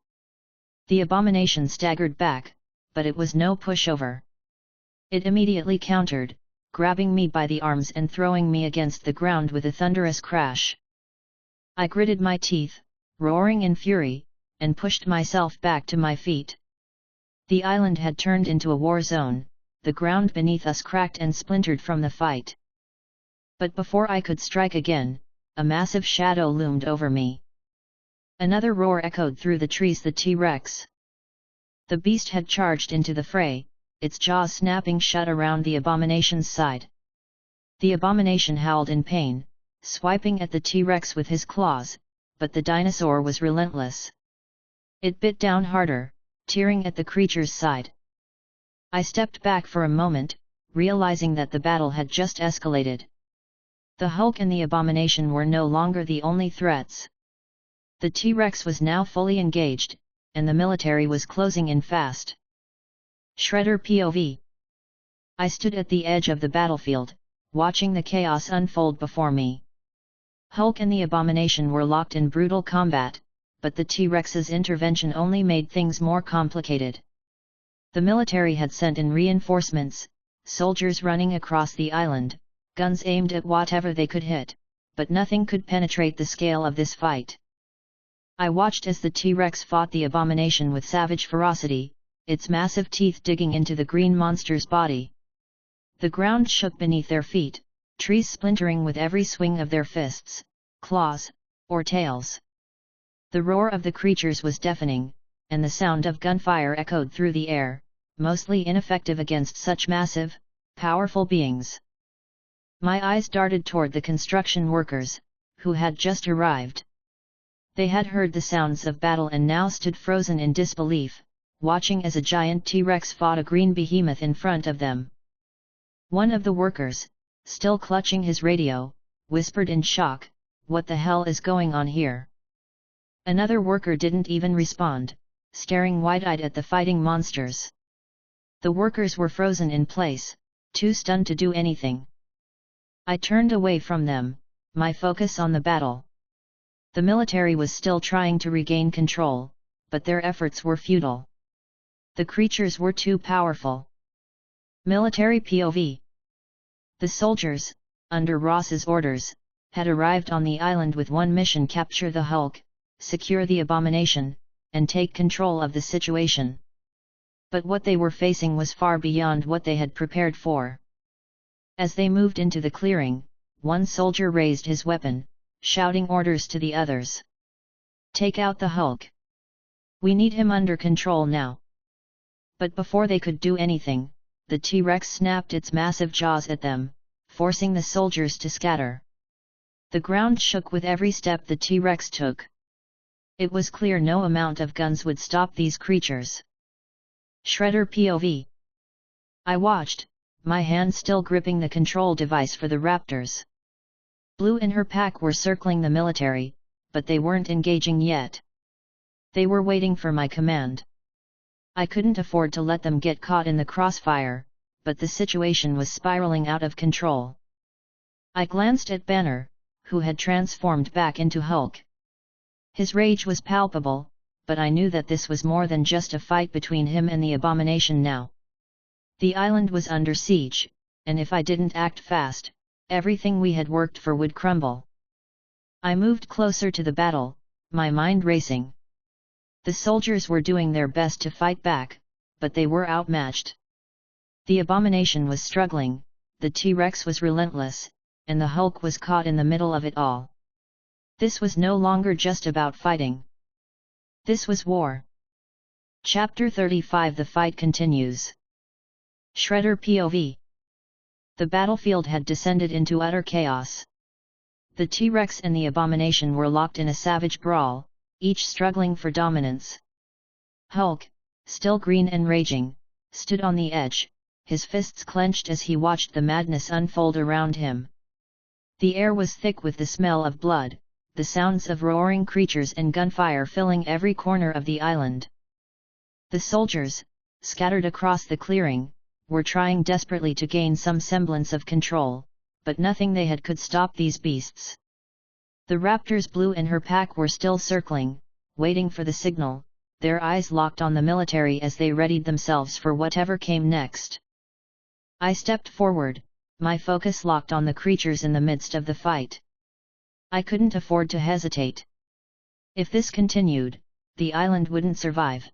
The Abomination staggered back, but it was no pushover. It immediately countered, grabbing me by the arms and throwing me against the ground with a thunderous crash. I gritted my teeth, roaring in fury, and pushed myself back to my feet. The island had turned into a war zone, the ground beneath us cracked and splintered from the fight. But before I could strike again, a massive shadow loomed over me. Another roar echoed through the trees, the T-Rex. The beast had charged into the fray, its jaws snapping shut around the Abomination's side. The Abomination howled in pain, swiping at the T-Rex with his claws, but the dinosaur was relentless. It bit down harder, tearing at the creature's side. I stepped back for a moment, realizing that the battle had just escalated. The Hulk and the Abomination were no longer the only threats. The T-Rex was now fully engaged, and the military was closing in fast. Shredder POV. I stood at the edge of the battlefield, watching the chaos unfold before me. Hulk and the Abomination were locked in brutal combat, but the T-Rex's intervention only made things more complicated. The military had sent in reinforcements, soldiers running across the island, guns aimed at whatever they could hit, but nothing could penetrate the scale of this fight. I watched as the T-Rex fought the Abomination with savage ferocity, its massive teeth digging into the green monster's body. The ground shook beneath their feet, trees splintering with every swing of their fists, claws, or tails. The roar of the creatures was deafening, and the sound of gunfire echoed through the air, mostly ineffective against such massive, powerful beings. My eyes darted toward the construction workers, who had just arrived. They had heard the sounds of battle and now stood frozen in disbelief, watching as a giant T-Rex fought a green behemoth in front of them. One of the workers, still clutching his radio, whispered in shock, "What the hell is going on here?" Another worker didn't even respond, staring wide-eyed at the fighting monsters. The workers were frozen in place, too stunned to do anything. I turned away from them, my focus on the battle. The military was still trying to regain control, but their efforts were futile. The creatures were too powerful. Military POV. The soldiers, under Ross's orders, had arrived on the island with one mission: capture the Hulk, secure the Abomination, and take control of the situation. But what they were facing was far beyond what they had prepared for. As they moved into the clearing, one soldier raised his weapon, shouting orders to the others. "Take out the Hulk. We need him under control now." But before they could do anything, the T-Rex snapped its massive jaws at them, forcing the soldiers to scatter. The ground shook with every step the T-Rex took. It was clear no amount of guns would stop these creatures. Shredder POV. I watched, my hand still gripping the control device for the raptors. Blue and her pack were circling the military, but they weren't engaging yet. They were waiting for my command. I couldn't afford to let them get caught in the crossfire, but the situation was spiraling out of control. I glanced at Banner, who had transformed back into Hulk. His rage was palpable, but I knew that this was more than just a fight between him and the Abomination now. The island was under siege, and if I didn't act fast, everything we had worked for would crumble. I moved closer to the battle, my mind racing. The soldiers were doing their best to fight back, but they were outmatched. The Abomination was struggling, the T-Rex was relentless, and the Hulk was caught in the middle of it all. This was no longer just about fighting. This was war. Chapter 35. The fight continues. Shredder POV. The battlefield had descended into utter chaos. The T-Rex and the Abomination were locked in a savage brawl, each struggling for dominance. Hulk, still green and raging, stood on the edge, his fists clenched as he watched the madness unfold around him. The air was thick with the smell of blood, the sounds of roaring creatures and gunfire filling every corner of the island. The soldiers, scattered across the clearing, were trying desperately to gain some semblance of control, but nothing they had could stop these beasts. The raptors Blue and her pack were still circling, waiting for the signal, their eyes locked on the military as they readied themselves for whatever came next. I stepped forward, my focus locked on the creatures in the midst of the fight. I couldn't afford to hesitate. If this continued, the island wouldn't survive.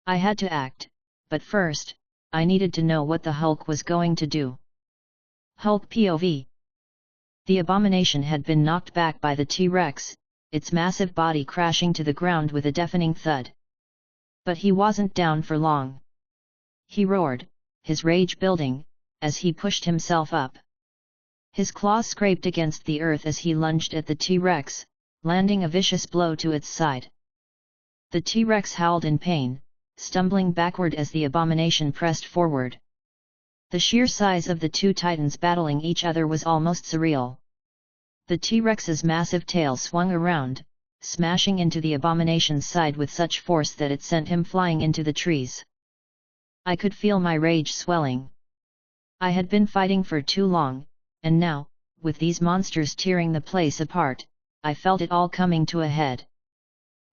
I had to act, but first, I needed to know what the Hulk was going to do. Hulk POV. The Abomination had been knocked back by the T-Rex, its massive body crashing to the ground with a deafening thud. But he wasn't down for long. He roared, his rage building, as he pushed himself up. His claws scraped against the earth as he lunged at the T-Rex, landing a vicious blow to its side. The T-Rex howled in pain, stumbling backward as the Abomination pressed forward. The sheer size of the two titans battling each other was almost surreal. The T-Rex's massive tail swung around, smashing into the Abomination's side with such force that it sent him flying into the trees. I could feel my rage swelling. I had been fighting for too long, and now, with these monsters tearing the place apart, I felt it all coming to a head.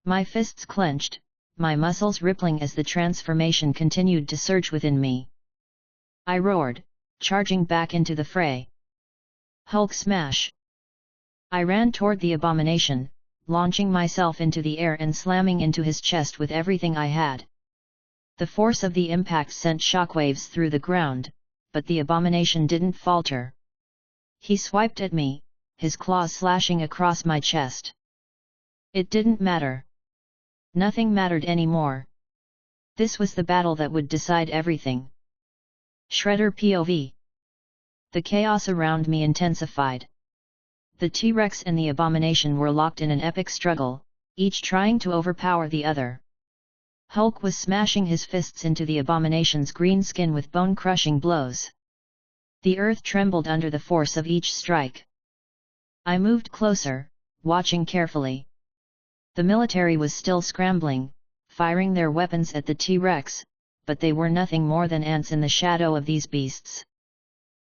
My fists clenched, my muscles rippling as the transformation continued to surge within me. I roared, charging back into the fray. Hulk smash! I ran toward the Abomination, launching myself into the air and slamming into his chest with everything I had. The force of the impact sent shockwaves through the ground, but the Abomination didn't falter. He swiped at me, his claws slashing across my chest. It didn't matter. Nothing mattered anymore. This was the battle that would decide everything. Shredder POV. The chaos around me intensified. The T-Rex and the Abomination were locked in an epic struggle, each trying to overpower the other. Hulk was smashing his fists into the Abomination's green skin with bone-crushing blows. The earth trembled under the force of each strike. I moved closer, watching carefully. The military was still scrambling, firing their weapons at the T-Rex, but they were nothing more than ants in the shadow of these beasts.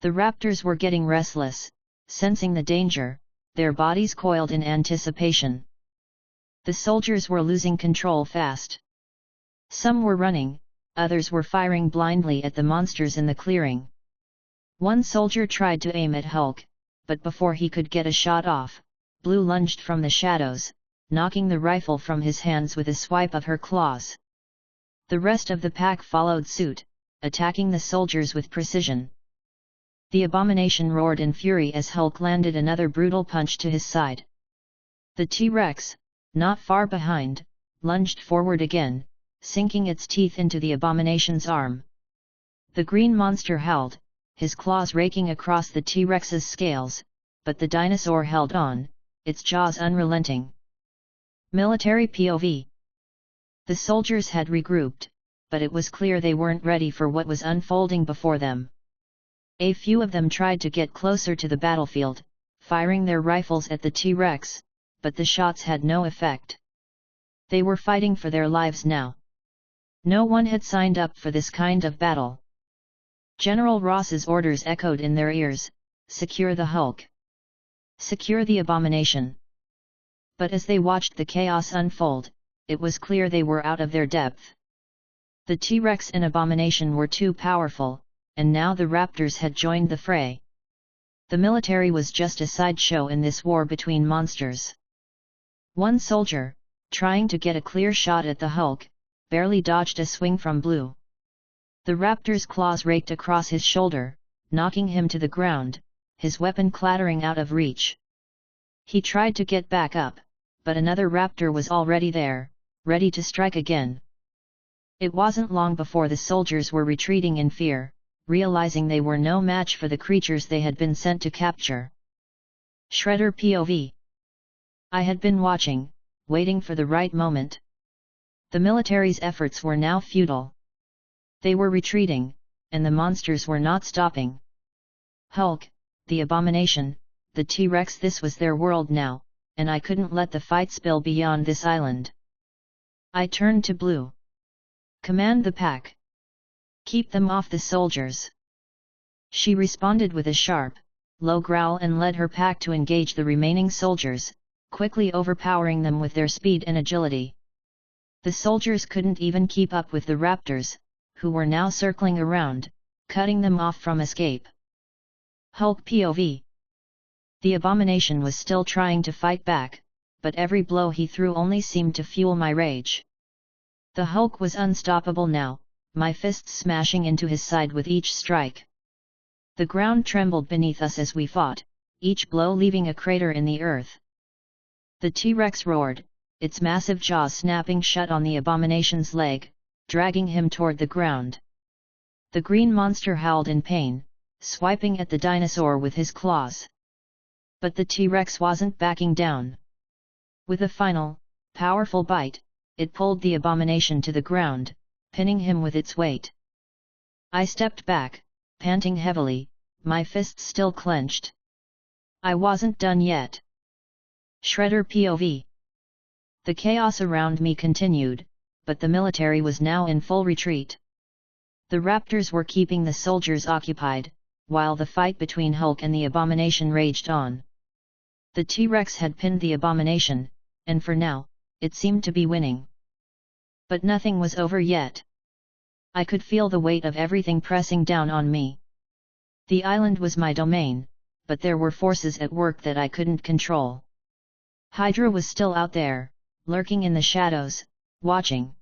The raptors were getting restless, sensing the danger, their bodies coiled in anticipation. The soldiers were losing control fast. Some were running, others were firing blindly at the monsters in the clearing. One soldier tried to aim at Hulk, but before he could get a shot off, Blue lunged from the shadows, knocking the rifle from his hands with a swipe of her claws. The rest of the pack followed suit, attacking the soldiers with precision. The Abomination roared in fury as Hulk landed another brutal punch to his side. The T-Rex, not far behind, lunged forward again, sinking its teeth into the Abomination's arm. The green monster howled, his claws raking across the T-Rex's scales, but the dinosaur held on, its jaws unrelenting. Military POV. The soldiers had regrouped, but it was clear they weren't ready for what was unfolding before them. A few of them tried to get closer to the battlefield, firing their rifles at the T-Rex, but the shots had no effect. They were fighting for their lives now. No one had signed up for this kind of battle. General Ross's orders echoed in their ears: secure the Hulk. Secure the Abomination. But as they watched the chaos unfold, it was clear they were out of their depth. The T-Rex and Abomination were too powerful, and now the raptors had joined the fray. The military was just a sideshow in this war between monsters. One soldier, trying to get a clear shot at the Hulk, barely dodged a swing from Blue. The raptor's claws raked across his shoulder, knocking him to the ground, his weapon clattering out of reach. He tried to get back up, but another raptor was already there, ready to strike again. It wasn't long before the soldiers were retreating in fear, realizing they were no match for the creatures they had been sent to capture. Shredder POV. I had been watching, waiting for the right moment. The military's efforts were now futile. They were retreating, and the monsters were not stopping. Hulk, the Abomination, the T-Rex, this was their world now, and I couldn't let the fight spill beyond this island. I turned to Blue. Command the pack. Keep them off the soldiers. She responded with a sharp, low growl and led her pack to engage the remaining soldiers, quickly overpowering them with their speed and agility. The soldiers couldn't even keep up with the raptors, who were now circling around, cutting them off from escape. Hulk POV. The Abomination was still trying to fight back, but every blow he threw only seemed to fuel my rage. The Hulk was unstoppable now, my fists smashing into his side with each strike. The ground trembled beneath us as we fought, each blow leaving a crater in the earth. The T-Rex roared, its massive jaws snapping shut on the Abomination's leg, dragging him toward the ground. The green monster howled in pain, swiping at the dinosaur with his claws. But the T-Rex wasn't backing down. With a final, powerful bite, it pulled the abomination to the ground, pinning him with its weight. I stepped back, panting heavily, my fists still clenched. I wasn't done yet. Shredder POV. The chaos around me continued, but the military was now in full retreat. The raptors were keeping the soldiers occupied, while the fight between Hulk and the Abomination raged on. The T-Rex had pinned the Abomination, and for now, it seemed to be winning. But nothing was over yet. I could feel the weight of everything pressing down on me. The island was my domain, but there were forces at work that I couldn't control. Hydra was still out there, lurking in the shadows, watching.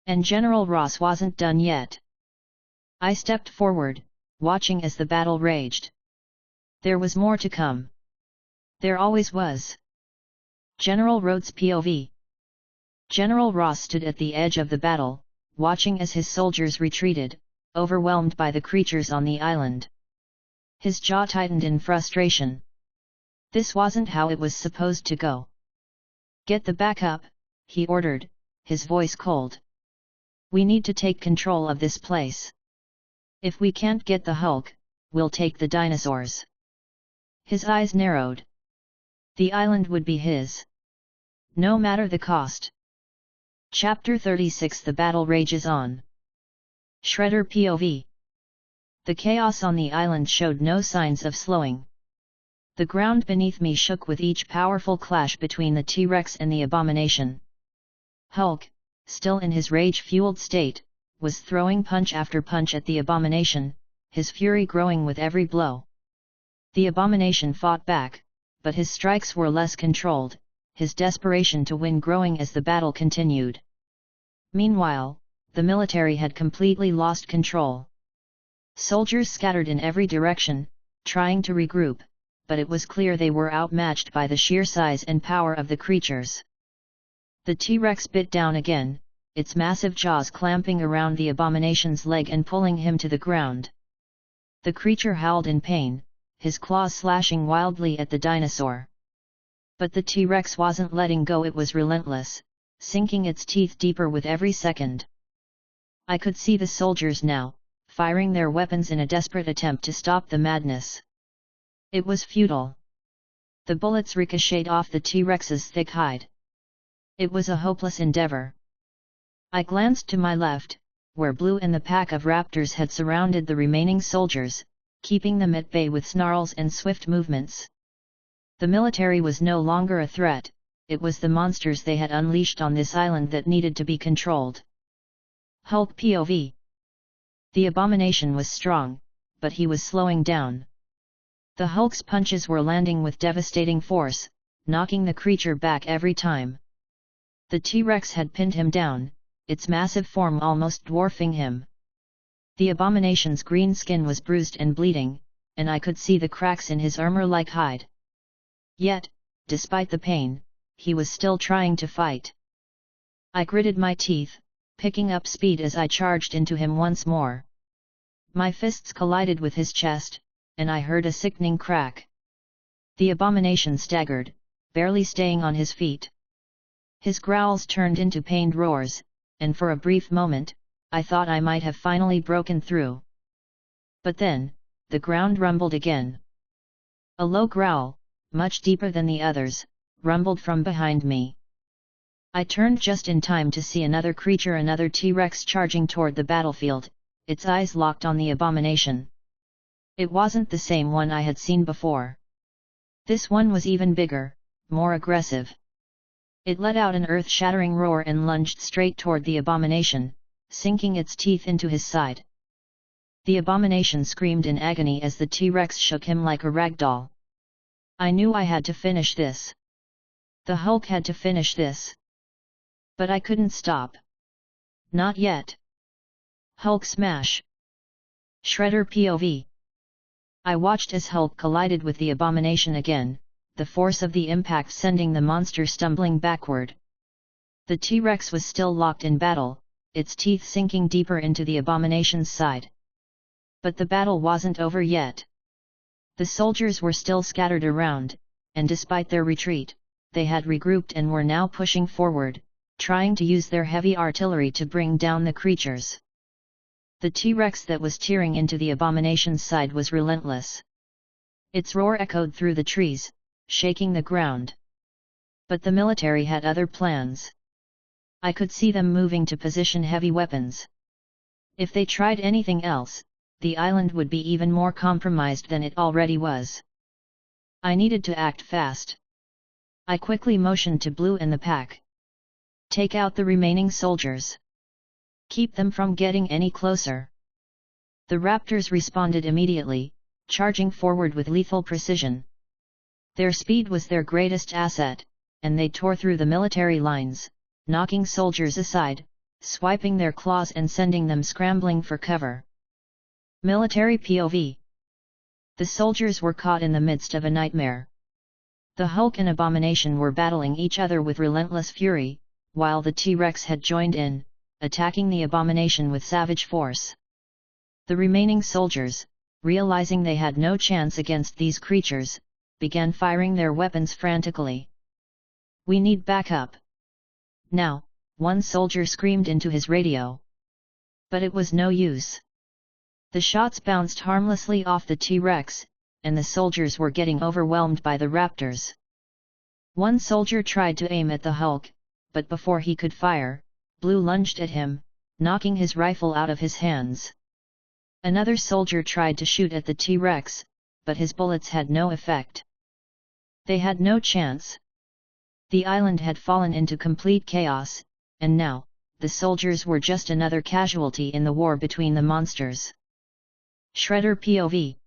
And General Ross wasn't done yet. I stepped forward, watching as the battle raged. There was more to come. There always was. General Rhodes POV. General Ross stood at the edge of the battle, watching as his soldiers retreated, overwhelmed by the creatures on the island. His jaw tightened in frustration. This wasn't how it was supposed to go. Get the backup, he ordered, his voice cold. We need to take control of this place. If we can't get the Hulk, we'll take the dinosaurs. His eyes narrowed. The island would be his. No matter the cost. Chapter 36 The battle rages on. Shredder POV. The chaos on the island showed no signs of slowing. The ground beneath me shook with each powerful clash between the T-Rex and the Abomination. Hulk, still in his rage-fueled state, was throwing punch after punch at the Abomination, his fury growing with every blow. The Abomination fought back, but his strikes were less controlled, his desperation to win growing as the battle continued. Meanwhile, the military had completely lost control. Soldiers scattered in every direction, trying to regroup, but it was clear they were outmatched by the sheer size and power of the creatures. The T-Rex bit down again, its massive jaws clamping around the Abomination's leg and pulling him to the ground. The creature howled in pain, his claws slashing wildly at the dinosaur. But the T-Rex wasn't letting go. It was relentless, sinking its teeth deeper with every second. I could see the soldiers now, firing their weapons in a desperate attempt to stop the madness. It was futile. The bullets ricocheted off the T-Rex's thick hide. It was a hopeless endeavor. I glanced to my left, where Blue and the pack of raptors had surrounded the remaining soldiers, keeping them at bay with snarls and swift movements. The military was no longer a threat, it was the monsters they had unleashed on this island that needed to be controlled. Hulk POV. The Abomination was strong, but he was slowing down. The Hulk's punches were landing with devastating force, knocking the creature back every time. The T-Rex had pinned him down, its massive form almost dwarfing him. The Abomination's green skin was bruised and bleeding, and I could see the cracks in his armor-like hide. Yet, despite the pain, he was still trying to fight. I gritted my teeth, picking up speed as I charged into him once more. My fists collided with his chest, and I heard a sickening crack. The Abomination staggered, barely staying on his feet. His growls turned into pained roars, and for a brief moment, I thought I might have finally broken through. But then, the ground rumbled again. A low growl, much deeper than the others, rumbled from behind me. I turned just in time to see another creature, another T-Rex charging toward the battlefield, its eyes locked on the Abomination. It wasn't the same one I had seen before. This one was even bigger, more aggressive. It let out an earth-shattering roar and lunged straight toward the Abomination, sinking its teeth into his side. The Abomination screamed in agony as the T-Rex shook him like a rag doll. I knew I had to finish this. The Hulk had to finish this. But I couldn't stop. Not yet. Hulk smash. Shredder POV. I watched as Hulk collided with the Abomination again, the force of the impact sending the monster stumbling backward. The T-Rex was still locked in battle, its teeth sinking deeper into the Abomination's side. But the battle wasn't over yet. The soldiers were still scattered around, and despite their retreat, they had regrouped and were now pushing forward, trying to use their heavy artillery to bring down the creatures. The T-Rex that was tearing into the Abomination's side was relentless. Its roar echoed through the trees, shaking the ground. But the military had other plans. I could see them moving to position heavy weapons. If they tried anything else, the island would be even more compromised than it already was. I needed to act fast. I quickly motioned to Blue and the pack. Take out the remaining soldiers. Keep them from getting any closer. The raptors responded immediately, charging forward with lethal precision. Their speed was their greatest asset, and they tore through the military lines, knocking soldiers aside, swiping their claws and sending them scrambling for cover. Military POV. The soldiers were caught in the midst of a nightmare. The Hulk and Abomination were battling each other with relentless fury, while the T-Rex had joined in, attacking the Abomination with savage force. The remaining soldiers, realizing they had no chance against these creatures, began firing their weapons frantically. "We need backup. Now," one soldier screamed into his radio. But it was no use. The shots bounced harmlessly off the T-Rex, and the soldiers were getting overwhelmed by the raptors. One soldier tried to aim at the Hulk, but before he could fire, Blue lunged at him, knocking his rifle out of his hands. Another soldier tried to shoot at the T-Rex, but his bullets had no effect. They had no chance. The island had fallen into complete chaos, and now, the soldiers were just another casualty in the war between the monsters. Shredder POV.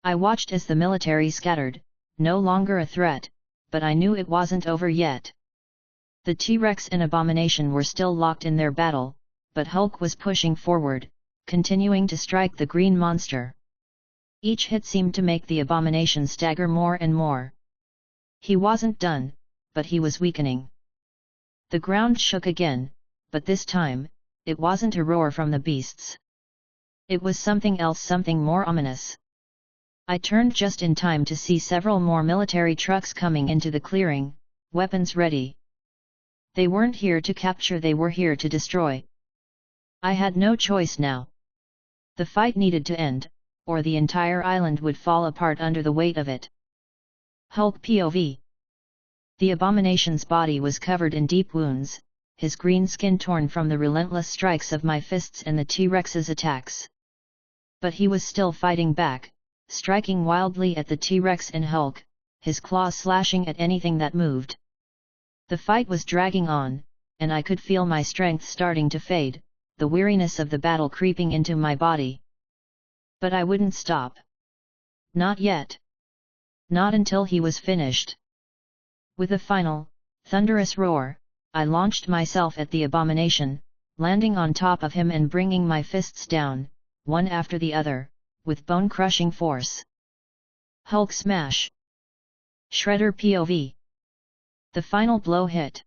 I watched as the military scattered, no longer a threat, but I knew it wasn't over yet. The T-Rex and Abomination were still locked in their battle, but Hulk was pushing forward, continuing to strike the green monster. Each hit seemed to make the Abomination stagger more and more. He wasn't done, but he was weakening. The ground shook again, but this time, it wasn't a roar from the beasts. It was something else, something more ominous. I turned just in time to see several more military trucks coming into the clearing, weapons ready. They weren't here to capture, they were here to destroy. I had no choice now. The fight needed to end, or the entire island would fall apart under the weight of it. Hulk POV. The Abomination's body was covered in deep wounds, his green skin torn from the relentless strikes of my fists and the T-Rex's attacks. But he was still fighting back, striking wildly at the T-Rex and Hulk, his claws slashing at anything that moved. The fight was dragging on, and I could feel my strength starting to fade, the weariness of the battle creeping into my body. But I wouldn't stop. Not yet. Not until he was finished. With a final, thunderous roar, I launched myself at the Abomination, landing on top of him and bringing my fists down, one after the other, with bone-crushing force. Hulk smash. Shredder POV. The final blow hit.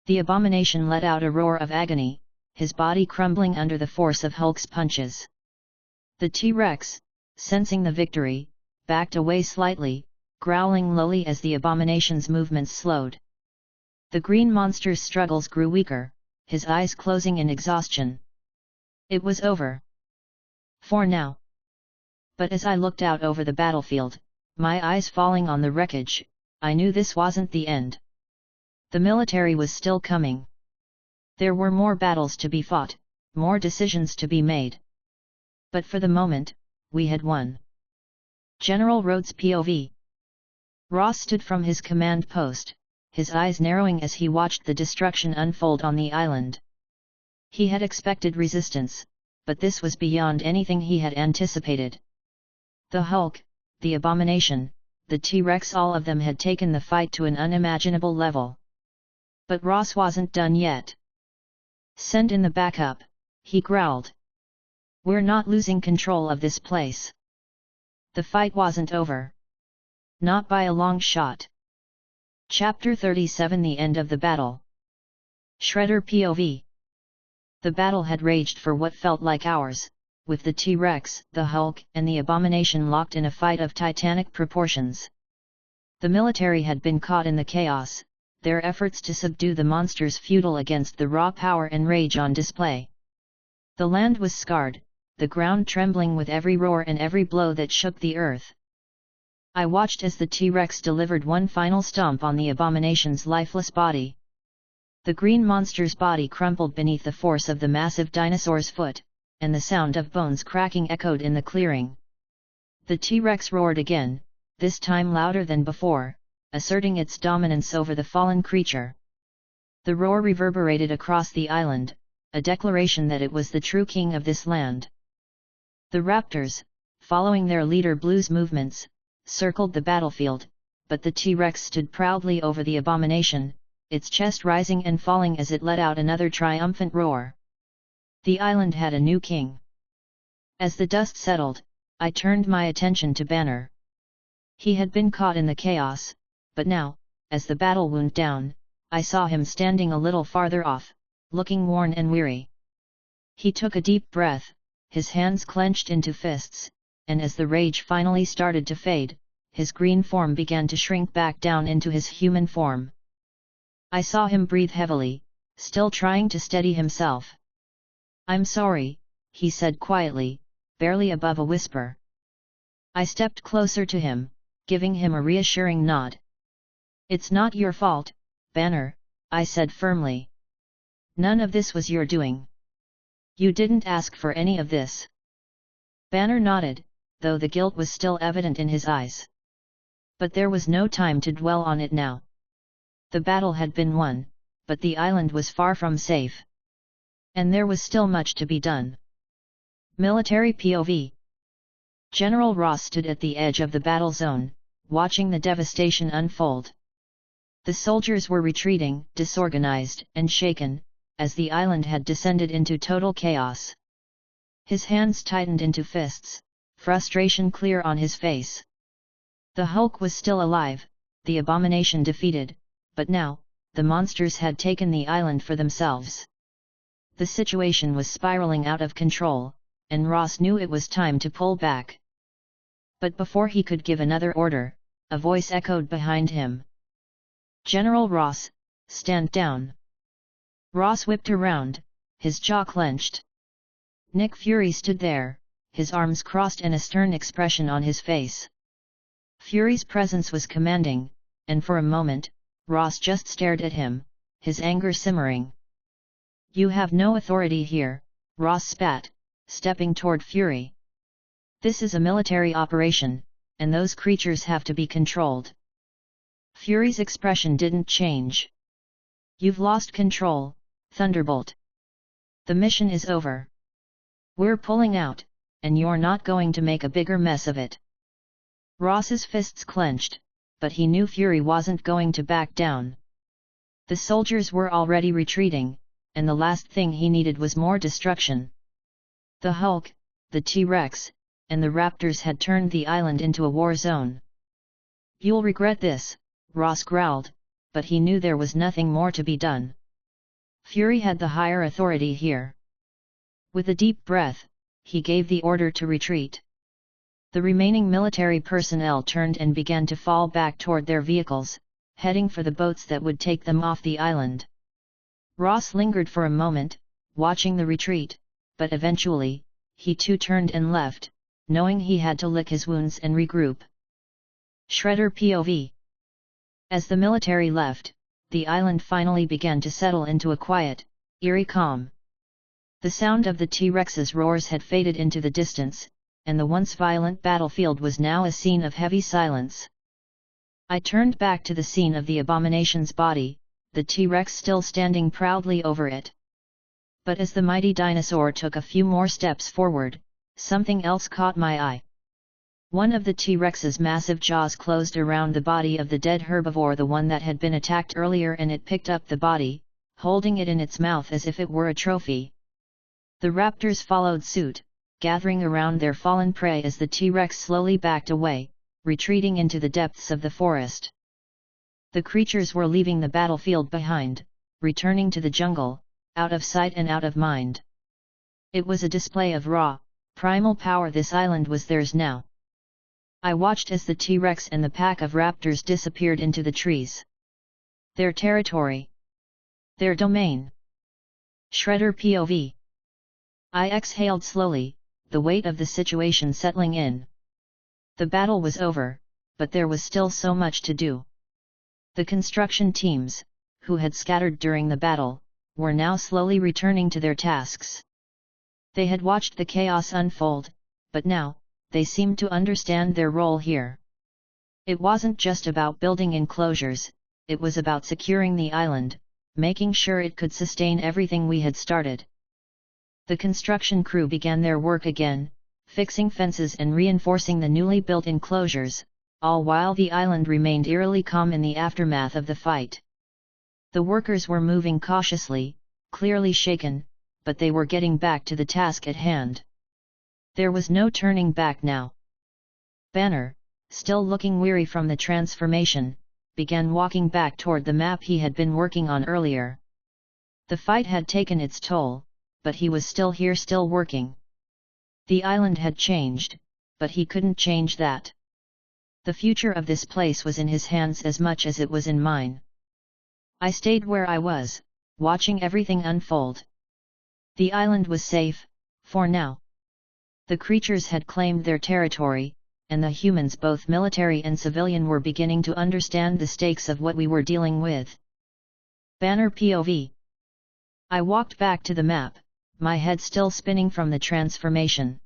The Abomination let out a roar of agony, his body crumbling under the force of Hulk's punches. The T-Rex, sensing the victory, backed away slightly, growling lowly as the Abomination's movements slowed. The green monster's struggles grew weaker, his eyes closing in exhaustion. It was over. For now. But as I looked out over the battlefield, my eyes falling on the wreckage, I knew this wasn't the end. The military was still coming. There were more battles to be fought, more decisions to be made. But for the moment, we had won. General Rhodes POV. Ross stood from his command post, his eyes narrowing as he watched the destruction unfold on the island. He had expected resistance, but this was beyond anything he had anticipated. The Hulk, the Abomination, the T-Rex, all of them had taken the fight to an unimaginable level. But Ross wasn't done yet. "Send in the backup," he growled. "We're not losing control of this place." The fight wasn't over. Not by a long shot. Chapter 37 The End of the Battle. Shredder POV. The battle had raged for what felt like hours, with the T-Rex, the Hulk, and the Abomination locked in a fight of titanic proportions. The military had been caught in the chaos, their efforts to subdue the monsters futile against the raw power and rage on display. The land was scarred, the ground trembling with every roar and every blow that shook the earth. I watched as the T-Rex delivered one final stomp on the Abomination's lifeless body. The green monster's body crumpled beneath the force of the massive dinosaur's foot, and the sound of bones cracking echoed in the clearing. The T-Rex roared again, this time louder than before, asserting its dominance over the fallen creature. The roar reverberated across the island, a declaration that it was the true king of this land. The raptors, following their leader Blue's movements, circled the battlefield, but the T-Rex stood proudly over the Abomination, its chest rising and falling as it let out another triumphant roar. The island had a new king. As the dust settled, I turned my attention to Banner. He had been caught in the chaos, but now, as the battle wound down, I saw him standing a little farther off, looking worn and weary. He took a deep breath, his hands clenched into fists, and as the rage finally started to fade, his green form began to shrink back down into his human form. I saw him breathe heavily, still trying to steady himself. "I'm sorry," he said quietly, barely above a whisper. I stepped closer to him, giving him a reassuring nod. "It's not your fault, Banner," I said firmly. "None of this was your doing. You didn't ask for any of this." Banner nodded, though the guilt was still evident in his eyes. But there was no time to dwell on it now. The battle had been won, but the island was far from safe. And there was still much to be done. Military POV. General Ross stood at the edge of the battle zone, watching the devastation unfold. The soldiers were retreating, disorganized and shaken, as the island had descended into total chaos. His hands tightened into fists, frustration clear on his face. The Hulk was still alive, the Abomination defeated, but now, the monsters had taken the island for themselves. The situation was spiraling out of control, and Ross knew it was time to pull back. But before he could give another order, a voice echoed behind him. "General Ross, stand down." Ross whipped around, his jaw clenched. Nick Fury stood there, his arms crossed and a stern expression on his face. Fury's presence was commanding, and for a moment, Ross just stared at him, his anger simmering. "You have no authority here," Ross spat, stepping toward Fury. "This is a military operation, and those creatures have to be controlled." Fury's expression didn't change. "You've lost control, Thunderbolt. The mission is over. We're pulling out, and you're not going to make a bigger mess of it." Ross's fists clenched, but he knew Fury wasn't going to back down. The soldiers were already retreating, and the last thing he needed was more destruction. The Hulk, the T-Rex, and the Raptors had turned the island into a war zone. "You'll regret this," Ross growled, but he knew there was nothing more to be done. Fury had the higher authority here. With a deep breath, he gave the order to retreat. The remaining military personnel turned and began to fall back toward their vehicles, heading for the boats that would take them off the island. Ross lingered for a moment, watching the retreat, but eventually, he too turned and left, knowing he had to lick his wounds and regroup. Shredder POV. As the military left, the island finally began to settle into a quiet, eerie calm. The sound of the T-Rex's roars had faded into the distance, and the once violent battlefield was now a scene of heavy silence. I turned back to the scene of the Abomination's body, the T-Rex still standing proudly over it. But as the mighty dinosaur took a few more steps forward, something else caught my eye. One of the T-Rex's massive jaws closed around the body of the dead herbivore, the one that had been attacked earlier, and it picked up the body, holding it in its mouth as if it were a trophy. The raptors followed suit, gathering around their fallen prey as the T-Rex slowly backed away, retreating into the depths of the forest. The creatures were leaving the battlefield behind, returning to the jungle, out of sight and out of mind. It was a display of raw, primal power. This island was theirs now. I watched as the T-Rex and the pack of raptors disappeared into the trees. Their territory. Their domain. Shredder POV. I exhaled slowly, the weight of the situation settling in. The battle was over, but there was still so much to do. The construction teams, who had scattered during the battle, were now slowly returning to their tasks. They had watched the chaos unfold, but now, they seemed to understand their role here. It wasn't just about building enclosures, it was about securing the island, making sure it could sustain everything we had started. The construction crew began their work again, fixing fences and reinforcing the newly built enclosures, all while the island remained eerily calm in the aftermath of the fight. The workers were moving cautiously, clearly shaken, but they were getting back to the task at hand. There was no turning back now. Banner, still looking weary from the transformation, began walking back toward the map he had been working on earlier. The fight had taken its toll, but he was still here, still working. The island had changed, but he couldn't change that. The future of this place was in his hands as much as it was in mine. I stayed where I was, watching everything unfold. The island was safe, for now. The creatures had claimed their territory, and the humans, both military and civilian, were beginning to understand the stakes of what we were dealing with. Banner POV. I walked back to the map, my head still spinning from the transformation.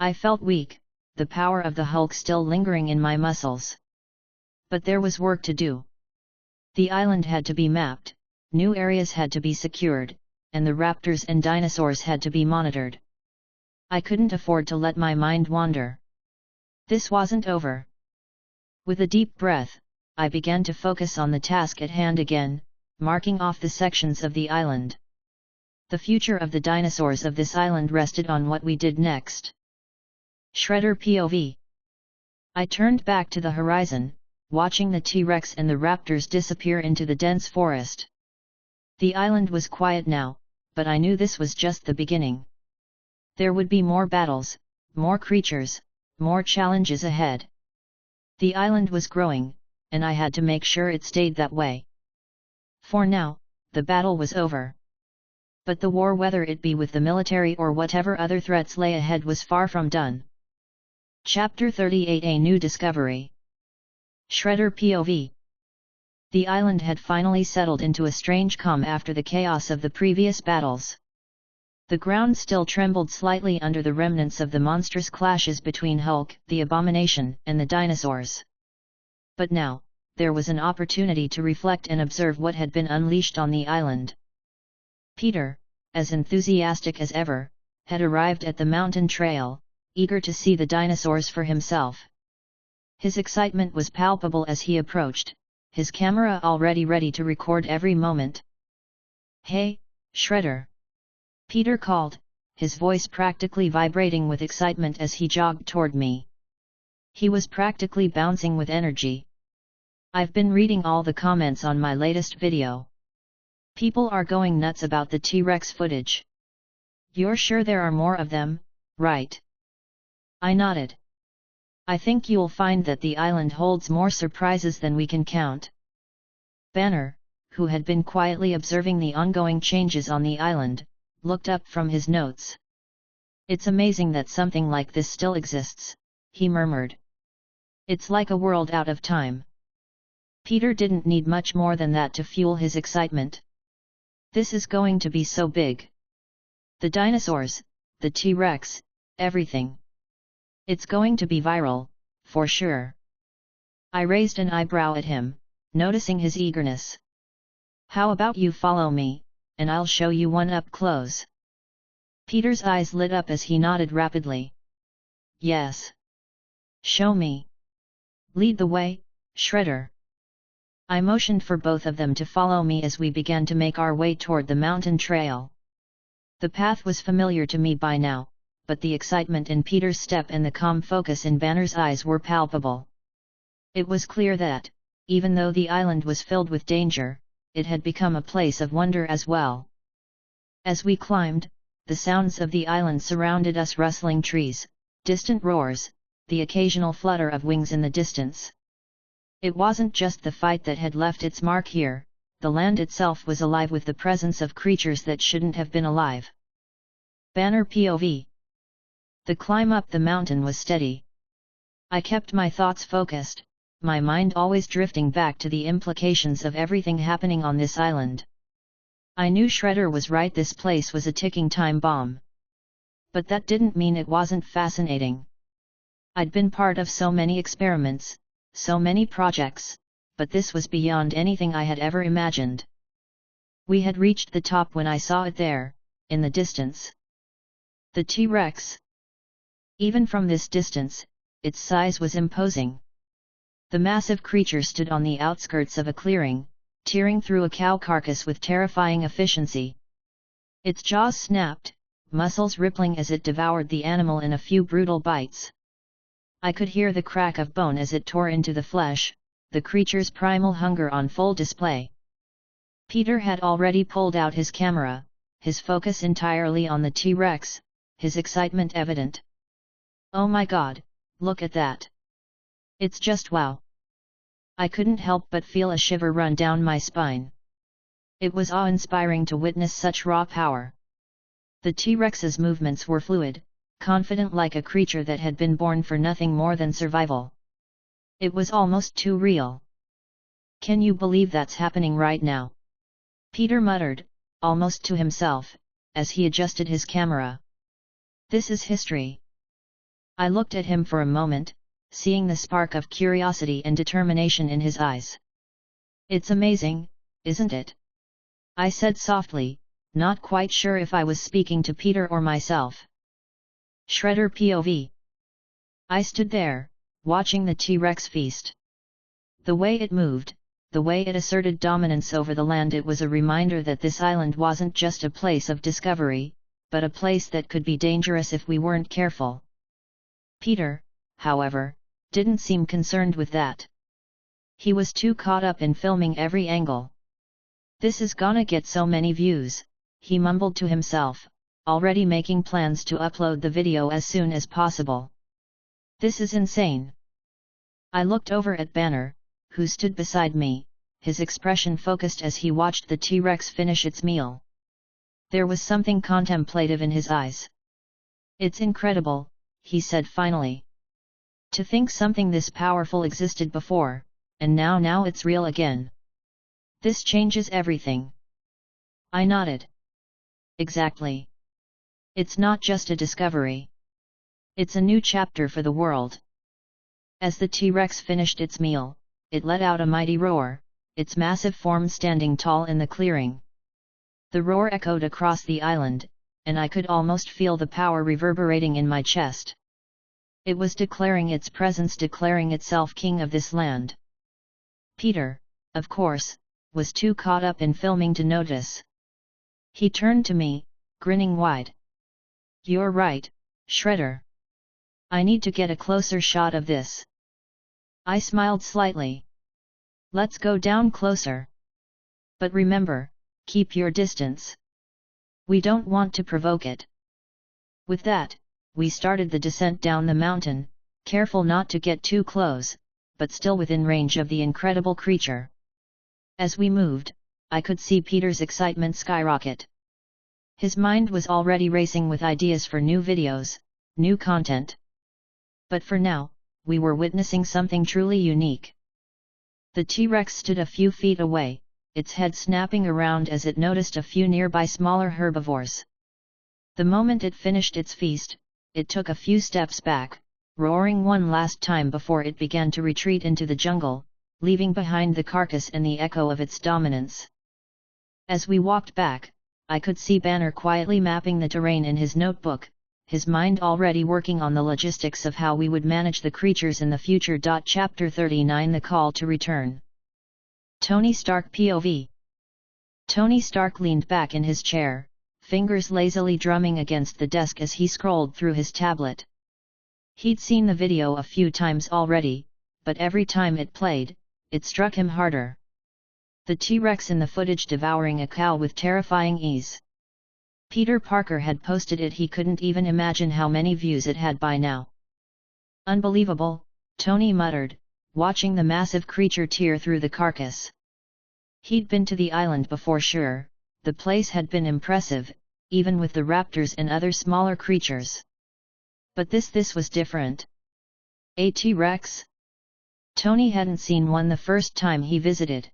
I felt weak, the power of the Hulk still lingering in my muscles. But there was work to do. The island had to be mapped, new areas had to be secured, and the raptors and dinosaurs had to be monitored. I couldn't afford to let my mind wander. This wasn't over. With a deep breath, I began to focus on the task at hand again, marking off the sections of the island. The future of the dinosaurs of this island rested on what we did next. Shredder POV. I turned back to the horizon, watching the T-Rex and the raptors disappear into the dense forest. The island was quiet now, but I knew this was just the beginning. There would be more battles, more creatures, more challenges ahead. The island was growing, and I had to make sure it stayed that way. For now, the battle was over. But the war, whether it be with the military or whatever other threats lay ahead, was far from done. Chapter 38: A New Discovery. Shredder POV. The island had finally settled into a strange calm after the chaos of the previous battles. The ground still trembled slightly under the remnants of the monstrous clashes between Hulk, the Abomination, and the dinosaurs. But now, there was an opportunity to reflect and observe what had been unleashed on the island. Peter, as enthusiastic as ever, had arrived at the mountain trail, eager to see the dinosaurs for himself. His excitement was palpable as he approached, his camera already ready to record every moment. "Hey, Shredder!" Peter called, his voice practically vibrating with excitement as he jogged toward me. He was practically bouncing with energy. "I've been reading all the comments on my latest video. People are going nuts about the T-Rex footage. You're sure there are more of them, right?" I nodded. "I think you'll find that the island holds more surprises than we can count." Banner, who had been quietly observing the ongoing changes on the island, looked up from his notes. "It's amazing that something like this still exists," he murmured. "It's like a world out of time." Peter didn't need much more than that to fuel his excitement. "This is going to be so big. The dinosaurs, the T-Rex, everything. It's going to be viral, for sure." I raised an eyebrow at him, noticing his eagerness. "How about you follow me, and I'll show you one up close?" Peter's eyes lit up as he nodded rapidly. "Yes. Show me. Lead the way, Shredder." I motioned for both of them to follow me as we began to make our way toward the mountain trail. The path was familiar to me by now, but the excitement in Peter's step and the calm focus in Banner's eyes were palpable. It was clear that, even though the island was filled with danger, it had become a place of wonder as well. As we climbed, the sounds of the island surrounded us: rustling trees, distant roars, the occasional flutter of wings in the distance. It wasn't just the fight that had left its mark here, the land itself was alive with the presence of creatures that shouldn't have been alive. Banner POV. The climb up the mountain was steady. I kept my thoughts focused, my mind always drifting back to the implications of everything happening on this island. I knew Shredder was right, this place was a ticking time bomb. But that didn't mean it wasn't fascinating. I'd been part of so many experiments, so many projects, but this was beyond anything I had ever imagined. We had reached the top when I saw it there, in the distance. The T-Rex. Even from this distance, its size was imposing. The massive creature stood on the outskirts of a clearing, tearing through a cow carcass with terrifying efficiency. Its jaws snapped, muscles rippling as it devoured the animal in a few brutal bites. I could hear the crack of bone as it tore into the flesh, the creature's primal hunger on full display. Peter had already pulled out his camera, his focus entirely on the T-Rex, his excitement evident. "Oh my God, look at that! It's just wow!" I couldn't help but feel a shiver run down my spine. It was awe-inspiring to witness such raw power. The T-Rex's movements were fluid, confident, like a creature that had been born for nothing more than survival. It was almost too real. "Can you believe that's happening right now?" Peter muttered, almost to himself, as he adjusted his camera. "This is history." I looked at him for a moment, seeing the spark of curiosity and determination in his eyes. "It's amazing, isn't it?" I said softly, not quite sure if I was speaking to Peter or myself. Shredder POV. I stood there, watching the T-Rex feast. The way it moved, the way it asserted dominance over the land, it was a reminder that this island wasn't just a place of discovery, but a place that could be dangerous if we weren't careful. Peter, however, didn't seem concerned with that. He was too caught up in filming every angle. "This is gonna get so many views," he mumbled to himself, already making plans to upload the video as soon as possible. "This is insane." I looked over at Banner, who stood beside me, his expression focused as he watched the T-Rex finish its meal. There was something contemplative in his eyes. "It's incredible," he said finally. "To think something this powerful existed before, and now it's real again. This changes everything." I nodded. "Exactly. It's not just a discovery. It's a new chapter for the world." As the T-Rex finished its meal, it let out a mighty roar, its massive form standing tall in the clearing. The roar echoed across the island, and I could almost feel the power reverberating in my chest. It was declaring its presence, declaring itself king of this land. Peter, of course, was too caught up in filming to notice. He turned to me, grinning wide. "You're right, Shredder. I need to get a closer shot of this." I smiled slightly. "Let's go down closer. But remember, keep your distance. We don't want to provoke it." With that, we started the descent down the mountain, careful not to get too close, but still within range of the incredible creature. As we moved, I could see Peter's excitement skyrocket. His mind was already racing with ideas for new videos, new content. But for now, we were witnessing something truly unique. The T-Rex stood a few feet away, its head snapping around as it noticed a few nearby smaller herbivores. The moment it finished its feast, it took a few steps back, roaring one last time before it began to retreat into the jungle, leaving behind the carcass and the echo of its dominance. As we walked back, I could see Banner quietly mapping the terrain in his notebook, his mind already working on the logistics of how we would manage the creatures in the future. Chapter 39 The Call to Return. Tony Stark POV. Tony Stark leaned back in his chair, fingers lazily drumming against the desk as he scrolled through his tablet. He'd seen the video a few times already, but every time it played, it struck him harder. The T-Rex in the footage devouring a cow with terrifying ease. Peter Parker had posted it. He couldn't even imagine how many views it had by now. Unbelievable, Tony muttered, watching the massive creature tear through the carcass. He'd been to the island before, sure, the place had been impressive, even with the raptors and other smaller creatures. But this was different. A T-Rex? Tony hadn't seen one the first time he visited.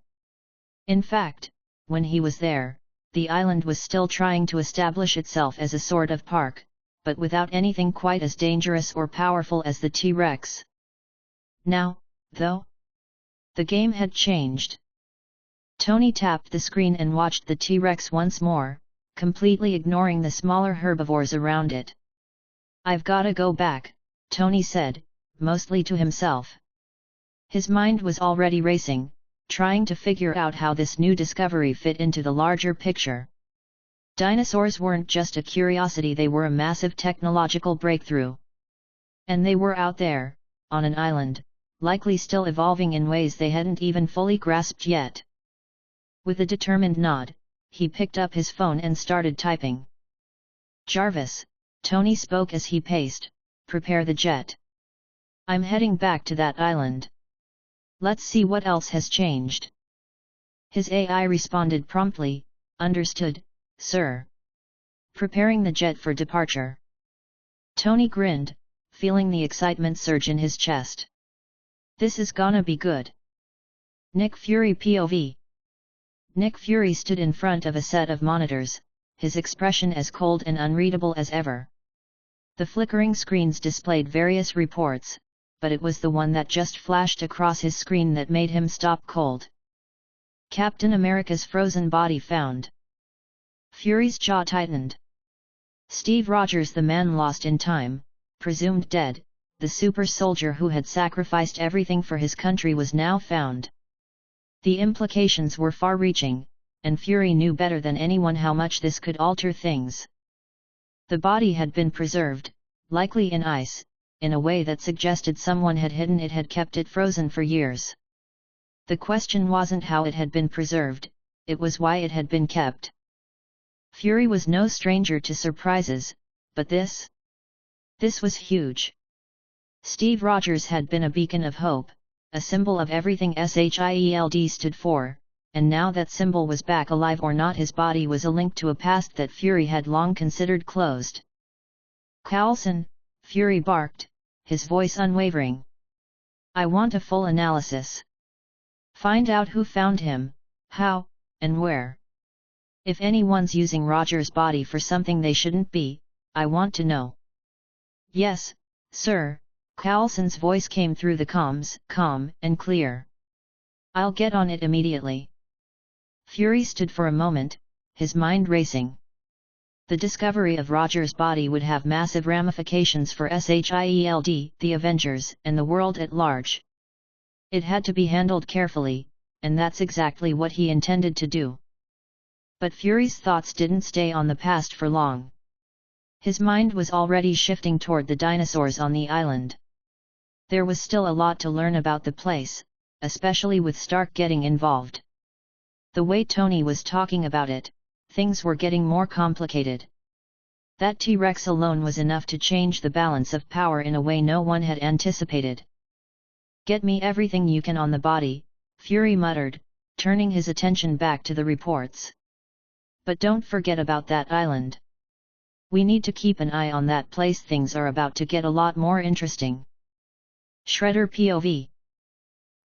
In fact, when he was there, the island was still trying to establish itself as a sort of park, but without anything quite as dangerous or powerful as the T-Rex. Now, though, the game had changed. Tony tapped the screen and watched the T-Rex once more, completely ignoring the smaller herbivores around it. "I've gotta go back," Tony said, mostly to himself. His mind was already racing, trying to figure out how this new discovery fit into the larger picture. Dinosaurs weren't just a curiosity, they were a massive technological breakthrough. And they were out there, on an island, likely still evolving in ways they hadn't even fully grasped yet. With a determined nod, he picked up his phone and started typing. "Jarvis," Tony spoke as he paced, "prepare the jet. I'm heading back to that island. Let's see what else has changed." His AI responded promptly, "Understood, sir." Preparing the jet for departure. Tony grinned, feeling the excitement surge in his chest. This is gonna be good. Nick Fury POV. Nick Fury stood in front of a set of monitors, his expression as cold and unreadable as ever. The flickering screens displayed various reports, but it was the one that just flashed across his screen that made him stop cold. Captain America's frozen body found. Fury's jaw tightened. Steve Rogers, the man lost in time, presumed dead, the super soldier who had sacrificed everything for his country, was now found. The implications were far-reaching, and Fury knew better than anyone how much this could alter things. The body had been preserved, likely in ice, in a way that suggested someone had hidden it, had kept it frozen for years. The question wasn't how it had been preserved, it was why it had been kept. Fury was no stranger to surprises, but this was huge. Steve Rogers had been a beacon of hope, a symbol of everything SHIELD stood for, and now that symbol was back alive or not, his body was a link to a past that Fury had long considered closed. "Coulson," Fury barked, his voice unwavering. "I want a full analysis. Find out who found him, how, and where. If anyone's using Rogers' body for something they shouldn't be, I want to know." "Yes, sir," Coulson's voice came through the comms, calm and clear. "I'll get on it immediately." Fury stood for a moment, his mind racing. The discovery of Rogers' body would have massive ramifications for SHIELD, the Avengers, and the world at large. It had to be handled carefully, and that's exactly what he intended to do. But Fury's thoughts didn't stay on the past for long. His mind was already shifting toward the dinosaurs on the island. There was still a lot to learn about the place, especially with Stark getting involved. The way Tony was talking about it, things were getting more complicated. That T-Rex alone was enough to change the balance of power in a way no one had anticipated. "Get me everything you can on the body," Fury muttered, turning his attention back to the reports. "But don't forget about that island. We need to keep an eye on that place. Things are about to get a lot more interesting." Shredder POV.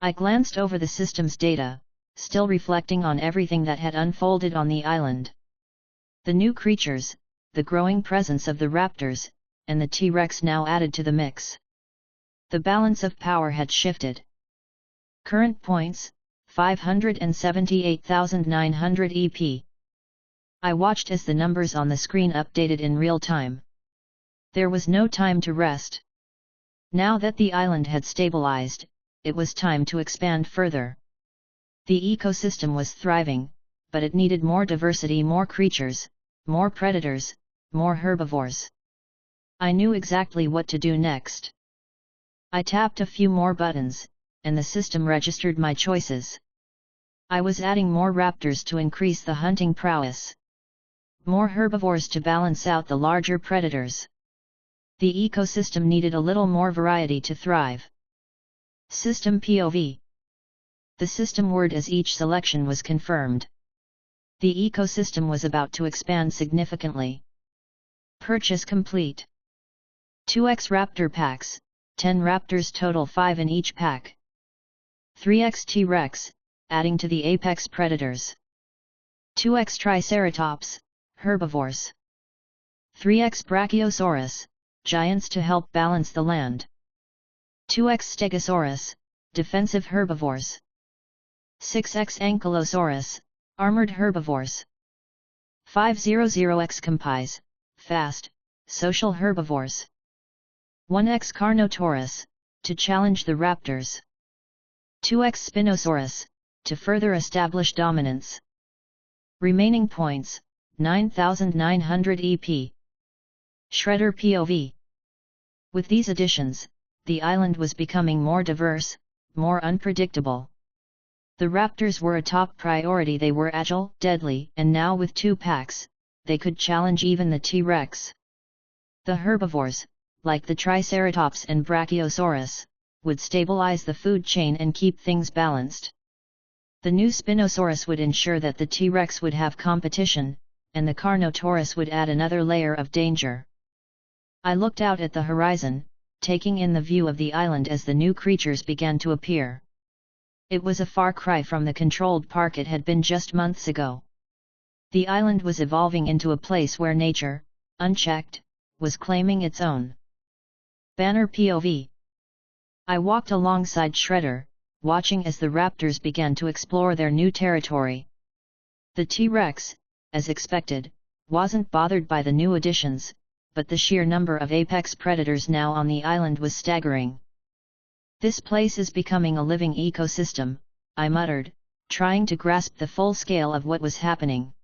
I glanced over the system's data, still reflecting on everything that had unfolded on the island. The new creatures, the growing presence of the raptors, and the T-Rex now added to the mix. The balance of power had shifted. Current points, 578,900 EP. I watched as the numbers on the screen updated in real time. There was no time to rest. Now that the island had stabilized, it was time to expand further. The ecosystem was thriving, but it needed more diversity, more creatures, more predators, more herbivores. I knew exactly what to do next. I tapped a few more buttons, and the system registered my choices. I was adding more raptors to increase the hunting prowess. More herbivores to balance out the larger predators. The ecosystem needed a little more variety to thrive. System POV. The system word as each selection was confirmed. The ecosystem was about to expand significantly. Purchase complete. 2x Raptor packs, 10 Raptors total 5 in each pack. 3x T-Rex, adding to the apex predators. 2x Triceratops, herbivores. 3x Brachiosaurus, giants to help balance the land. 2x Stegosaurus, defensive herbivores. 6x Ankylosaurus, armored herbivores. 500x Compys, fast, social herbivores. 1x Carnotaurus, to challenge the raptors. 2x Spinosaurus, to further establish dominance. Remaining points, 9,900 EP. Shredder POV. With these additions, the island was becoming more diverse, more unpredictable. The raptors were a top priority. They were agile, deadly, and now with 2 packs, they could challenge even the T-Rex. The herbivores, like the Triceratops and Brachiosaurus, would stabilize the food chain and keep things balanced. The new Spinosaurus would ensure that the T-Rex would have competition, and the Carnotaurus would add another layer of danger. I looked out at the horizon, taking in the view of the island as the new creatures began to appear. It was a far cry from the controlled park it had been just months ago. The island was evolving into a place where nature, unchecked, was claiming its own. Banner POV. I walked alongside Shredder, watching as the raptors began to explore their new territory. The T-Rex, as expected, wasn't bothered by the new additions, but the sheer number of apex predators now on the island was staggering. This place is becoming a living ecosystem, I muttered, trying to grasp the full scale of what was happening.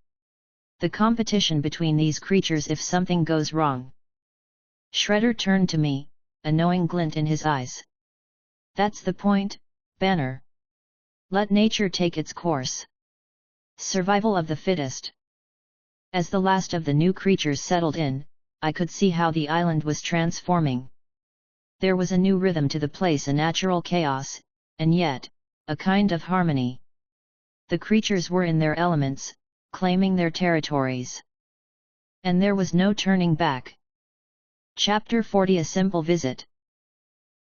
The competition between these creatures if something goes wrong. Shredder turned to me, a knowing glint in his eyes. That's the point, Banner. Let nature take its course. Survival of the fittest. As the last of the new creatures settled in, I could see how the island was transforming. There was a new rhythm to the place, a natural chaos, and yet, a kind of harmony. The creatures were in their elements, claiming their territories. And there was no turning back. Chapter 40. A simple visit.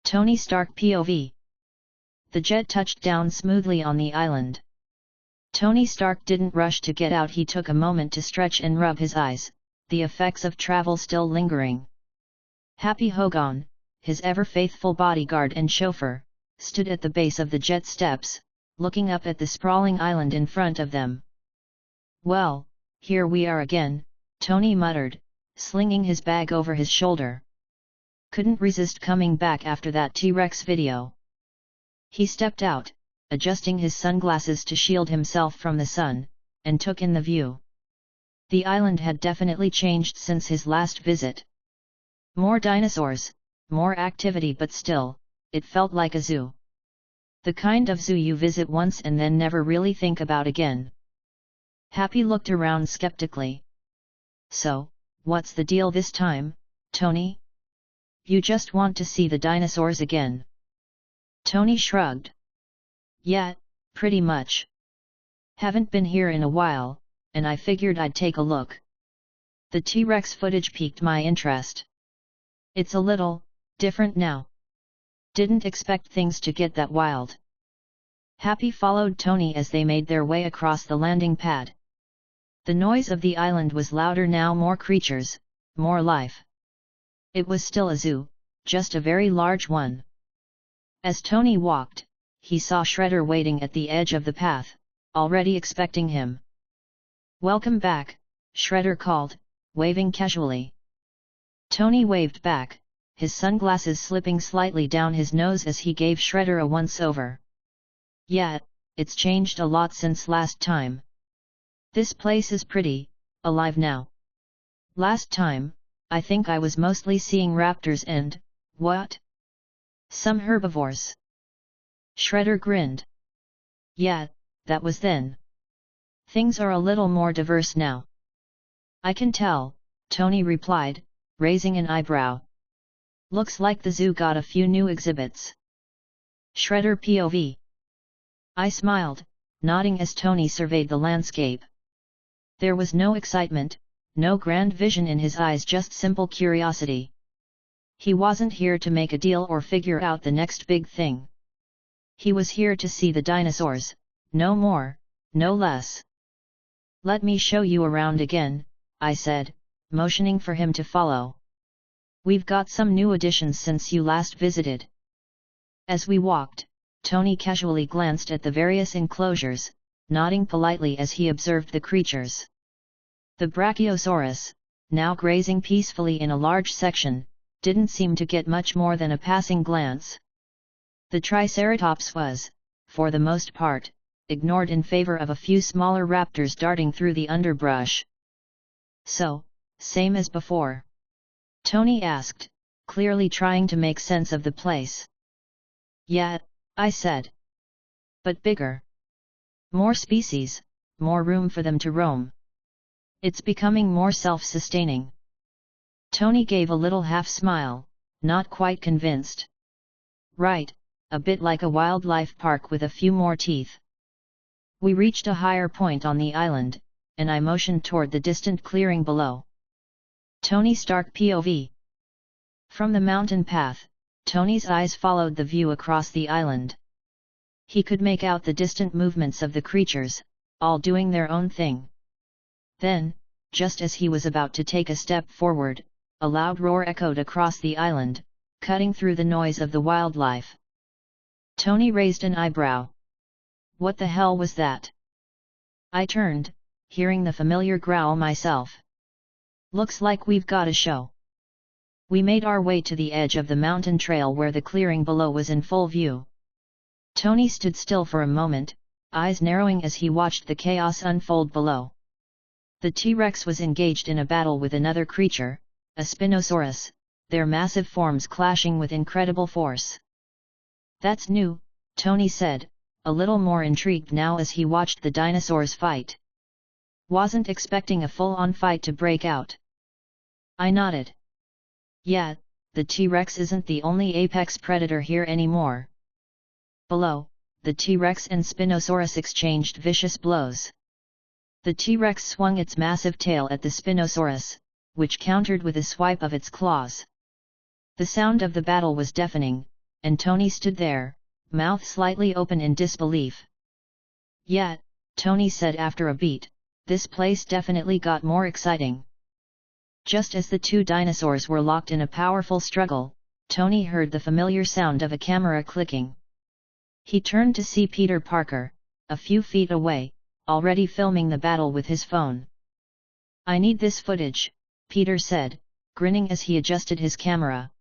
Tony Stark POV. The jet touched down smoothly on the island. Tony Stark didn't rush to get out. He took a moment to stretch and rub his eyes, the effects of travel still lingering. Happy Hogan, his ever-faithful bodyguard and chauffeur, stood at the base of the jet steps, looking up at the sprawling island in front of them. Well, here we are again, Tony muttered, slinging his bag over his shoulder. Couldn't resist coming back after that T-Rex video. He stepped out, adjusting his sunglasses to shield himself from the sun, and took in the view. The island had definitely changed since his last visit. More dinosaurs, more activity, but still, it felt like a zoo. The kind of zoo you visit once and then never really think about again. Happy looked around skeptically. So, what's the deal this time, Tony? You just want to see the dinosaurs again? Tony shrugged. Yeah, pretty much. Haven't been here in a while, and I figured I'd take a look. The T-Rex footage piqued my interest. It's a little different now. Didn't expect things to get that wild. Happy followed Tony as they made their way across the landing pad. The noise of the island was louder now, more creatures, more life. It was still a zoo, just a very large one. As Tony walked, he saw Shredder waiting at the edge of the path, already expecting him. Welcome back, Shredder called, waving casually. Tony waved back, his sunglasses slipping slightly down his nose as he gave Shredder a once-over. Yeah, it's changed a lot since last time. This place is pretty alive now. Last time, I think I was mostly seeing raptors and, what? Some herbivores. Shredder grinned. Yeah, that was then. Things are a little more diverse now. I can tell, Tony replied, raising an eyebrow. Looks like the zoo got a few new exhibits. Shredder POV. I smiled, nodding as Tony surveyed the landscape. There was no excitement, no grand vision in his eyes, just simple curiosity. He wasn't here to make a deal or figure out the next big thing. He was here to see the dinosaurs, no more, no less. Let me show you around again, I said, motioning for him to follow. We've got some new additions since you last visited. As we walked, Tony casually glanced at the various enclosures, nodding politely as he observed the creatures. The Brachiosaurus, now grazing peacefully in a large section, didn't seem to get much more than a passing glance. The Triceratops was, for the most part, ignored in favor of a few smaller raptors darting through the underbrush. So, same as before? Tony asked, clearly trying to make sense of the place. Yeah, I said. But bigger. More species, more room for them to roam. It's becoming more self-sustaining. Tony gave a little half-smile, not quite convinced. Right, a bit like a wildlife park with a few more teeth. We reached a higher point on the island, and I motioned toward the distant clearing below. Tony Stark POV. From the mountain path, Tony's eyes followed the view across the island. He could make out the distant movements of the creatures, all doing their own thing. Then, just as he was about to take a step forward, a loud roar echoed across the island, cutting through the noise of the wildlife. Tony raised an eyebrow. What the hell was that? I turned, hearing the familiar growl myself. Looks like we've got a show. We made our way to the edge of the mountain trail where the clearing below was in full view. Tony stood still for a moment, eyes narrowing as he watched the chaos unfold below. The T-Rex was engaged in a battle with another creature, a Spinosaurus, their massive forms clashing with incredible force. That's new, Tony said, a little more intrigued now as he watched the dinosaurs fight. Wasn't expecting a full-on fight to break out. I nodded. Yeah, the T-Rex isn't the only apex predator here anymore. Below, the T-Rex and Spinosaurus exchanged vicious blows. The T-Rex swung its massive tail at the Spinosaurus, which countered with a swipe of its claws. The sound of the battle was deafening, and Tony stood there, mouth slightly open in disbelief. Yeah, Tony said after a beat, this place definitely got more exciting. Just as the two dinosaurs were locked in a powerful struggle, Tony heard the familiar sound of a camera clicking. He turned to see Peter Parker, a few feet away, already filming the battle with his phone. I need this footage, Peter said, grinning as he adjusted his camera.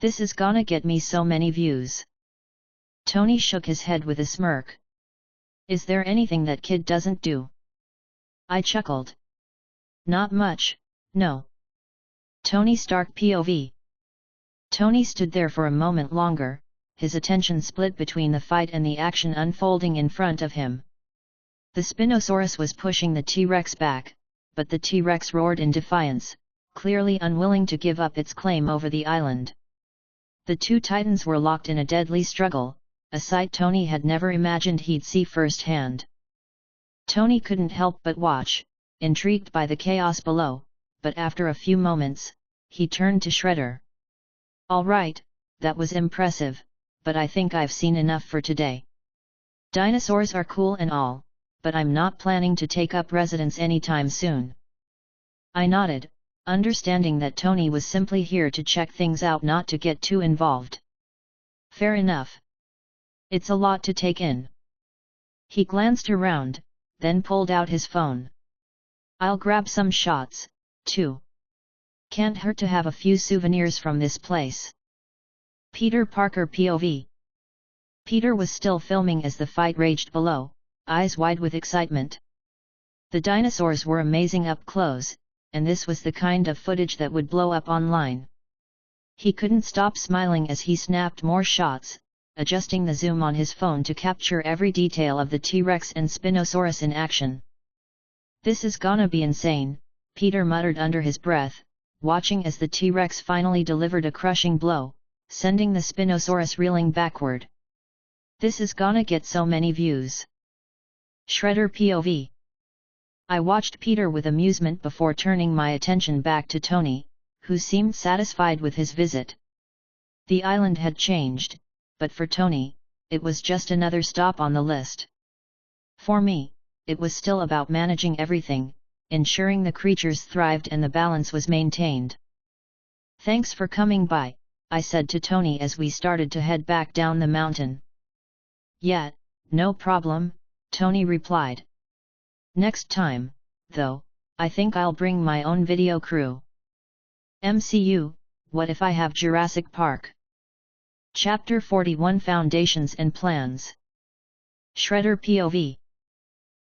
This is gonna get me so many views. Tony shook his head with a smirk. Is there anything that kid doesn't do? I chuckled. Not much, no. Tony Stark POV. Tony stood there for a moment longer, his attention split between the fight and the action unfolding in front of him. The Spinosaurus was pushing the T-Rex back, but the T-Rex roared in defiance, clearly unwilling to give up its claim over the island. The two titans were locked in a deadly struggle, a sight Tony had never imagined he'd see firsthand. Tony couldn't help but watch, intrigued by the chaos below, but after a few moments, he turned to Shredder. All right, that was impressive, but I think I've seen enough for today. Dinosaurs are cool and all, but I'm not planning to take up residence anytime soon. I nodded, understanding that Tony was simply here to check things out, not to get too involved. Fair enough. It's a lot to take in. He glanced around, then pulled out his phone. I'll grab some shots, too. Can't hurt to have a few souvenirs from this place. Peter Parker POV. Peter was still filming as the fight raged below, eyes wide with excitement. The dinosaurs were amazing up close, and this was the kind of footage that would blow up online. He couldn't stop smiling as he snapped more shots, adjusting the zoom on his phone to capture every detail of the T-Rex and Spinosaurus in action. This is gonna be insane, Peter muttered under his breath, watching as the T-Rex finally delivered a crushing blow, sending the Spinosaurus reeling backward. This is gonna get so many views. Shredder POV. I watched Peter with amusement before turning my attention back to Tony, who seemed satisfied with his visit. The island had changed, but for Tony, it was just another stop on the list. For me, it was still about managing everything, ensuring the creatures thrived and the balance was maintained. "Thanks for coming by," I said to Tony as we started to head back down the mountain. "Yeah, no problem," Tony replied. "Next time, though, I think I'll bring my own video crew." MCU, what if I have Jurassic Park? Chapter 41 Foundations and Plans. Shredder POV.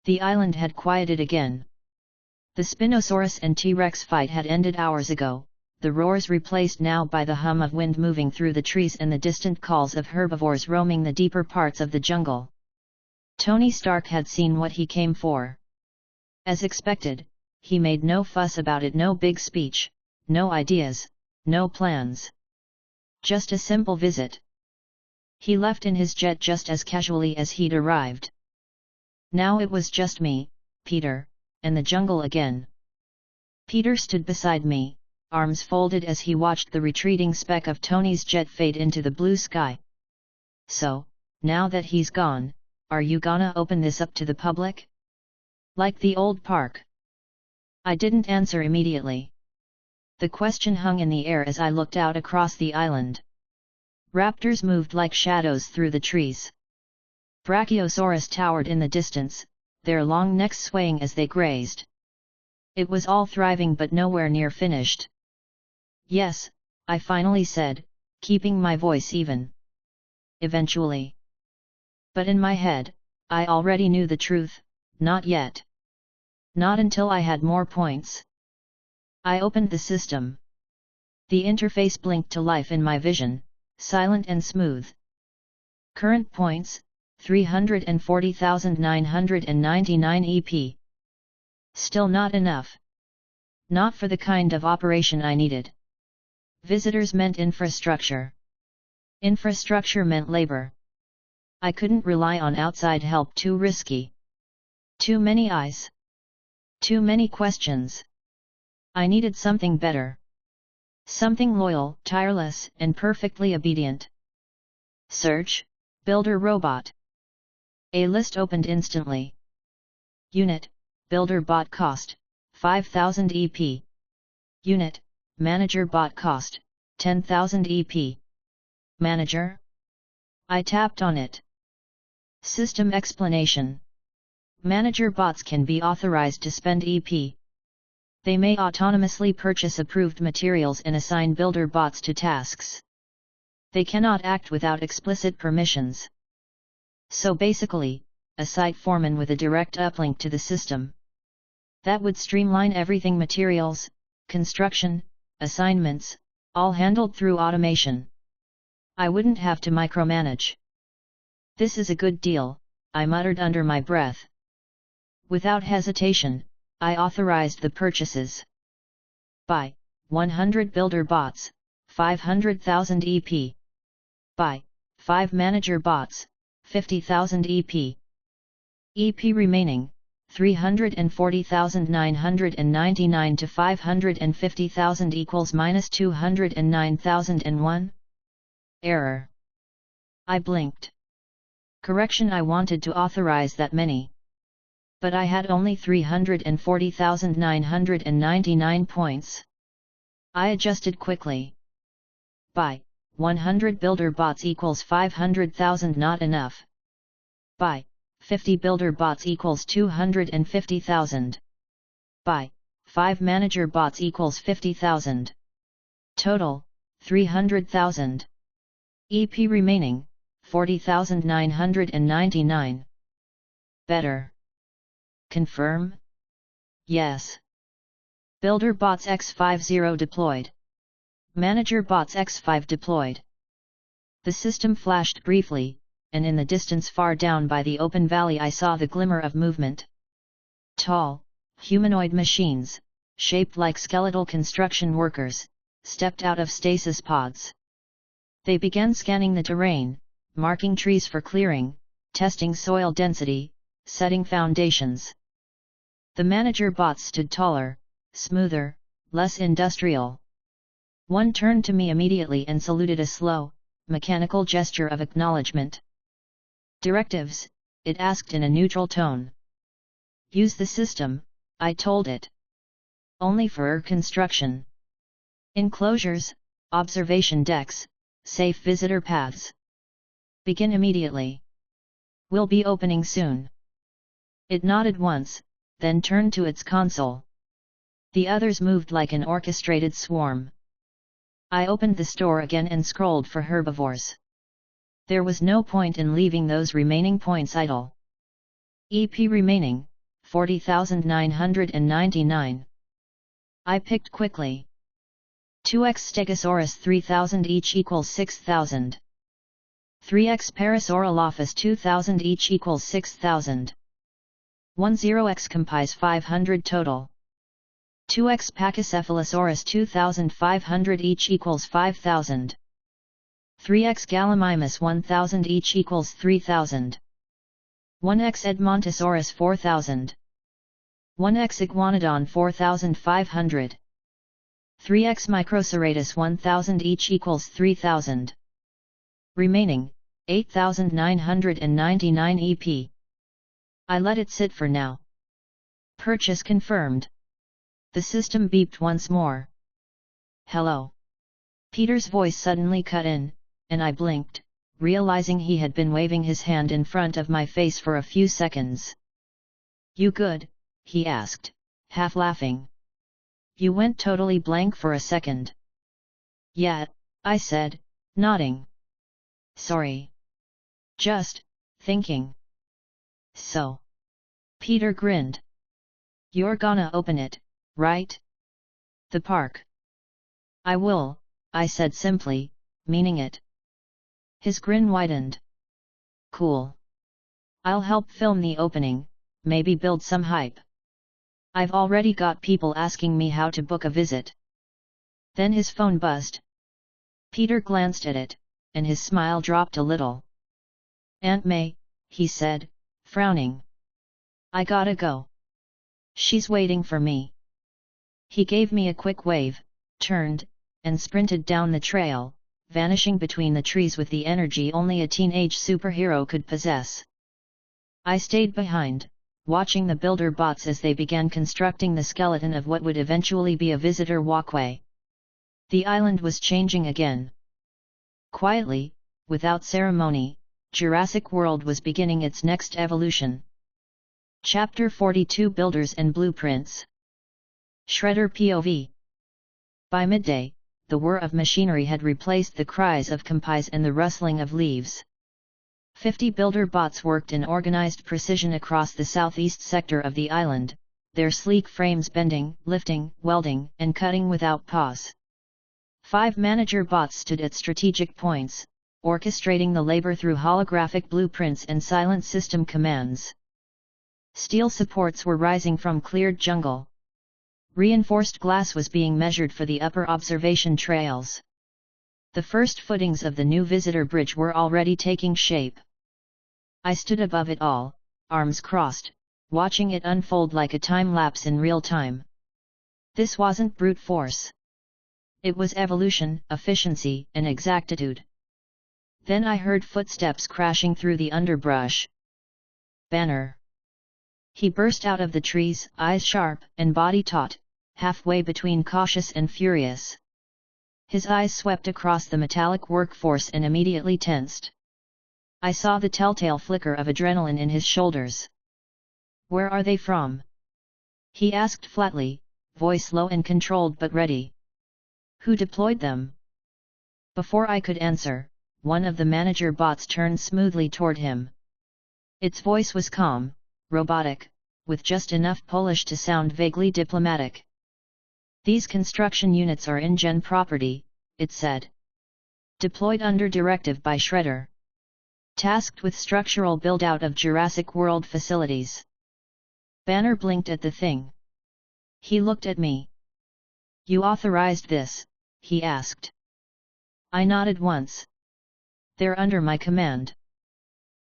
The island had quieted again. The Spinosaurus and T-Rex fight had ended hours ago, the roars replaced now by the hum of wind moving through the trees and the distant calls of herbivores roaming the deeper parts of the jungle. Tony Stark had seen what he came for. As expected, he made no fuss about it, no big speech, no ideas, no plans. Just a simple visit. He left in his jet just as casually as he'd arrived. Now it was just me, Peter, and the jungle again. Peter stood beside me, arms folded as he watched the retreating speck of Tony's jet fade into the blue sky. "So, now that he's gone, are you gonna open this up to the public? Like the old park?" I didn't answer immediately. The question hung in the air as I looked out across the island. Raptors moved like shadows through the trees. Brachiosaurus towered in the distance, their long necks swaying as they grazed. It was all thriving but nowhere near finished. "Yes," I finally said, keeping my voice even. "Eventually." But in my head, I already knew the truth: not yet. Not until I had more points. I opened the system. The interface blinked to life in my vision, silent and smooth. Current points, 340,999 EP. Still not enough. Not for the kind of operation I needed. Visitors meant infrastructure. Infrastructure meant labor. I couldn't rely on outside help, too risky. Too many eyes. Too many questions. I needed something better. Something loyal, tireless, and perfectly obedient. Search, Builder Robot. A list opened instantly. Unit, Builder Bot cost, 5,000 EP. Unit, Manager Bot cost, 10,000 EP. Manager? I tapped on it. System explanation. Manager bots can be authorized to spend EP. They may autonomously purchase approved materials and assign builder bots to tasks. They cannot act without explicit permissions. So basically, a site foreman with a direct uplink to the system. That would streamline everything: materials, construction, assignments, all handled through automation. I wouldn't have to micromanage. "This is a good deal," I muttered under my breath. Without hesitation, I authorized the purchases. Buy 100 builder bots, 500,000 EP. Buy 5 manager bots, 50,000 EP. EP remaining, 340,999 to 550,000 equals minus 209,001. Error. I blinked. Correction, I wanted to authorize that many. But I had only 340,999 points. I adjusted quickly. Buy 100 builder bots equals 500,000, not enough. Buy 50 builder bots equals 250,000. Buy 5 manager bots equals 50,000. Total, 300,000. EP remaining, 40,999. Better. Confirm? Yes. Builder bots X50 deployed. Manager bots X5 deployed. The system flashed briefly, and in the distance far down by the open valley I saw the glimmer of movement. Tall, humanoid machines, shaped like skeletal construction workers, stepped out of stasis pods. They began scanning the terrain, marking trees for clearing, testing soil density, setting foundations. The manager bots stood taller, smoother, less industrial. One turned to me immediately and saluted a slow, mechanical gesture of acknowledgement. Directives, it asked in a neutral tone. Use the system, I told it. Only for construction. Enclosures, observation decks, safe visitor paths. Begin immediately. We'll be opening soon. It nodded once, then turned to its console. The others moved like an orchestrated swarm. I opened the store again and scrolled for herbivores. There was no point in leaving those remaining points idle. EP remaining, 40,999. I picked quickly. 2x Stegosaurus 3000 each equals 6,000. 3x Parasaurolophus 2000 each equals 6,000. 10x Compise 500 total. 2x Pachycephalosaurus 2500 each equals 5,000. 3x Gallimimus 1000 each equals 3,000. 1x Edmontosaurus 4000. 1x Iguanodon 4500. 3x Microceratus 1000 each equals 3000. Remaining, 8,999 EP. I let it sit for now. Purchase confirmed. The system beeped once more. Hello. Peter's voice suddenly cut in, and I blinked, realizing he had been waving his hand in front of my face for a few seconds. You good? He asked, half laughing. You went totally blank for a second. Yeah, I said, nodding. Sorry. Just thinking. So. Peter grinned. You're gonna open it, right? The park. I will, I said simply, meaning it. His grin widened. Cool. I'll help film the opening, maybe build some hype. I've already got people asking me how to book a visit. Then his phone buzzed. Peter glanced at it, and his smile dropped a little. Aunt May, he said, frowning. I gotta go. She's waiting for me. He gave me a quick wave, turned, and sprinted down the trail, vanishing between the trees with the energy only a teenage superhero could possess. I stayed behind, watching the builder bots as they began constructing the skeleton of what would eventually be a visitor walkway. The island was changing again. Quietly, without ceremony, Jurassic World was beginning its next evolution. Chapter 42 Builders and Blueprints. Shredder POV. By midday, the whir of machinery had replaced the cries of compise and the rustling of leaves. 50 builder bots worked in organized precision across the southeast sector of the island, their sleek frames bending, lifting, welding, and cutting without pause. 5 manager bots stood at strategic points, orchestrating the labor through holographic blueprints and silent system commands. Steel supports were rising from cleared jungle. Reinforced glass was being measured for the upper observation trails. The first footings of the new visitor bridge were already taking shape. I stood above it all, arms crossed, watching it unfold like a time-lapse in real time. This wasn't brute force. It was evolution, efficiency, and exactitude. Then I heard footsteps crashing through the underbrush. Banner. He burst out of the trees, eyes sharp and body taut, halfway between cautious and furious. His eyes swept across the metallic workforce and immediately tensed. I saw the telltale flicker of adrenaline in his shoulders. Where are they from? He asked flatly, voice low and controlled but ready. Who deployed them? Before I could answer, one of the manager bots turned smoothly toward him. Its voice was calm, robotic, with just enough Polish to sound vaguely diplomatic. These construction units are InGen property, it said. Deployed under directive by Shredder. Tasked with structural build-out of Jurassic World facilities. Banner blinked at the thing. He looked at me. You authorized this? He asked. I nodded once. They're under my command.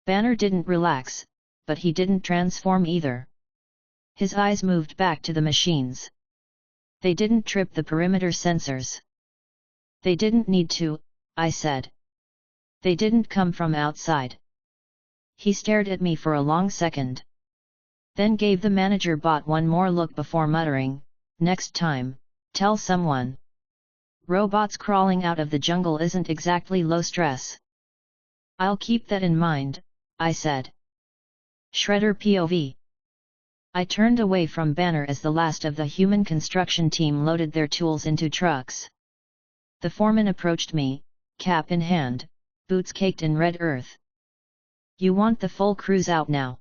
Banner didn't relax, but he didn't transform either. His eyes moved back to the machines. They didn't trip the perimeter sensors. They didn't need to, I said. They didn't come from outside. He stared at me for a long second. Then gave the manager bot one more look before muttering, next time, tell someone. Robots crawling out of the jungle isn't exactly low stress. I'll keep that in mind, I said. Shredder POV. I turned away from Banner as the last of the human construction team loaded their tools into trucks. The foreman approached me, cap in hand, boots caked in red earth. You want the full crews out now?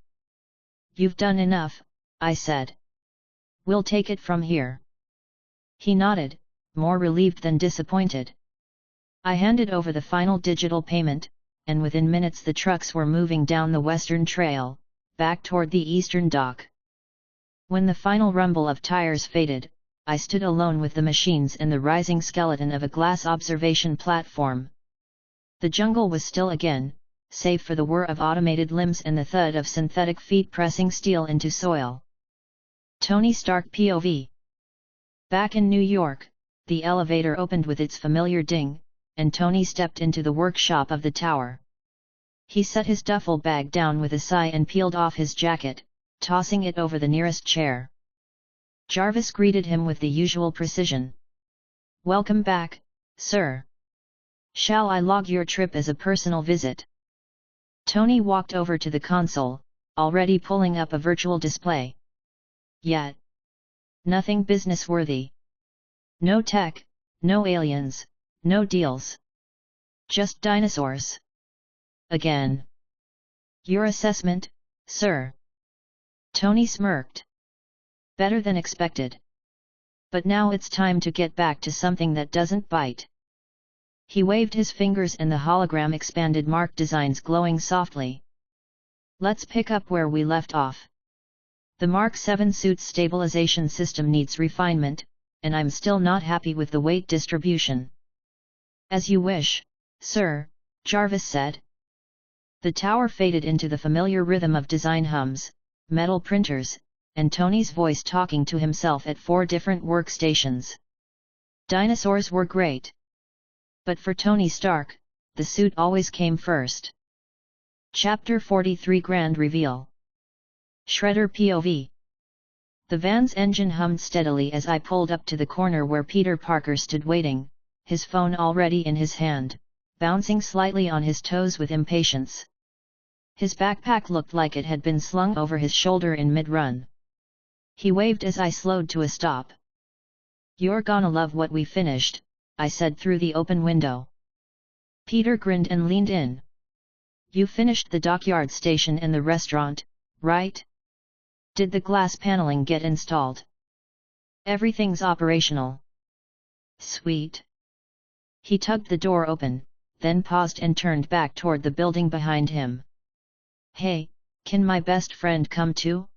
You've done enough, I said. We'll take it from here. He nodded, more relieved than disappointed. I handed over the final digital payment, and within minutes the trucks were moving down the western trail, back toward the eastern dock. When the final rumble of tires faded, I stood alone with the machines and the rising skeleton of a glass observation platform. The jungle was still again, save for the whir of automated limbs and the thud of synthetic feet pressing steel into soil. Tony Stark POV. Back in New York, the elevator opened with its familiar ding, and Tony stepped into the workshop of the tower. He set his duffel bag down with a sigh and peeled off his jacket, tossing it over the nearest chair. Jarvis greeted him with the usual precision. Welcome back, sir. Shall I log your trip as a personal visit? Tony walked over to the console, already pulling up a virtual display. Yet. Nothing business-worthy. No tech, no aliens, no deals. Just dinosaurs. Again. Your assessment, sir? Tony smirked. Better than expected. But now it's time to get back to something that doesn't bite. He waved his fingers and the hologram expanded mark designs glowing softly. Let's pick up where we left off. The Mark 7 suit's stabilization system needs refinement, and I'm still not happy with the weight distribution. As you wish, sir, Jarvis said. The tower faded into the familiar rhythm of design hums, metal printers, and Tony's voice talking to himself at 4 different workstations. Dinosaurs were great. But for Tony Stark, the suit always came first. Chapter 43 Grand Reveal. Shredder POV. The van's engine hummed steadily as I pulled up to the corner where Peter Parker stood waiting, his phone already in his hand, bouncing slightly on his toes with impatience. His backpack looked like it had been slung over his shoulder in mid-run. He waved as I slowed to a stop. You're gonna love what we finished, I said through the open window. Peter grinned and leaned in. You finished the dockyard station and the restaurant, right? Did the glass paneling get installed? Everything's operational. Sweet. He tugged the door open, then paused and turned back toward the building behind him. Hey, can my best friend come too?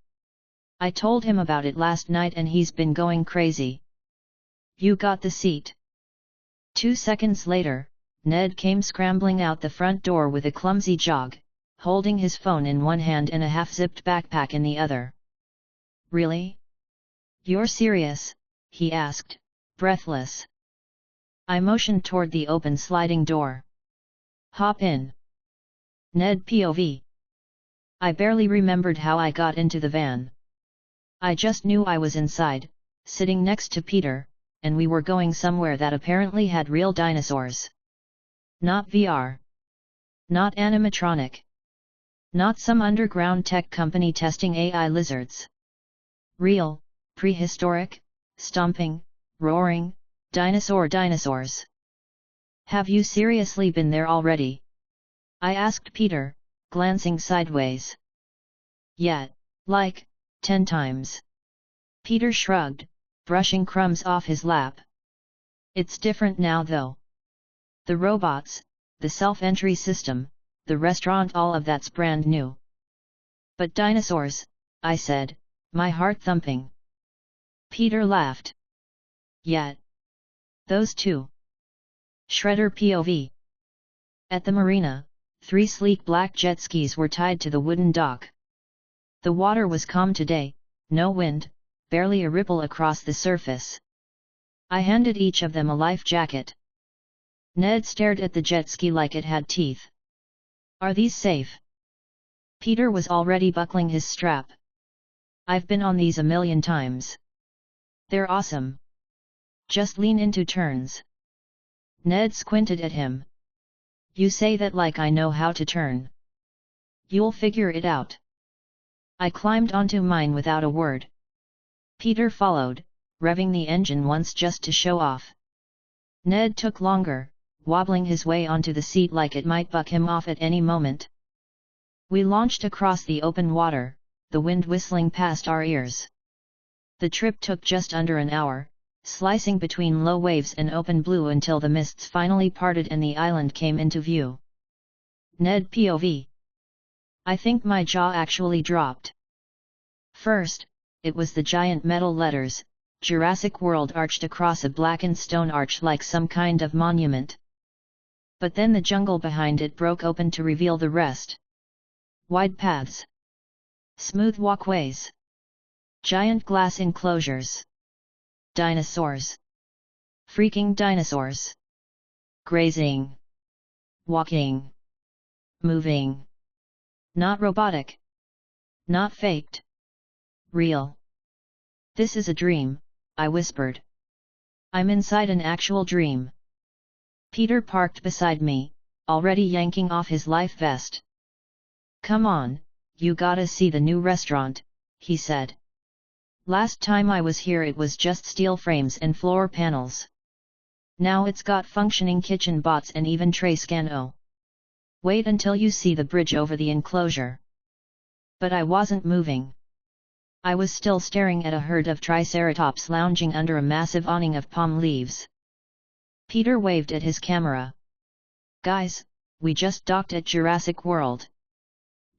I told him about it last night and he's been going crazy. You got the seat. 2 seconds later, Ned came scrambling out the front door with a clumsy jog, holding his phone in one hand and a half-zipped backpack in the other. Really? You're serious? He asked, breathless. I motioned toward the open sliding door. Hop in. Ned POV. I barely remembered how I got into the van. I just knew I was inside, sitting next to Peter, and we were going somewhere that apparently had real dinosaurs. Not VR. Not animatronic. Not some underground tech company testing AI lizards. Real, prehistoric, stomping, roaring, dinosaurs. Have you seriously been there already? I asked Peter, glancing sideways. Yeah, like, 10 times. Peter shrugged, brushing crumbs off his lap. It's different now though. The robots, the self-entry system, the restaurant, all of that's brand new. But dinosaurs, I said, my heart thumping. Peter laughed. Yet. Those two. Shredder POV. At the marina, 3 sleek black jet skis were tied to the wooden dock. The water was calm today, no wind, barely a ripple across the surface. I handed each of them a life jacket. Ned stared at the jet ski like it had teeth. Are these safe? Peter was already buckling his strap. I've been on these a million times. They're awesome. Just lean into turns. Ned squinted at him. You say that like I know how to turn. You'll figure it out. I climbed onto mine without a word. Peter followed, revving the engine once just to show off. Ned took longer, wobbling his way onto the seat like it might buck him off at any moment. We launched across the open water, the wind whistling past our ears. The trip took just under an hour, slicing between low waves and open blue until the mists finally parted and the island came into view. Ned POV. I think my jaw actually dropped. First, it was the giant metal letters, Jurassic World arched across a blackened stone arch like some kind of monument. But then the jungle behind it broke open to reveal the rest. Wide paths. Smooth walkways. Giant glass enclosures. Dinosaurs. Freaking dinosaurs. Grazing. Walking. Moving. Not robotic. Not faked. Real. This is a dream, I whispered. I'm inside an actual dream. Peter parked beside me, already yanking off his life vest. Come on, you gotta see the new restaurant, he said. Last time I was here it was just steel frames and floor panels. Now it's got functioning kitchen bots and even tray scan. Oh. Wait until you see the bridge over the enclosure. But I wasn't moving. I was still staring at a herd of triceratops lounging under a massive awning of palm leaves. Peter waved at his camera. Guys, we just docked at Jurassic World.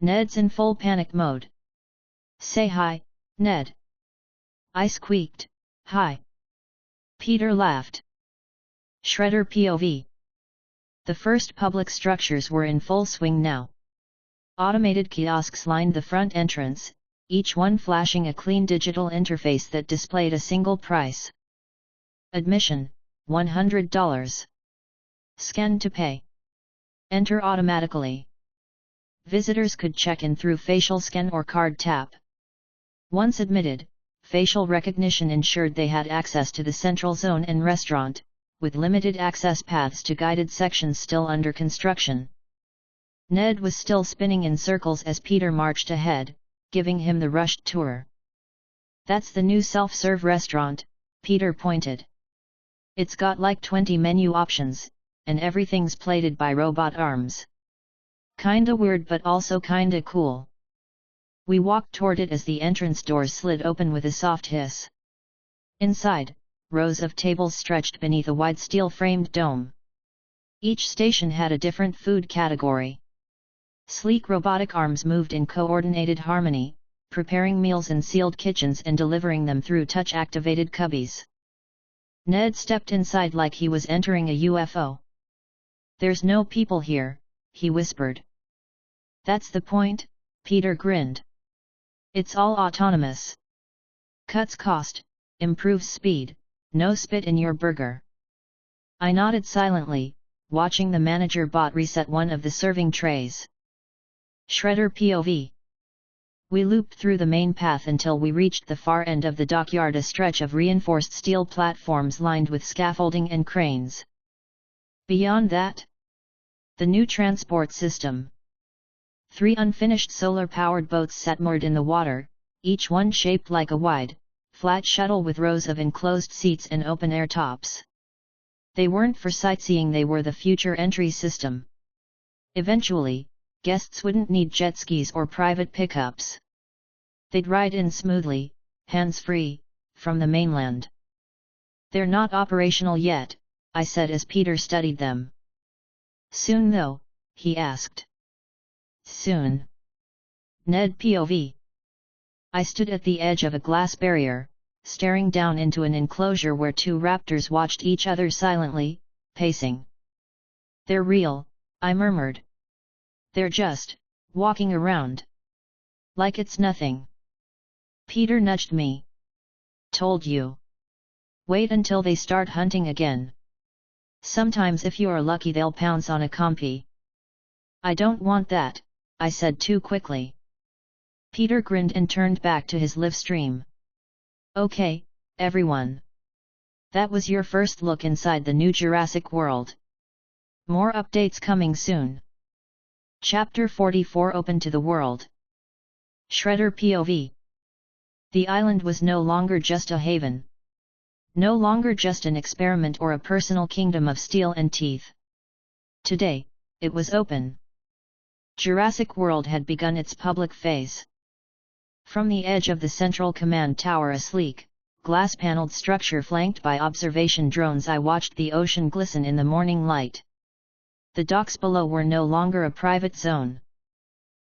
Ned's in full panic mode. Say hi, Ned. I squeaked, hi. Peter laughed. Shredder POV. The first public structures were in full swing now. Automated kiosks lined the front entrance, each one flashing a clean digital interface that displayed a single price. Admission, $100. Scan to pay. Enter automatically. Visitors could check in through facial scan or card tap. Once admitted, facial recognition ensured they had access to the central zone and restaurant, with limited access paths to guided sections still under construction. Ned was still spinning in circles as Peter marched ahead, giving him the rushed tour. That's the new self-serve restaurant, Peter pointed. It's got like 20 menu options, and everything's plated by robot arms. Kinda weird but also kinda cool. We walked toward it as the entrance doors slid open with a soft hiss. Inside, rows of tables stretched beneath a wide steel-framed dome. Each station had a different food category. Sleek robotic arms moved in coordinated harmony, preparing meals in sealed kitchens and delivering them through touch-activated cubbies. Ned stepped inside like he was entering a UFO. There's no people here, he whispered. That's the point, Peter grinned. It's all autonomous. Cuts cost, improves speed, no spit in your burger. I nodded silently, watching the manager bot reset one of the serving trays. Shredder POV. We looped through the main path until we reached the far end of the dockyard, a stretch of reinforced steel platforms lined with scaffolding and cranes. Beyond that, the new transport system. 3 unfinished solar-powered boats sat moored in the water, each one shaped like a wide, flat shuttle with rows of enclosed seats and open-air tops. They weren't for sightseeing, they were the future entry system. Eventually, guests wouldn't need jet skis or private pickups. They'd ride in smoothly, hands-free, from the mainland. They're not operational yet, I said as Peter studied them. Soon though, he asked. Soon. Ned POV. I stood at the edge of a glass barrier, staring down into an enclosure where two raptors watched each other silently, pacing. "They're real," I murmured. "They're just walking around like it's nothing." Peter nudged me. "Told you. Wait until they start hunting again. Sometimes if you're lucky they'll pounce on a compy." "I don't want that," I said too quickly. Peter grinned and turned back to his live stream. "Okay, everyone. That was your first look inside the new Jurassic World. More updates coming soon." Chapter 44 Open to the World. Shredder POV. The island was no longer just a haven. No longer just an experiment or a personal kingdom of steel and teeth. Today, it was open. Jurassic World had begun its public phase. From the edge of the central command tower, a sleek, glass-paneled structure flanked by observation drones, I watched the ocean glisten in the morning light. The docks below were no longer a private zone.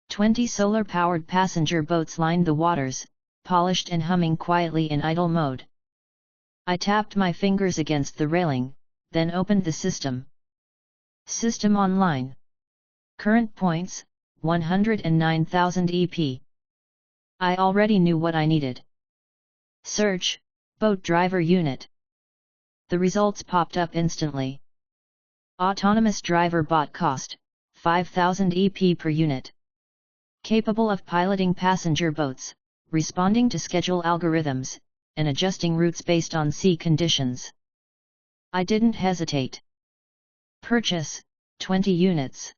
20 solar-powered passenger boats lined the waters, polished and humming quietly in idle mode. I tapped my fingers against the railing, then opened the system. System online. Current points, 109,000 EP. I already knew what I needed. Search, boat driver unit. The results popped up instantly. Autonomous driver bot cost, 5,000 EP per unit. Capable of piloting passenger boats, responding to schedule algorithms, and adjusting routes based on sea conditions. I didn't hesitate. Purchase, 20 units.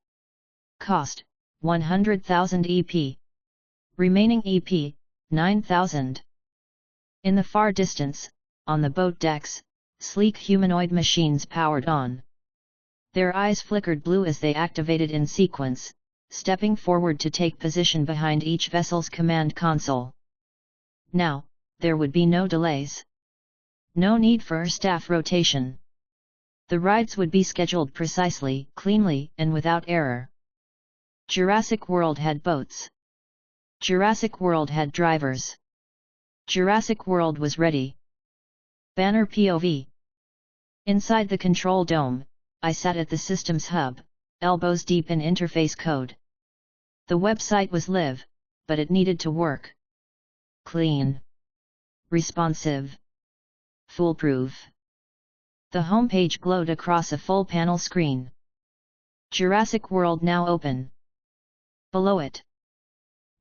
Cost, 100,000 EP. Remaining EP, 9,000. In the far distance, on the boat decks, sleek humanoid machines powered on. Their eyes flickered blue as they activated in sequence, stepping forward to take position behind each vessel's command console. Now, there would be no delays. No need for staff rotation. The rides would be scheduled precisely, cleanly, and without error. Jurassic World had boats. Jurassic World had drivers. Jurassic World was ready. Banner POV. Inside the control dome, I sat at the system's hub, elbows deep in interface code. The website was live, but it needed to work. Clean. Responsive. Foolproof. The homepage glowed across a full panel screen. Jurassic World now open. Below it,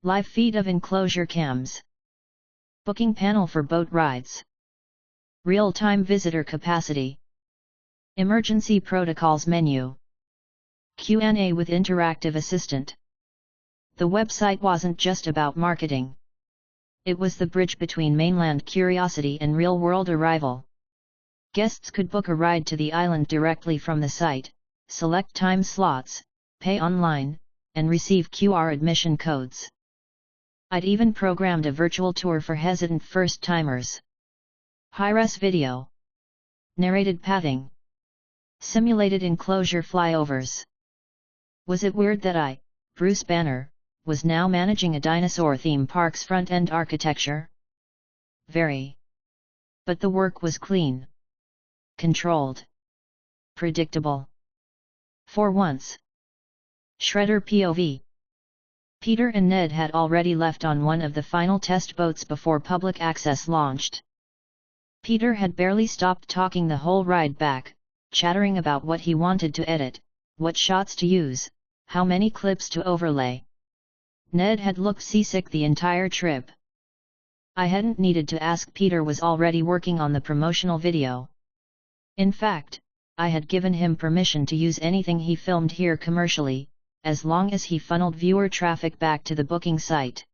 live feed of enclosure cams. Booking panel for boat rides. Real-time visitor capacity. Emergency protocols menu. Q&A with interactive assistant. The website wasn't just about marketing. It was the bridge between mainland curiosity and real-world arrival. Guests could book a ride to the island directly from the site, select time slots, pay online, and receive QR admission codes. I'd even programmed a virtual tour for hesitant first-timers. High-res video. Narrated pathing. Simulated enclosure flyovers. Was it weird that I, Bruce Banner, was now managing a dinosaur theme park's front-end architecture? Very. But the work was clean. Controlled. Predictable. For once. Shredder POV. Peter and Ned had already left on one of the final test boats before public access launched. Peter had barely stopped talking the whole ride back, chattering about what he wanted to edit, what shots to use, how many clips to overlay. Ned had looked seasick the entire trip. I hadn't needed to ask. Peter was already working on the promotional video. In fact, I had given him permission to use anything he filmed here commercially, as long as he funneled viewer traffic back to the booking site.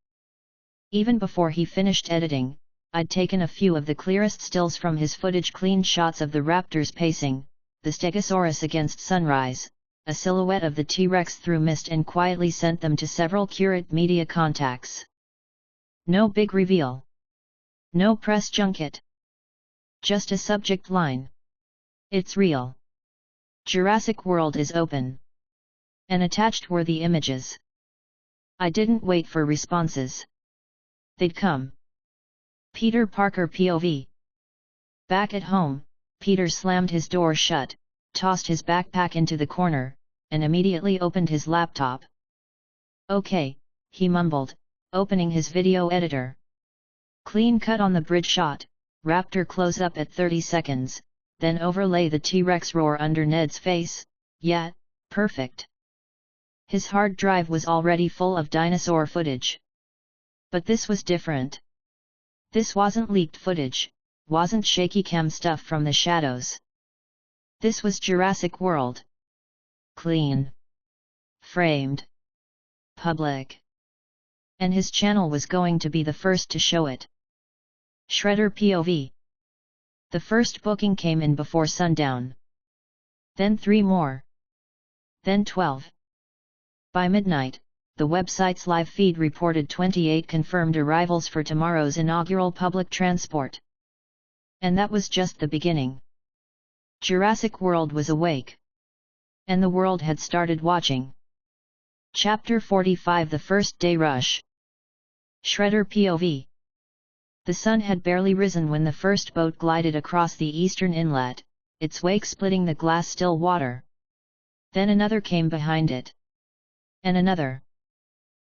Even before he finished editing, I'd taken a few of the clearest stills from his footage, clean shots of the raptors pacing, the Stegosaurus against sunrise, a silhouette of the T-Rex through mist, and quietly sent them to several curate media contacts. No big reveal. No press junket. Just a subject line. It's real. Jurassic World is open. And attached were the images. I didn't wait for responses. They'd come. Peter Parker POV. Back at home, Peter slammed his door shut, tossed his backpack into the corner, and immediately opened his laptop. Okay, he mumbled, opening his video editor. Clean cut on the bridge shot, raptor close-up at 30 seconds, then overlay the T-Rex roar under Ned's face. Yeah, perfect. His hard drive was already full of dinosaur footage. But this was different. This wasn't leaked footage, wasn't shaky cam stuff from the shadows. This was Jurassic World. Clean. Framed. Public. And his channel was going to be the first to show it. Shredder POV. The first booking came in before sundown. Then 3 more. Then 12. By midnight, the website's live feed reported 28 confirmed arrivals for tomorrow's inaugural public transport. And that was just the beginning. Jurassic World was awake. And the world had started watching. Chapter 45 The First Day Rush. Shredder POV. The sun had barely risen when the first boat glided across the eastern inlet, its wake splitting the glass-still water. Then another came behind it. And another.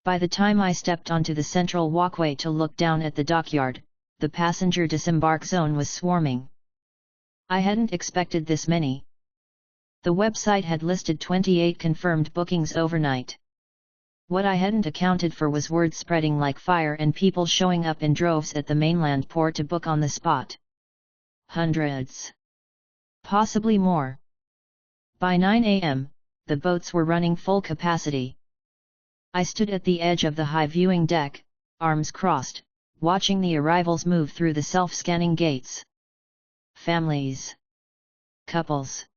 By the time I stepped onto the central walkway to look down at the dockyard, the passenger disembark zone was swarming. I hadn't expected this many. The website had listed 28 confirmed bookings overnight. What I hadn't accounted for was word spreading like fire and people showing up in droves at the mainland port to book on the spot. Hundreds. Possibly more. By 9 a.m., the boats were running full capacity. I stood at the edge of the high viewing deck, arms crossed, watching the arrivals move through the self-scanning gates. Families. Couples.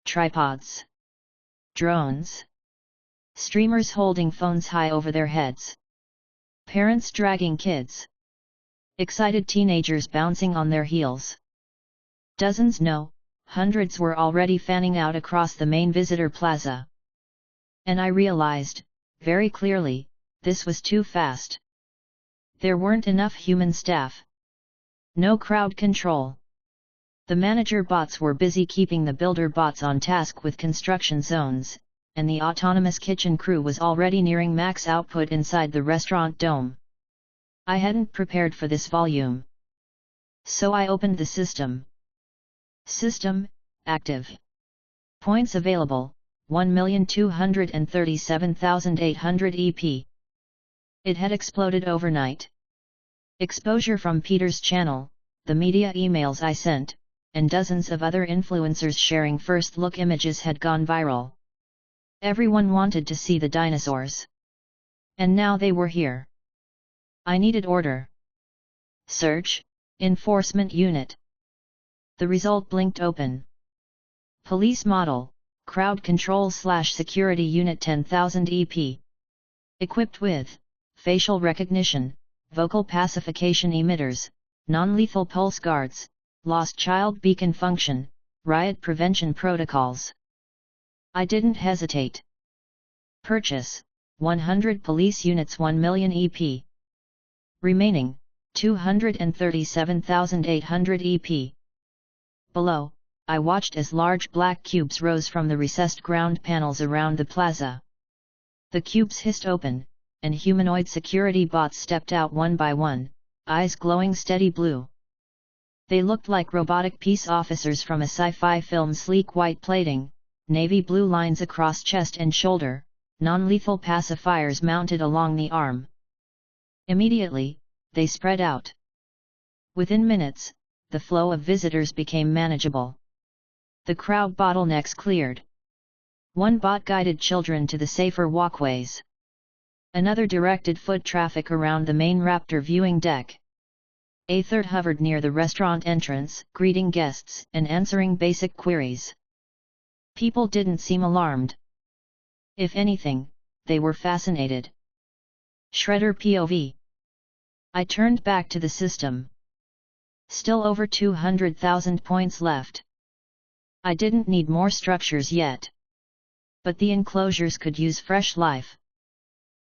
Tripods. Drones. Streamers holding phones high over their heads. Parents dragging kids. Excited teenagers bouncing on their heels. Dozens, no, hundreds were already fanning out across the main visitor plaza. And I realized, very clearly, this was too fast. There weren't enough human staff. No crowd control. The manager bots were busy keeping the builder bots on task with construction zones, and the autonomous kitchen crew was already nearing max output inside the restaurant dome. I hadn't prepared for this volume. So I opened the system. System, active. Points available, 1,237,800 EP. It had exploded overnight. Exposure from Peter's channel, the media emails I sent, and dozens of other influencers sharing first-look images had gone viral. Everyone wanted to see the dinosaurs. And now they were here. I needed order. Search, Enforcement Unit. The result blinked open. Police Model, Crowd Control/Security Unit 10,000 EP. Equipped with facial recognition, vocal pacification emitters, non-lethal pulse guards, lost child beacon function, riot prevention protocols. I didn't hesitate. Purchase, 100 police units 1 million EP. Remaining, 237,800 EP. Below, I watched as large black cubes rose from the recessed ground panels around the plaza. The cubes hissed open, and humanoid security bots stepped out one by one, eyes glowing steady blue. They looked like robotic peace officers from a sci-fi film. Sleek white plating, navy blue lines across chest and shoulder, non-lethal pacifiers mounted along the arm. Immediately, they spread out. Within minutes, the flow of visitors became manageable. The crowd bottlenecks cleared. One bot guided children to the safer walkways. Another directed foot traffic around the main Raptor viewing deck. A third hovered near the restaurant entrance, greeting guests and answering basic queries. People didn't seem alarmed. If anything, they were fascinated. Shredder POV. I turned back to the system. Still over 200,000 points left. I didn't need more structures yet. But the enclosures could use fresh life.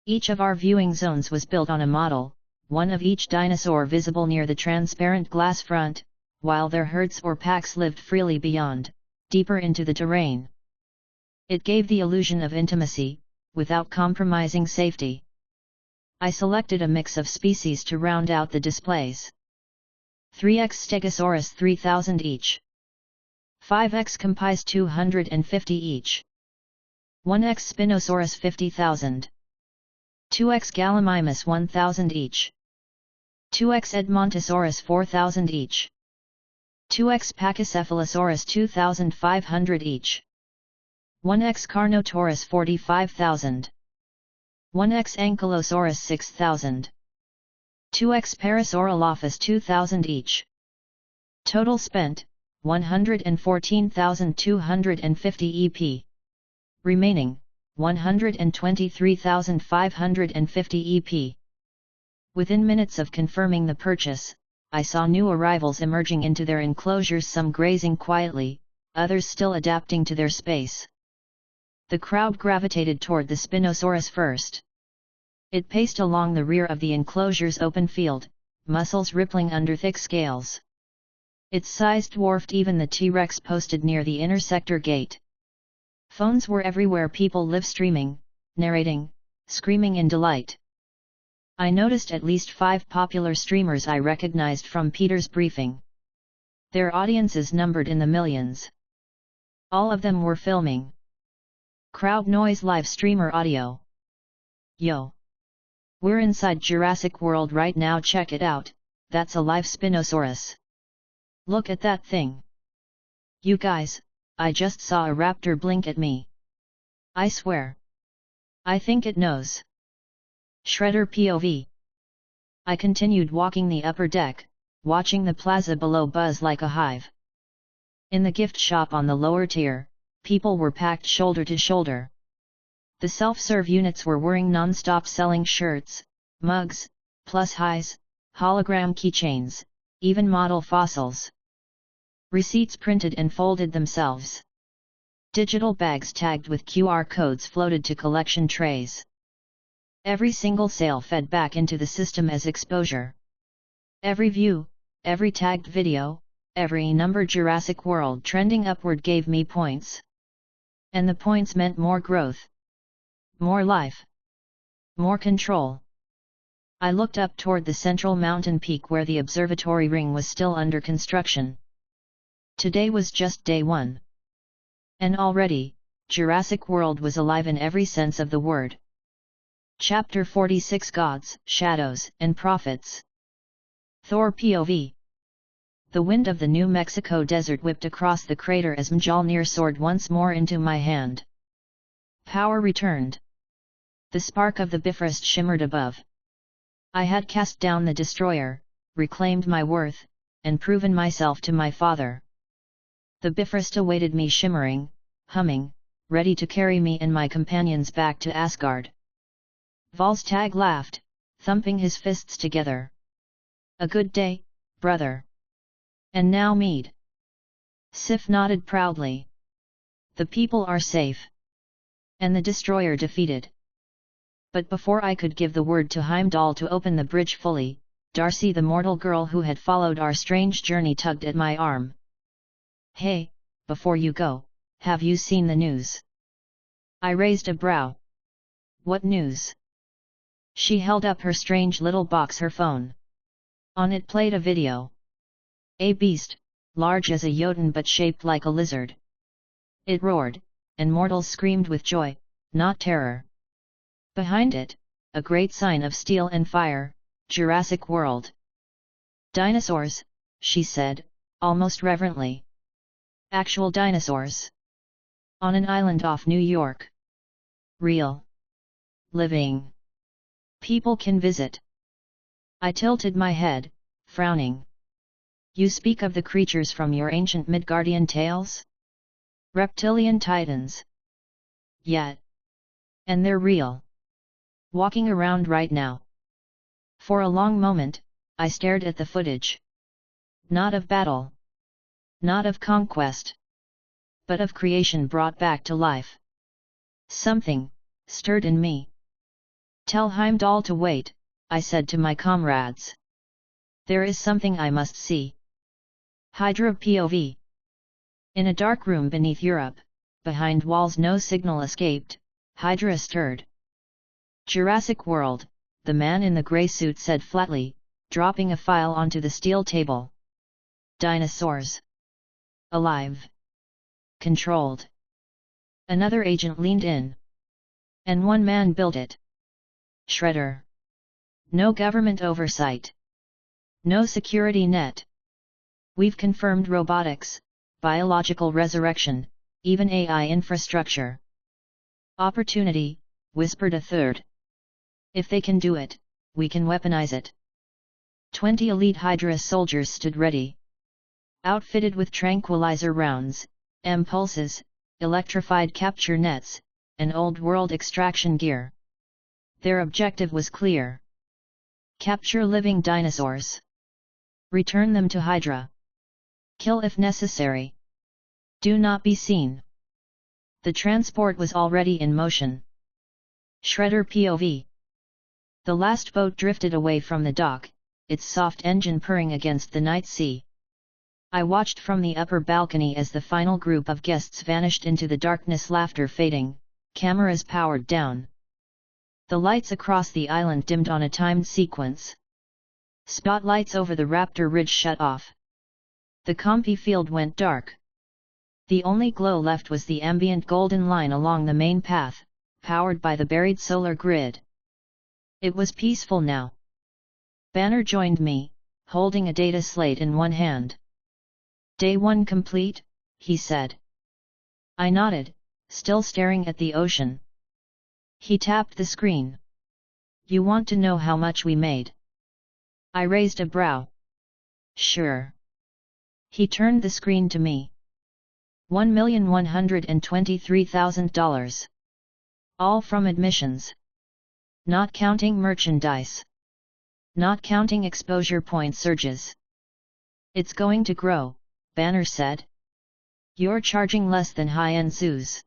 Each of our viewing zones was built on a model, one of each dinosaur visible near the transparent glass front, while their herds or packs lived freely beyond, deeper into the terrain. It gave the illusion of intimacy, without compromising safety. I selected a mix of species to round out the displays. 3x Stegosaurus 3000 each. 5x Compys 250 each. 1x Spinosaurus 50,000. 2x Gallimimus 1000 each. 2x Edmontosaurus 4000 each. 2x Pachycephalosaurus 2500 each. 1x Carnotaurus 45,000. 1x Ankylosaurus 6,000. 2x Parasaurolophus 2,000 each. Total spent, 114,250 EP. Remaining, 123,550 EP. Within minutes of confirming the purchase, I saw new arrivals emerging into their enclosures, some grazing quietly, others still adapting to their space. The crowd gravitated toward the Spinosaurus first. It paced along the rear of the enclosure's open field, muscles rippling under thick scales. Its size dwarfed even the T-Rex posted near the inner sector gate. Phones were everywhere, people live streaming, narrating, screaming in delight. I noticed at least 5 popular streamers I recognized from Peter's briefing. Their audiences numbered in the millions. All of them were filming. Crowd noise, live streamer audio. Yo! We're inside Jurassic World right now, check it out, that's a live Spinosaurus. Look at that thing. You guys, I just saw a raptor blink at me. I swear. I think it knows. Shredder POV. I continued walking the upper deck, watching the plaza below buzz like a hive. In the gift shop on the lower tier, people were packed shoulder to shoulder. The self-serve units were whirring non-stop, selling shirts, mugs, plus highs, hologram keychains, even model fossils. Receipts printed and folded themselves. Digital bags tagged with QR codes floated to collection trays. Every single sale fed back into the system as exposure. Every view, every tagged video, every number Jurassic World trending upward gave me points. And the points meant more growth. More life. More control. I looked up toward the central mountain peak where the observatory ring was still under construction. Today was just day 1. And already, Jurassic World was alive in every sense of the word. Chapter 46: Gods, Shadows, and Prophets. Thor POV. The wind of the New Mexico desert whipped across the crater as Mjolnir soared once more into my hand. Power returned. The spark of the Bifrost shimmered above. I had cast down the destroyer, reclaimed my worth, and proven myself to my father. The Bifrost awaited me, shimmering, humming, ready to carry me and my companions back to Asgard. Volstagg laughed, thumping his fists together. A good day, brother. And now mead. Sif nodded proudly. The people are safe. And the destroyer defeated. But before I could give the word to Heimdall to open the bridge fully, Darcy, the mortal girl who had followed our strange journey, tugged at my arm. Hey, before you go, have you seen the news? I raised a brow. What news? She held up her strange little box, her phone. On it played a video. A beast, large as a Jotun but shaped like a lizard. It roared, and mortals screamed with joy, not terror. Behind it, a great sign of steel and fire, Jurassic World. Dinosaurs, she said, almost reverently. Actual dinosaurs. On an island off New York. Real. Living. People can visit. I tilted my head, frowning. You speak of the creatures from your ancient Midgardian tales? Reptilian titans. Yet. And they're real. Walking around right now. For a long moment, I stared at the footage. Not of battle. Not of conquest. But of creation brought back to life. Something stirred in me. Tell Heimdall to wait, I said to my comrades. There is something I must see. Hydra POV. In a dark room beneath Europe, behind walls no signal escaped, Hydra stirred. Jurassic World, the man in the grey suit said flatly, dropping a file onto the steel table. Dinosaurs. Alive. Controlled. Another agent leaned in. And one man built it. Shredder. No government oversight. No security net. We've confirmed robotics, biological resurrection, even AI infrastructure. Opportunity, whispered a third. If they can do it, we can weaponize it. 20 elite Hydra soldiers stood ready. Outfitted with tranquilizer rounds, impulses, electrified capture nets, and old-world extraction gear. Their objective was clear. Capture living dinosaurs. Return them to Hydra. Kill if necessary. Do not be seen. The transport was already in motion. Shredder POV. The last boat drifted away from the dock, its soft engine purring against the night sea. I watched from the upper balcony as the final group of guests vanished into the darkness, laughter fading, cameras powered down. The lights across the island dimmed on a timed sequence. Spotlights over the Raptor Ridge shut off. The Compy field went dark. The only glow left was the ambient golden line along the main path, powered by the buried solar grid. It was peaceful now. Banner joined me, holding a data slate in one hand. Day 1 complete, he said. I nodded, still staring at the ocean. He tapped the screen. You want to know how much we made? I raised a brow. Sure. He turned the screen to me. $1,123,000. All from admissions. Not counting merchandise. Not counting exposure point surges. It's going to grow, Banner said. You're charging less than high-end zoos.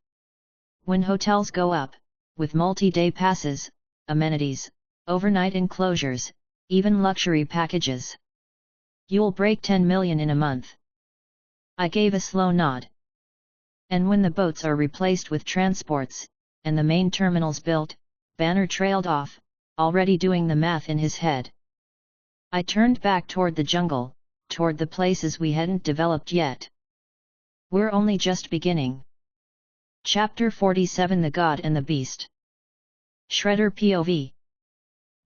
When hotels go up, with multi-day passes, amenities, overnight enclosures, even luxury packages, you'll break 10 million in a month. I gave a slow nod. And when the boats are replaced with transports, and the main terminals built, Banner trailed off, already doing the math in his head. I turned back toward the jungle, toward the places we hadn't developed yet. We're only just beginning. Chapter 47 The God and the Beast. Shredder POV.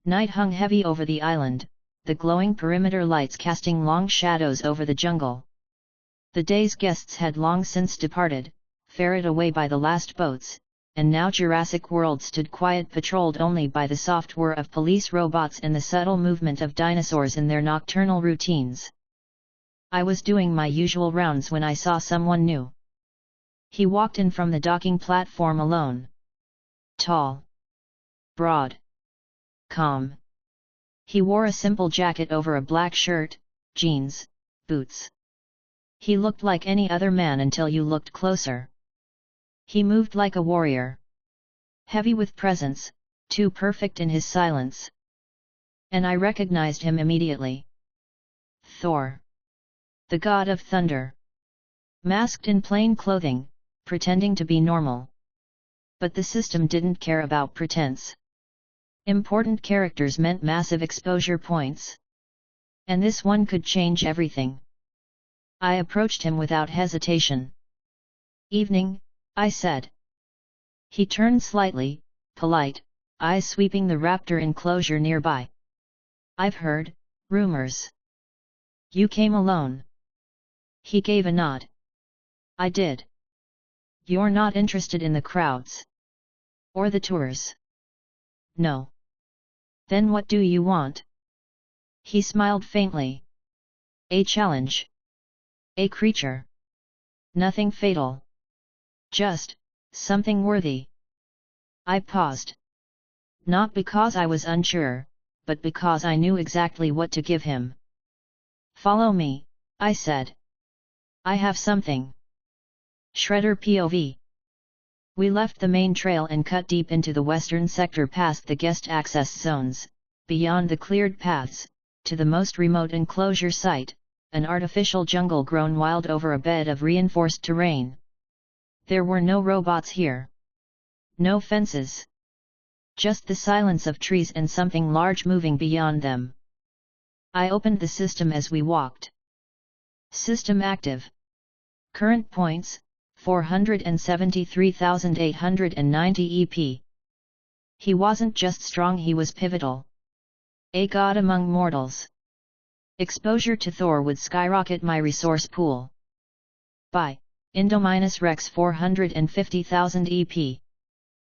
Night hung heavy over the island, the glowing perimeter lights casting long shadows over the jungle. The day's guests had long since departed, ferried away by the last boats, and now Jurassic World stood quiet, patrolled only by the soft whir of police robots and the subtle movement of dinosaurs in their nocturnal routines. I was doing my usual rounds when I saw someone new. He walked in from the docking platform alone. Tall. Broad. Calm. He wore a simple jacket over a black shirt, jeans, boots. He looked like any other man until you looked closer. He moved like a warrior. Heavy with presence, too perfect in his silence. And I recognized him immediately. Thor. The god of thunder. Masked in plain clothing, pretending to be normal. But the system didn't care about pretense. Important characters meant massive exposure points. And this one could change everything. I approached him without hesitation. Evening, I said. He turned slightly, polite, eyes sweeping the raptor enclosure nearby. I've heard rumors. You came alone. He gave a nod. I did. You're not interested in the crowds? Or the tours? No. Then what do you want? He smiled faintly. A challenge. A creature. Nothing fatal. Just, something worthy. I paused. Not because I was unsure, but because I knew exactly what to give him. Follow me, I said. I have something. Shredder POV. We left the main trail and cut deep into the western sector past the guest access zones, beyond the cleared paths, to the most remote enclosure site, an artificial jungle grown wild over a bed of reinforced terrain. There were no robots here. No fences. Just the silence of trees and something large moving beyond them. I opened the system as we walked. System active. Current points, 473,890 EP. He wasn't just strong, he was pivotal. A god among mortals. Exposure to Thor would skyrocket my resource pool. By Indo-Rex 450,000 EP.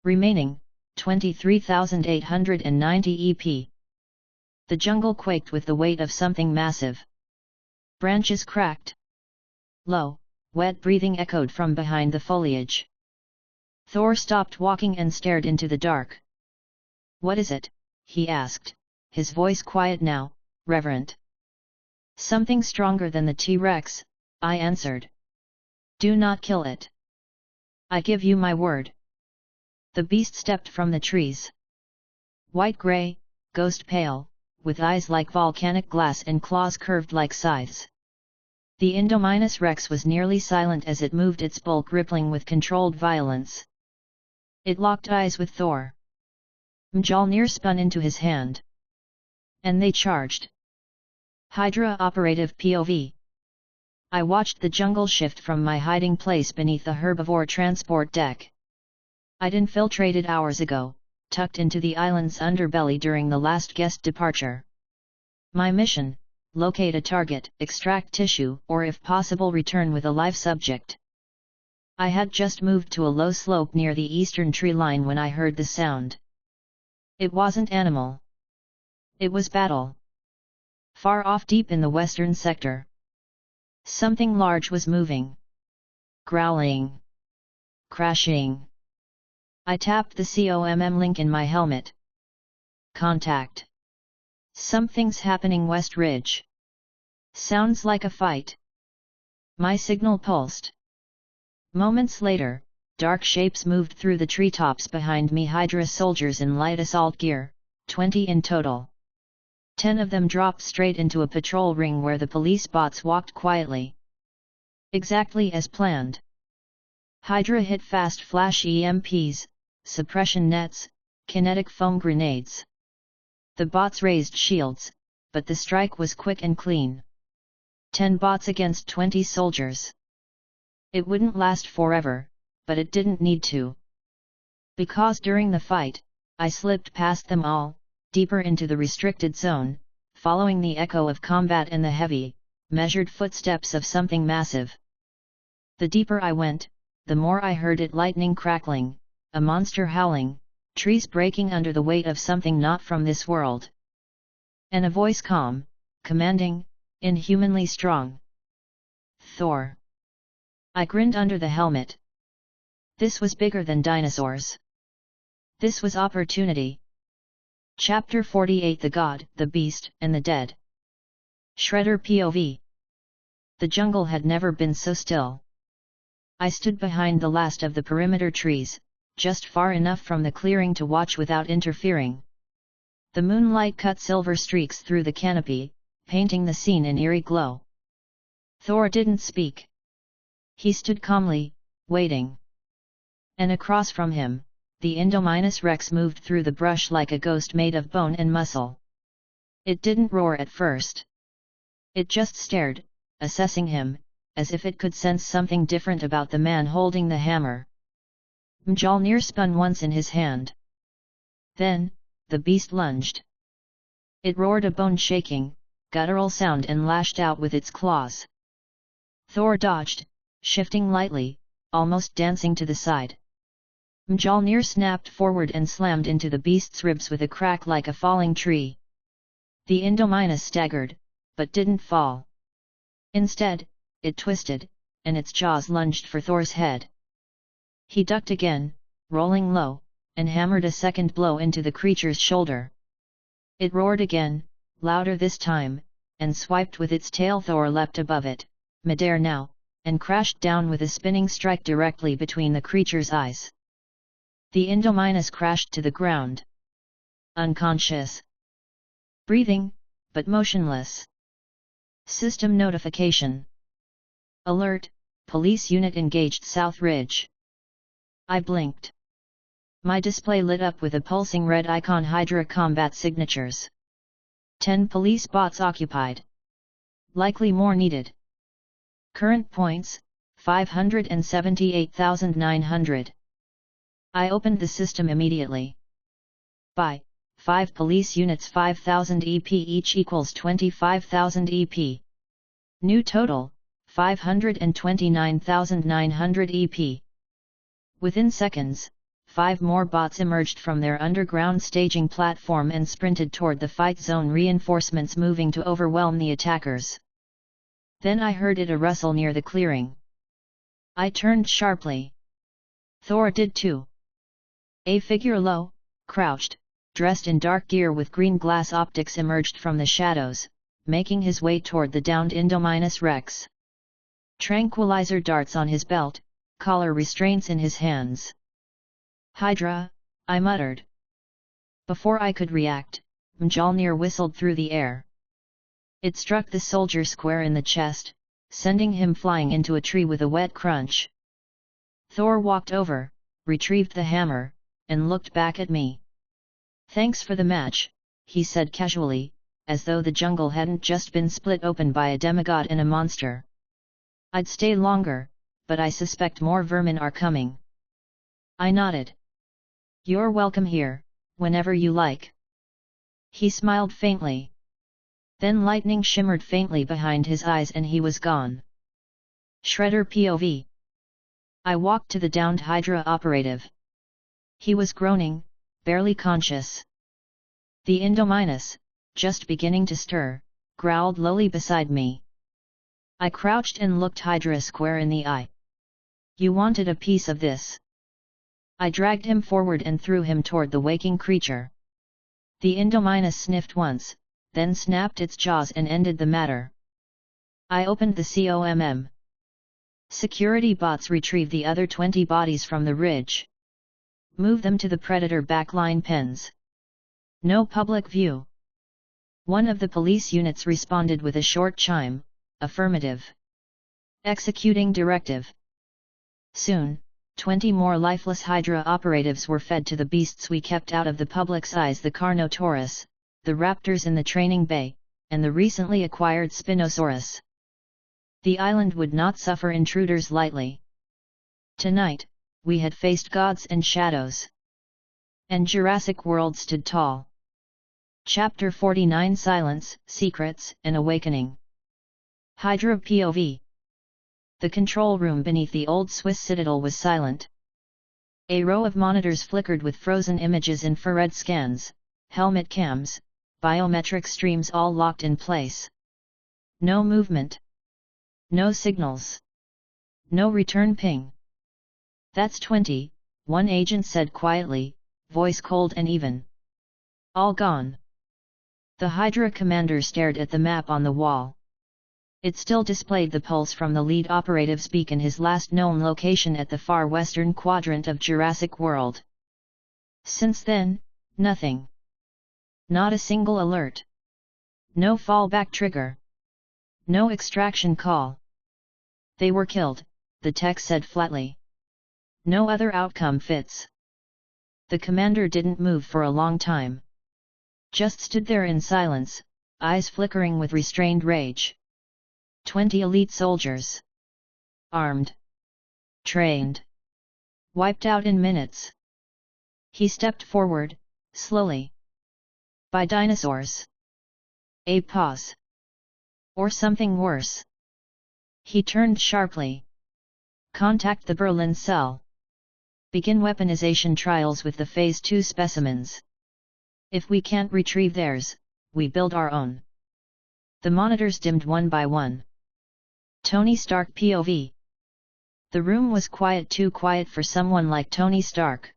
Remaining, 23,890 EP. The jungle quaked with the weight of something massive. Branches cracked. Low, wet breathing echoed from behind the foliage. Thor stopped walking and stared into the dark. "What is it?" he asked, his voice quiet now, reverent. "Something stronger than the T-Rex," I answered. "Do not kill it. I give you my word." The beast stepped from the trees. White-gray, ghost-pale, with eyes like volcanic glass and claws curved like scythes. The Indo-Rex was nearly silent as it moved, its bulk rippling with controlled violence. It locked eyes with Thor. Mjolnir spun into his hand. And they charged. Hydra operative POV. I watched the jungle shift from my hiding place beneath the herbivore transport deck. I'd infiltrated hours ago, tucked into the island's underbelly during the last guest departure. My mission: locate a target, extract tissue, or if possible return with a live subject. I had just moved to a low slope near the eastern tree line when I heard the sound. It wasn't animal. It was battle. Far off deep in the western sector. Something large was moving. Growling. Crashing. I tapped the COMM link in my helmet. Contact. Something's happening West Ridge. Sounds like a fight. My signal pulsed. Moments later, dark shapes moved through the treetops behind me, Hydra soldiers in light assault gear, 20 in total. 10 of them dropped straight into a patrol ring where the police bots walked quietly. Exactly as planned. Hydra hit fast flash EMPs, suppression nets, kinetic foam grenades. The bots raised shields, but the strike was quick and clean. 10 bots against 20 soldiers. It wouldn't last forever, but it didn't need to. Because during the fight, I slipped past them all, deeper into the restricted zone, following the echo of combat and the heavy, measured footsteps of something massive. The deeper I went, the more I heard it: lightning crackling, a monster howling, trees breaking under the weight of something not from this world. And a voice calm, commanding, inhumanly strong. Thor. I grinned under the helmet. This was bigger than dinosaurs. This was opportunity. Chapter 48: The God, the Beast, and the Dead. Shredder POV. The jungle had never been so still. I stood behind the last of the perimeter trees, just far enough from the clearing to watch without interfering. The moonlight cut silver streaks through the canopy, painting the scene in eerie glow. Thor didn't speak. He stood calmly, waiting. And across from him, the Indo-Rex moved through the brush like a ghost made of bone and muscle. It didn't roar at first. It just stared, assessing him, as if it could sense something different about the man holding the hammer. Mjolnir spun once in his hand. Then, the beast lunged. It roared a bone-shaking, guttural sound and lashed out with its claws. Thor dodged, shifting lightly, almost dancing to the side. Mjolnir snapped forward and slammed into the beast's ribs with a crack like a falling tree. The Indo-Minus staggered, but didn't fall. Instead, it twisted, and its jaws lunged for Thor's head. He ducked again, rolling low, and hammered a second blow into the creature's shoulder. It roared again, louder this time, and swiped with its tail. Thor leapt above it, midair now, and crashed down with a spinning strike directly between the creature's eyes. The Indo-Minus crashed to the ground. Unconscious. Breathing, but motionless. System notification. Alert, police unit engaged South Ridge. I blinked. My display lit up with a pulsing red icon: Hydra combat signatures. 10 police bots occupied. Likely more needed. Current points, 578,900. I opened the system immediately. By 5 police units 5,000 EP each equals 25,000 EP. New total, 529,900 EP. Within seconds, 5 more bots emerged from their underground staging platform and sprinted toward the fight zone, reinforcements moving to overwhelm the attackers. Then I heard a rustle near the clearing. I turned sharply. Thor did too. A figure low, crouched, dressed in dark gear with green glass optics emerged from the shadows, making his way toward the downed Indominus Rex. Tranquilizer darts on his belt, collar restraints in his hands. Hydra, I muttered. Before I could react, Mjolnir whistled through the air. It struck the soldier square in the chest, sending him flying into a tree with a wet crunch. Thor walked over, retrieved the hammer, and looked back at me. "Thanks for the match," he said casually, as though the jungle hadn't just been split open by a demigod and a monster. "I'd stay longer, but I suspect more vermin are coming." I nodded. "You're welcome here, whenever you like." He smiled faintly. Then lightning shimmered faintly behind his eyes and he was gone. Shredder POV. I walked to the downed Hydra operative. He was groaning, barely conscious. The Indominus, just beginning to stir, growled lowly beside me. I crouched and looked Hydra square in the eye. "You wanted a piece of this." I dragged him forward and threw him toward the waking creature. The Indominus sniffed once, then snapped its jaws and ended the matter. I opened the COMM. Security bots retrieve the other 20 bodies from the ridge. Move them to the Predator backline pens. No public view. One of the police units responded with a short chime, affirmative. Executing directive. Soon, 20 more lifeless Hydra operatives were fed to the beasts we kept out of the public's eyes: the Carnotaurus, the raptors in the training bay, and the recently acquired Spinosaurus. The island would not suffer intruders lightly. Tonight, we had faced gods and shadows. And Jurassic World stood tall. Chapter 49: Silence, Secrets, and Awakening. Hydra POV. The control room beneath the old Swiss citadel was silent. A row of monitors flickered with frozen images, infrared scans, helmet cams, biometric streams all locked in place. No movement. No signals. No return ping. "That's 20, one agent said quietly, voice cold and even. "All gone." The Hydra commander stared at the map on the wall. It still displayed the pulse from the lead operative's beacon, his last known location at the far western quadrant of Jurassic World. Since then, nothing. Not a single alert. No fallback trigger. No extraction call. "They were killed," the tech said flatly. "No other outcome fits." The commander didn't move for a long time. Just stood there in silence, eyes flickering with restrained rage. 20 elite soldiers. Armed. Trained. Wiped out in minutes. He stepped forward, slowly. "By dinosaurs." A pause. "Or something worse." He turned sharply. "Contact the Berlin cell. Begin weaponization trials with the Phase 2 specimens. If we can't retrieve theirs, we build our own." The monitors dimmed one by one. Tony Stark POV. The room was quiet, too quiet for someone like Tony Stark.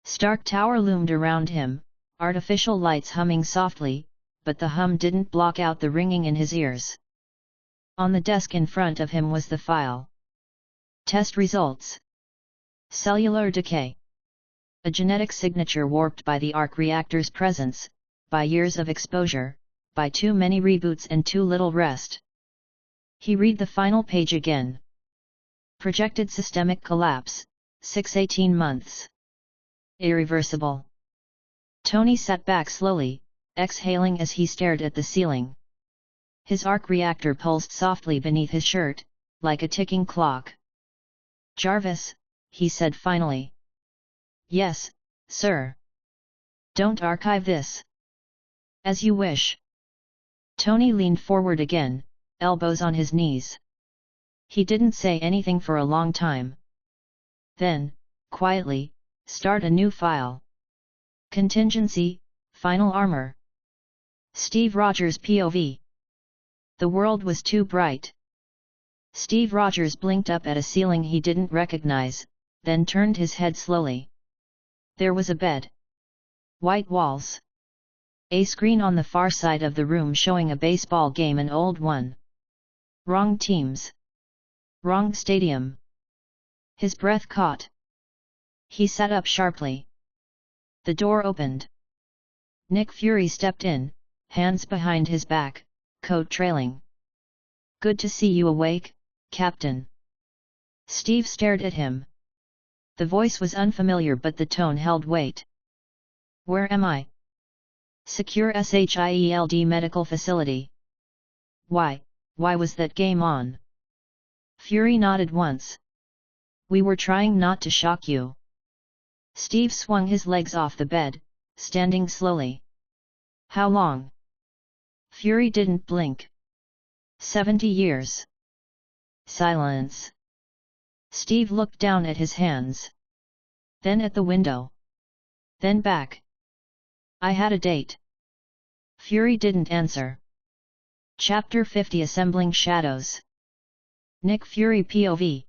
Stark Tower loomed around him, artificial lights humming softly, but the hum didn't block out the ringing in his ears. On the desk in front of him was the file. Test results. Cellular decay. A genetic signature warped by the arc reactor's presence, by years of exposure, by too many reboots and too little rest. He read the final page again. Projected systemic collapse, 6-18 months. Irreversible. Tony sat back slowly, exhaling as he stared at the ceiling. His arc reactor pulsed softly beneath his shirt, like a ticking clock. "Jarvis," he said finally. "Yes, sir." "Don't archive this." "As you wish." Tony leaned forward again, elbows on his knees. He didn't say anything for a long time. Then, quietly, "Start a new file. Contingency, final armor." Steve Rogers' POV. The world was too bright. Steve Rogers blinked up at a ceiling he didn't recognize, then turned his head slowly. There was a bed. White walls. A screen on the far side of the room showing a baseball game, an old one. Wrong teams. Wrong stadium. His breath caught. He sat up sharply. The door opened. Nick Fury stepped in, hands behind his back, coat trailing. "Good to see you awake, Captain." Steve stared at him. The voice was unfamiliar but the tone held weight. "Where am I?" "Secure SHIELD medical facility." Why was that game on?" Fury nodded once. "We were trying not to shock you." Steve swung his legs off the bed, standing slowly. "How long?" Fury didn't blink. 70 years. Silence. Steve looked down at his hands. Then at the window. Then back. "I had a date." Fury didn't answer. Chapter 50 Assembling Shadows. Nick Fury POV.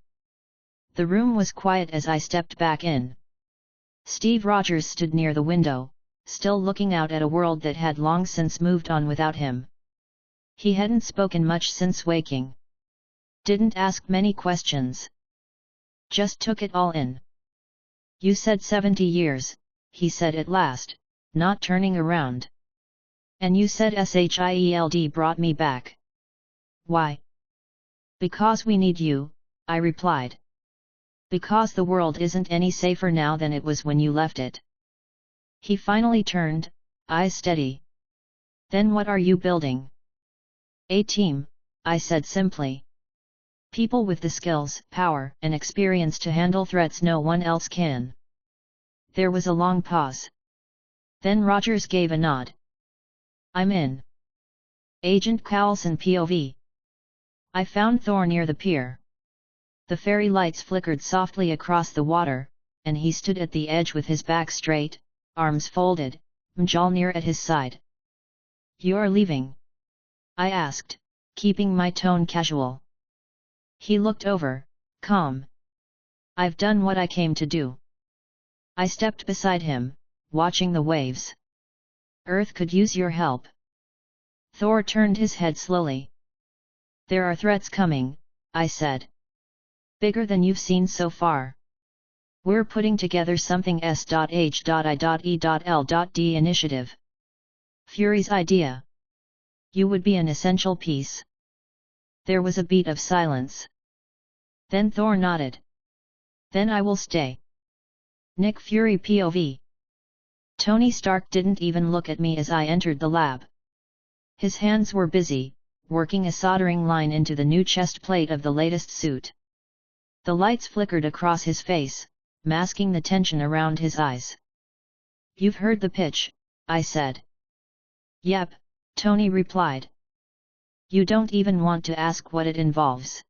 The room was quiet as I stepped back in. Steve Rogers stood near the window, still looking out at a world that had long since moved on without him. He hadn't spoken much since waking. Didn't ask many questions. Just took it all in. "You said 70 years, he said at last, not turning around. "And you said SHIELD brought me back." "Why?" "Because we need you," I replied. "Because the world isn't any safer now than it was when you left it." He finally turned, eyes steady. "Then what are you building?" "A team," I said simply. "People with the skills, power, and experience to handle threats no one else can." There was a long pause. Then Rogers gave a nod. "I'm in." Agent Coulson POV. I found Thor near the pier. The fairy lights flickered softly across the water, and he stood at the edge with his back straight, arms folded, Mjolnir at his side. "You're leaving?" I asked, keeping my tone casual. He looked over, calm. "I've done what I came to do." I stepped beside him, watching the waves. "Earth could use your help." Thor turned his head slowly. "There are threats coming," I said. "Bigger than you've seen so far. We're putting together something S.H.I.E.L.D. initiative. Fury's idea. You would be an essential piece." There was a beat of silence. Then Thor nodded. "Then I will stay." Nick Fury POV. Tony Stark didn't even look at me as I entered the lab. His hands were busy, working a soldering line into the new chest plate of the latest suit. The lights flickered across his face, masking the tension around his eyes. "You've heard the pitch," I said. "Yep," Tony replied. "You don't even want to ask what it involves."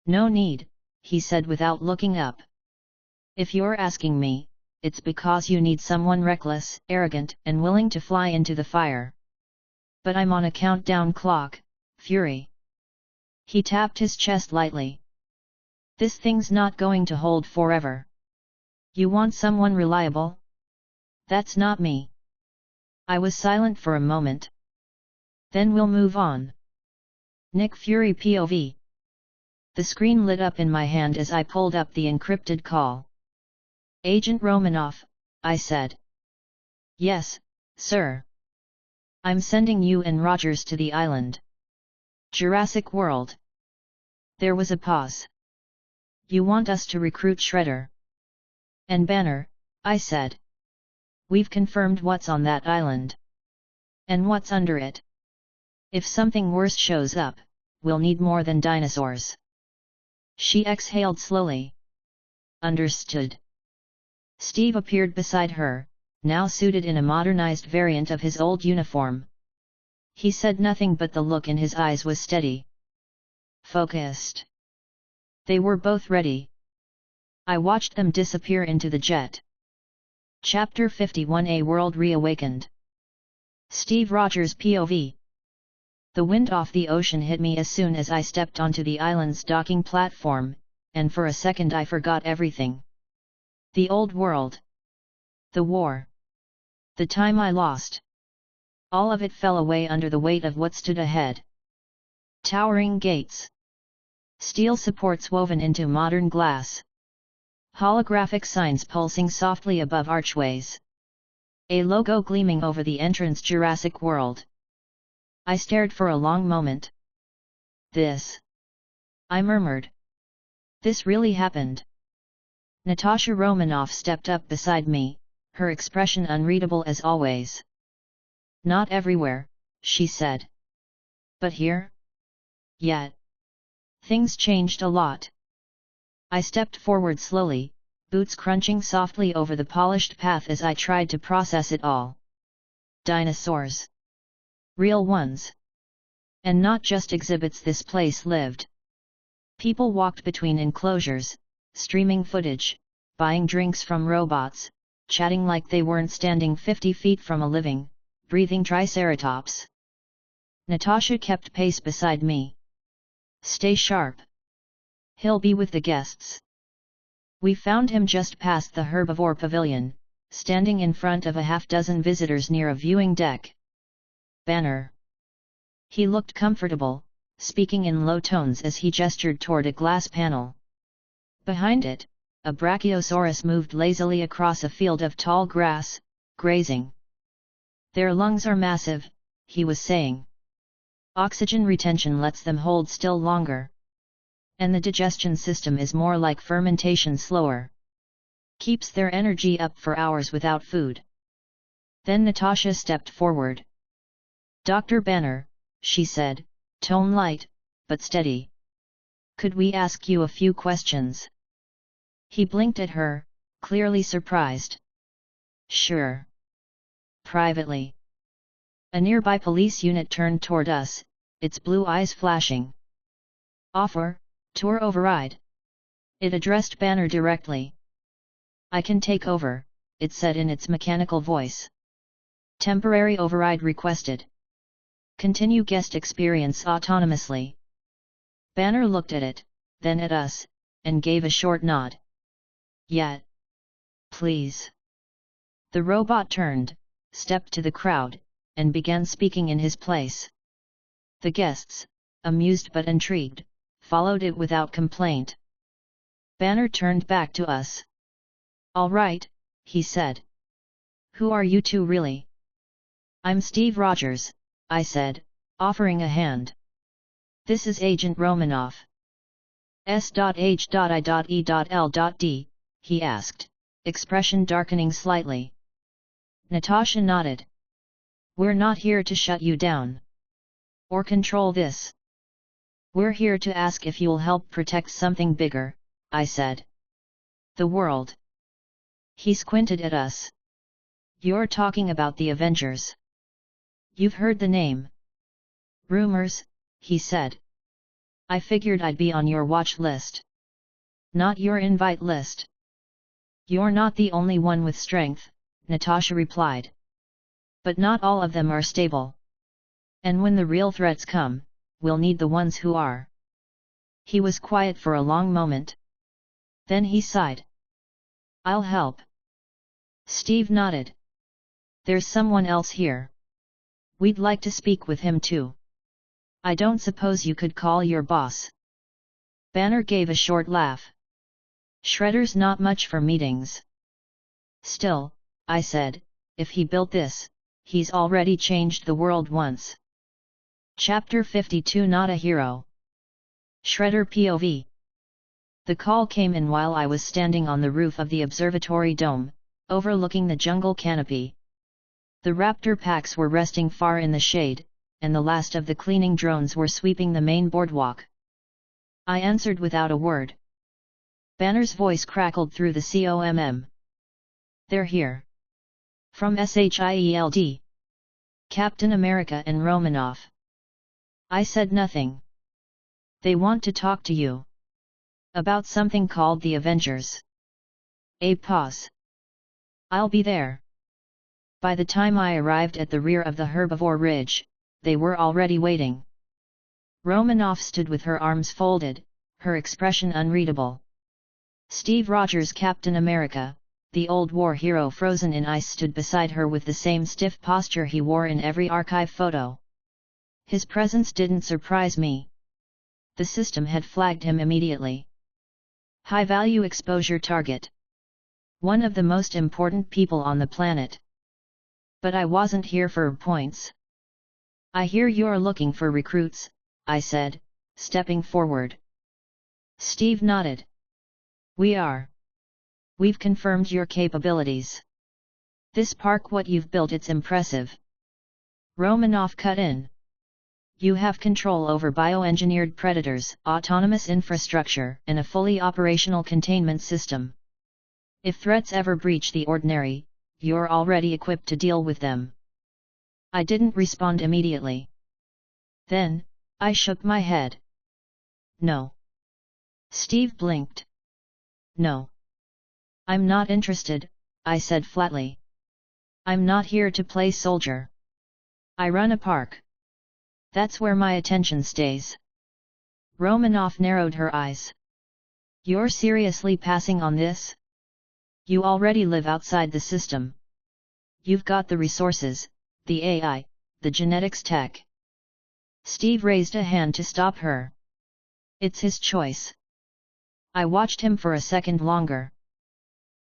"No need," he said without looking up. "If you're asking me, it's because you need someone reckless, arrogant, and willing to fly into the fire. But I'm on a countdown clock, Fury." He tapped his chest lightly. "This thing's not going to hold forever. You want someone reliable? That's not me." I was silent for a moment. "Then we'll move on." Nick Fury POV. The screen lit up in my hand as I pulled up the encrypted call. "Agent Romanoff," I said. "Yes, sir." I'm sending you and Rogers to the island. Jurassic World. There was a pause. You want us to recruit Shredder and Banner, I said. We've confirmed what's on that island. And what's under it. If something worse shows up, we'll need more than dinosaurs. She exhaled slowly. Understood. Steve appeared beside her, now suited in a modernized variant of his old uniform. He said nothing, but the look in his eyes was steady. Focused. They were both ready. I watched them disappear into the jet. Chapter 51: A World Reawakened. Steve Rogers POV. The wind off the ocean hit me as soon as I stepped onto the island's docking platform, and for a second I forgot everything. The old world. The war. The time I lost. All of it fell away under the weight of what stood ahead. Towering gates. Steel supports woven into modern glass. Holographic signs pulsing softly above archways. A logo gleaming over the entrance: Jurassic World. I stared for a long moment. This. I murmured. This really happened. Natasha Romanoff stepped up beside me, her expression unreadable as always. Not everywhere, she said. But here? Yet. Things changed a lot. I stepped forward slowly, boots crunching softly over the polished path as I tried to process it all. Dinosaurs. Real ones. And not just exhibits. This place lived. People walked between enclosures, streaming footage, buying drinks from robots, chatting like they weren't standing 50 feet from a living, breathing triceratops. Natasha kept pace beside me. Stay sharp. He'll be with the guests. We found him just past the herbivore pavilion, standing in front of a half-dozen visitors near a viewing deck. Banner. He looked comfortable, speaking in low tones as he gestured toward a glass panel. Behind it, a brachiosaurus moved lazily across a field of tall grass, grazing. Their lungs are massive, he was saying. Oxygen retention lets them hold still longer. And the digestion system is more like fermentation, slower. Keeps their energy up for hours without food. Then Natasha stepped forward. Dr. Banner, she said, tone light, but steady. Could we ask you a few questions? He blinked at her, clearly surprised. Sure. Privately. A nearby police unit turned toward us, its blue eyes flashing. Offer, tour override. It addressed Banner directly. I can take over, it said in its mechanical voice. Temporary override requested. Continue guest experience autonomously. Banner looked at it, then at us, and gave a short nod. Yet. Please. The robot turned, stepped to the crowd, and began speaking in his place. The guests, amused but intrigued, followed it without complaint. Banner turned back to us. All right, he said. Who are you two really? I'm Steve Rogers, I said, offering a hand. This is Agent Romanoff. S.H.I.E.L.D, he asked, expression darkening slightly. Natasha nodded. We're not here to shut you down. Or control this. We're here to ask if you'll help protect something bigger, I said. The world. He squinted at us. You're talking about the Avengers. You've heard the name. Rumors, he said. I figured I'd be on your watch list. Not your invite list. You're not the only one with strength, Natasha replied. But not all of them are stable. And when the real threats come, we'll need the ones who are. He was quiet for a long moment. Then he sighed. I'll help. Steve nodded. There's someone else here. We'd like to speak with him too. I don't suppose you could call your boss. Banner gave a short laugh. Shredder's not much for meetings. Still, I said, if he built this, he's already changed the world once. Chapter 52 Not a Hero. Shredder POV. The call came in while I was standing on the roof of the observatory dome, overlooking the jungle canopy. The raptor packs were resting far in the shade, and the last of the cleaning drones were sweeping the main boardwalk. I answered without a word. Banner's voice crackled through the COMM. They're here. From SHIELD. Captain America and Romanoff. I said nothing. They want to talk to you. About something called the Avengers. A pause. I'll be there. By the time I arrived at the rear of the herbivore ridge, they were already waiting. Romanoff stood with her arms folded, her expression unreadable. Steve Rogers, Captain America, the old war hero frozen in ice, stood beside her with the same stiff posture he wore in every archive photo. His presence didn't surprise me. The system had flagged him immediately. High-value exposure target. One of the most important people on the planet. But I wasn't here for points. I hear you're looking for recruits, I said, stepping forward. Steve nodded. We are. We've confirmed your capabilities. This park, what you've built, it's impressive. Romanoff cut in. You have control over bioengineered predators, autonomous infrastructure, and a fully operational containment system. If threats ever breach the ordinary, you're already equipped to deal with them. I didn't respond immediately. Then, I shook my head. No. Steve blinked. No. I'm not interested, I said flatly. I'm not here to play soldier. I run a park. That's where my attention stays. Romanoff narrowed her eyes. You're seriously passing on this? You already live outside the system. You've got the resources, the AI, the genetics tech. Steve raised a hand to stop her. It's his choice. I watched him for a second longer.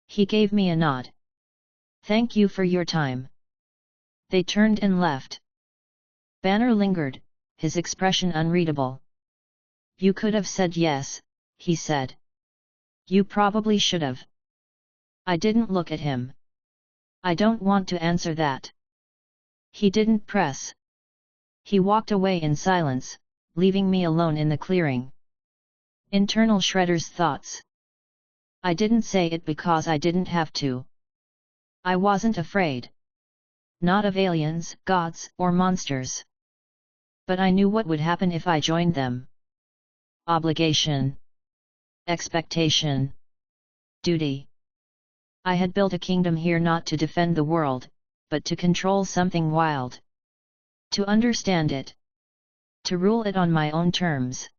He gave me a nod. Thank you for your time. They turned and left. Banner lingered, his expression unreadable. You could have said yes, he said. You probably should have. I didn't look at him. I don't want to answer that. He didn't press. He walked away in silence, leaving me alone in the clearing. Internal Shredder's thoughts. I didn't say it because I didn't have to. I wasn't afraid. Not of aliens, gods, or monsters. But I knew what would happen if I joined them. Obligation. Expectation. Duty. I had built a kingdom here not to defend the world, but to control something wild. To understand it. To rule it on my own terms.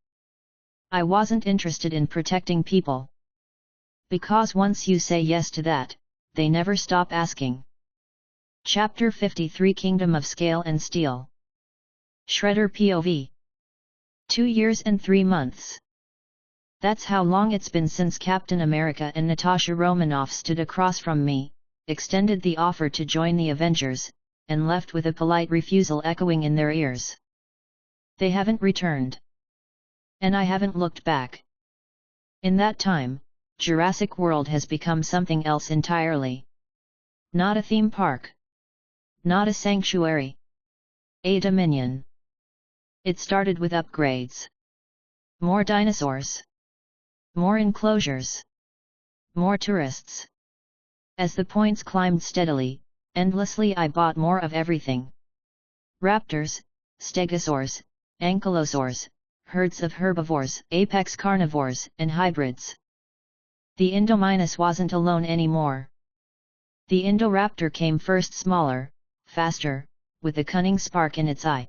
I wasn't interested in protecting people. Because once you say yes to that, they never stop asking. Chapter 53 Kingdom of Scale and Steel. Shredder POV. 2 years and 3 months. That's how long it's been since Captain America and Natasha Romanoff stood across from me, extended the offer to join the Avengers, and left with a polite refusal echoing in their ears. They haven't returned. And I haven't looked back. In that time, Jurassic World has become something else entirely. Not a theme park. Not a sanctuary. A dominion. It started with upgrades. More dinosaurs. More enclosures. More tourists. As the points climbed steadily, endlessly, I bought more of everything. Raptors, stegosaurs, ankylosaurs, herds of herbivores, apex carnivores, and hybrids. The Indominus wasn't alone anymore. The Indoraptor came first, smaller, faster, with a cunning spark in its eye.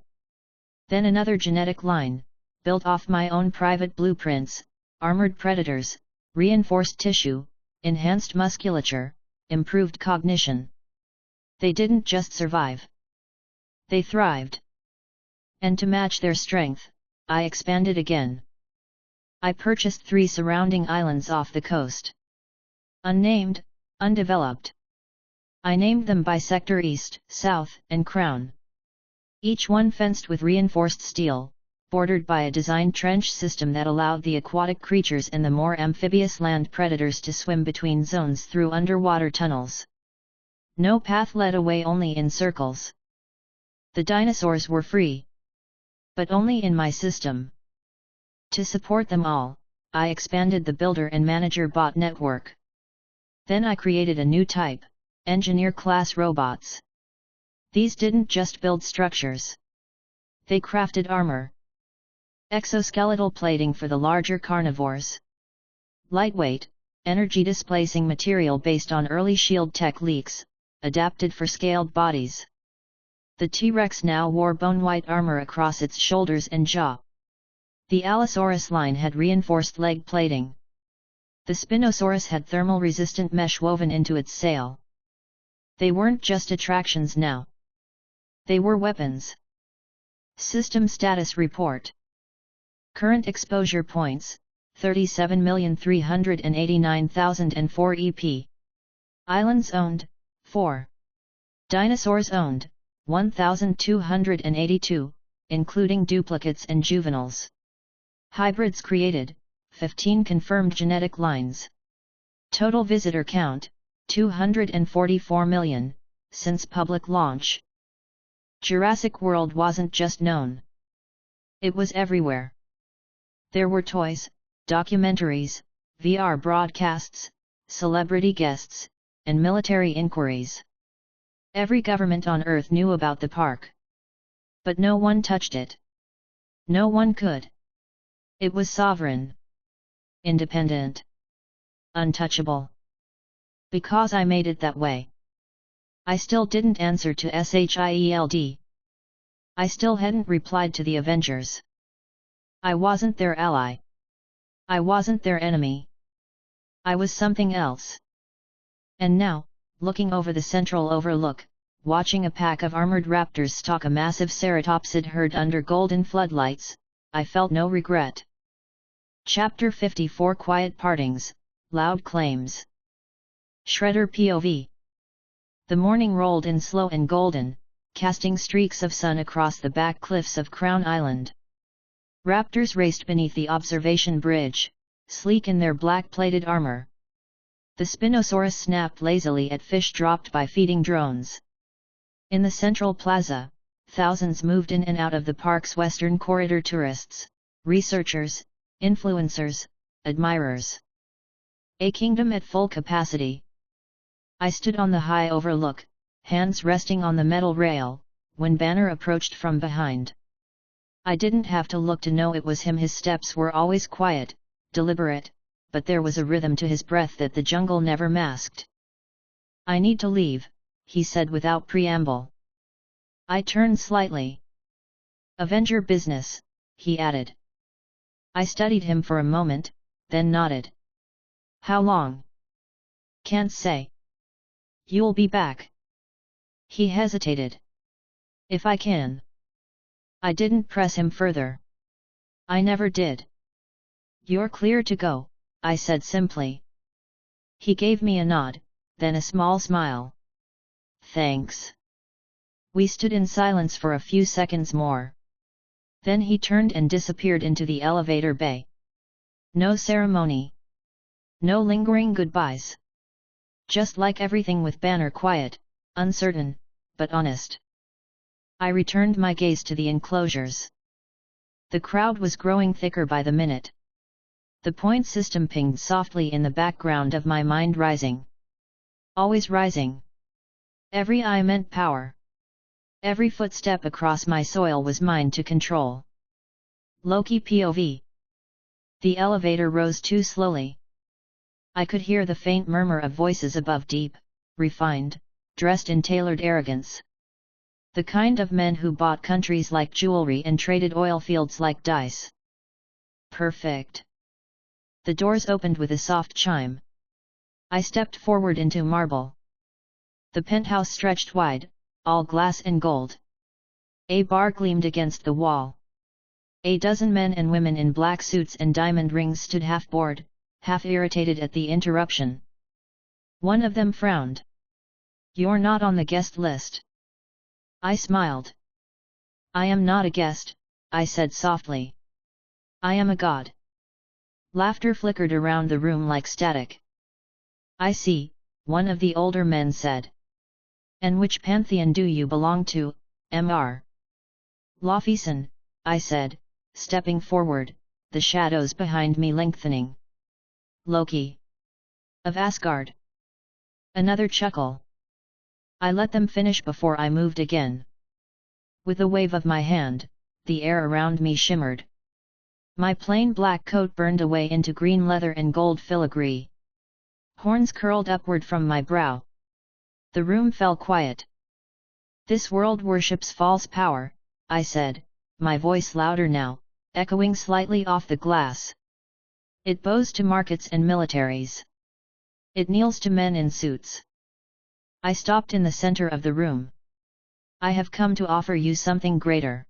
Then another genetic line, built off my own private blueprints, armored predators, reinforced tissue, enhanced musculature, improved cognition. They didn't just survive. They thrived. And to match their strength, I expanded again. I purchased 3 surrounding islands off the coast. Unnamed, undeveloped. I named them by sector East, South, and Crown. Each one fenced with reinforced steel, bordered by a designed trench system that allowed the aquatic creatures and the more amphibious land predators to swim between zones through underwater tunnels. No path led away, only in circles. The dinosaurs were free. But only in my system. To support them all, I expanded the builder and manager bot network. Then I created a new type, engineer-class robots. These didn't just build structures. They crafted armor. Exoskeletal plating for the larger carnivores. Lightweight, energy-displacing material based on early shield tech leaks, adapted for scaled bodies. The T-Rex now wore bone-white armor across its shoulders and jaw. The Allosaurus line had reinforced leg plating. The Spinosaurus had thermal-resistant mesh woven into its sail. They weren't just attractions now. They were weapons. System status report. Current exposure points, 37,389,004 EP. Islands owned, 4. Dinosaurs owned, 1,282, including duplicates and juveniles. Hybrids created, 15 confirmed genetic lines. Total visitor count, 244 million, since public launch. Jurassic World wasn't just known. It was everywhere. There were toys, documentaries, VR broadcasts, celebrity guests, and military inquiries. Every government on Earth knew about the park. But no one touched it. No one could. It was sovereign. Independent. Untouchable. Because I made it that way. I still didn't answer to SHIELD. I still hadn't replied to the Avengers. I wasn't their ally. I wasn't their enemy. I was something else. And now, looking over the central overlook, watching a pack of armored raptors stalk a massive ceratopsid herd under golden floodlights, I felt no regret. Chapter 54 Quiet Partings, Loud Claims. Shredder POV. The morning rolled in slow and golden, casting streaks of sun across the back cliffs of Crown Island. Raptors raced beneath the observation bridge, sleek in their black-plated armor. The Spinosaurus snapped lazily at fish dropped by feeding drones. In the central plaza, thousands moved in and out of the park's western corridor, tourists, researchers, influencers, admirers. A kingdom at full capacity. I stood on the high overlook, hands resting on the metal rail, when Banner approached from behind. I didn't have to look to know it was him. His steps were always quiet, deliberate, but there was a rhythm to his breath that the jungle never masked. "I need to leave," he said without preamble. I turned slightly. "Avenger business," he added. I studied him for a moment, then nodded. "How long?" "Can't say." "You'll be back?" He hesitated. "If I can." I didn't press him further. I never did. "You're clear to go," I said simply. He gave me a nod, then a small smile. "Thanks." We stood in silence for a few seconds more. Then he turned and disappeared into the elevator bay. No ceremony. No lingering goodbyes. Just like everything with Banner, quiet, uncertain, but honest. I returned my gaze to the enclosures. The crowd was growing thicker by the minute. The point system pinged softly in the background of my mind, rising. Always rising. Every eye meant power. Every footstep across my soil was mine to control. Loki POV. The elevator rose too slowly. I could hear the faint murmur of voices above, deep, refined, dressed in tailored arrogance. The kind of men who bought countries like jewelry and traded oil fields like dice. Perfect. The doors opened with a soft chime. I stepped forward into marble. The penthouse stretched wide, all glass and gold. A bar gleamed against the wall. A dozen men and women in black suits and diamond rings stood half bored, half irritated at the interruption. One of them frowned. You're not on the guest list. I smiled. I am not a guest, I said softly. I am a god. Laughter flickered around the room like static. I see, one of the older men said. And which pantheon do you belong to, Mr. Lofison? I said, stepping forward, the shadows behind me lengthening. Loki. Of Asgard. Another chuckle. I let them finish before I moved again. With a wave of my hand, the air around me shimmered. My plain black coat burned away into green leather and gold filigree. Horns curled upward from my brow. The room fell quiet. This world worships false power, I said, my voice louder now, echoing slightly off the glass. It bows to markets and militaries. It kneels to men in suits. I stopped in the center of the room. I have come to offer you something greater.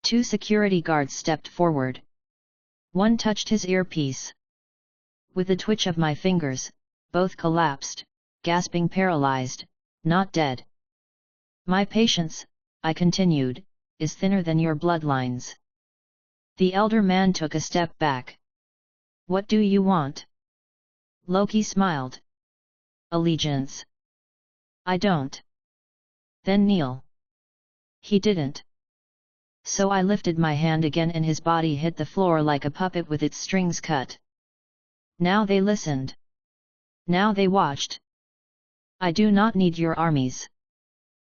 2 security guards stepped forward. One touched his earpiece. With a twitch of my fingers, both collapsed, gasping paralyzed, not dead. My patience, I continued, is thinner than your bloodlines. The elder man took a step back. What do you want? Loki smiled. Allegiance. I don't. Then kneel. He didn't. So I lifted my hand again and his body hit the floor like a puppet with its strings cut. Now they listened. Now they watched. I do not need your armies.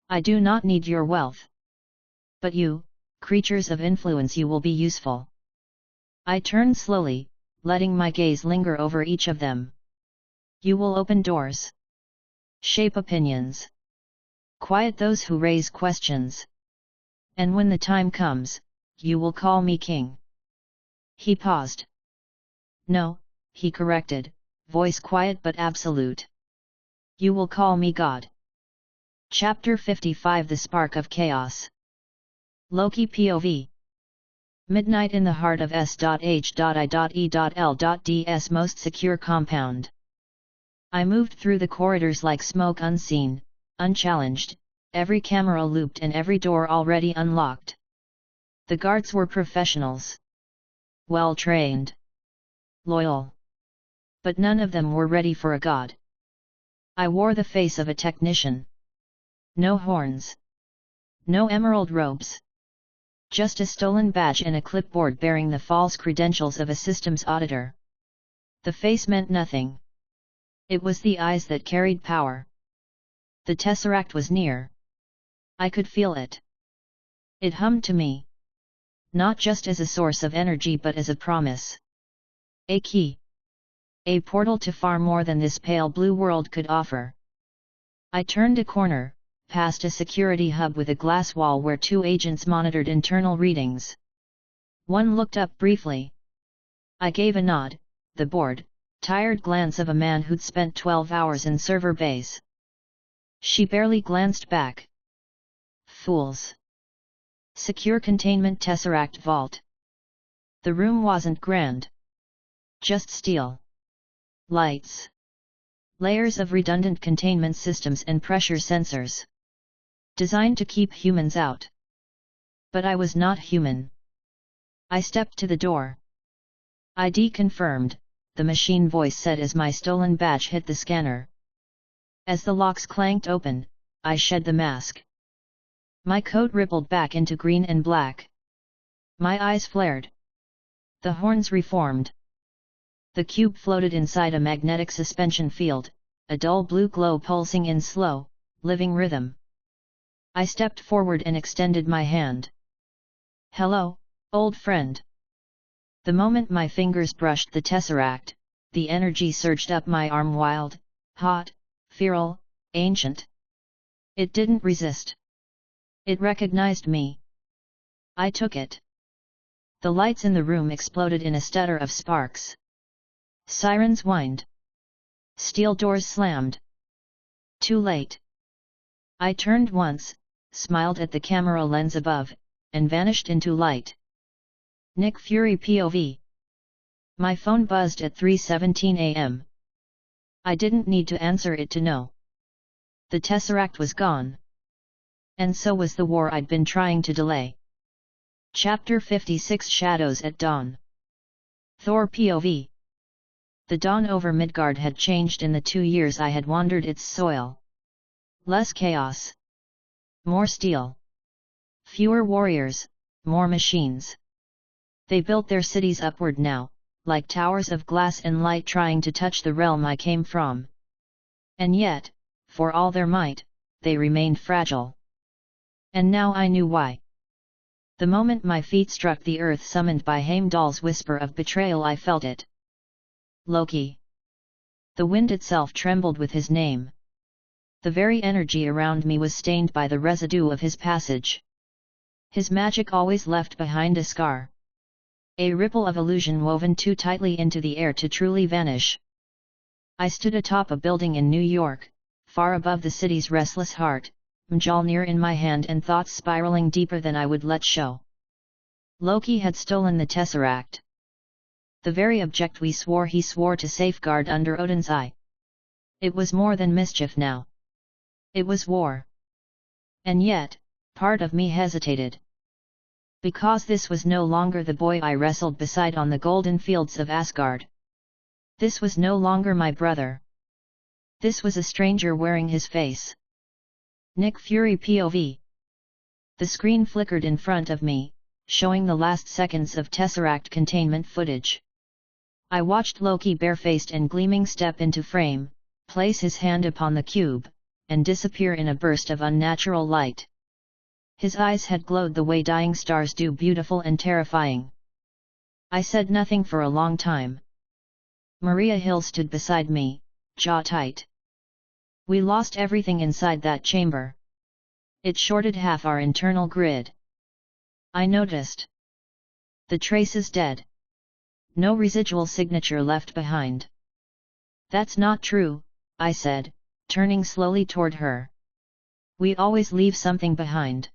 I do not need your wealth. But you, creatures of influence, you will be useful. I turned slowly, letting my gaze linger over each of them. You will open doors. Shape opinions. Quiet those who raise questions. And when the time comes, you will call me king. He paused. No, he corrected, voice quiet but absolute. You will call me God. Chapter 55 The Spark of Chaos. Loki POV. Midnight in the heart of S.H.I.E.L.D's most secure compound. I moved through the corridors like smoke, unseen, unchallenged, every camera looped and every door already unlocked. The guards were professionals. Well trained. Loyal. But none of them were ready for a god. I wore the face of a technician. No horns. No emerald robes. Just a stolen badge and a clipboard bearing the false credentials of a systems auditor. The face meant nothing. It was the eyes that carried power. The tesseract was near. I could feel it. It hummed to me. Not just as a source of energy but as a promise. A key. A portal to far more than this pale blue world could offer. I turned a corner, past a security hub with a glass wall where 2 agents monitored internal readings. One looked up briefly. I gave a nod, the bored, tired glance of a man who'd spent 12 hours in server bays. She barely glanced back. Fools. Secure containment tesseract vault. The room wasn't grand. Just steel. Lights. Layers of redundant containment systems and pressure sensors. Designed to keep humans out. But I was not human. I stepped to the door. ID confirmed, the machine voice said as my stolen badge hit the scanner. As the locks clanked open, I shed the mask. My coat rippled back into green and black. My eyes flared. The horns reformed. The cube floated inside a magnetic suspension field, a dull blue glow pulsing in slow, living rhythm. I stepped forward and extended my hand. Hello, old friend. The moment my fingers brushed the tesseract, the energy surged up my arm, wild, hot, feral, ancient. It didn't resist. It recognized me. I took it. The lights in the room exploded in a stutter of sparks. Sirens whined. Steel doors slammed. Too late. I turned once, smiled at the camera lens above, and vanished into light. Nick Fury POV. My phone buzzed at 3:17 a.m. I didn't need to answer it to know. The Tesseract was gone. And so was the war I'd been trying to delay. Chapter 56 Shadows at Dawn. Thor POV. The dawn over Midgard had changed in the 2 years I had wandered its soil. Less chaos. More steel. Fewer warriors, more machines. They built their cities upward now, like towers of glass and light trying to touch the realm I came from. And yet, for all their might, they remained fragile. And now I knew why. The moment my feet struck the earth summoned by Heimdall's whisper of betrayal I felt it. Loki. The wind itself trembled with his name. The very energy around me was stained by the residue of his passage. His magic always left behind a scar. A ripple of illusion woven too tightly into the air to truly vanish. I stood atop a building in New York, far above the city's restless heart, Mjolnir in my hand and thoughts spiraling deeper than I would let show. Loki had stolen the Tesseract. The very object he swore to safeguard under Odin's eye. It was more than mischief now. It was war. And yet, part of me hesitated. Because this was no longer the boy I wrestled beside on the golden fields of Asgard. This was no longer my brother. This was a stranger wearing his face. Nick Fury POV. The screen flickered in front of me, showing the last seconds of Tesseract containment footage. I watched Loki barefaced and gleaming step into frame, place his hand upon the cube, and disappear in a burst of unnatural light. His eyes had glowed the way dying stars do, beautiful and terrifying. I said nothing for a long time. Maria Hill stood beside me, jaw tight. We lost everything inside that chamber. It shorted half our internal grid. I noticed. The trace is dead. No residual signature left behind. That's not true, I said, turning slowly toward her. We always leave something behind.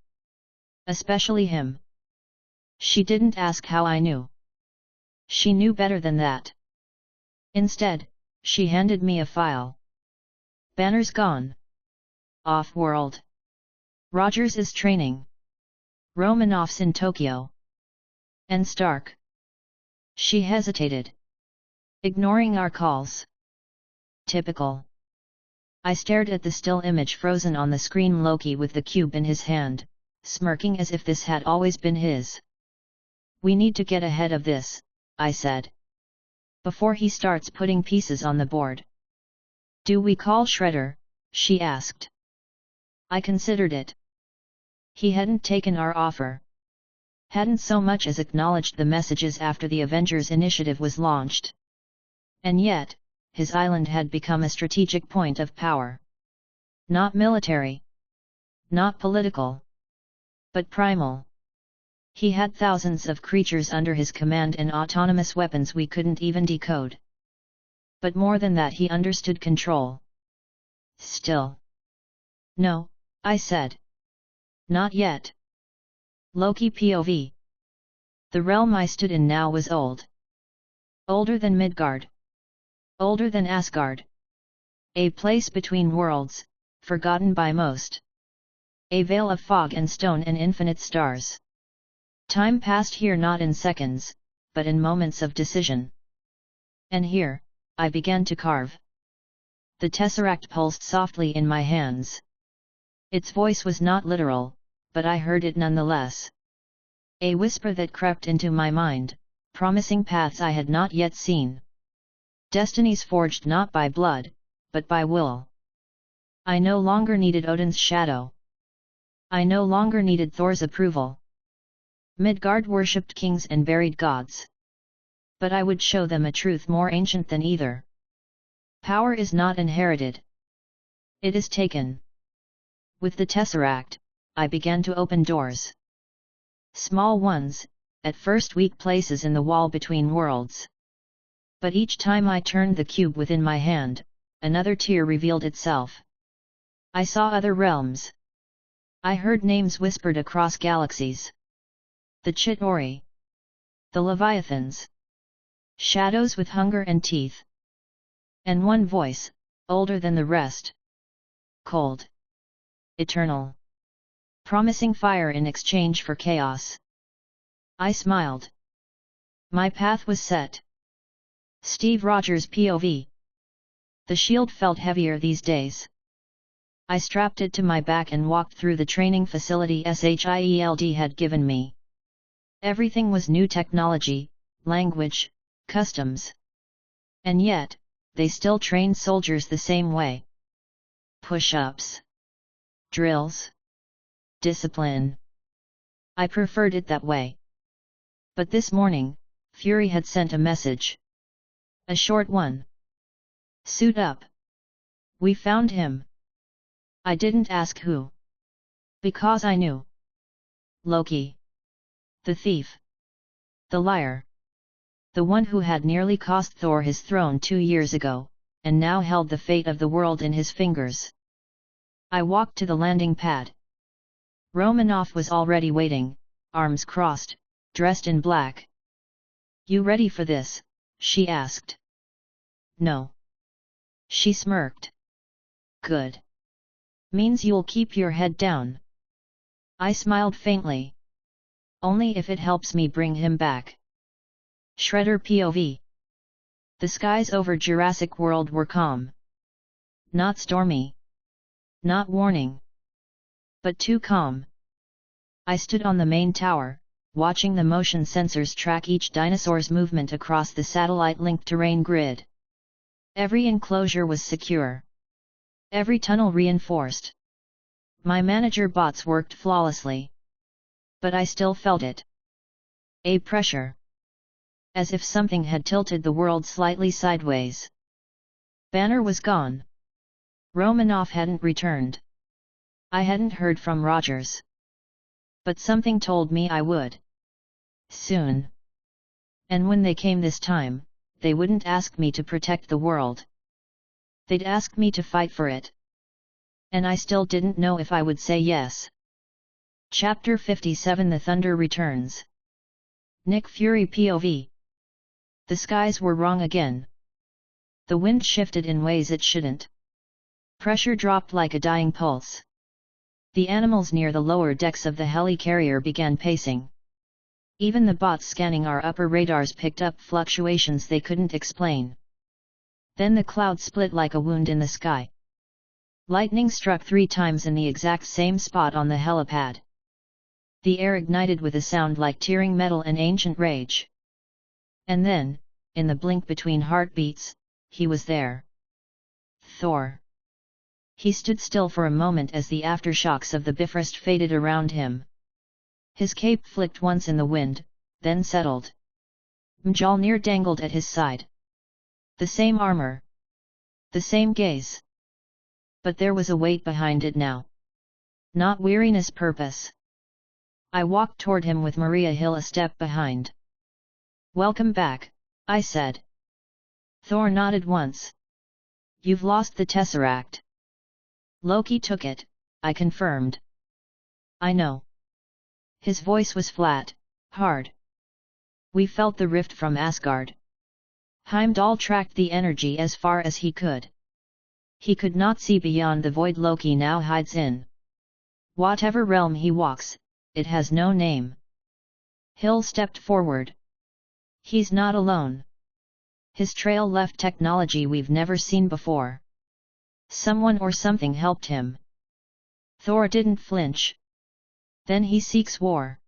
Especially him. She didn't ask how I knew. She knew better than that. Instead, she handed me a file. Banner's gone. Off-world. Rogers is training. Romanoff's in Tokyo. And Stark. She hesitated. Ignoring our calls. Typical. I stared at the still image frozen on the screen, Loki with the cube in his hand, smirking as if this had always been his. We need to get ahead of this, I said. Before he starts putting pieces on the board. Do we call Shredder? She asked. I considered it. He hadn't taken our offer. Hadn't so much as acknowledged the messages after the Avengers initiative was launched. And yet, his island had become a strategic point of power. Not military. Not political. But primal. He had thousands of creatures under his command and autonomous weapons we couldn't even decode. But more than that, he understood control. Still. No, I said. Not yet. Loki POV. The realm I stood in now was old. Older than Midgard. Older than Asgard. A place between worlds, forgotten by most. A veil of fog and stone and infinite stars. Time passed here not in seconds, but in moments of decision. And here, I began to carve. The Tesseract pulsed softly in my hands. Its voice was not literal, but I heard it nonetheless. A whisper that crept into my mind, promising paths I had not yet seen. Destinies forged not by blood, but by will. I no longer needed Odin's shadow. I no longer needed Thor's approval. Midgard worshipped kings and buried gods. But I would show them a truth more ancient than either. Power is not inherited. It is taken. With the Tesseract, I began to open doors. Small ones, at first weak places in the wall between worlds. But each time I turned the cube within my hand, another tier revealed itself. I saw other realms. I heard names whispered across galaxies. The Chitauri. The Leviathans. Shadows with hunger and teeth. And one voice, older than the rest. cold, eternal, promising fire in exchange for chaos. I smiled. My path was set. Steve Rogers POV. The shield felt heavier these days. I strapped it to my back and walked through the training facility SHIELD had given me. Everything was new technology, language, customs. And yet, they still trained soldiers the same way. Push-ups. Drills. Discipline. I preferred it that way. But this morning, Fury had sent a message. A short one. Suit up. We found him. I didn't ask who. Because I knew. Loki. The thief. The liar. The one who had nearly cost Thor his throne 2 years ago, and now held the fate of the world in his fingers. I walked to the landing pad. Romanoff was already waiting, arms crossed, dressed in black. You ready for this? She asked. No. She smirked. Good. Means you'll keep your head down. I smiled faintly. Only if it helps me bring him back. Shredder POV. The skies over Jurassic World were calm. Not stormy. Not warning. But too calm. I stood on the main tower, watching the motion sensors track each dinosaur's movement across the satellite-linked terrain grid. Every enclosure was secure. Every tunnel reinforced. My manager bots worked flawlessly. But I still felt it. A pressure. As if something had tilted the world slightly sideways. Banner was gone. Romanoff hadn't returned. I hadn't heard from Rogers. But something told me I would. Soon. And when they came this time, they wouldn't ask me to protect the world. They'd ask me to fight for it. And I still didn't know if I would say yes. Chapter 57 The Thunder Returns. Nick Fury POV. The skies were wrong again. The wind shifted in ways it shouldn't. Pressure dropped like a dying pulse. The animals near the lower decks of the helicarrier began pacing. Even the bots scanning our upper radars picked up fluctuations they couldn't explain. Then the cloud split like a wound in the sky. Lightning struck 3 times in the exact same spot on the helipad. The air ignited with a sound like tearing metal and ancient rage. And then, in the blink between heartbeats, he was there. Thor. He stood still for a moment as the aftershocks of the Bifrost faded around him. His cape flicked once in the wind, then settled. Mjolnir dangled at his side. The same armor. The same gaze. But there was a weight behind it now. Not weariness, purpose. I walked toward him with Maria Hill a step behind. Welcome back, I said. Thor nodded once. You've lost the Tesseract. Loki took it, I confirmed. I know. His voice was flat, hard. We felt the rift from Asgard. Heimdall tracked the energy as far as he could. He could not see beyond the void Loki now hides in. Whatever realm he walks, it has no name. Hill stepped forward. He's not alone. His trail left technology we've never seen before. Someone or something helped him. Thor didn't flinch. Then he seeks war.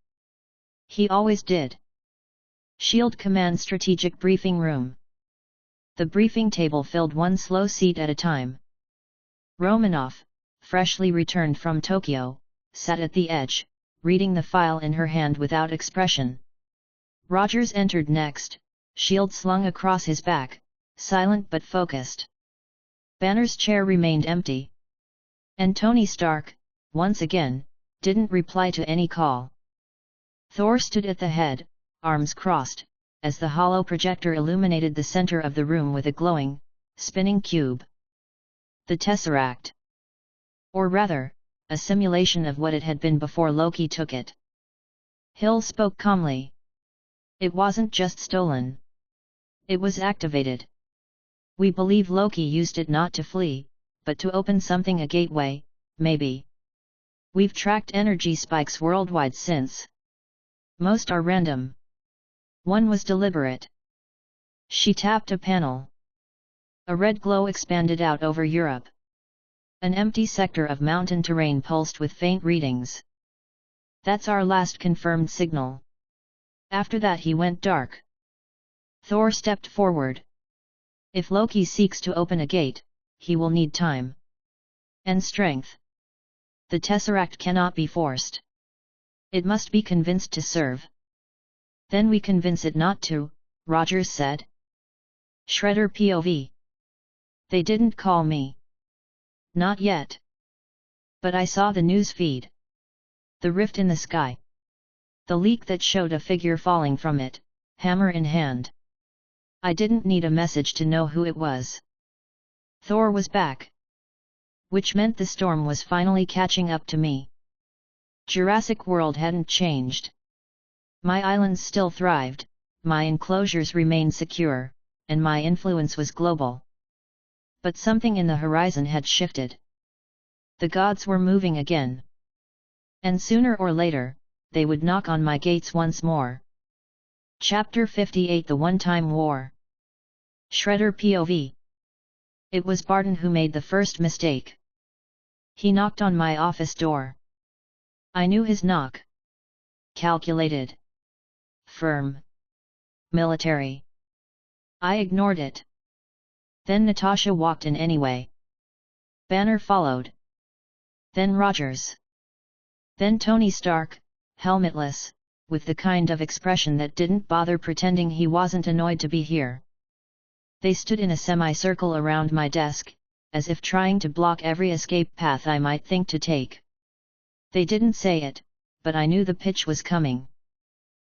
He always did. Shield Command Strategic Briefing Room. The briefing table filled one slow seat at a time. Romanoff, freshly returned from Tokyo, sat at the edge, reading the file in her hand without expression. Rogers entered next, shield slung across his back, silent but focused. Banner's chair remained empty. And Tony Stark, once again, didn't reply to any call. Thor stood at the head, arms crossed, as the hollow projector illuminated the center of the room with a glowing, spinning cube. The Tesseract. Or rather, a simulation of what it had been before Loki took it. Hill spoke calmly. It wasn't just stolen. It was activated. We believe Loki used it not to flee, but to open something, a gateway, maybe. We've tracked energy spikes worldwide since. Most are random. One was deliberate. She tapped a panel. A red glow expanded out over Europe. An empty sector of mountain terrain pulsed with faint readings. That's our last confirmed signal. After that he went dark. Thor stepped forward. If Loki seeks to open a gate, he will need time. And strength. The Tesseract cannot be forced. It must be convinced to serve. Then we convince it not to, Rogers said. Shredder POV. They didn't call me. Not yet. But I saw the news feed. The rift in the sky. The leak that showed a figure falling from it, hammer in hand. I didn't need a message to know who it was. Thor was back. Which meant the storm was finally catching up to me. Jurassic World hadn't changed. My islands still thrived, my enclosures remained secure, and my influence was global. But something in the horizon had shifted. The gods were moving again. And sooner or later, they would knock on my gates once more. Chapter 58: The One-Time War. Shredder POV. It was Barton who made the first mistake. He knocked on my office door. I knew his knock. Calculated. Firm. Military. I ignored it. Then Natasha walked in anyway. Banner followed. Then Rogers. Then Tony Stark, helmetless, with the kind of expression that didn't bother pretending he wasn't annoyed to be here. They stood in a semicircle around my desk, as if trying to block every escape path I might think to take. They didn't say it, but I knew the pitch was coming.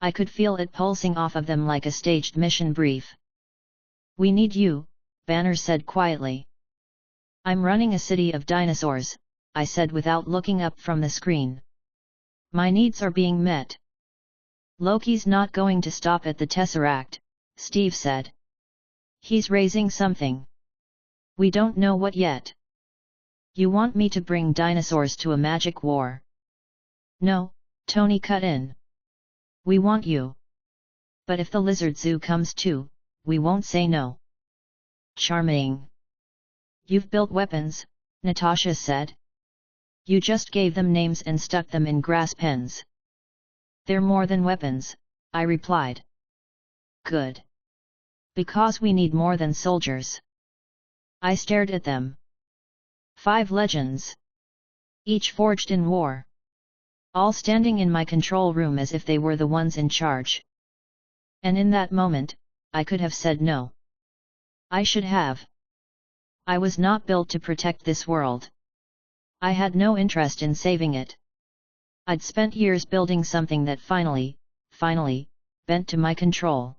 I could feel it pulsing off of them like a staged mission brief. "We need you," Banner said quietly. "I'm running a city of dinosaurs," I said without looking up from the screen. "My needs are being met." "Loki's not going to stop at the Tesseract," Steve said. "He's raising something. We don't know what yet." "You want me to bring dinosaurs to a magic war?" "No," Tony cut in. "We want you. But if the lizard zoo comes too, we won't say no." "Charming. You've built weapons," Natasha said. "You just gave them names and stuck them in grass pens." "They're more than weapons," I replied. "Good. Because we need more than soldiers." I stared at them. 5 legends. Each forged in war. All standing in my control room as if they were the ones in charge. And in that moment, I could have said no. I should have. I was not built to protect this world. I had no interest in saving it. I'd spent years building something that finally, bent to my control.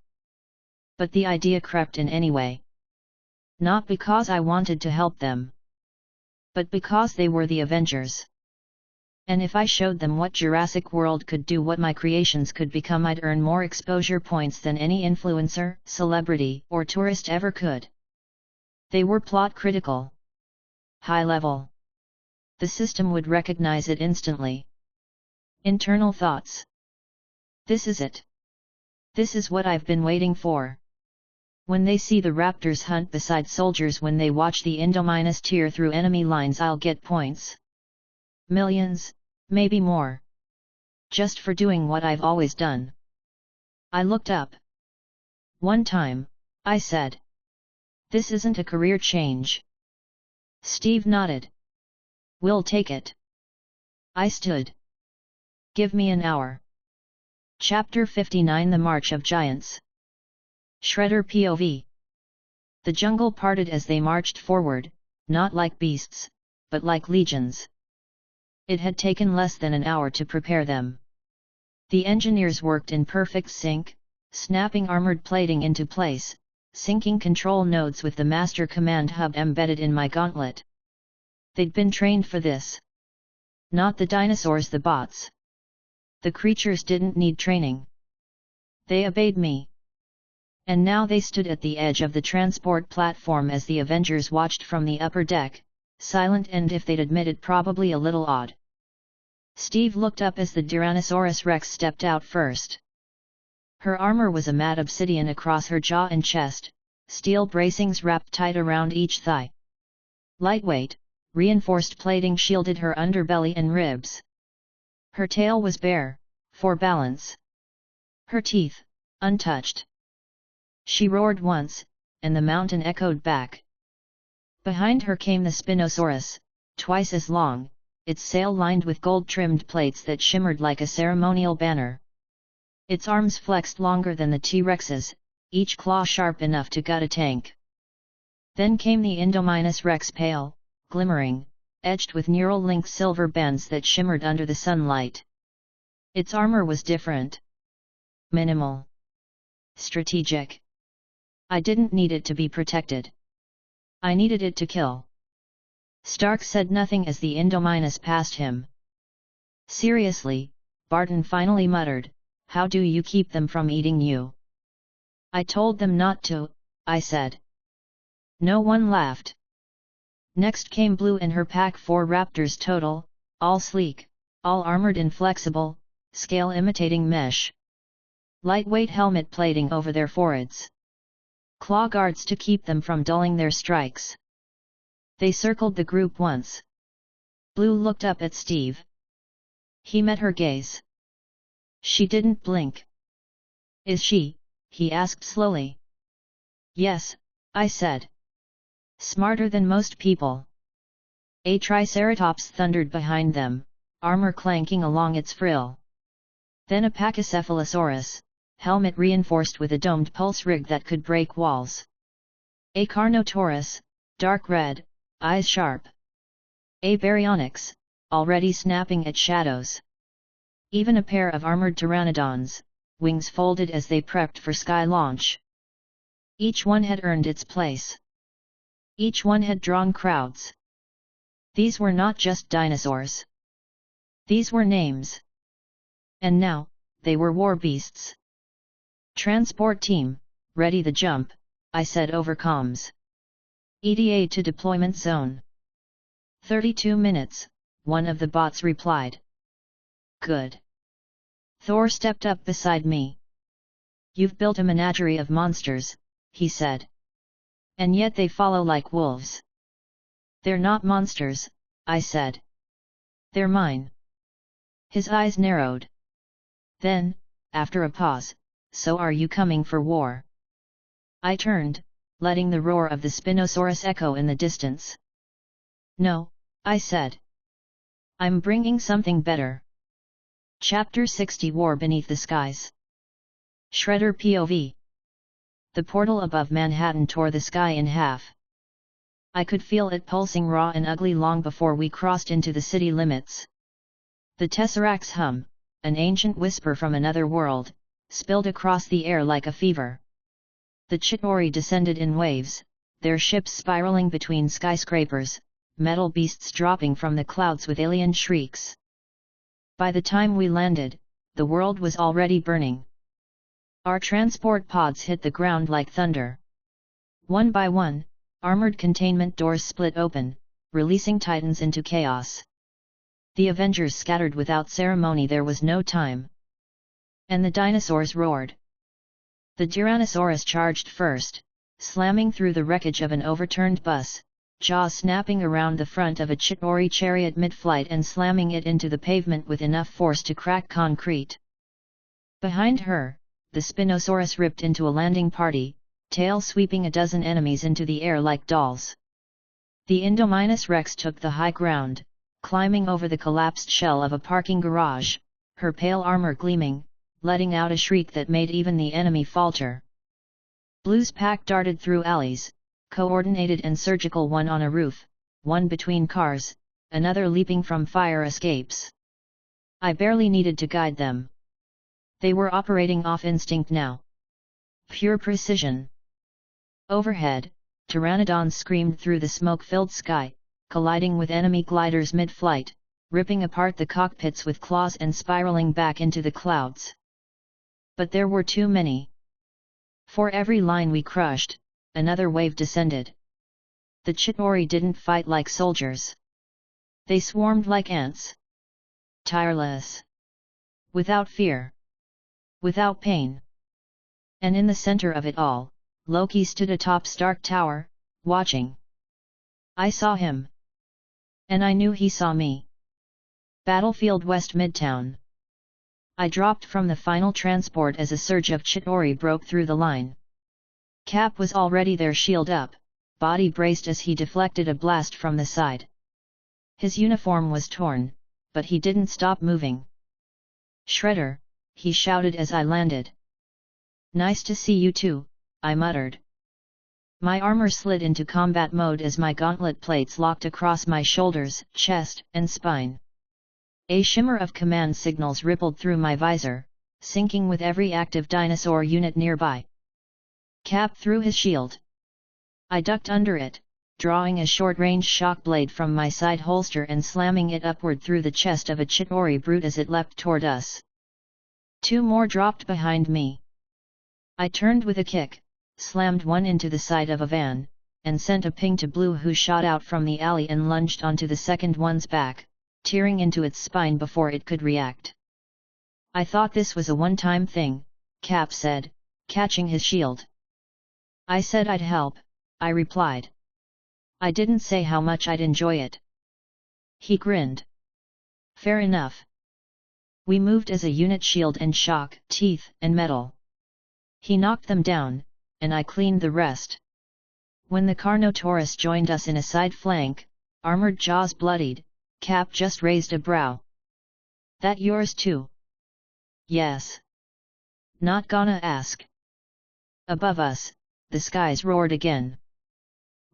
But the idea crept in anyway. Not because I wanted to help them. But because they were the Avengers. And if I showed them what Jurassic World could do, what my creations could become, I'd earn more exposure points than any influencer, celebrity, or tourist ever could. They were plot critical. High level. The system would recognize it instantly. Internal thoughts. This is it. This is what I've been waiting for. When they see the raptors hunt beside soldiers, when they watch the Indominus tear through enemy lines, I'll get points. Millions, maybe more. Just for doing what I've always done. I looked up. "One time," I said. "This isn't a career change." Steve nodded. "We'll take it." I stood. "Give me an hour." Chapter 59: The March of Giants. Shredder POV. The jungle parted as they marched forward, not like beasts, but like legions. It had taken less than an hour to prepare them. The engineers worked in perfect sync, snapping armored plating into place, syncing control nodes with the master command hub embedded in my gauntlet. They'd been trained for this. Not the dinosaurs, the bots. The creatures didn't need training. They obeyed me. And now they stood at the edge of the transport platform as the Avengers watched from the upper deck, silent and if they'd admit it probably a little odd. Steve looked up as the Tyrannosaurus Rex stepped out first. Her armor was a matte obsidian across her jaw and chest, steel bracings wrapped tight around each thigh. Lightweight, reinforced plating shielded her underbelly and ribs. Her tail was bare, for balance. Her teeth, untouched. She roared once, and the mountain echoed back. Behind her came the Spinosaurus, twice as long, its sail lined with gold-trimmed plates that shimmered like a ceremonial banner. Its arms flexed longer than the T-Rex's, each claw sharp enough to gut a tank. Then came the Indominus Rex, pale, glimmering, edged with neural-link silver bands that shimmered under the sunlight. Its armor was different. Minimal. Strategic. I didn't need it to be protected. I needed it to kill. Stark said nothing as the Indominus passed him. Seriously, Barton finally muttered, how do you keep them from eating you? I told them not to, I said. No one laughed. Next came Blue and her pack, 4 raptors total, all sleek, all armored and flexible, scale imitating mesh. Lightweight helmet plating over their foreheads. Claw guards to keep them from dulling their strikes. They circled the group once. Blue looked up at Steve. He met her gaze. She didn't blink. Is she? He asked slowly. Yes, I said. Smarter than most people. A Triceratops thundered behind them, armor clanking along its frill. Then a Pachycephalosaurus, helmet reinforced with a domed pulse rig that could break walls. A Carnotaurus, dark red, eyes sharp. A Baryonyx, already snapping at shadows. Even a pair of armored pteranodons, wings folded as they prepped for sky launch. Each one had earned its place. Each one had drawn crowds. These were not just dinosaurs. These were names. And now, they were war beasts. Transport team, ready the jump, I said over comms. ETA to deployment zone. 32 minutes, one of the bots replied. Good. Thor stepped up beside me. You've built a menagerie of monsters, he said. And yet they follow like wolves. They're not monsters, I said. They're mine. His eyes narrowed. Then, after a pause, so are you coming for war? I turned, letting the roar of the Spinosaurus echo in the distance. No, I said. I'm bringing something better. Chapter 60 War Beneath the Skies. Shredder POV. The portal above Manhattan tore the sky in half. I could feel it pulsing raw and ugly long before we crossed into the city limits. The Tesseract's hum, an ancient whisper from another world, spilled across the air like a fever. The Chitauri descended in waves, their ships spiraling between skyscrapers, metal beasts dropping from the clouds with alien shrieks. By the time we landed, the world was already burning. Our transport pods hit the ground like thunder. One by one, armored containment doors split open, releasing titans into chaos. The Avengers scattered without ceremony. There was no time. And the dinosaurs roared. The Tyrannosaurus charged first, slamming through the wreckage of an overturned bus, jaws snapping around the front of a Chitauri chariot mid-flight and slamming it into the pavement with enough force to crack concrete. Behind her, the Spinosaurus ripped into a landing party, tail sweeping a dozen enemies into the air like dolls. The Indominus Rex took the high ground, climbing over the collapsed shell of a parking garage, her pale armor gleaming, letting out a shriek that made even the enemy falter. Blue's pack darted through alleys, coordinated and surgical, one on a roof, one between cars, another leaping from fire escapes. I barely needed to guide them. They were operating off instinct now. Pure precision. Overhead, pteranodons screamed through the smoke-filled sky, colliding with enemy gliders mid-flight, ripping apart the cockpits with claws and spiraling back into the clouds. But there were too many. For every line we crushed, another wave descended. The Chitauri didn't fight like soldiers. They swarmed like ants. Tireless. Without fear. Without pain. And in the center of it all, Loki stood atop Stark Tower, watching. I saw him. And I knew he saw me. Battlefield West Midtown. I dropped from the final transport as a surge of Chitauri broke through the line. Cap was already there, shield up, body braced as he deflected a blast from the side. His uniform was torn, but he didn't stop moving. Shredder, he shouted as I landed. Nice to see you too, I muttered. My armor slid into combat mode as my gauntlet plates locked across my shoulders, chest, and spine. A shimmer of command signals rippled through my visor, syncing with every active dinosaur unit nearby. Cap threw his shield. I ducked under it, drawing a short-range shock blade from my side holster and slamming it upward through the chest of a Chitauri brute as it leapt toward us. 2 more dropped behind me. I turned with a kick, slammed one into the side of a van, and sent a ping to Blue, who shot out from the alley and lunged onto the second one's back, tearing into its spine before it could react. I thought this was a one-time thing, Cap said, catching his shield. I said I'd help, I replied. I didn't say how much I'd enjoy it. He grinned. Fair enough. We moved as a unit, shield and shock, teeth and metal. He knocked them down, and I cleaned the rest. When the Carnotaurus joined us in a side flank, armored jaws bloodied, Cap just raised a brow. That yours too? Yes. Not gonna ask. Above us, the skies roared again.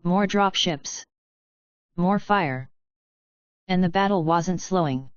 More dropships. More fire. And the battle wasn't slowing.